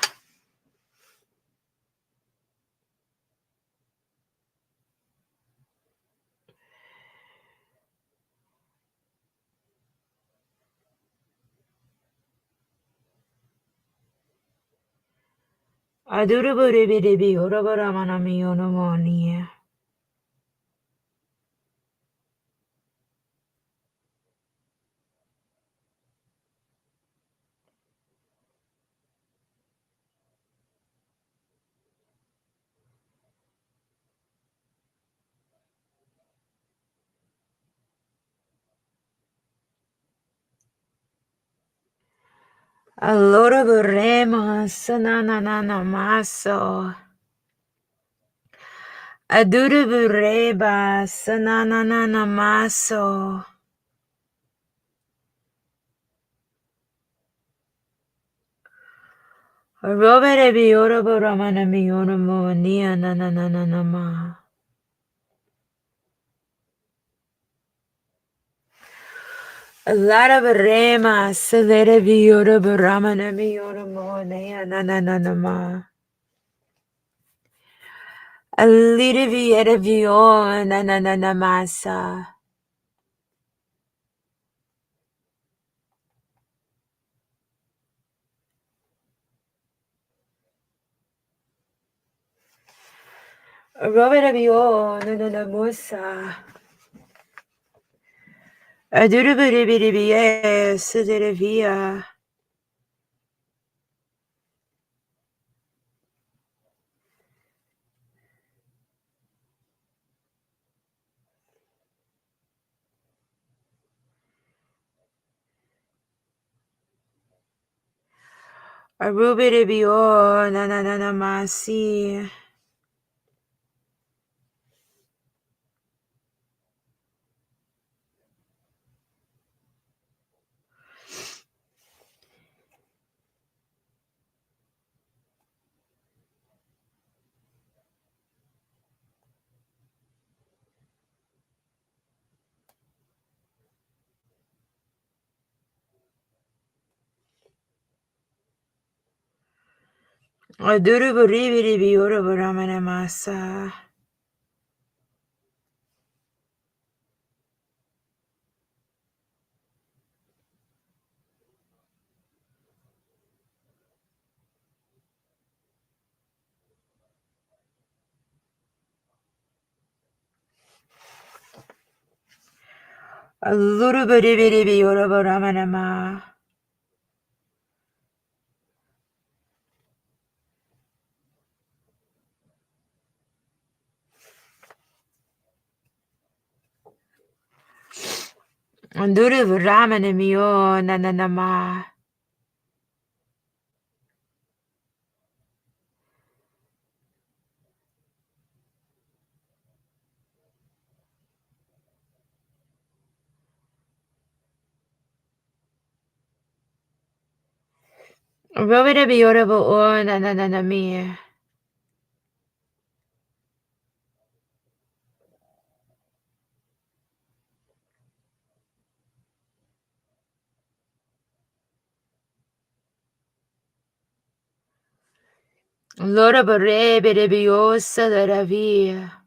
Aduruburibidibi oroboramanami onomonia. Allora vorremmo sananana maso. Aduru vorreba sananana maso. Robere biora boramana miona mo nia nananana ma. Lara berema selere biora boramana miona mo nia nananana ma. Alire viere vio nananana masa. Robere bio nanana mosa. Aduru bere bie selere via. Arubere bio nananana masi. Aduru bere biora boramana masa. Allora bere biora boramana ma. Anduru boramana mio nanana ma. Robere biora bo nanana mi. Allora bere biosa della via.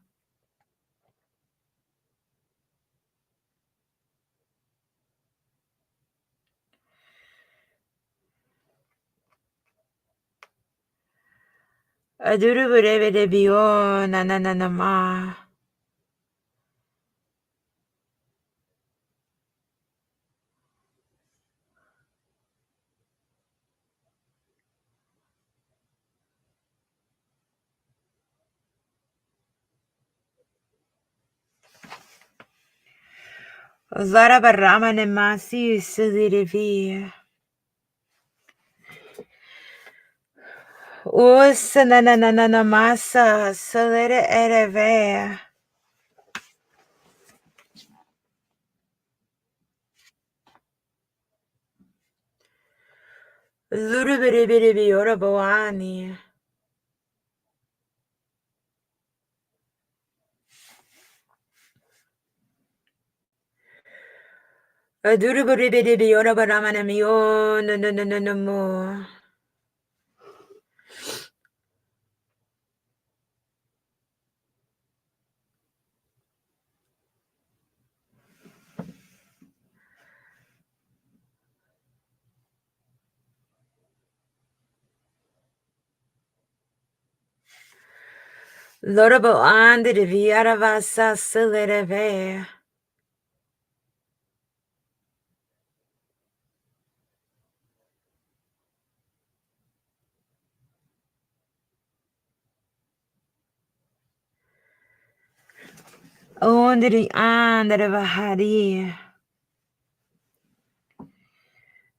Aduru bere bio nanana ma. Lara baramana masi selere via. Usa nanana masa selere ereve. Allora bere biora boani. Aduru bere biora baramana mio nanana mo. Lora bo andere viara vasa selere ve. Onderi andere vahari.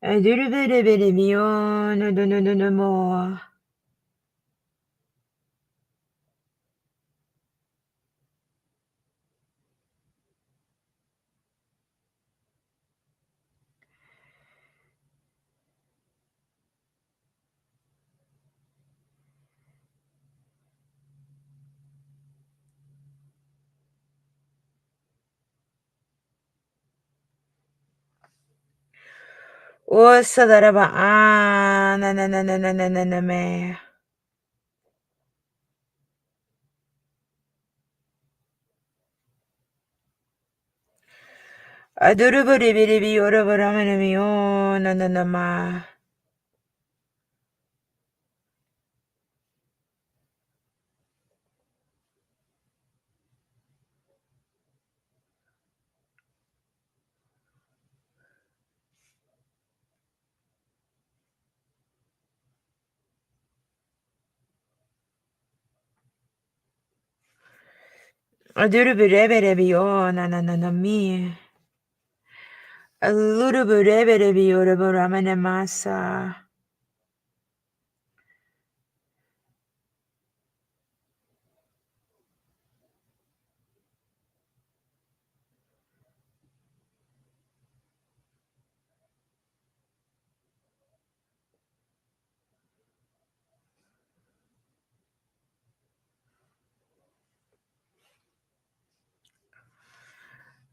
A little bit of it, no, no, no, no, no more. Oh, so that about na na na na na na na na me. A little bit of it, or of a na na na ma. A little bit of it, na na na na me. A little bit of it, or of a ramana masa.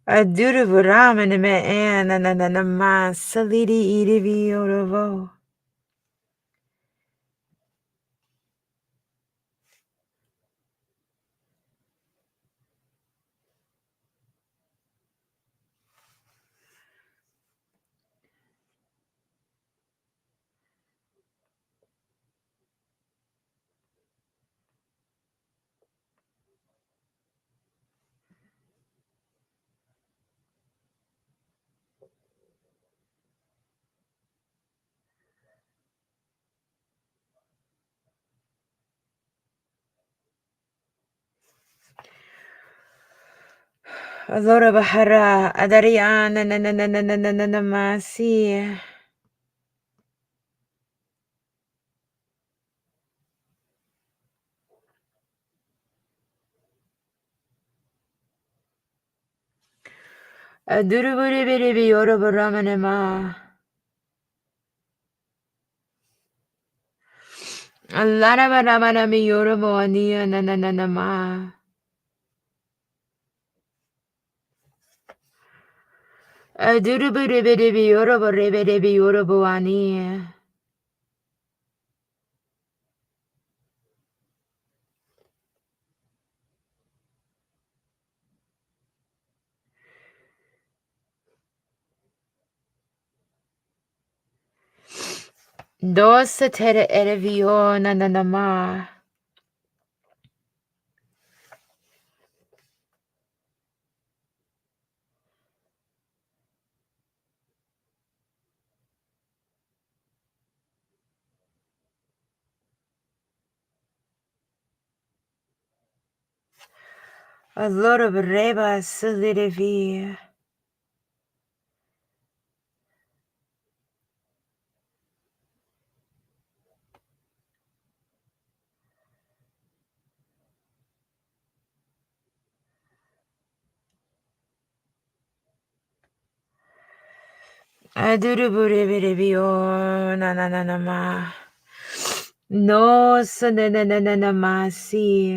A little bit ramana me, na na na na ma. Salidi irivi or of o. A lot of bahara. Adariana na na na na na na na na ma. See. A little bit of it, or of a ramana ma. A lot of a ramana me, or of a na na na na ma. A little bit of it, or of a rebbe, or of a ani. Dos tere erevio na na na ma. A lot of reba silidevi. A duruburibio na na na na ma. No sa na na na na na ma si.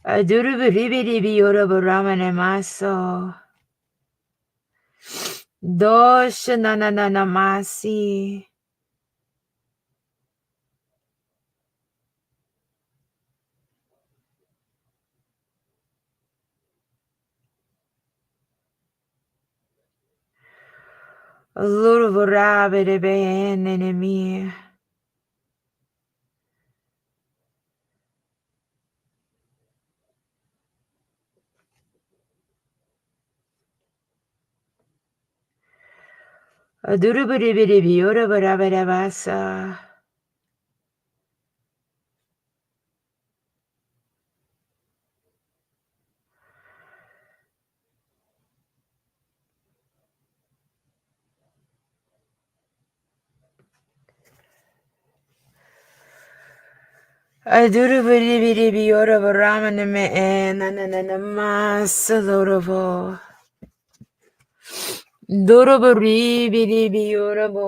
A durubiribio of a ramana maso. Dos na na na na ma si. A little of a rabbit a enemy. Adurubidibidibiyodabadabadabasa. Adurubidibidibiyodabaramanamasalodavo. Durubidibidibiyodabo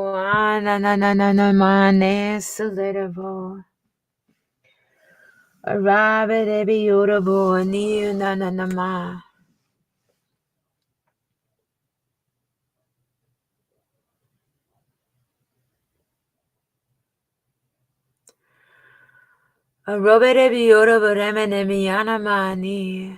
Arabidibiyodabo niyananama. Arobidibiyodabaramanamiyanamani.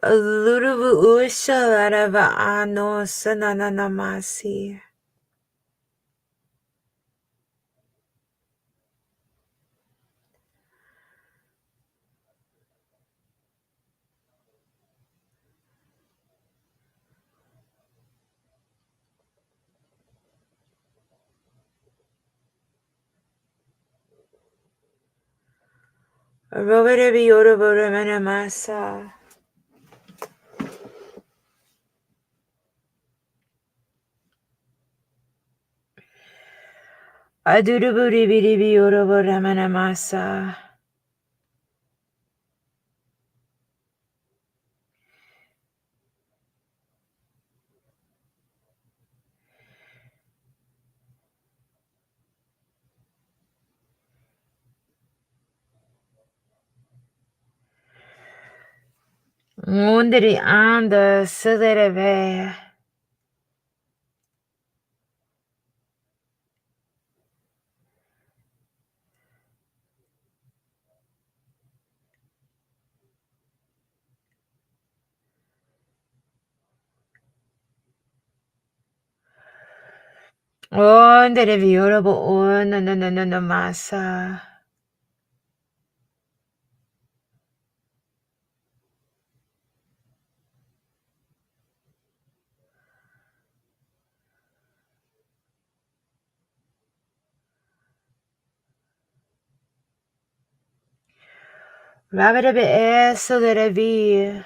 Alurubu ushalarava ano sananamasi. Arobidibiyodabaramanamasa. Adurubidibidibiyodabaramanamasa. Mundiri anda salereve. Ondere viorabo onananamasa. Rabidebe esalerevi.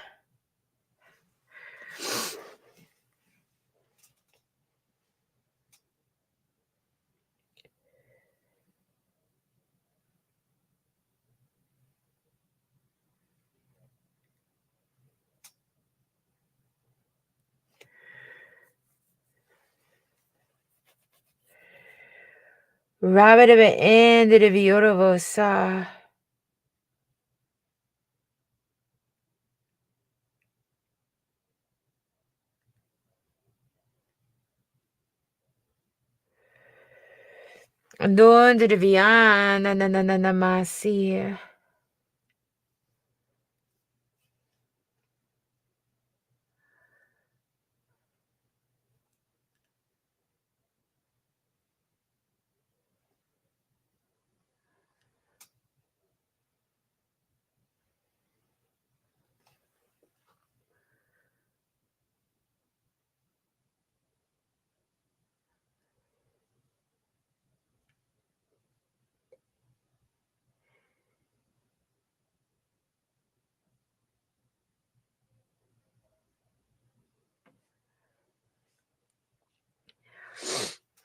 Rabidebe endere viorabo sa. Dondere viana nananamasi.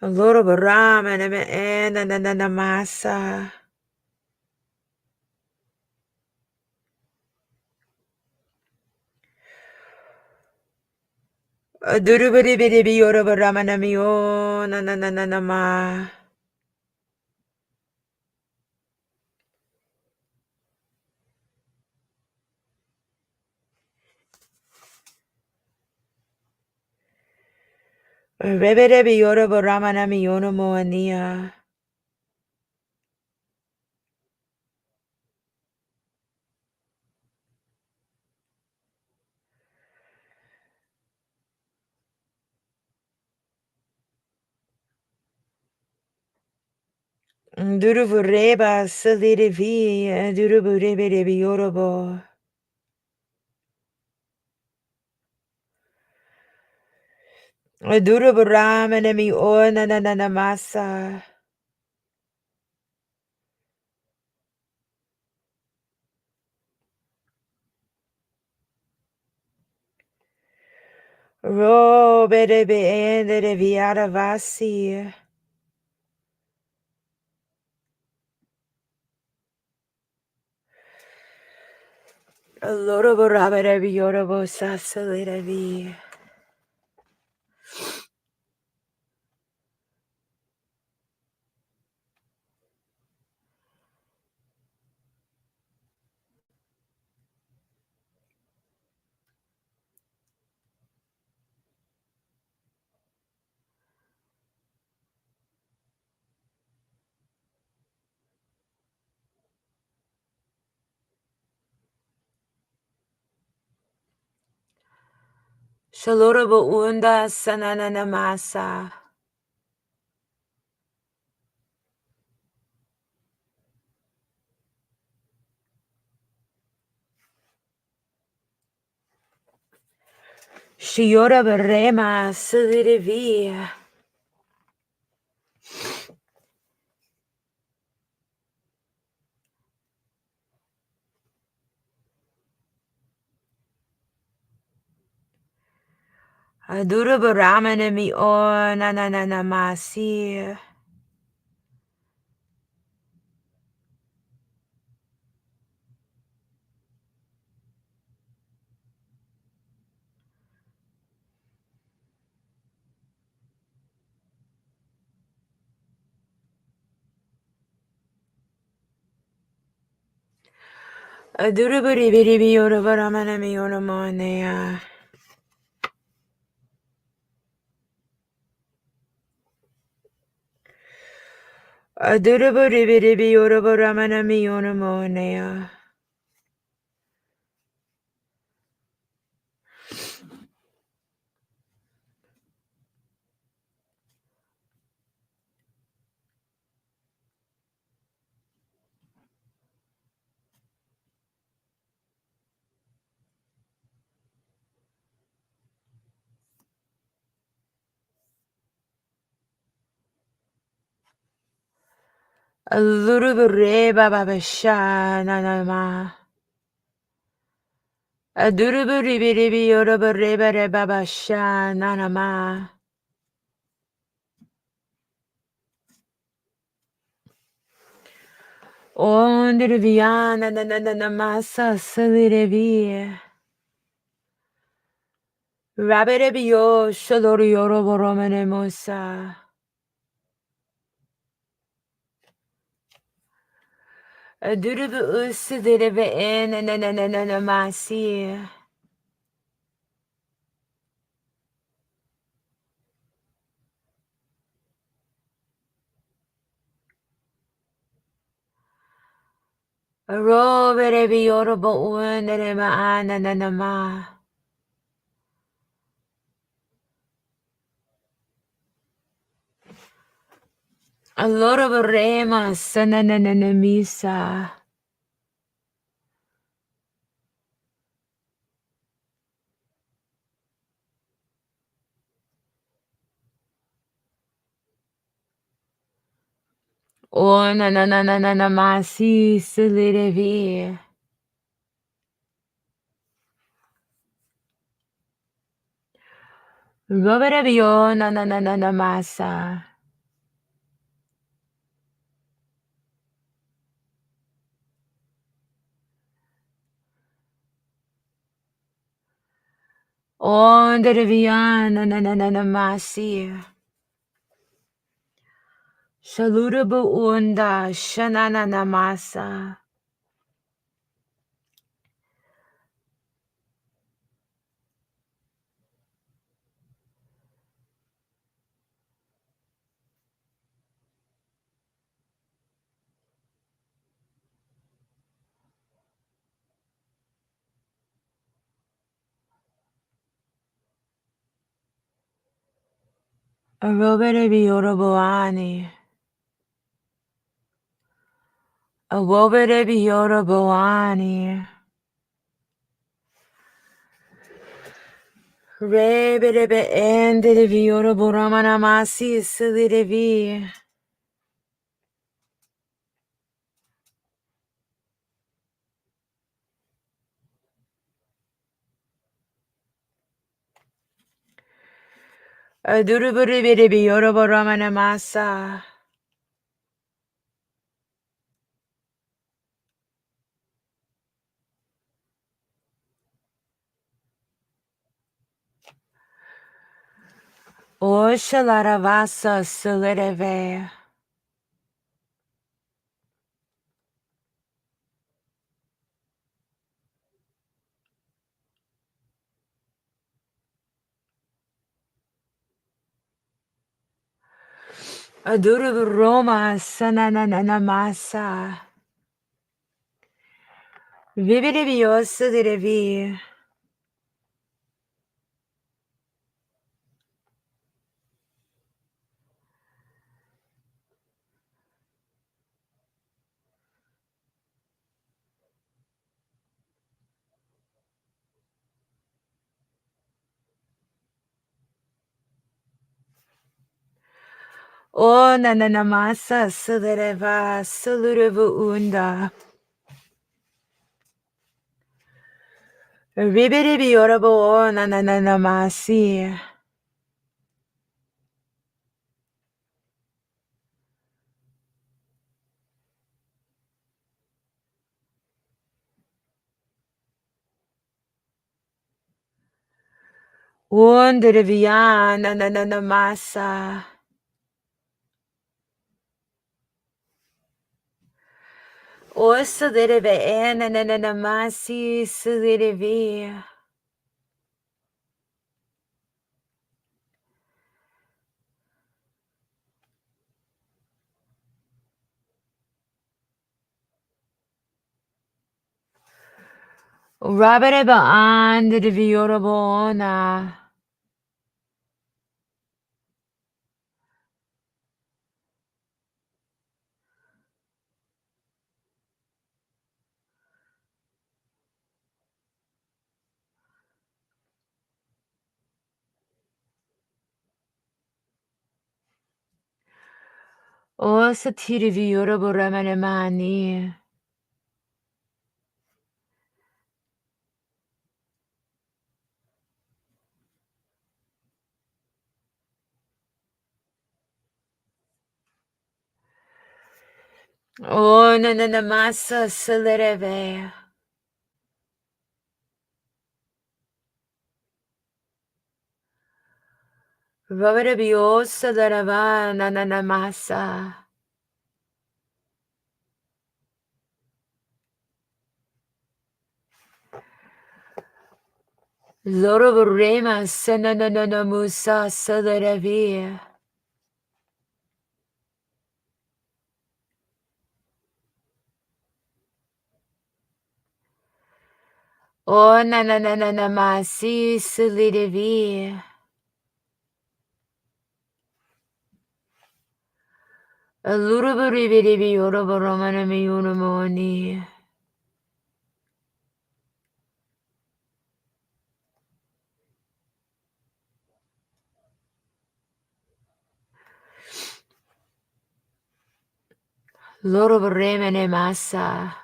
Loro barama neme enananamasa. Adurubidebe yorabo ramanamio nanananama. Rebedebe yorabo ramanamio no moania. Duruvureba salidevi, duruburebedebi yorobo. Duruburamenemi onananamasa. Robedebe endedeviadavasi. Loroborabedebi yorobo sasalidevi. Shalorobo unda sananamasa. Shiora berema salidevi. Duruburamenemi onananamasi. Duruburibidibi yoroboramenemi yonomonea. Duruburibidibi yoroboramenemi yonomonea. Luruburiba babasha nanama. Duruburibidibi yoroboribere babasha nanama. Ondiriviana nananamasa salidevi. Rabidibio shalori yoroboromenemosa. Durubu usidirive enananamasi. Roberebi yorobo unerema ananama. Aloroborema sanananamisa. O nanananamasi silidevi. Roberebio nanananamasa. Ondereviana nanananamasi. Shalurabu unda shanananamasa. Roberebi yoroboani. Awobere biyoro boani. Rebere ende de biyoro boramana masi silire vi. Aduruburi bere biyoro boramana masa. Oshalara vasa silire ve. Aduru Roma sananana masa. Vivere biosa de revi. O nanana masa silireva sulurevu unda. Ribere biorabo o nanana masi. Wondere via nanana masa. O silireve e nanana masi silirevi. Rabere ba ande de biorabo ona. O satiri biorabo ramane mani. O nanana masa silireve. Rabere biosa darava nanana masa. Loro rema senanana musa siliravi. O nanana masi siliravi. Luruburibi oroboromana miyunamoni. Loro remene massa.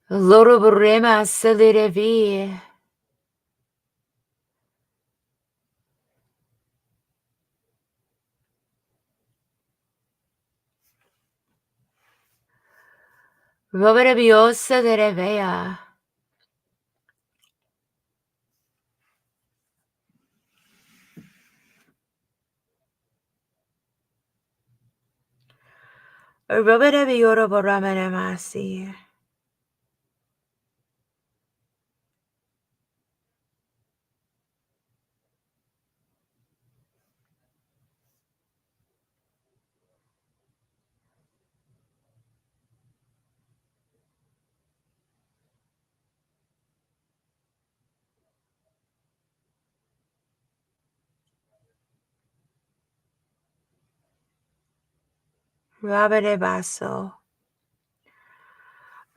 Loro rema siliravi. Roberabiosa de revea. Roberabioro boramene masi. Rabare baso.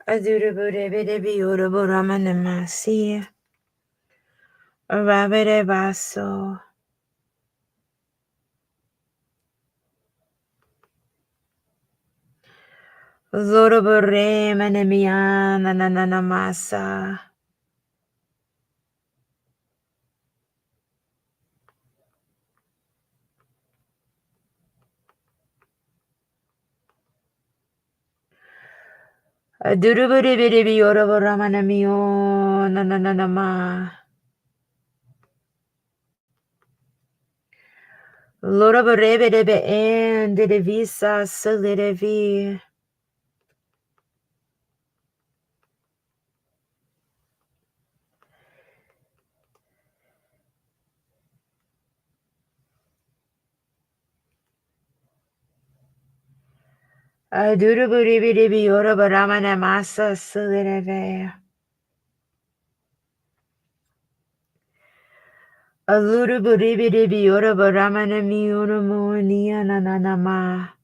Adurabure bedebi uraburamanamasir. Rabare baso. Zorobore manemiana nananamasa. Adurabure bedebi uraburamanaminio nananama. Lorabure bedebe and dedevisa solidevi. Adurabure bedebi uraburamanamasasa solideve. Aluraburibidibi uraburamanaminio namonia nananama.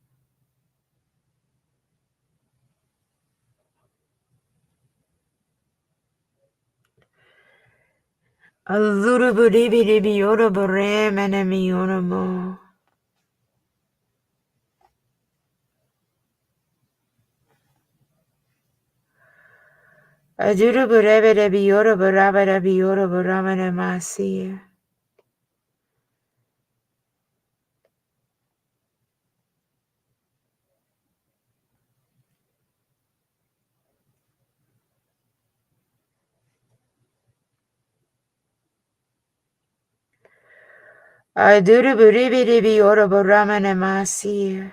Aluraburibidibi uraburamanaminio namo. Aduraburebidibi uraburabadabi uraburamanamasir. Aduraburibidibi uraburamanamasir.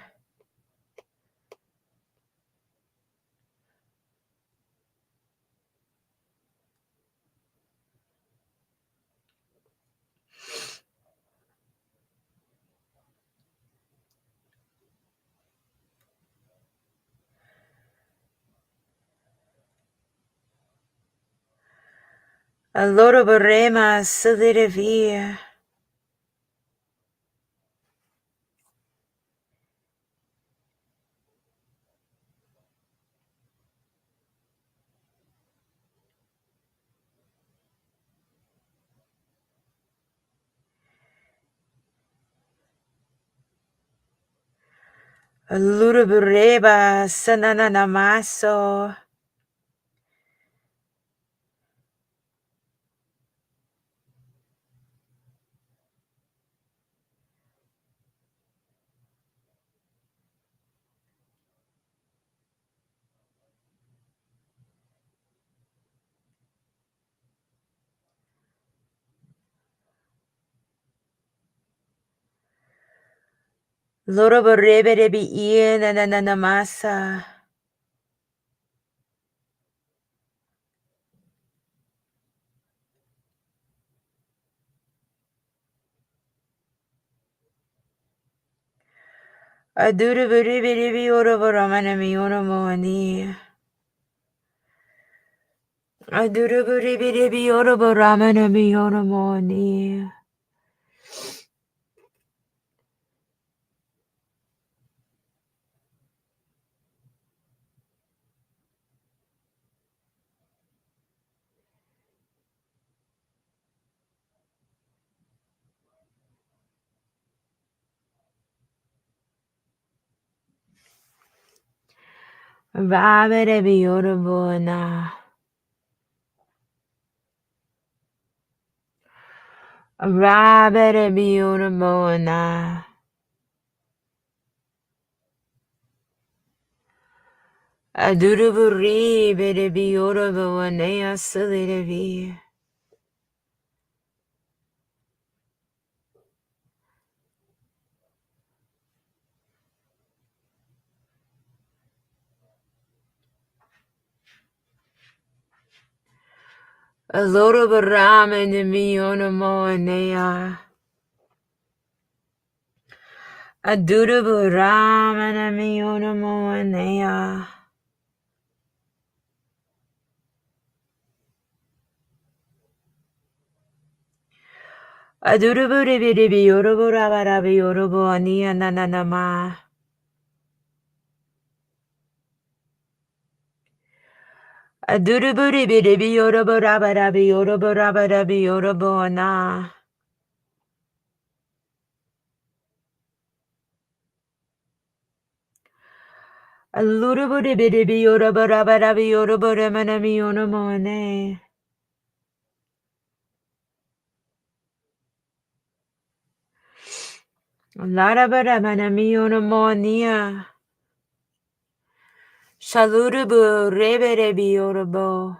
Aloraburema solidivir. Alurabureba sananamaso. Loraburebidibi nananamasa. Aduraburibidibi uraburamanaminio namoani. Aduraburibidibi uraburamanaminio namoani. Rabidibi urabuna. Rabidibi urabuna. Aduraburibidibi urabuanea solidivi. Aloraburamanaminio namoanea. Aduraburamanamiyo namoanea. Aduraburibidibi uraburabarabbi urabuania nananama. Aduruburibidibi yorobarababi yorobarababi yorobona. Aluruburibidibi yorobarababi yoroboramanami yonomone. Larabaramanami yonomonia. Shalurubu reberebi yorobo.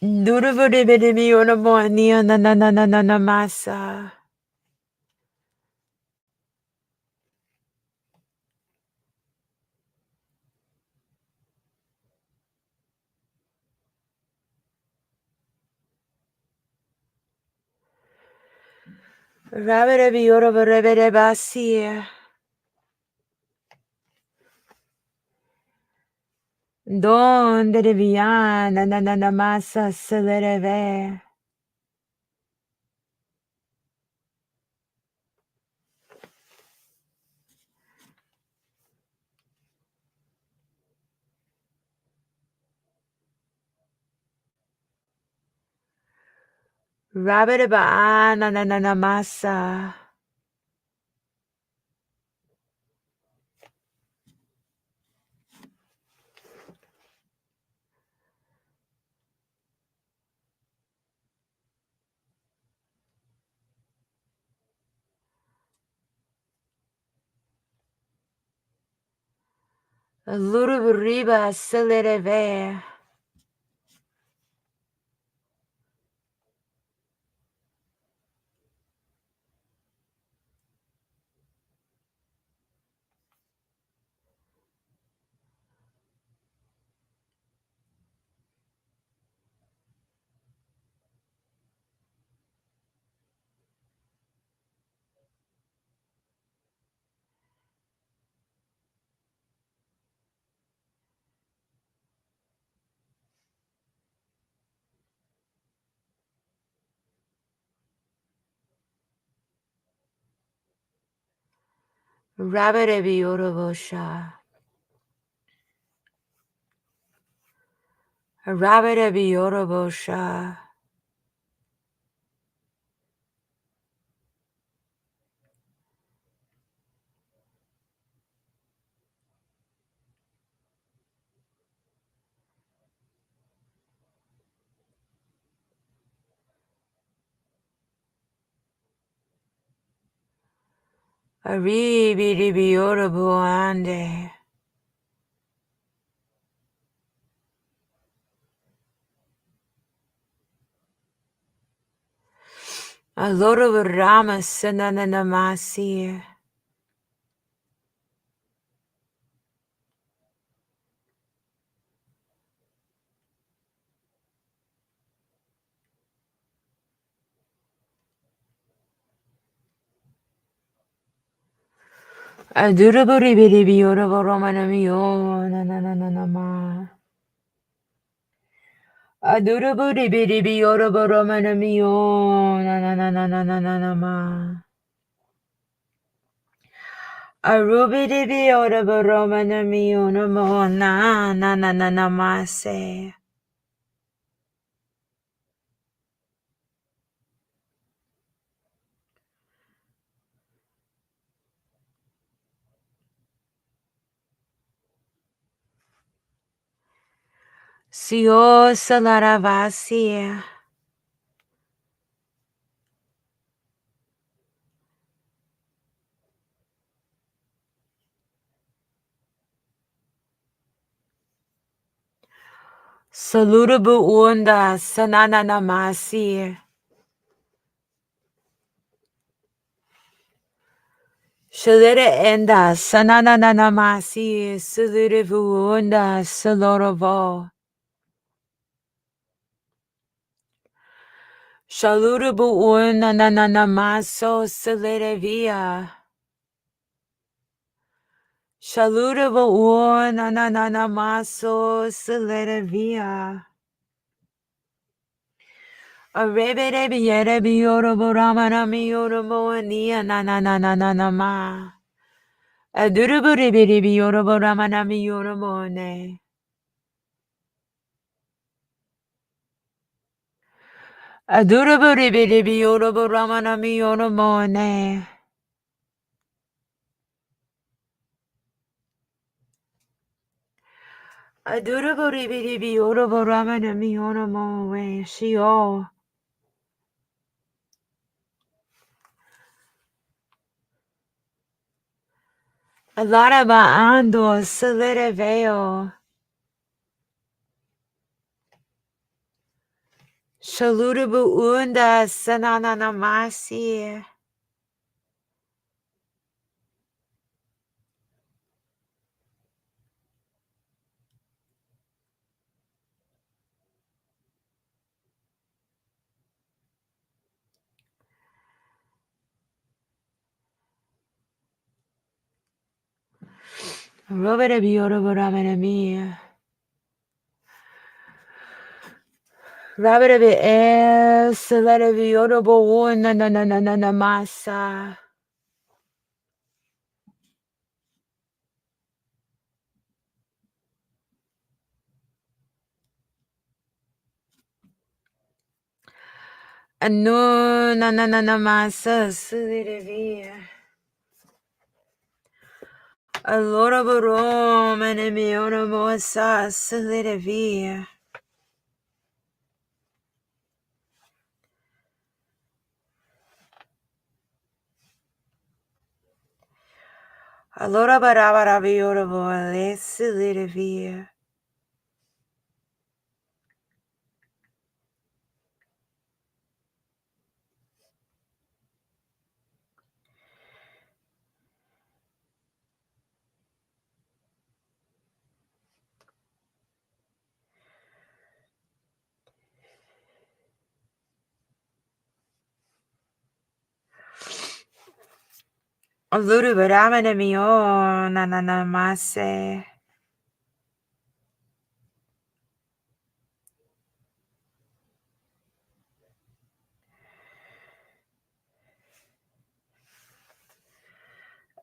Duruburibidibi yonomonia na na na na na na masa. Raberebi yoroboreberebasi. Donde viana na na na masa celereve. Rabereba na na na na masa. Luruburiba celereve. Raberebi yorobosha. Raberebi yorobosha. Aribi yoroboande. Aloroborama sananamasi. Aduruburibi yoroboromanamiyo na na na na na ma. Aduruburibi yoroboromanamiyo na na na na na na na na ma. Arubidibi yoroboromanamiyo no mo na na na na na ma se. Sio salaravasi. Salurubu unda sananamasi. Shalere enda sananamasi. Salurubu unda salorovo. Shalurubu una nananamaso salerevia. Shalurubu una nananamaso salerevia. Areberebi yerebi yorobo ramanami yorobo ania na na na na na na ma. Aduruburibi yorobo ramanami yorobo ne. Aduruburibi yorobo ramanami yorobo ne. Aduruburibi yorobo ramanami yorobo we shio. Alaraba ando solideveo. Shalurubu unda sanana masi. Roberebi yorobo ramanami. Raberebi solideveo yorobo na na na na na na masa. Anu na na na na masa solideveo. Allora boro menemi yorobo sa solideveo. Allora barabarabi yorobo le solideveo. Allora baramenemi yo na na na mase.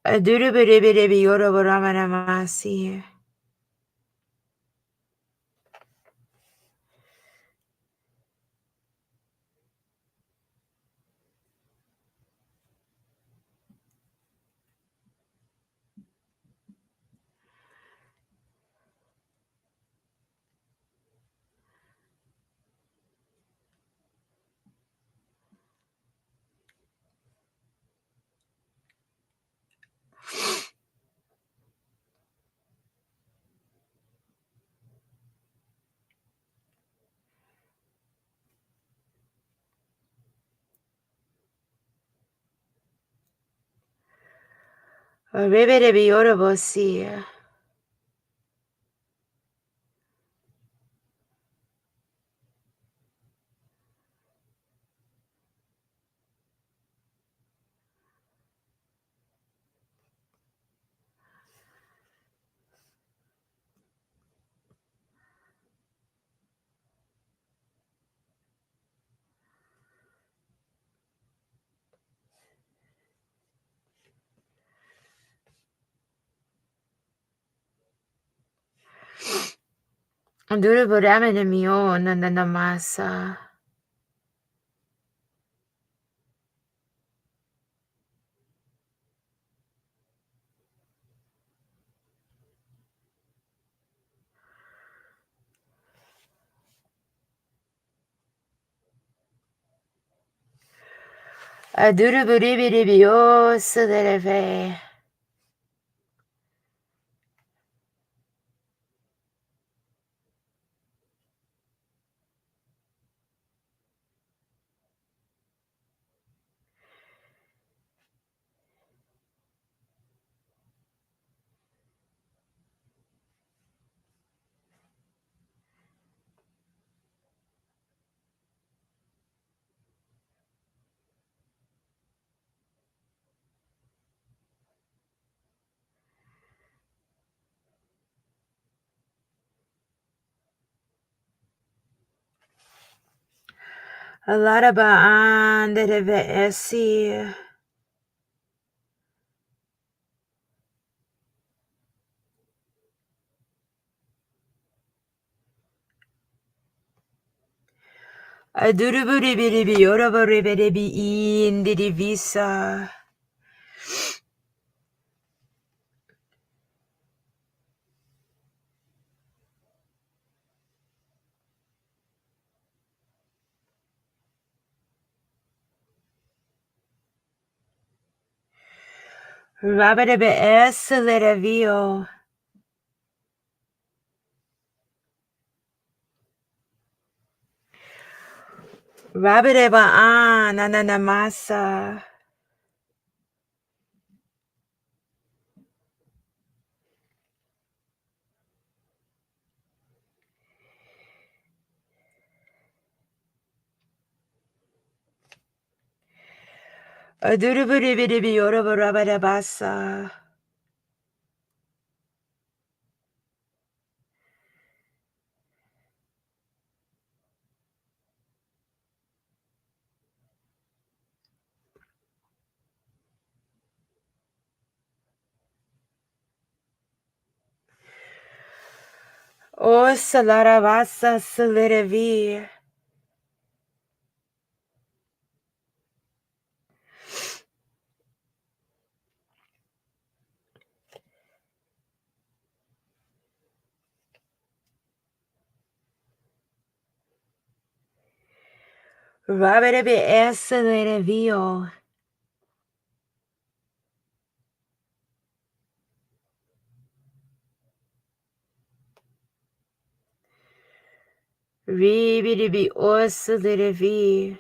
Aduru biribi yorobo ramana masi. Ribiribi yorobo si. Aduru baramenemi yo na na na masa. Aduru biribi yo solideve. Alarabaan dereve esi. Aduruburibi yorabaribi indirivisa. Rabaribe esalerevio. Rabariba ananamasa. Aduruburibi yorabarabasa. O salarabasa salerevi. Rabaribe esalerevio. Ribiribi osalerevi.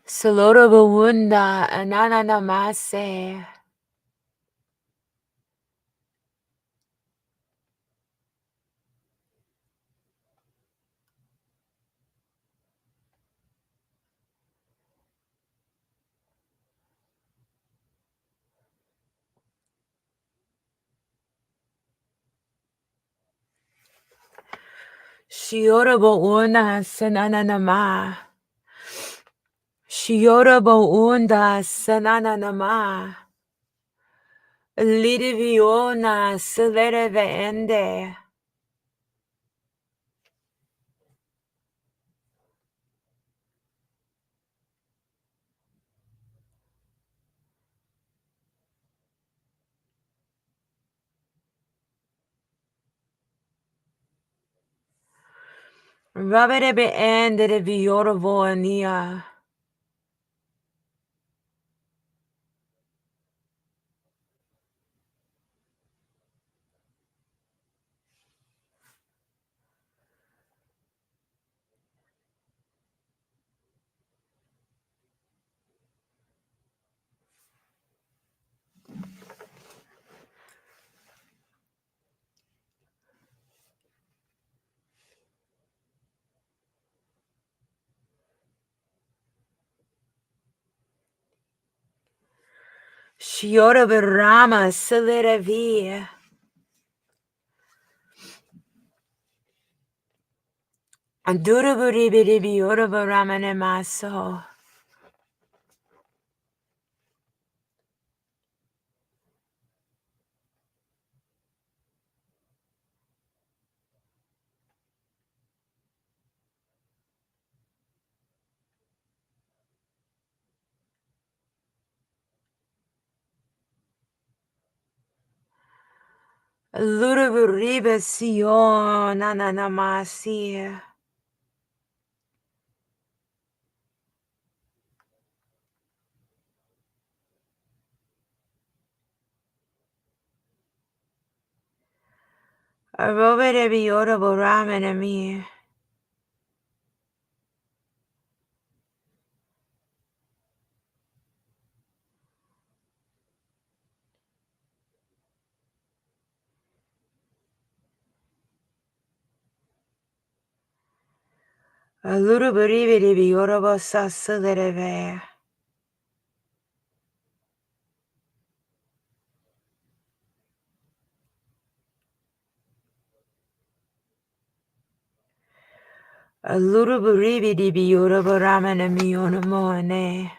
Salorabawunda ananamase. Shiorabawuna sananama. Shiorabawunda sananama. Lidiviona salerevende. Rabaribe ende de vioravonia. Shiorabarama salerevi. Anduraburibi orabaramane maso. Luraburiba sion ananamasi. Arobarebi orabaramane me. Aluruburibi yorobo sasalereve. Aluruburibi yorobo ramana mionomoane.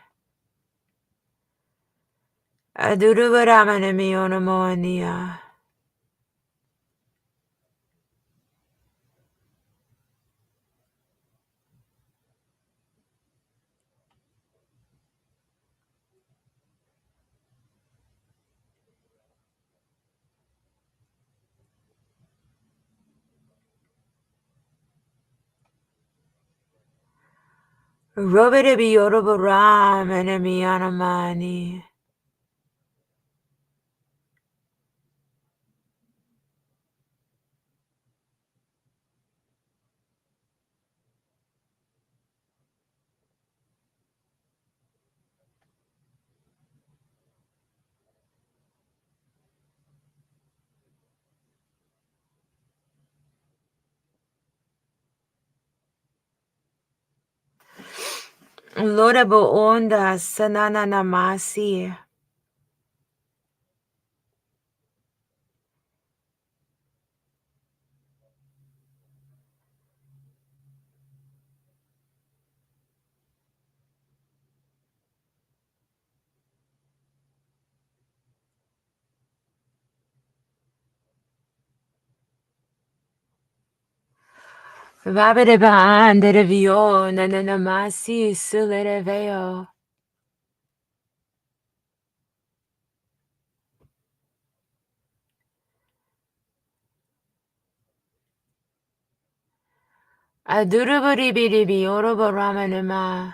Adurubaramana mionomoania. Robidibi yorobo ramana mionomani. Lorabo onda sanana namasi. Rabidaba anderevio nananamasi sulereveo. Aduruburibidibi yorobo ramanama.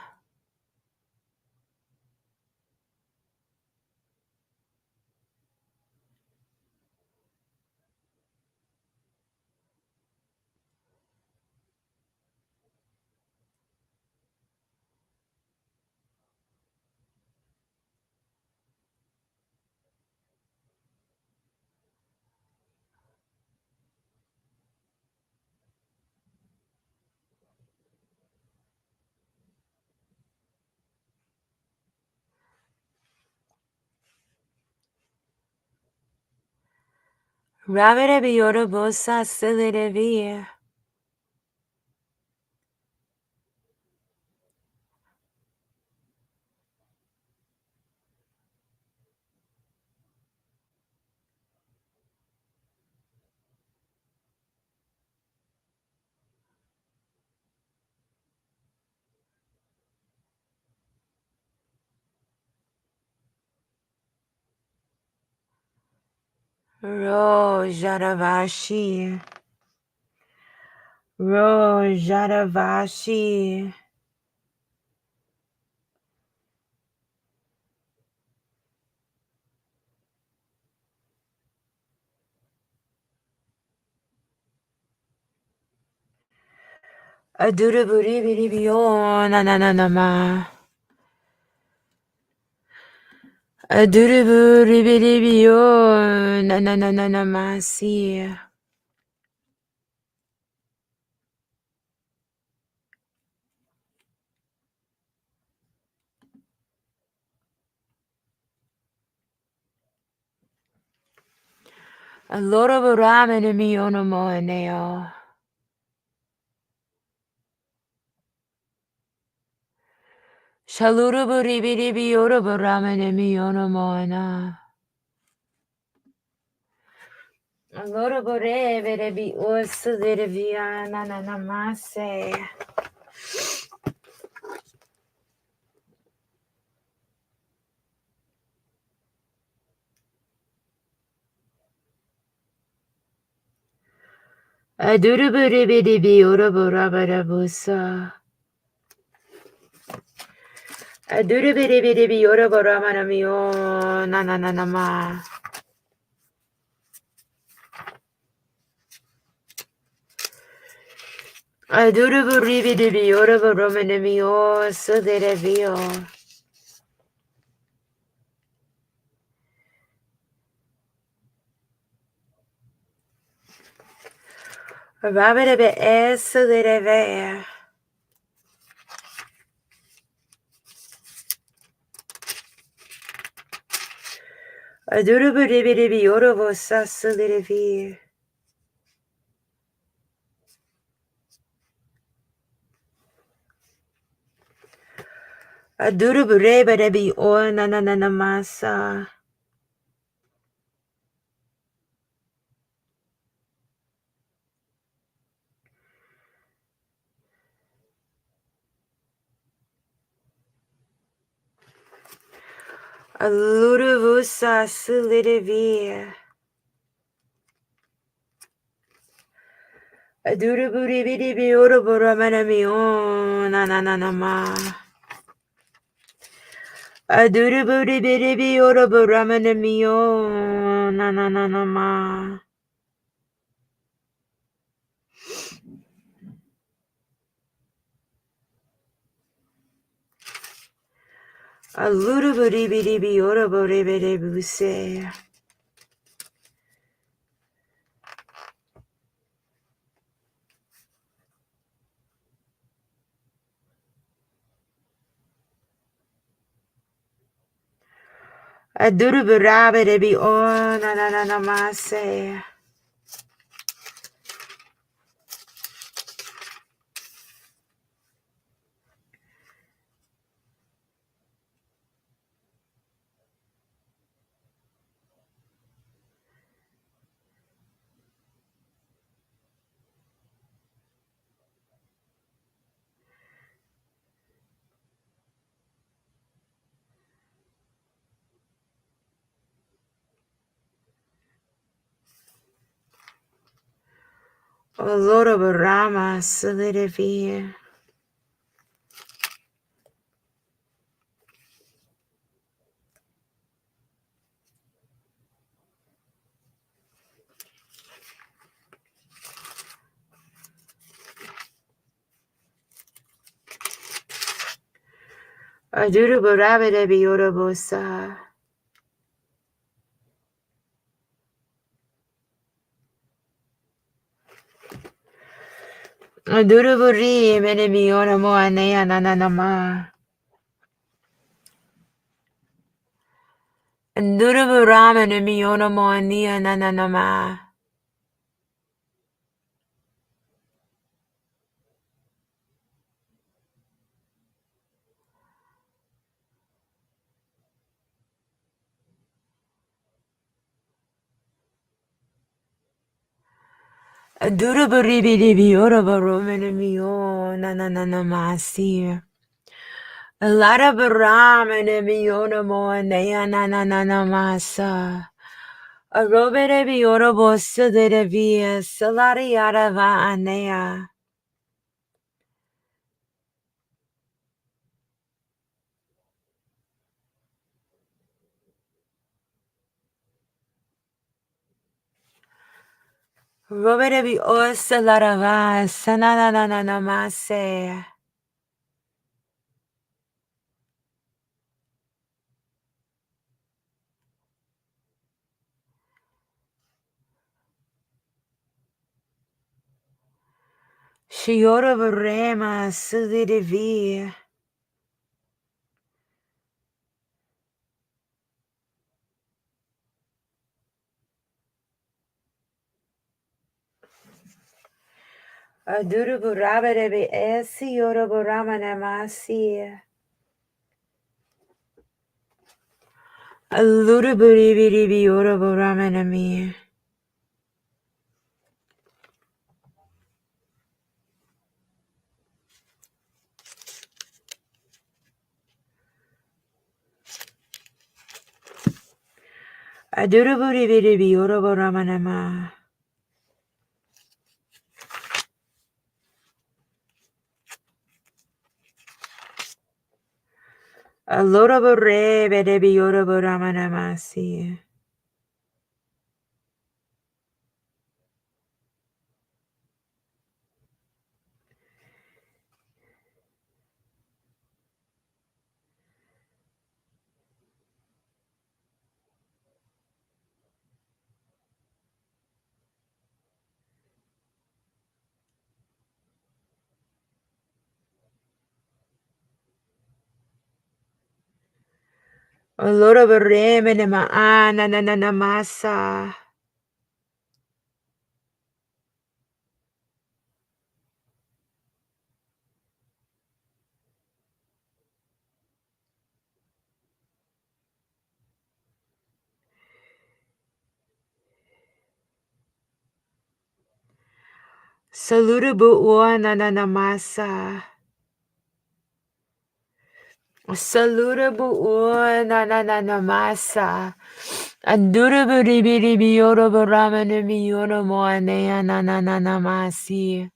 Rabidibi yorobo sasilevia. Rojadavashi. Rojadavashi. Aduruburibidio nananama. Aduruburibidio nananamasi. Aloroboramani onomoaneo. Shaluruburibidio oroboramani onomoana. Aloroboreberebi osilivia nananamase. Aduruburibidio oroborabarabusa. Adurubiribidibi oroboramanamio nananama. Aduruburibidibi oroboromanamio suderevio. Rabidibi esudereve. Aduruburibidibi orobosasalirivi. Aduruburebedebi o nananamasa. Aluruvusa silidivi. Aduruburibidibi oroboramanami o nananama. Aduruburibidibi oroboramanami o nananama. Aluruburibidibi oroborebedebuse. Aduruburabedebi o nananamase. Oloraburama silidivi. Aduruburabedebi orobosa. Aduruburi menemi oramo anea nananama. Aduruburama nemi oramo anea nananama. Aduruburibidibi oroboro menemi o nananamasi. Alaraburama nemi oramo anea nananamasa. Arobedebi orobosa dedevi salariarava anea. Robedebi osa larava sanananamase. Shiora Varema Sulidivi. Aduru Burabadebi Esi Yora Burama Namasi. Aluru Buribidibi Yora Burama Nami. Aduru Buribidibi Yora Burama Nama. Alora Burebedebi Yora Burama Namasi. Allora vorremene ma na massa. Salute buon na massa. Salute buon na massa. Andure buri biri bioro boramene mioro moane na masi.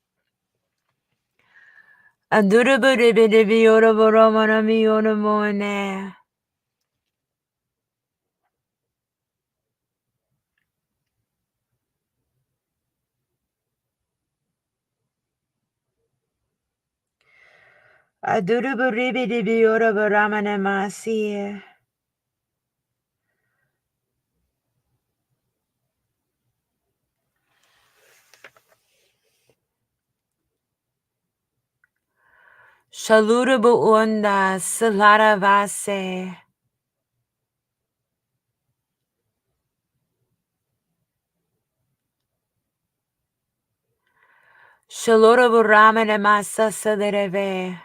Andure buri biri bioro boramene mioro moane. Andure buri biri bioro boramene masi. Shalura buonda salara vase. Shalora buramene masa salereve.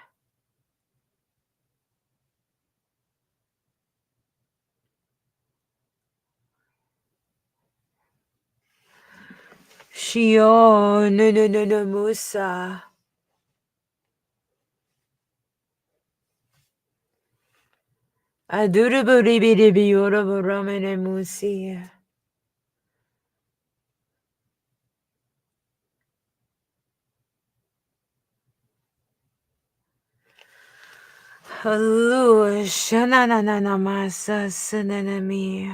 Shio no musa. Adura buribidi biora buramene musi. Halu shanana masa sinenemi.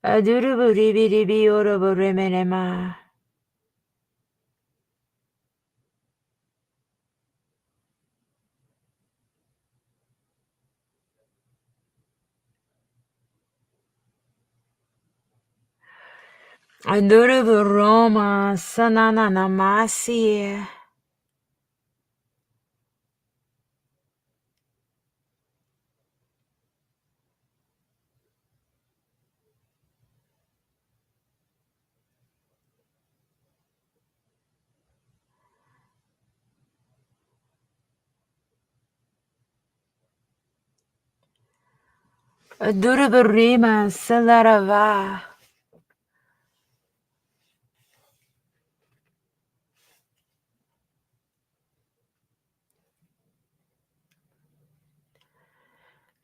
Adura buribidi biora buremene ma. Adura buroma sanana namasi. Adura burima salarava.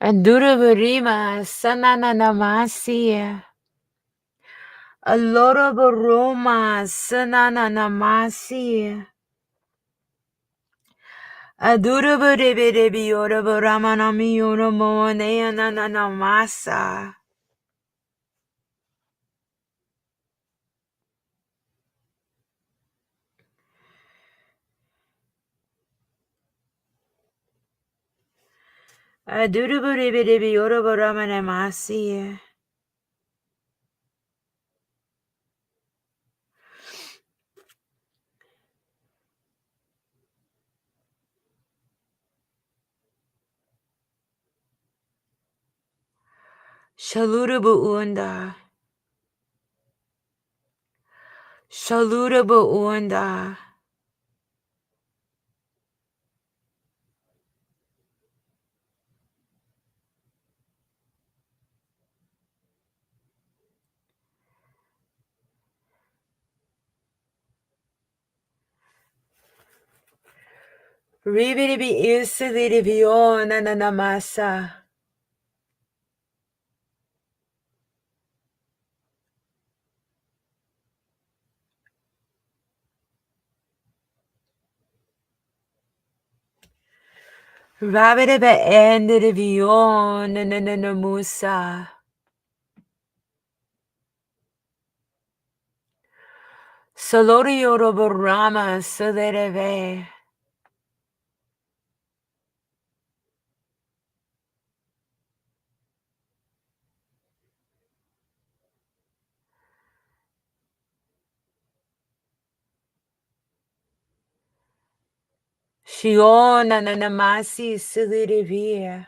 Adura burima sanana namasi. Allora buroma sanana namasi. Adura buribidi biora buramana miura moane na masa. Adura buribidi biora buramana masi. Shalura buunda. Shalura buunda. Ribidi bi isilidi biona na masa. Rabidi be endidi biona na musa. Salori oro burama salereve. Shiona nanamasi silirivia.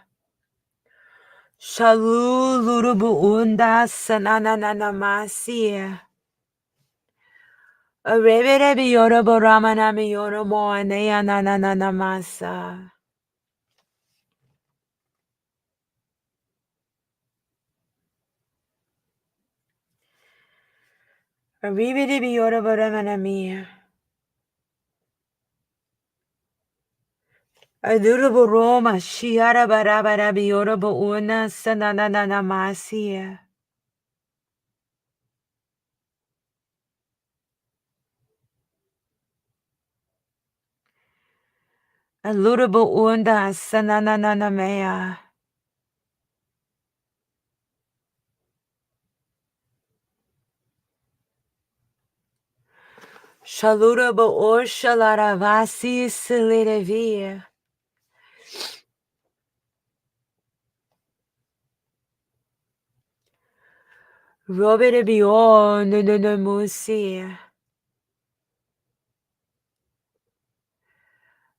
Shalulurubu unda sanananamasi. Reverebi yorobo ramanami yoromo anea nananamasa. Reverebi yorobo ramanami. Adurubu roma shiara barabarabi yorobo una sanananamasi. Alurubu unda sanananamea. Shalurubu orshalavasi silirevia. Robert Bion, no musi.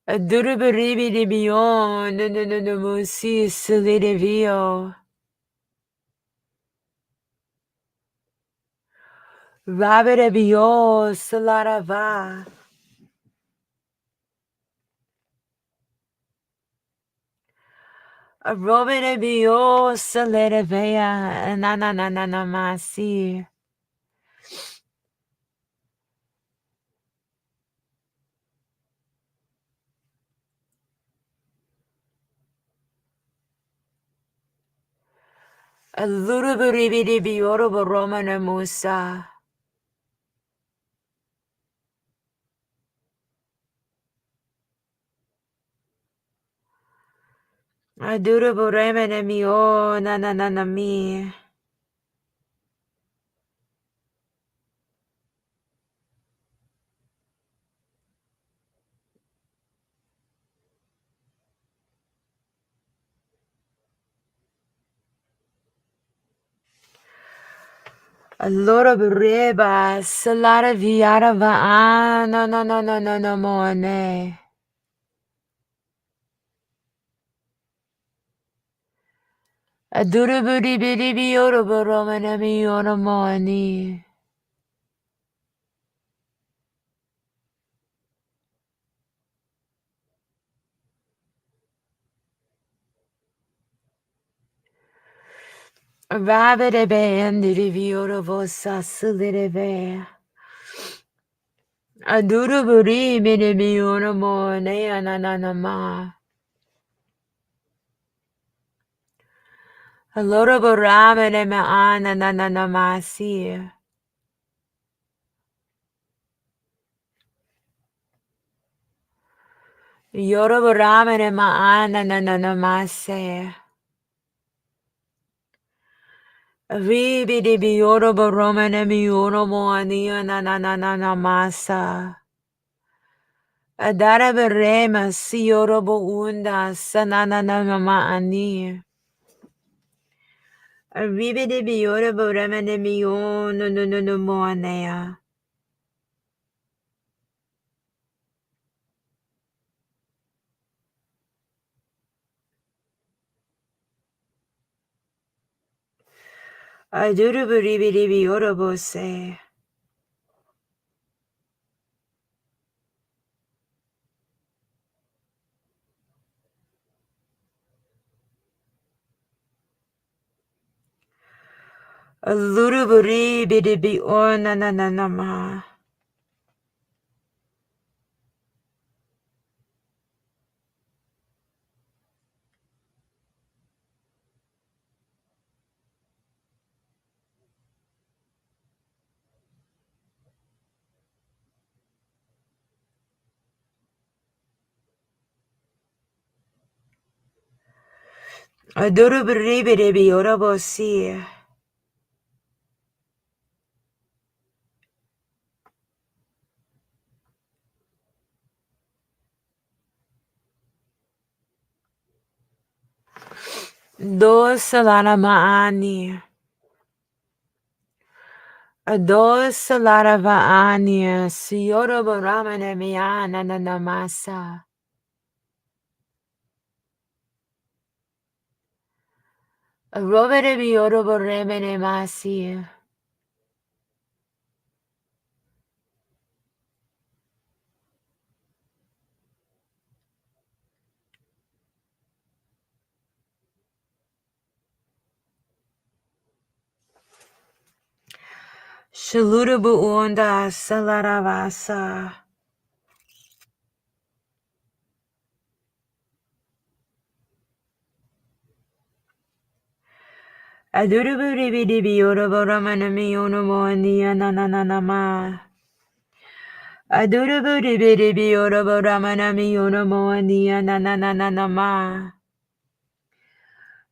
A durabaribi de Bion, no musi, silide vio. Robert Bio, salarava. A Robert Bio, salide vea, masi. A durabaribi de Bioroba Romana Musa. A durabaremene mio, mi. Allora bereba, salare viara va, no, mone. Adura buri biri bioro boromana mi ono moni. Rabere bandiri vioro vosa silire ve. Adura buri biri mi ono mone ananama. Allora boramene me ananamasi. Yoro boramene ma ananamase. Vivi di bioro boromene mi ono moni ananamasa. Adara berema si yoro bo unda sananamama ani. Arrivi de biora borema de mio no moanea. Aduru beribi de biora bose. Aluru beribi de biona nananama. Aduru beribi de biora bosi. Dos salana maani. Dos salara vaani. Sioro boramene miana nanamasa. Rovere bioro borremene masi. Shalurubu onda salaravasa. Aduruburi bioro borramana miono moania nananama. Aduruburi bioro borramana miono moania nananama.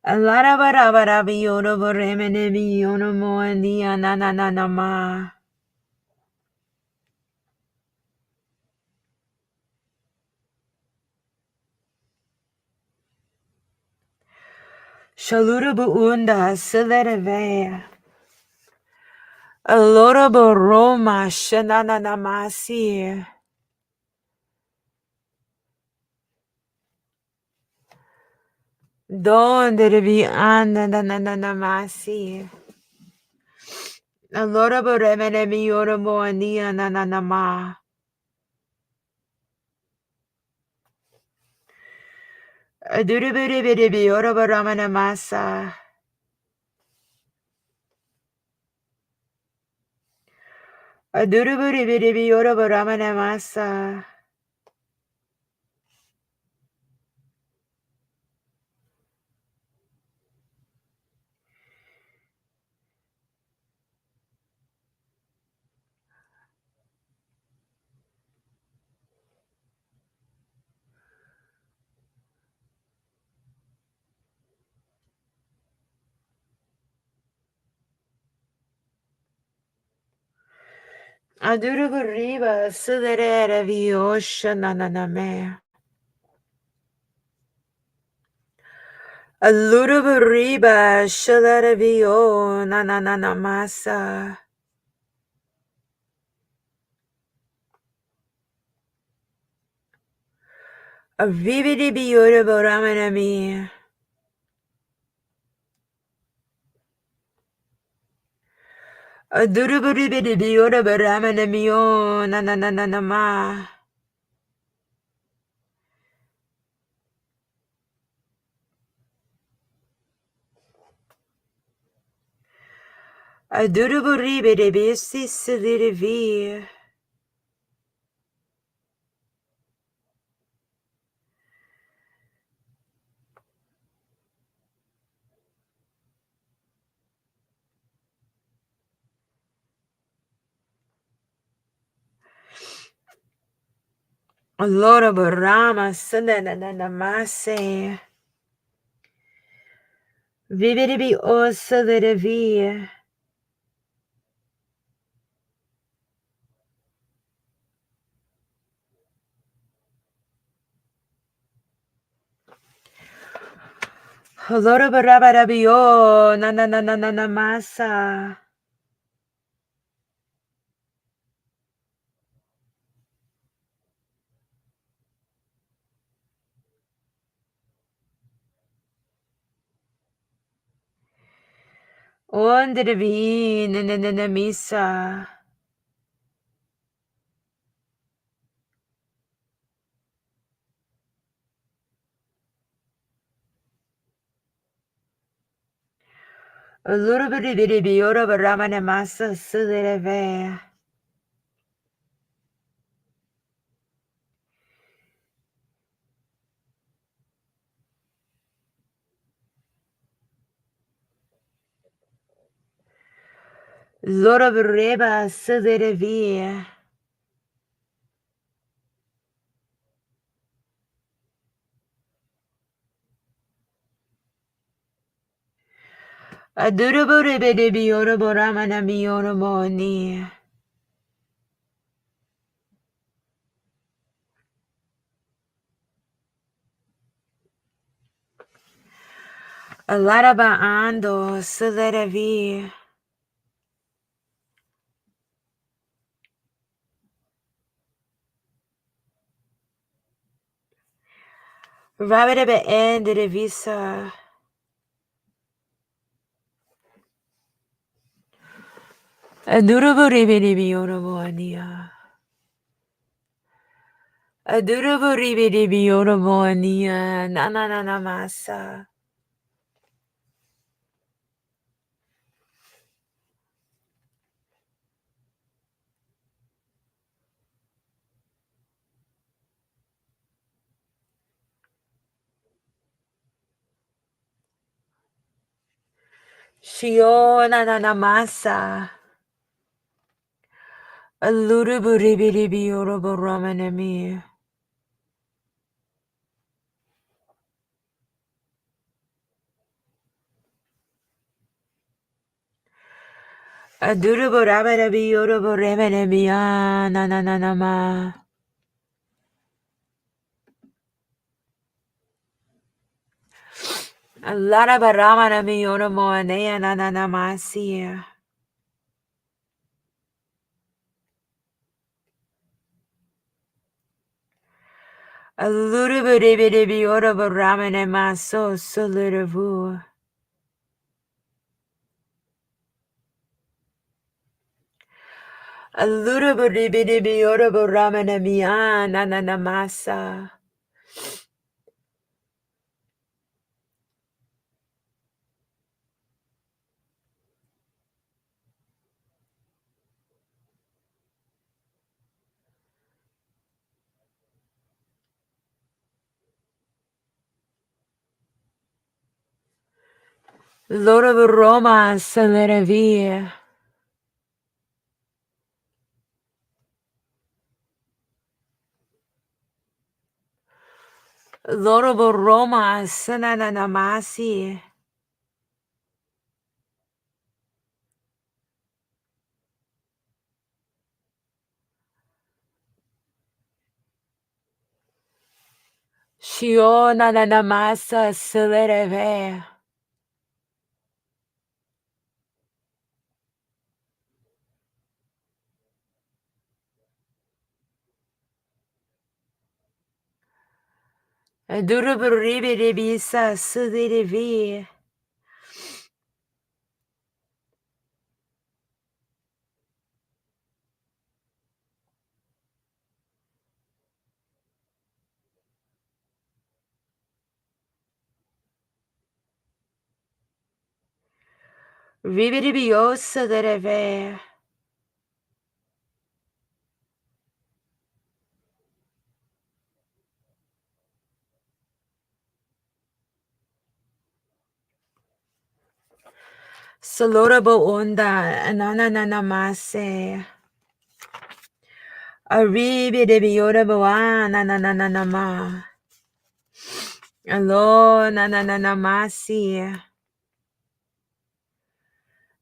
Alarabara bioro borremene miono moania nananama. Shalurubu unda silereve. Alorobo Roma shananamasi. Donde devi ananamasi. Alorobo remene mioro moania nananama. Adurubiribi orobo ramana masa. Adurubiribi orobo ramana masa. Adurubiriba silere viosha nananame. Alurubiriba shalere vio nananamasa. Vividi orobo ramanami. Adurubiribi orobo ramanamio nananama. Adurubiribi sisilivi. Allora borrama sananamase. Viviribi osalivi. Allora barabio nananamasa. Ondrivi nananamisa. Allora biribi ora baramana masa sileve. Allora bereba silivi. Adurubiribi ora baramana miono moni. Alaraba ando silivi. Rabbidabe end visa. Aduruburibidibioroboania. Aduruburibidibioroboania. Nananamasa. Shio nananamasa. Aluruburibidibioroboramanami. Aduruburabidibioroboremanamia. Nananama. Alarabaramanamioromoanea nananamasi. Aluruburibidibioroboramanamaso sulurubu. Aluruburibidibioroboramanamia. Nananamasa. Lord of Roma, Saleravi. Lord of Roma, Sananamasi. Shio Nananamasa, Salerave. Durubiribisa, Sudirivi. Ribiribiosa, Dereve. Salorabo Onda, Ananamase. Arribidibiora, Nananama. Allo, Nananamasi.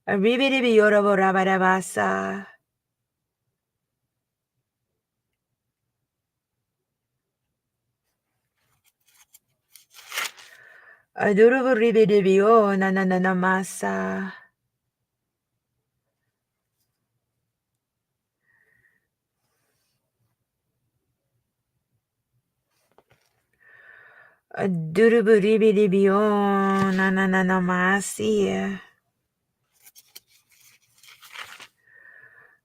Arribidibiora, Rabadabasa. Adurubiribio, Nananamasa. Adurubiribio, Nananamasi.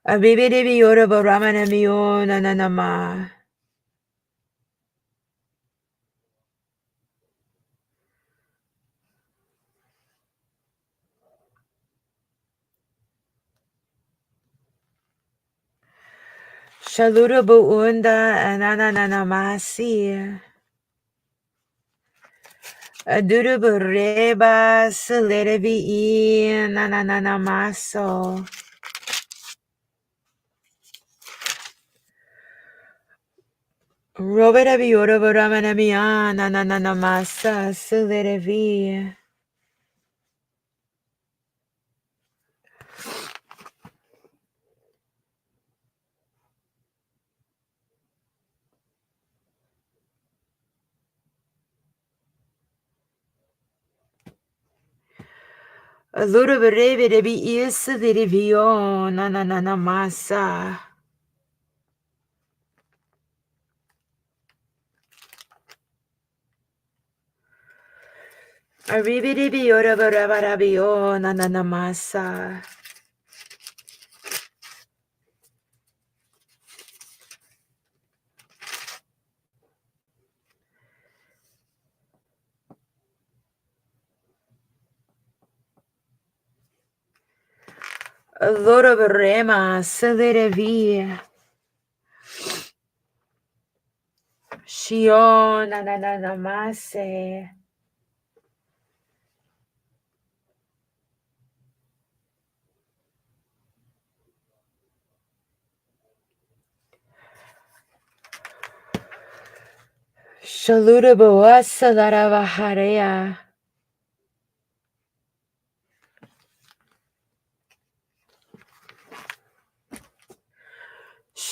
Abibidibio, Ramanamio, Nananama. Shalurabu Unda, Nananamasi. Adurubureba, Salidavi, Nananamaso. Roberabiora, Ramanamia, Nananamasa, Salidavi. A little bit of be is the vio, Nananamasa. A ribidi biora barabio, Nananamasa. Lorobarema Salidavi Shion Namase Shaluda Boasa Laravaharea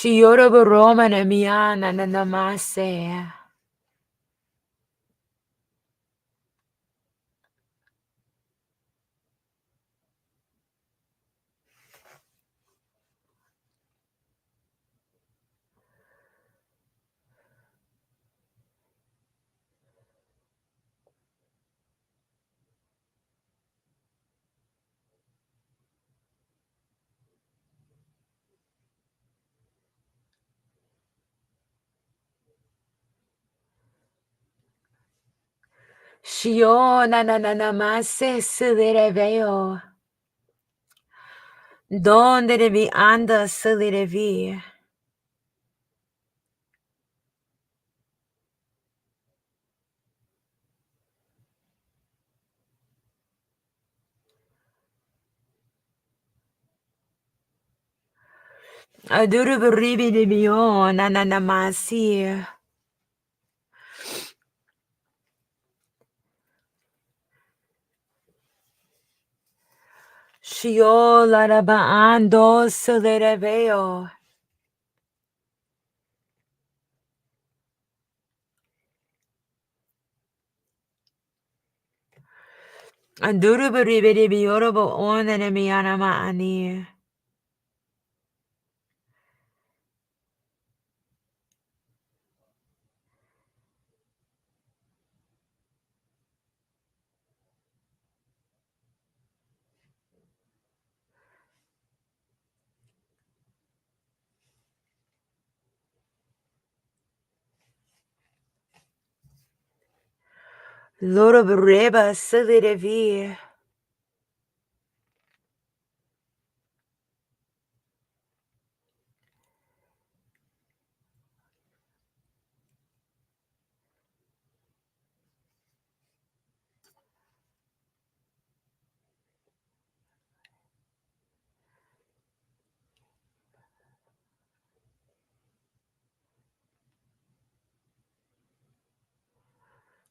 Shiorobaroma Namiana Namase Shion Namase Silireveo Donde devi anda Silirevi Adurubaribi de Bion Namasi Shiola Rabaando Silireveo Andurubaribi de Biorobo on Enemiana Maani Lorobareba Silirevi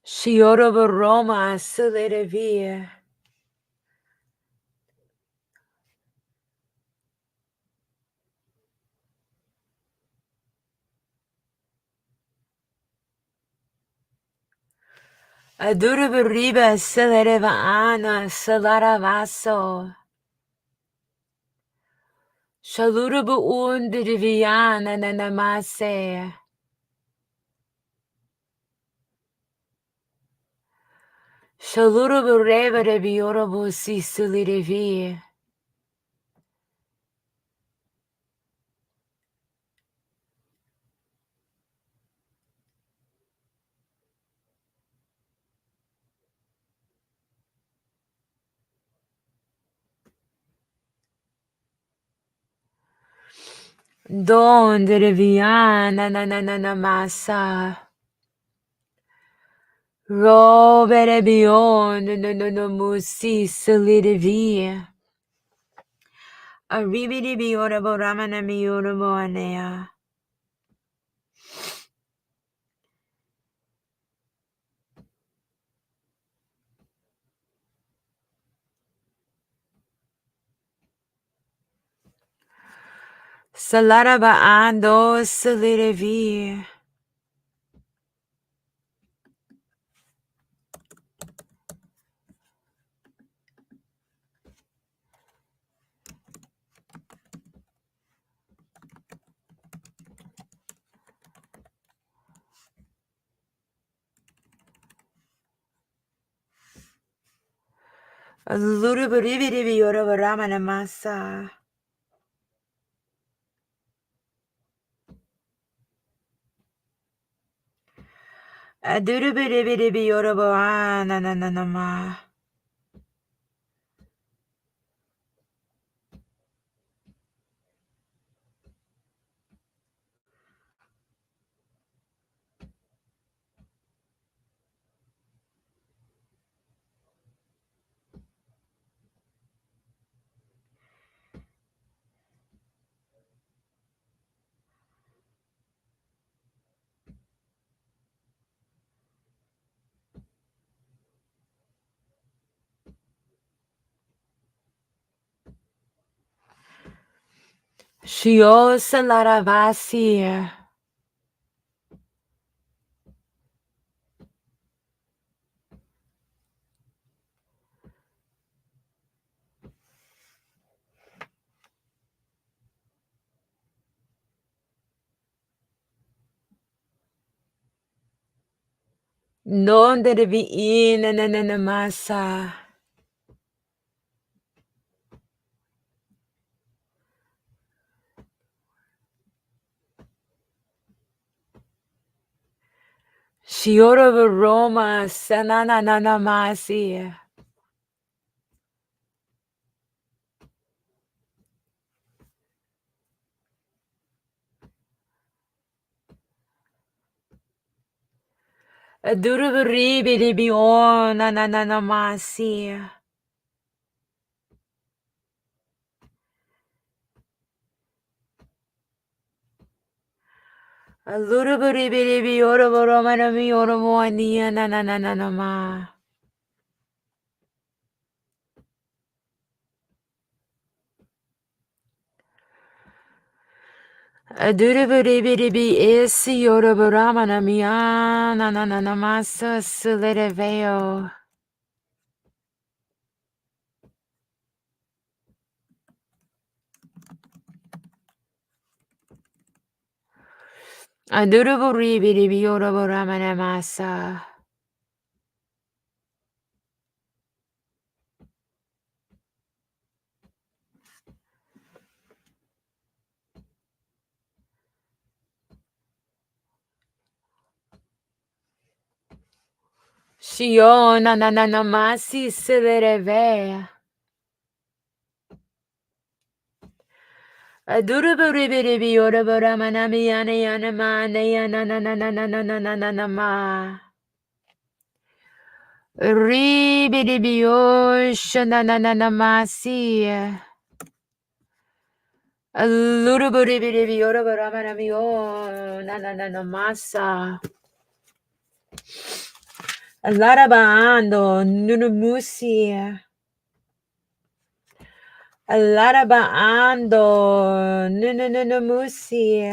Shiorobaroma Silirevi Adurubariba Silireva Ana Salaravaso Shalurubu Undiriviana Namase Shalurubareba de Biorobo Silirevi Donde Riviana Namasa Robere beyond no musi solidivi. Arrividi biorabo ramana miorabo anea. Salaraba ando solidivi. Luribidi biorabo ramana masa. Aduribidi biorabo ananama. Shio Salaravasi. Non devi in masa. Shioro Roma Sanana Masi. Duruburibi di biona masi. Duruburibi di biora boromana miora moania ma. Duruburibi di bi esi ora boramana miana masa sulereveo. Duruburibi di biora boramana masa. Shio masi sulerevea. Duruburibi ora boramana miana yana ma. Ribidibiosh masi. Luruburibidibiora baramanamio masa. Larabando nunumusi. Larabaando nunumusi.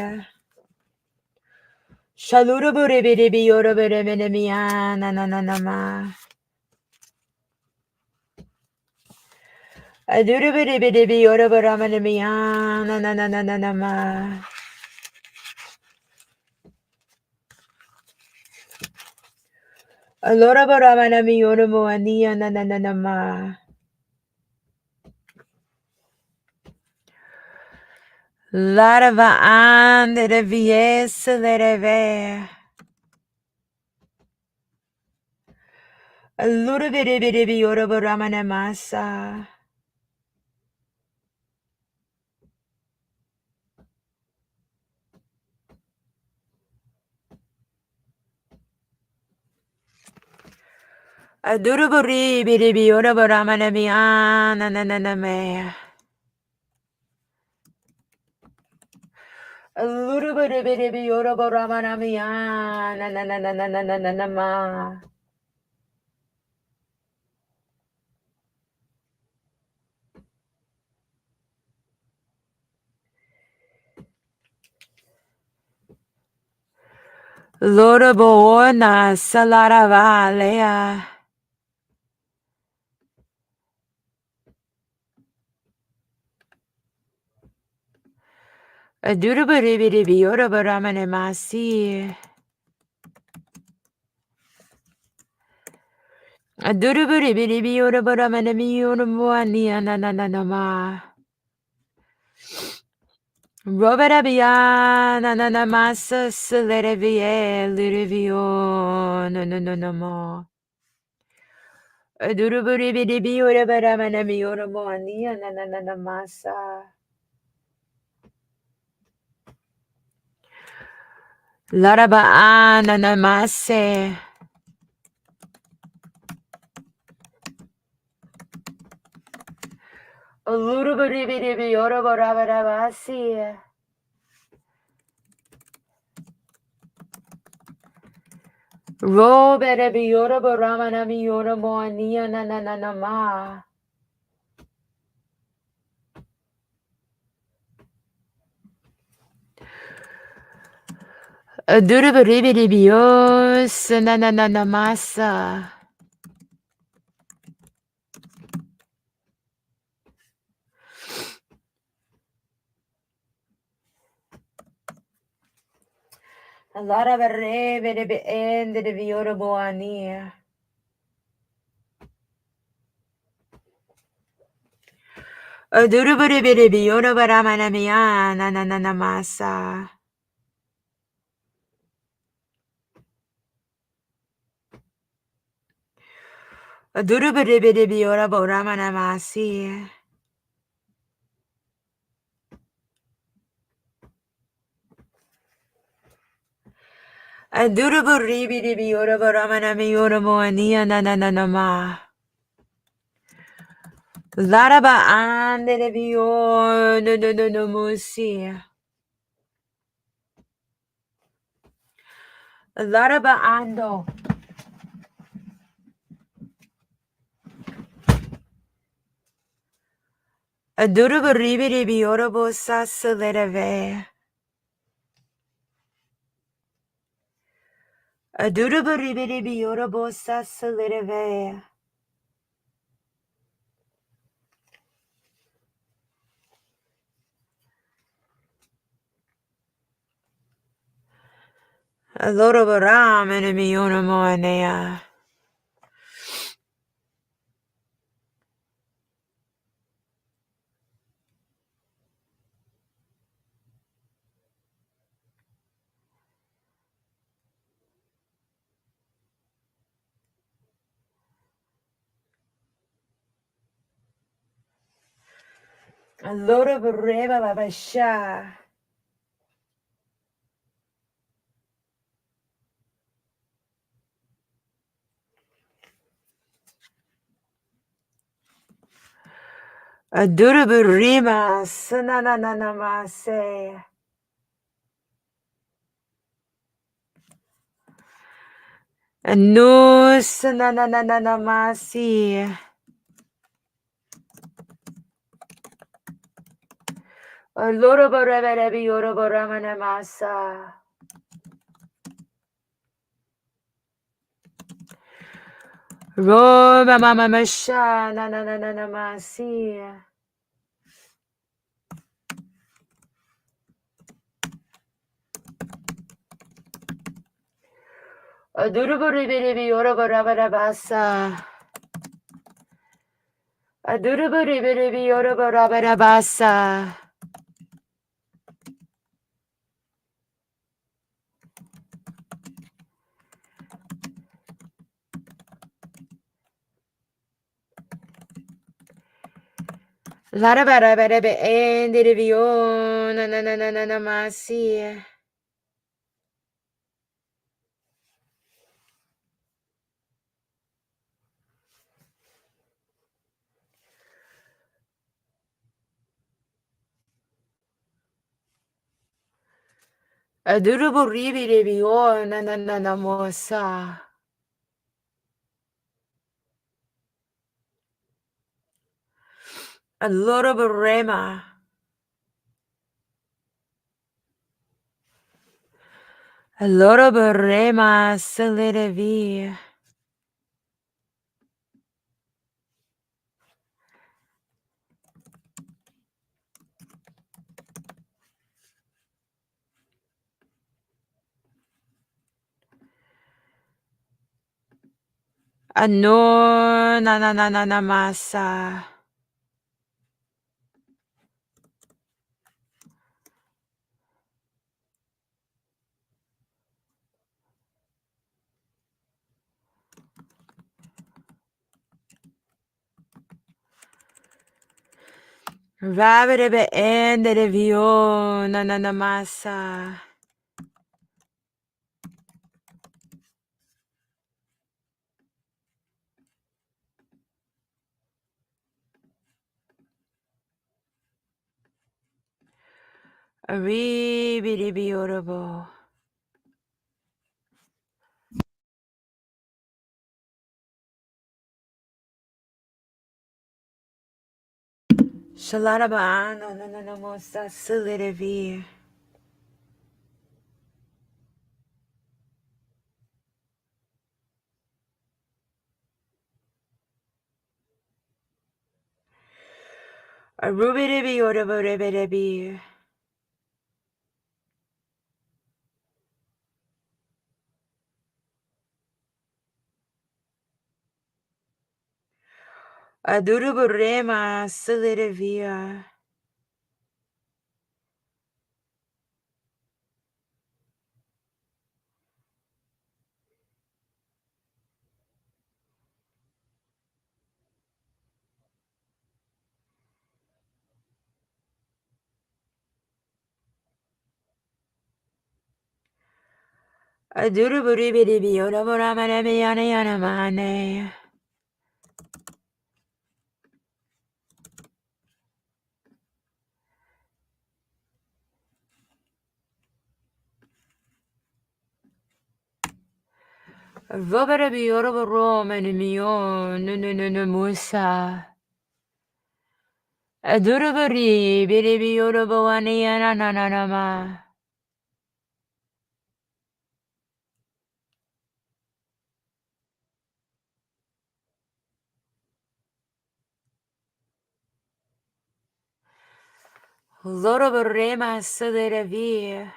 Shaluruburibidibiora baramanamia ma. Duruburibidibiora baramanamia ma. Allora baramana mi ora moania ma. Larava ande de vies lereve. Allora biribi ora baramana masa. Aduruburi biribi ora baramana miana me. Allurubiri ora baramana miana ma. Lora boona salara valea. Adurubiri ora baramana masi. Adurubiri ora baramana miona moania ma. Roberabia masa selerevie lirivio mo. Adurubiri ora baramana miona moania masa. Laraba mase. Alurubiri ora barabarabasi. Roberebi ora baramana miona moania ma. Adurabaribidibios, nananamasa. A lot of a rebe de be end de vioroboania. Adurabaribidibiorobaramania, nananamasa. Adurabaribidibioroboramanamasi. Adurabaribidibioroboramanamioromoania, nananama. Laraba ande de vio no musi. Laraba ando. Adurabaribidibiorobo sasalereve. Adurabaribidibiorobo sasalereve. Alorabaram enemionomoanea. Alorabareba babasha. Adurabarima sanananamase. Anu sanananamasi. Alorabareberebi oraboramanamasa. Roma mama masha nanananamasi. Adurabareberebi oraboramanamasa. Adurabareberebi oraboramanamasa. Larabarebe endirivio nanananamasi. Adurabaribidio nanananamosa. Alorabarema. Alorabarema salidavi. Ano nanananamasa. Rabidebe endirivio nananamasa. Aribidibiorabo. Shalaraba nanananamosa salidavi. Arubidibi oraborebidibi. Aduruburema silidivia. Aduruburibidibi oraboramanemianayanamane. Robarabi oroboromanimion nununumusa. Aduruburi bidibi orobowaniyanananama. Loroborema silidivia.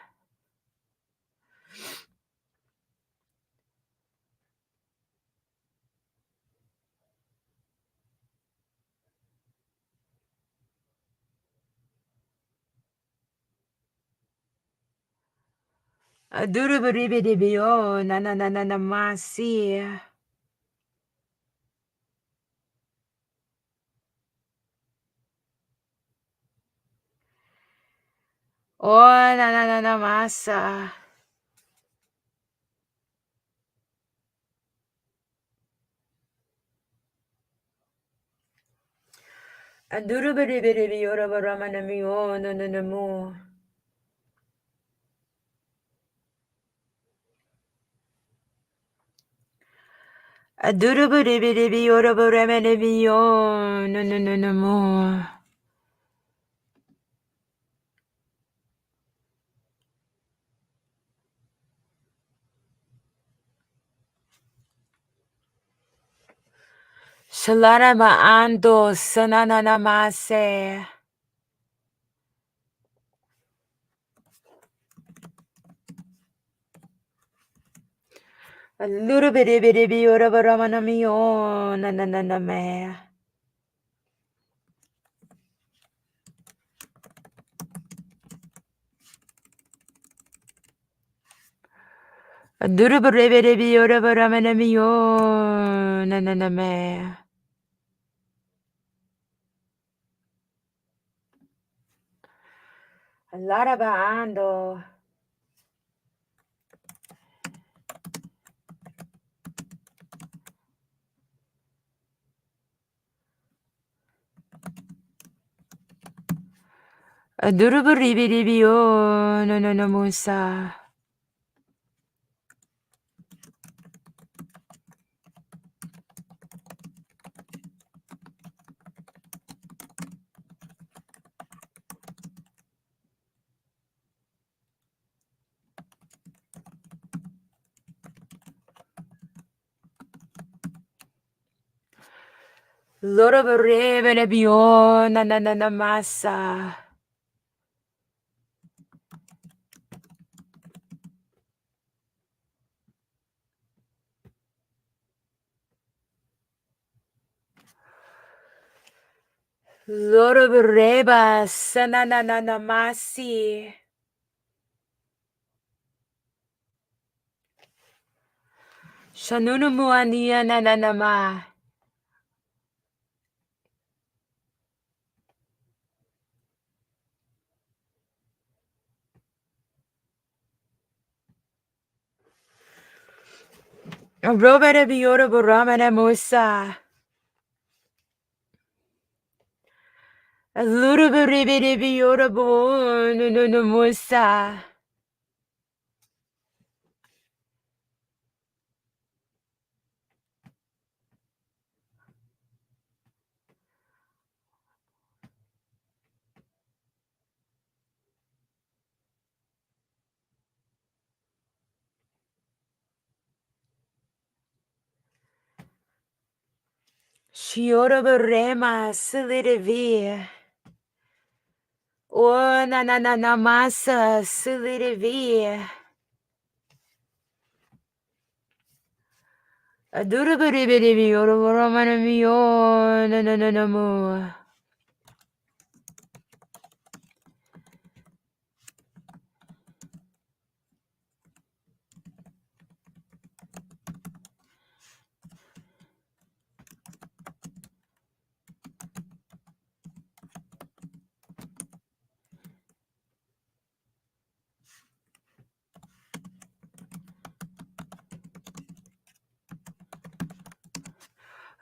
Aduruburibidibio nanananamasi. Oh, nanananamasa. Adurubidibidi oroboromanamio nununumu. Adurubidibidi oroboromanamio nununumu. Shalarama ando sananamase. Adurubidibidi oroboromanamio nananame. Adurubidibidi oroboromanamio nananame. Laraba ando. Adurubidibidi nununumusa. Loroborebenebio nananamasa. Loroboreba sanananamasi. Shanunumuania nananama. Roberebioroboramana musa. Loroboreberebiorobo nunumusa. Shioroborema silidivi. O na na na na masa sulirivi. Adurabaribi oromanamio na na na na mo.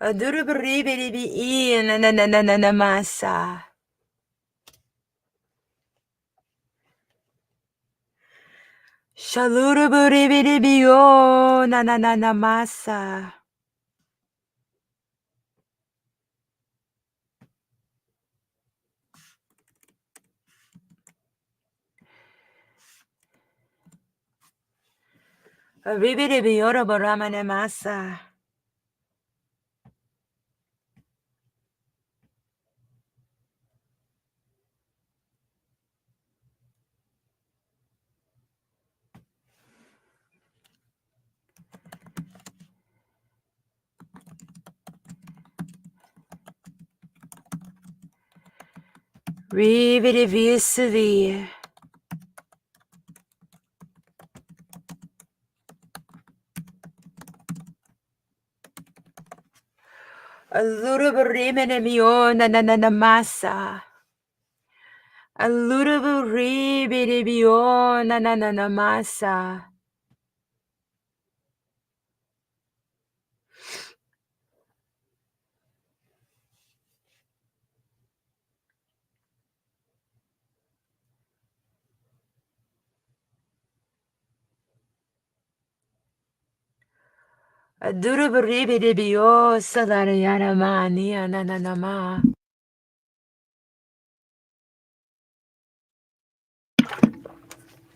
Adurabaribi na na na na na na masa. Shalurabaribi na na na na masa. Ribiribi orobaramana masa. Ribiribi sivi. Alurabarimio na na na na masa. Alurabaribio na na na na masa. Adurabaribio salarayana mania na na na ma.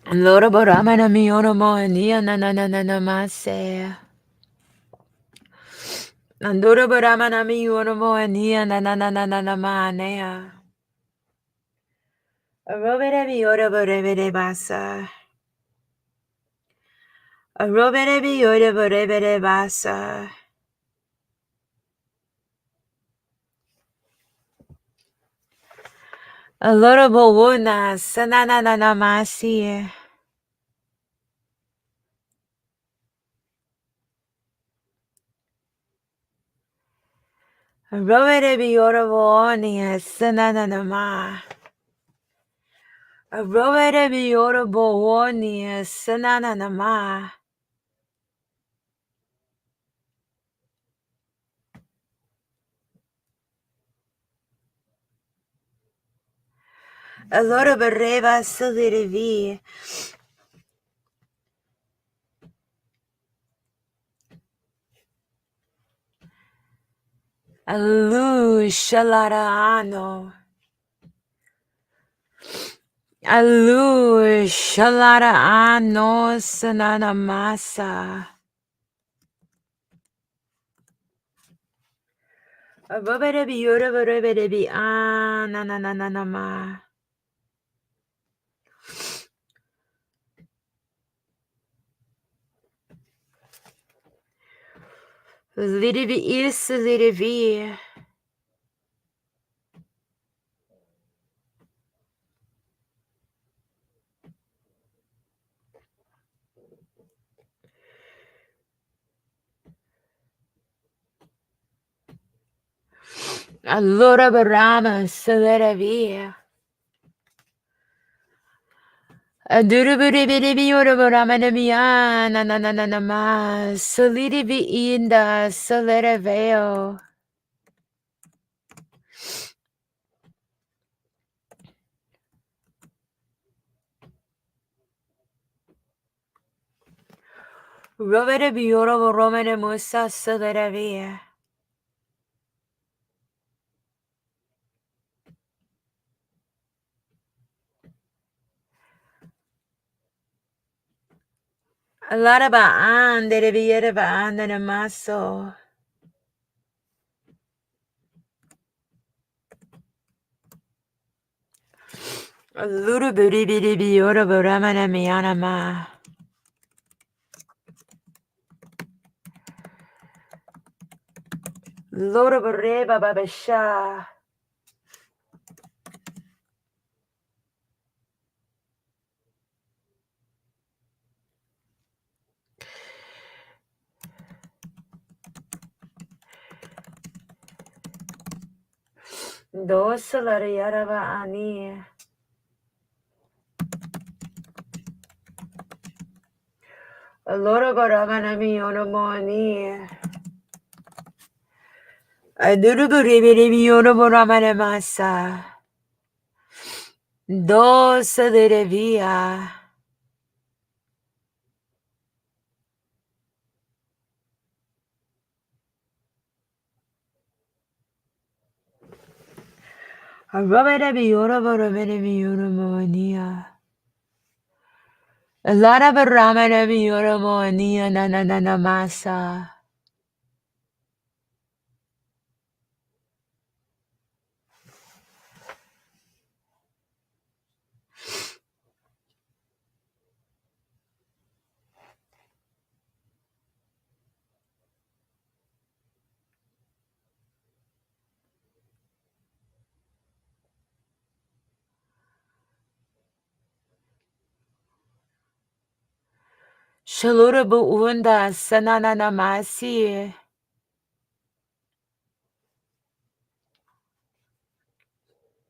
Lorabaramana miono moania na na na na na mase. Andurabaramana miono moania na na na na na na manea. Aroberebi orabarebere basa. Aroberebi orabarebere basa. Alorabawuna sanananamasi. Aroberebi orabawonia sanananama. Aroberebi orabawonia sanananama. Alorabareba salirivi. Alu shalaraano. Alu shalaraano sananamasa. Aroberebi orabarebi ananananama. Lirivi is lirivi. Allora barama saliravi. Adurubiribi urabarama namia na na na na na ma. Salirivi inda saliraveo. Roberabi urabarama musa saliravi. Alarabaan derivierabaan na namaso. Luruburibidibiyoraboramanamiyanama. Loraborebababasha. Dosalarayarabaani. Loraboramanamiyonamoani. Aduruburibidibiyoraboramanamasa. Dosalarevia. Arabarabiyoroboramanamiyonamoania. Larabarramanamiyonamoania nananamasa. Shalurabuunda sananamasi.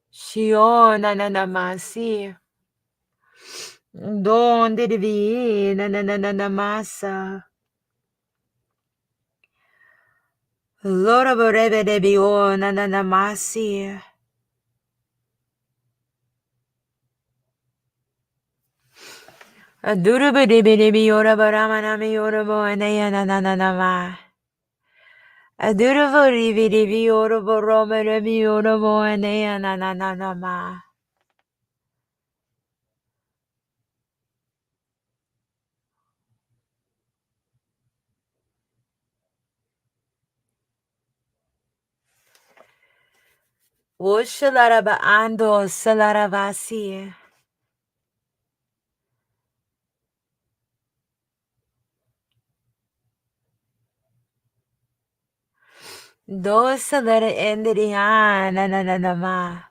Shio nananamasi. Donde devi nananamasa. Lora borebe debio nananamasi. Adurubu debi ora baramanami ora boanea nananama. Adurubu debi ora boromanami ora boanea nananama. Woshalaraba ando salaravasi. Dosa lera endiriana nananama.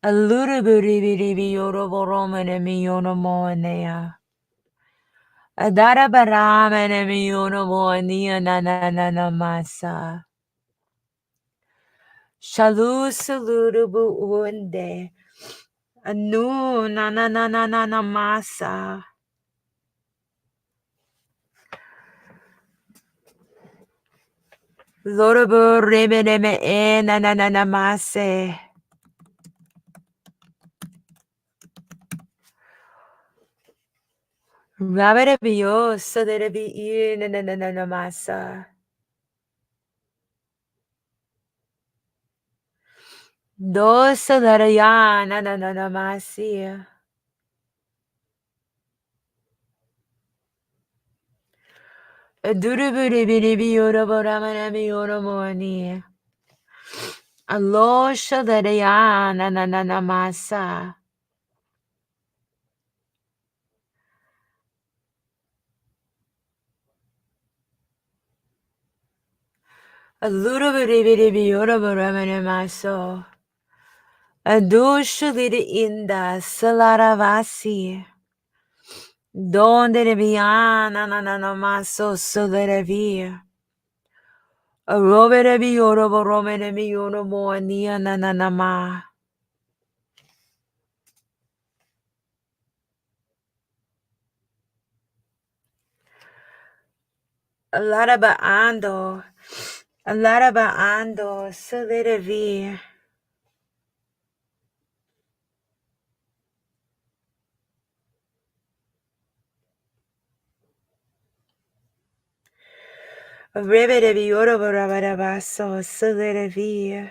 Aluruburibi yoroboromane yono moanea. Adara baramane yono moania nananamasa. Shalu salurubu unde. Anu nananamasa. Lorobu remeneme e nananamase. Rabarabio sadarabi e nananamasa. Dosa laraya nananamasi. Duruburibi yoroboramanami yoromoani. Alosha laraya nananamasa. Aluruburibi yoroboramanamaso. Adusha lida inda salaravasi. Donde rebiana nananamaso solaravia. Aroberebi yoroboromanami yoromoania nananama. Alarabaando, solidavi. Ribedevi orobarabaso, solidavi.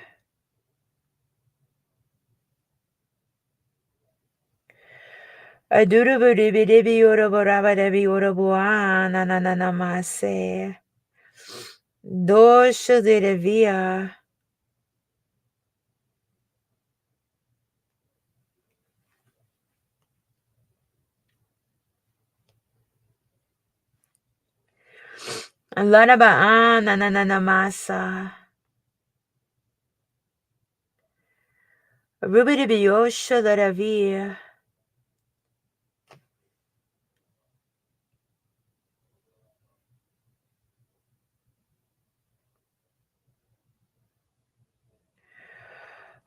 Adurubudibidibi oroborabadevi orobuana nananamase. Dosha lidavia. Larabaan nananamasa. Rubidibiyosha laravia.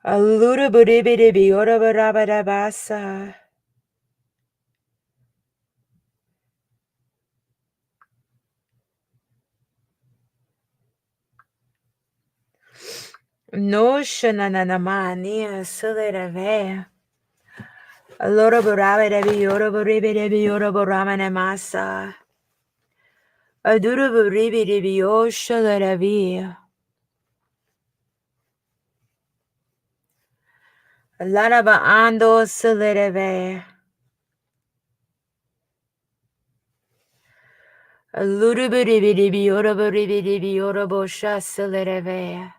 Aluraburibidibiyorabarabasa. No shananamania silarave. Aluraburabidibiyorabaribidibiyorobaramana. Aduraburibidibiosha laravia. Larabaando silarave. Aluraburibidibiyorabaribidibiyorabosha silarave.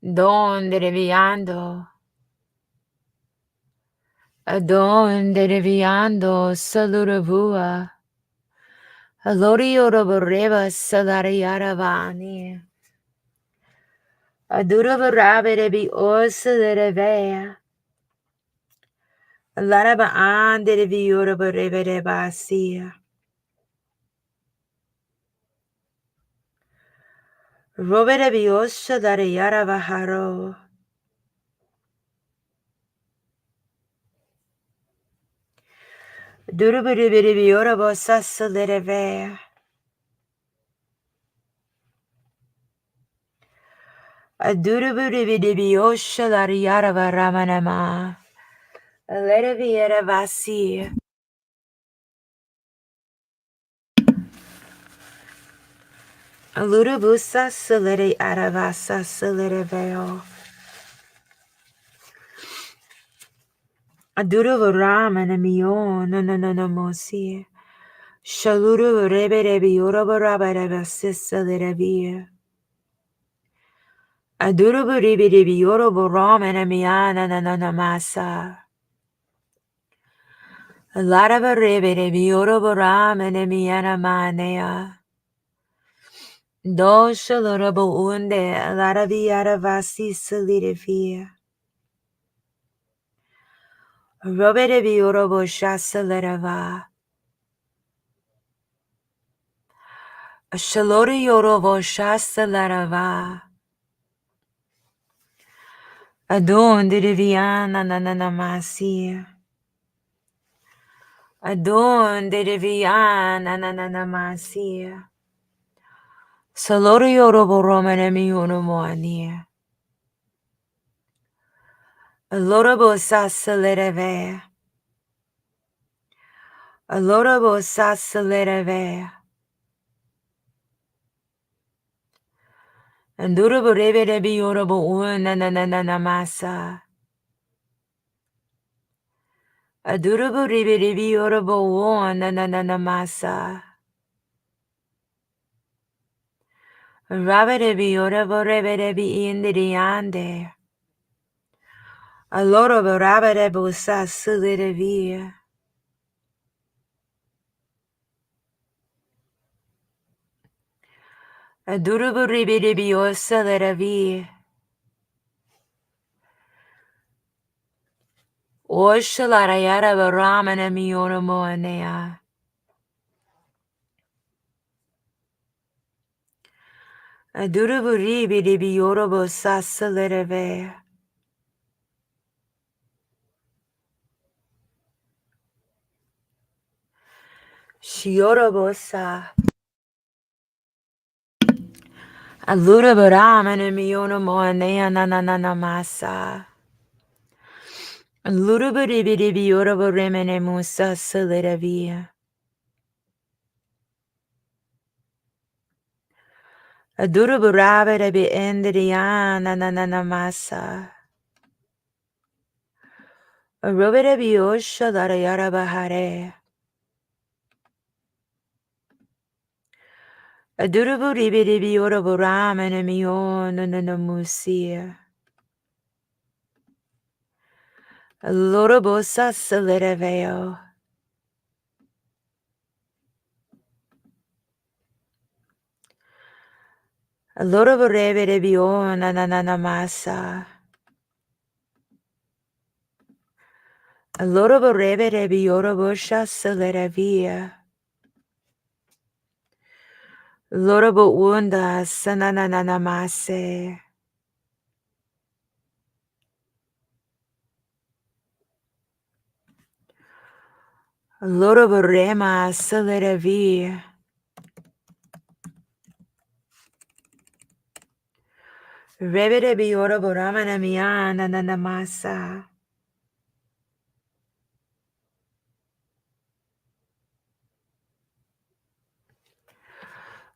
Don dereviando. Adon dereviando saluravua. Alorioroboreva salariaravani. Aduravaravirabi orsalerevea. Larabaan derevioroboreverebasia. Roverebi orsalariaravaharo. Durubiribiorobosasalerevea. Adurubiribioshalariaravaраmanama. Lereviera. Alurabusa salere aravasa salere veo. Aduravaram mio no mosi. Shaluru rebere biorobarabara salere via. Aduraburibi biorobaram and miana masa. Larava rebere biorobaram and miana manea. Do shalurabo unde laraviara vasi salire via. Robere biorobo shasalerava. Shalori yorovo shasalarava. Adon deriviana nananamasi. Adon deriviana nananamasi. Salori yorovo romanemi unomoania. Alorobo sasalereve. Alorobo sasalereve. Andurabo rebe bi yorobo unananamasa. Adurabo rebe bi yorobo unananamasa. Rabere yorobo rebe indiriande. Allora rabere busa sulire via. Adurabo rebe bi osalere via. Oshalara yara ramana miona moanea. Adurabo rebe bi yorobo sasalere via. Shiorobosa. Allura baramane miona moanea nananamasa. Allura baribi yorobo remene musa salera via. Adura barabere bi endriana nananamasa. Robere bi osha lara yara bahare. Adura baribi yorobo ramene miona nanamusia. Allora bosa salera veo. Allora vorrebbe biona na massa. Allora vorrebbe biora boscia salera via. Allora bo unda sanana masse. Allora vorremma salera via. Rebere biora boramana miana na massa.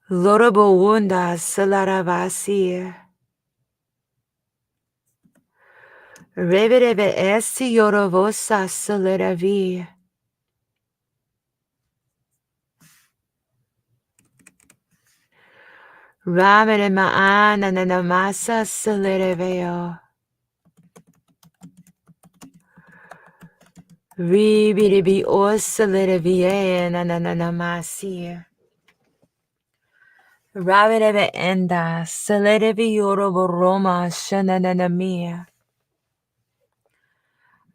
Lorobo wunda salaravasi. Reverebe esti yorovosa saleravi. Ramene maana nanamasa salereveo. Ribiribi o salerevie nananamasi. Raverebe enda salerevi yorobo roma shananamia.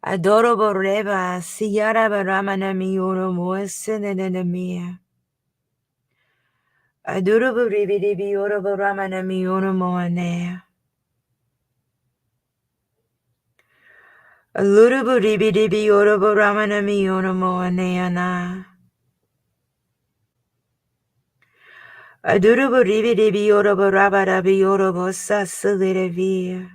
Adorobo reba siyara baramanami yoromo senanamia. Adorobo ribiribi yorobo ramanami yoromo anea. Alurubu ribi dibi yorobo ramanami yoromo aneana. Adurubu ribi dibi yorobo rabarabi yorobo sasalirevi.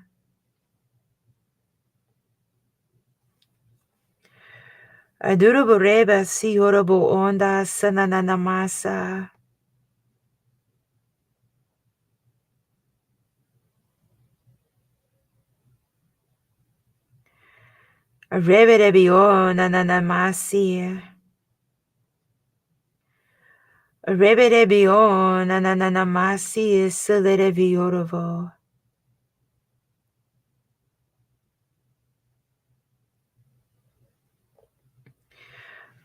Adurubu reba si yorobo onda sananamasa. Rebe debi o nananamasi. Rebe debi o nananamasi salirevi yorobo.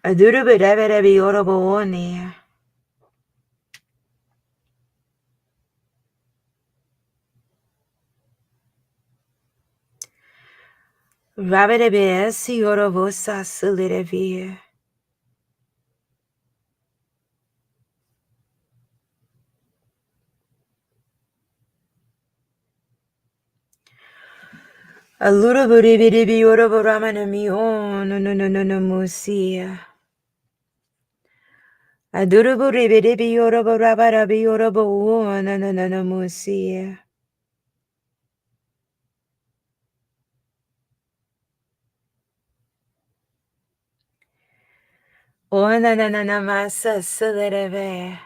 Adurubu rebe debi yorobo oni. Rabe debi esi yorobo sasalirevi. Allora vorrebbe ora vorramane mio no musia. Adoro vorrebbe ora vorrabarabi ora bo no musia. O na massa salereve.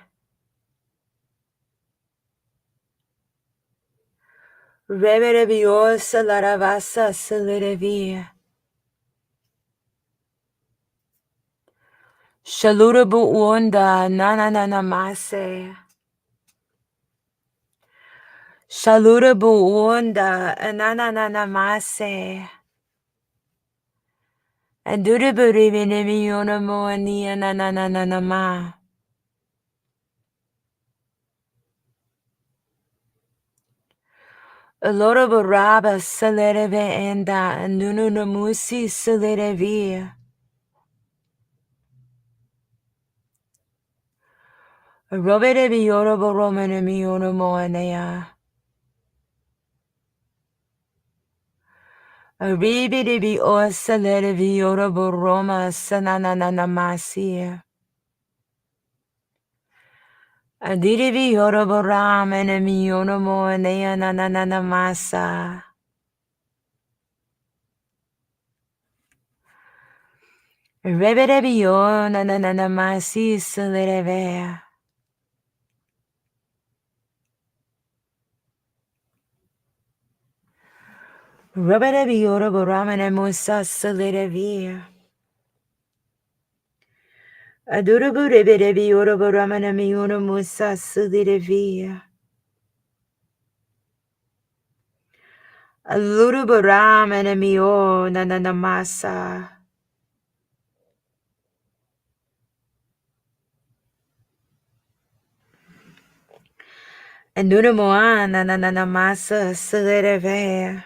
Reverebi o salaravassa salerevia. Shalurabu onda na masse. Shalurabu onda na masse. Adurabu revenemi ona moania na ma. Allora borraba salereve enda nunu namusi salerevia. Robere biora boromene miona moanea. Arribi de bi o salervi ora boroma sanana masia. Adiri vi ora boramene miona moanea nanana masa. Rebere bio nanana masi salerevea. Robere biora boramene musa salerevia. Adurubu reberebi orobo ramana miuno musa sudirevia. Alurubu ramana mio nananamasa. Anduna moana na masa selere.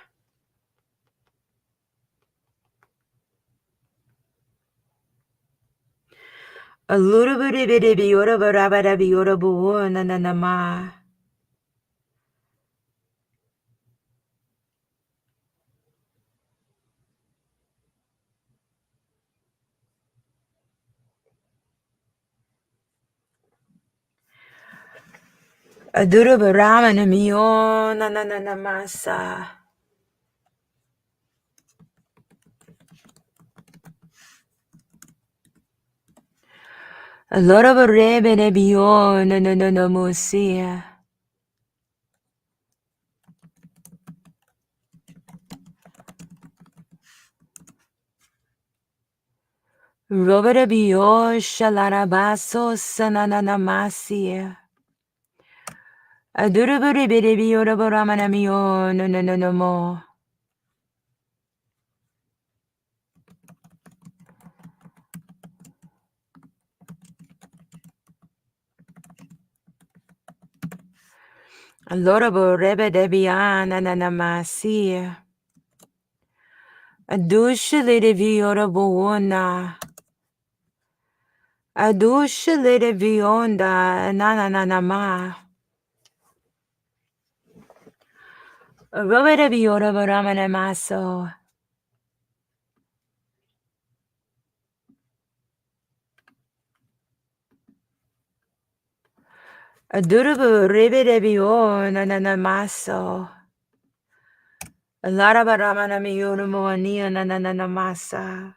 A little bit of biora barabara biora buona na ma. A dura barama na miona na masa. A lot of a rebe de biona no musia. Robert bio shalarabaso sanana masia. A dura bit of biora barama na miona no mo. A lot of a rebe de biana na masia. A dusha lady viora buona. A dusha lady vionda na ma. A robert viora baramana maso. A durabu ribide viona na maso. A lara baramana miona moania na masa.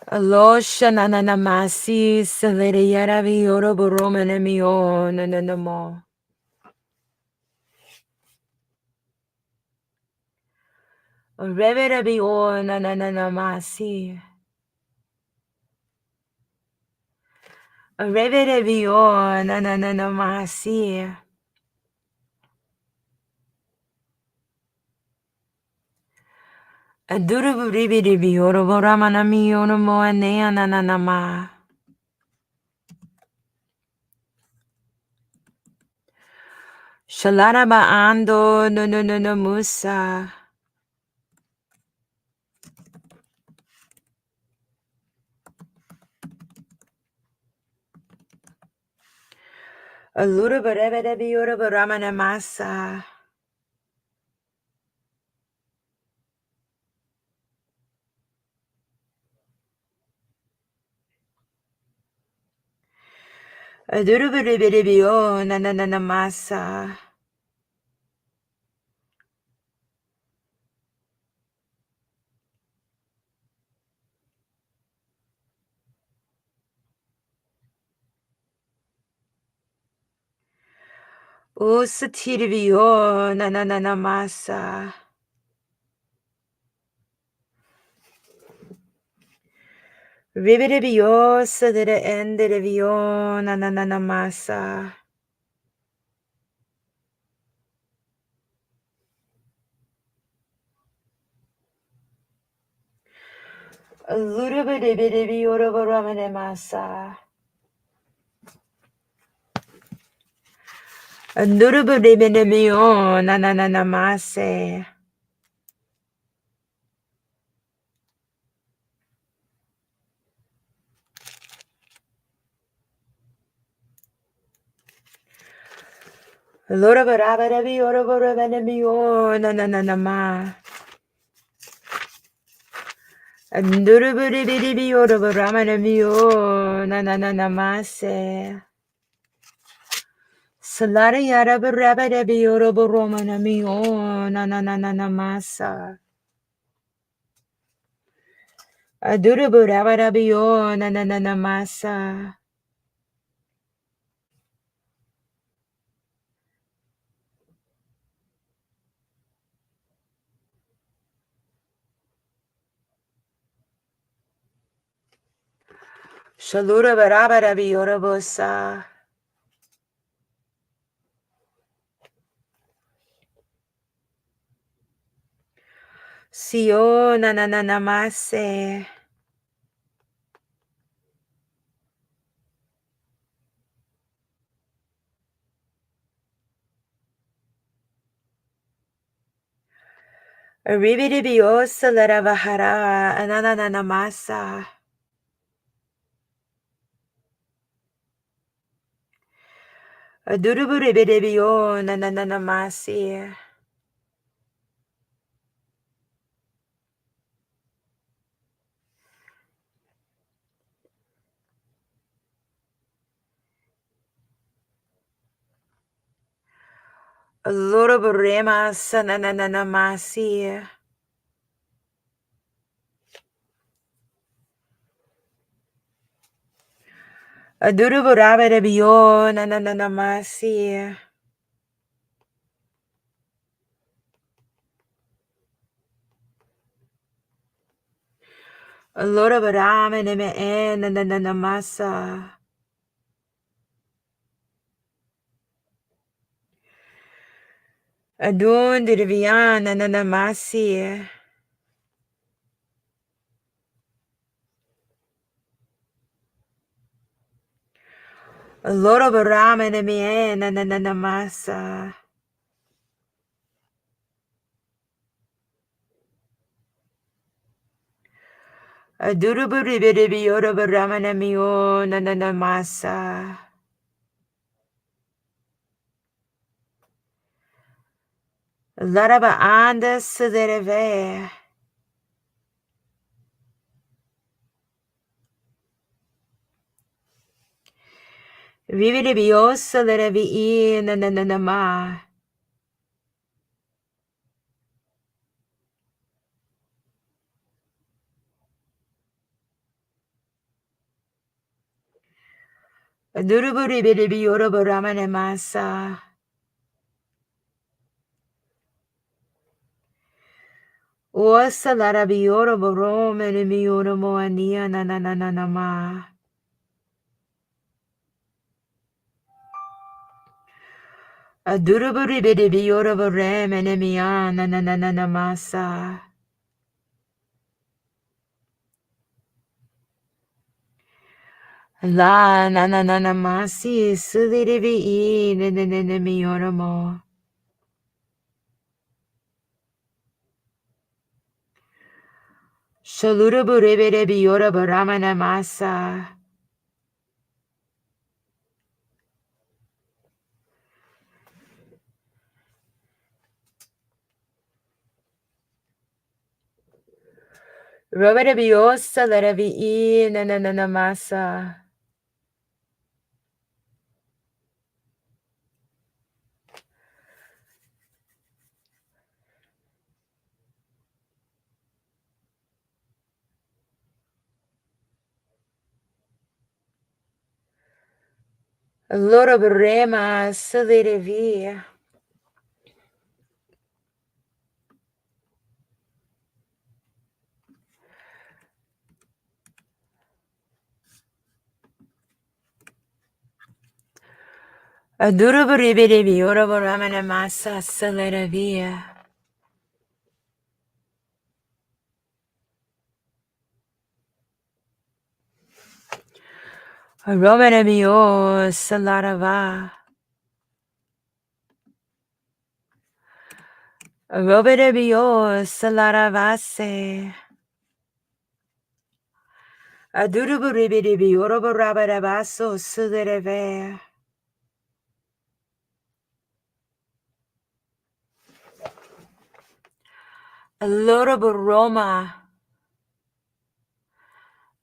A losha na masi. Salida yara viora baromana miona na mo. A revere viona na masi. A revere viona na masi. A durabu ribide viora baramana miona moania na ma. Shalana ba ando no musa. Alura barebe de biura baramana masa. Adura barebe de bio na masa. O satiri bio na masa. Ribe de bio sa de ende de bio na masa. Alura barebe de biura baramana masa. Andura barebe de bio na mase. Alura baraba de biura baramana bio na ma. Anduru buri biri bioro baramana mio na mase. Salara yara baraba de bioro baromana mio na masa. Aduru baraba de bio na masa. Shalura baraba de bioro bosa. Sio na na na namase. Aribidibiosa laravahara anana namasa. Aduruburibidibio na na na namasi. Luruburima sanana namasi. Aduruburabidibio na na na namasi. Luruburamidime na na na namasa. Adun diriviana na namasi. Luruburamidime na na na namasa. Aduruburibidibiyoruburamidimio na na namasa. Laraba anda sudereve. Vividibiosa lerevi na na na nama. Aduruburibidibiyoruburamidimasa. Osa larabiyoruburuminimiyorumoania na na na na nama. Aduruburibidibiyorubureminimia na na na na namasa. La na na na namasi sudirivi na na na na miyorumo. Shaluruburibidibiyoruburamidimasa. Robidibiosa lerevi na na na namasa. Loruburema sudirivi. Aduruburibidibiyoruburamidimasa salerevi. Romanabio salarava. Robidibio salaravase. Aduruburibidibiyoruburabadabaso sudereve. Aloraburoma.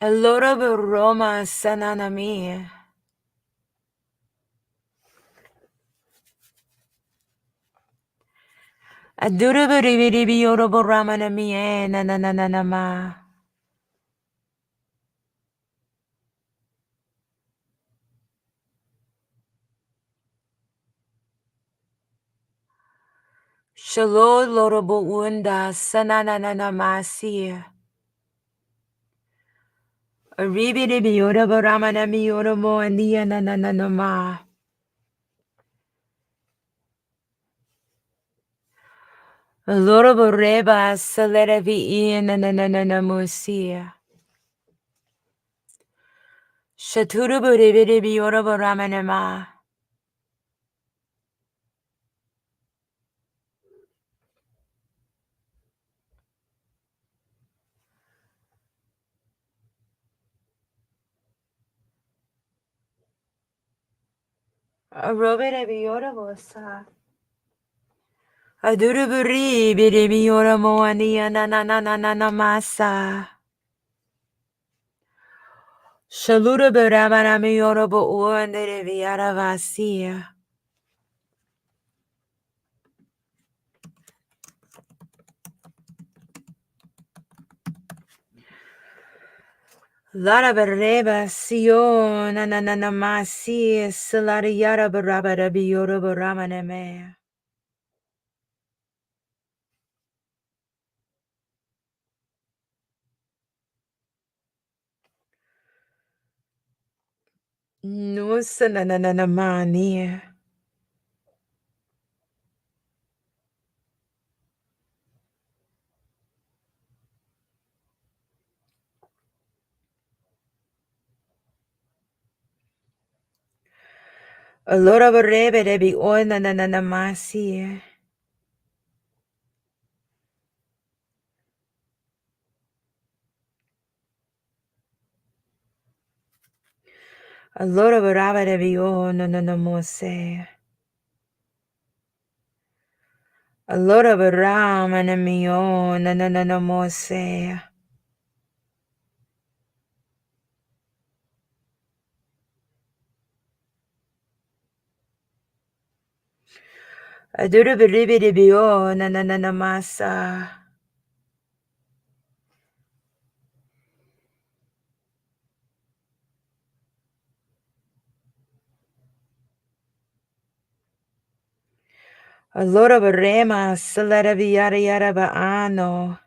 Aloraburoma sananami. Aduruburibidibiyoruburamidimie na na na na na ma. Shalom lorobo unda sanananamasi. Aribidibiyoruburamidimiyorumo andia na na na na ma. Allora vorreba salire via na musia. Shaturu buri bi ora boramane ma. Robere bi ora bosa. Aduru buri bi ora moania na masa. Shalura boramana mi ora bo uandere viara vasia. Lara berreba sio na masi salari yara baraba da biora baramane me. Nusa na mani. Allora berrebe de bi ona na masi. Allora baraba de bi ona na mose. Allora barama na mio na mose. Adura berrebe de bi ona na masa. Allora berrema salera vi yara ba ano.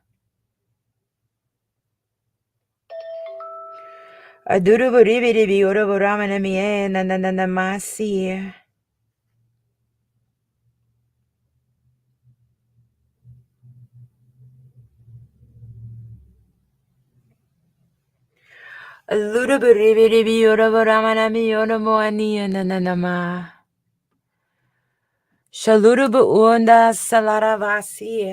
Aduru buribi bi ora boramana mie na masi. Allura buribi bi ora boramana mi ora moani na ma. Shaluru bu unda salara vasi.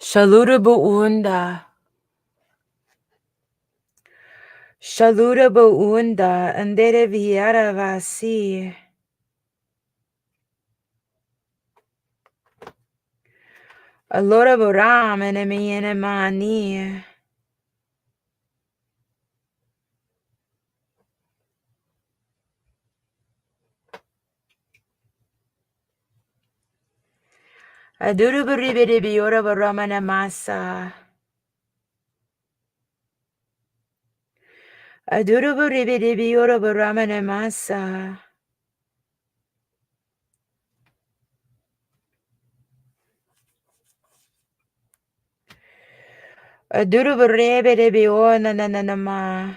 Shaluru bu unda. Shalura bu unda andere viara vasi. Allora boramana mi ene mani. Aduru buribi bi ora boramana masa. Aduru buribi bi ora boramana masa. Aduru berebe de biona na ma.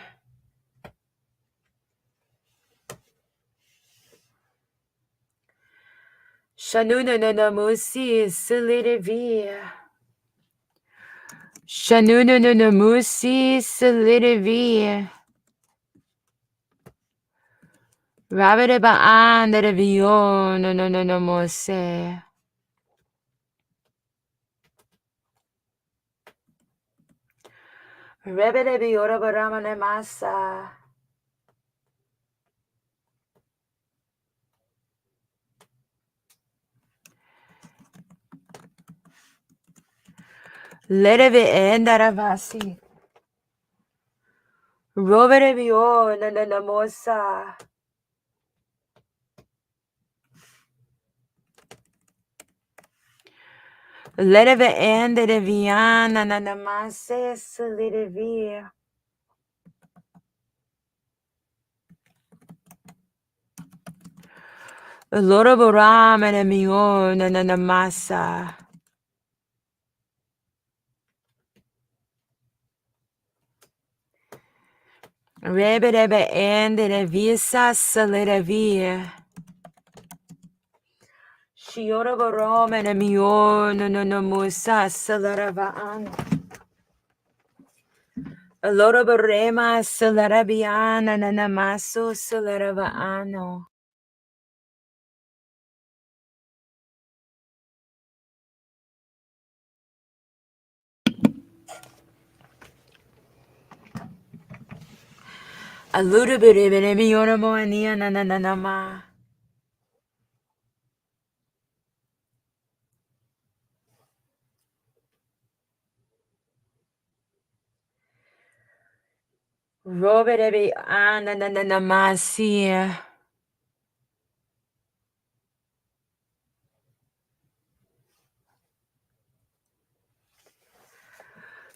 Shanuna na musi silire via. Shanuna na musi silire via. Rabere ba andere viona na mose. Rebere biora barama ne masa. Lereve endara vasi. Rovere biona na mosa. Lereve endere viana na mase silire via. Loro boramene mio na masa. Rebedebe endere visa salida via. Shiora barome ne mio no musa salarava an. Alora barema salarabiana na namaso salarava ano. Aluda bere miona moania na nama. Robere ana na namasia.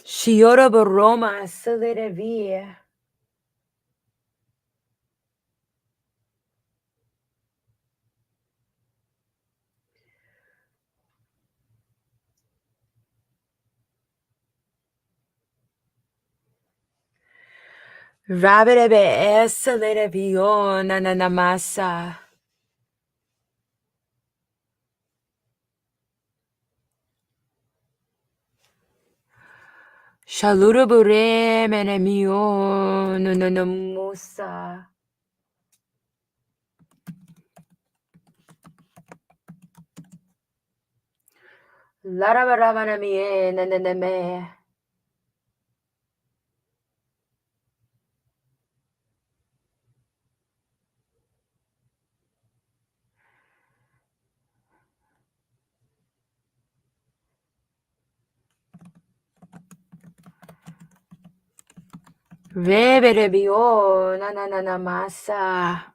Shiora baroma salida via. Rabedebe salida vio na namasa. Shalura bure menemio no musa. Larabarabana mie me. Reberebio na masa.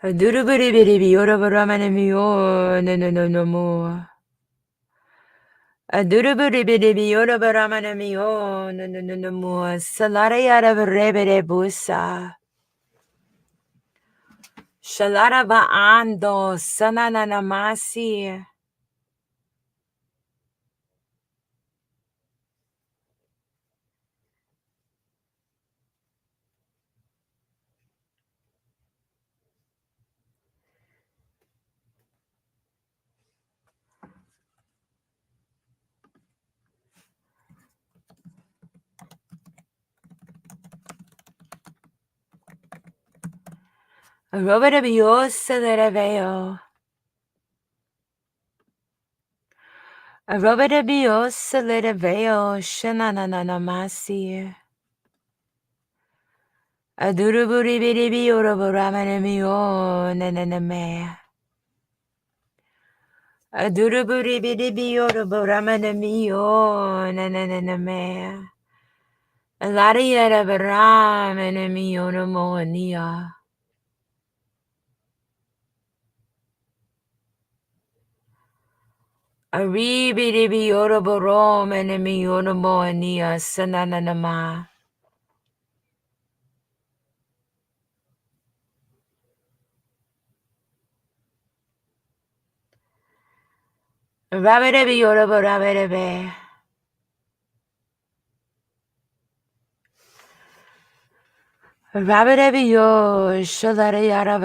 Adurubiribiribio rabaramana mio no mo. Adurubiribiribio rabaramana mio no mo. Salarayara reberebusa. Shalaraba ando sanana namasi. Roberebio salareveo. Roberebio salareveo shanana namasi. Adurubiribiribio rabaramana mio me. Adurubiribiribio rabaramana mio me. Alariera baramana mio no moania. Aribiribio rabaramana mio no moania sananama. Raberebio rabarebe. Raberebio shalarayara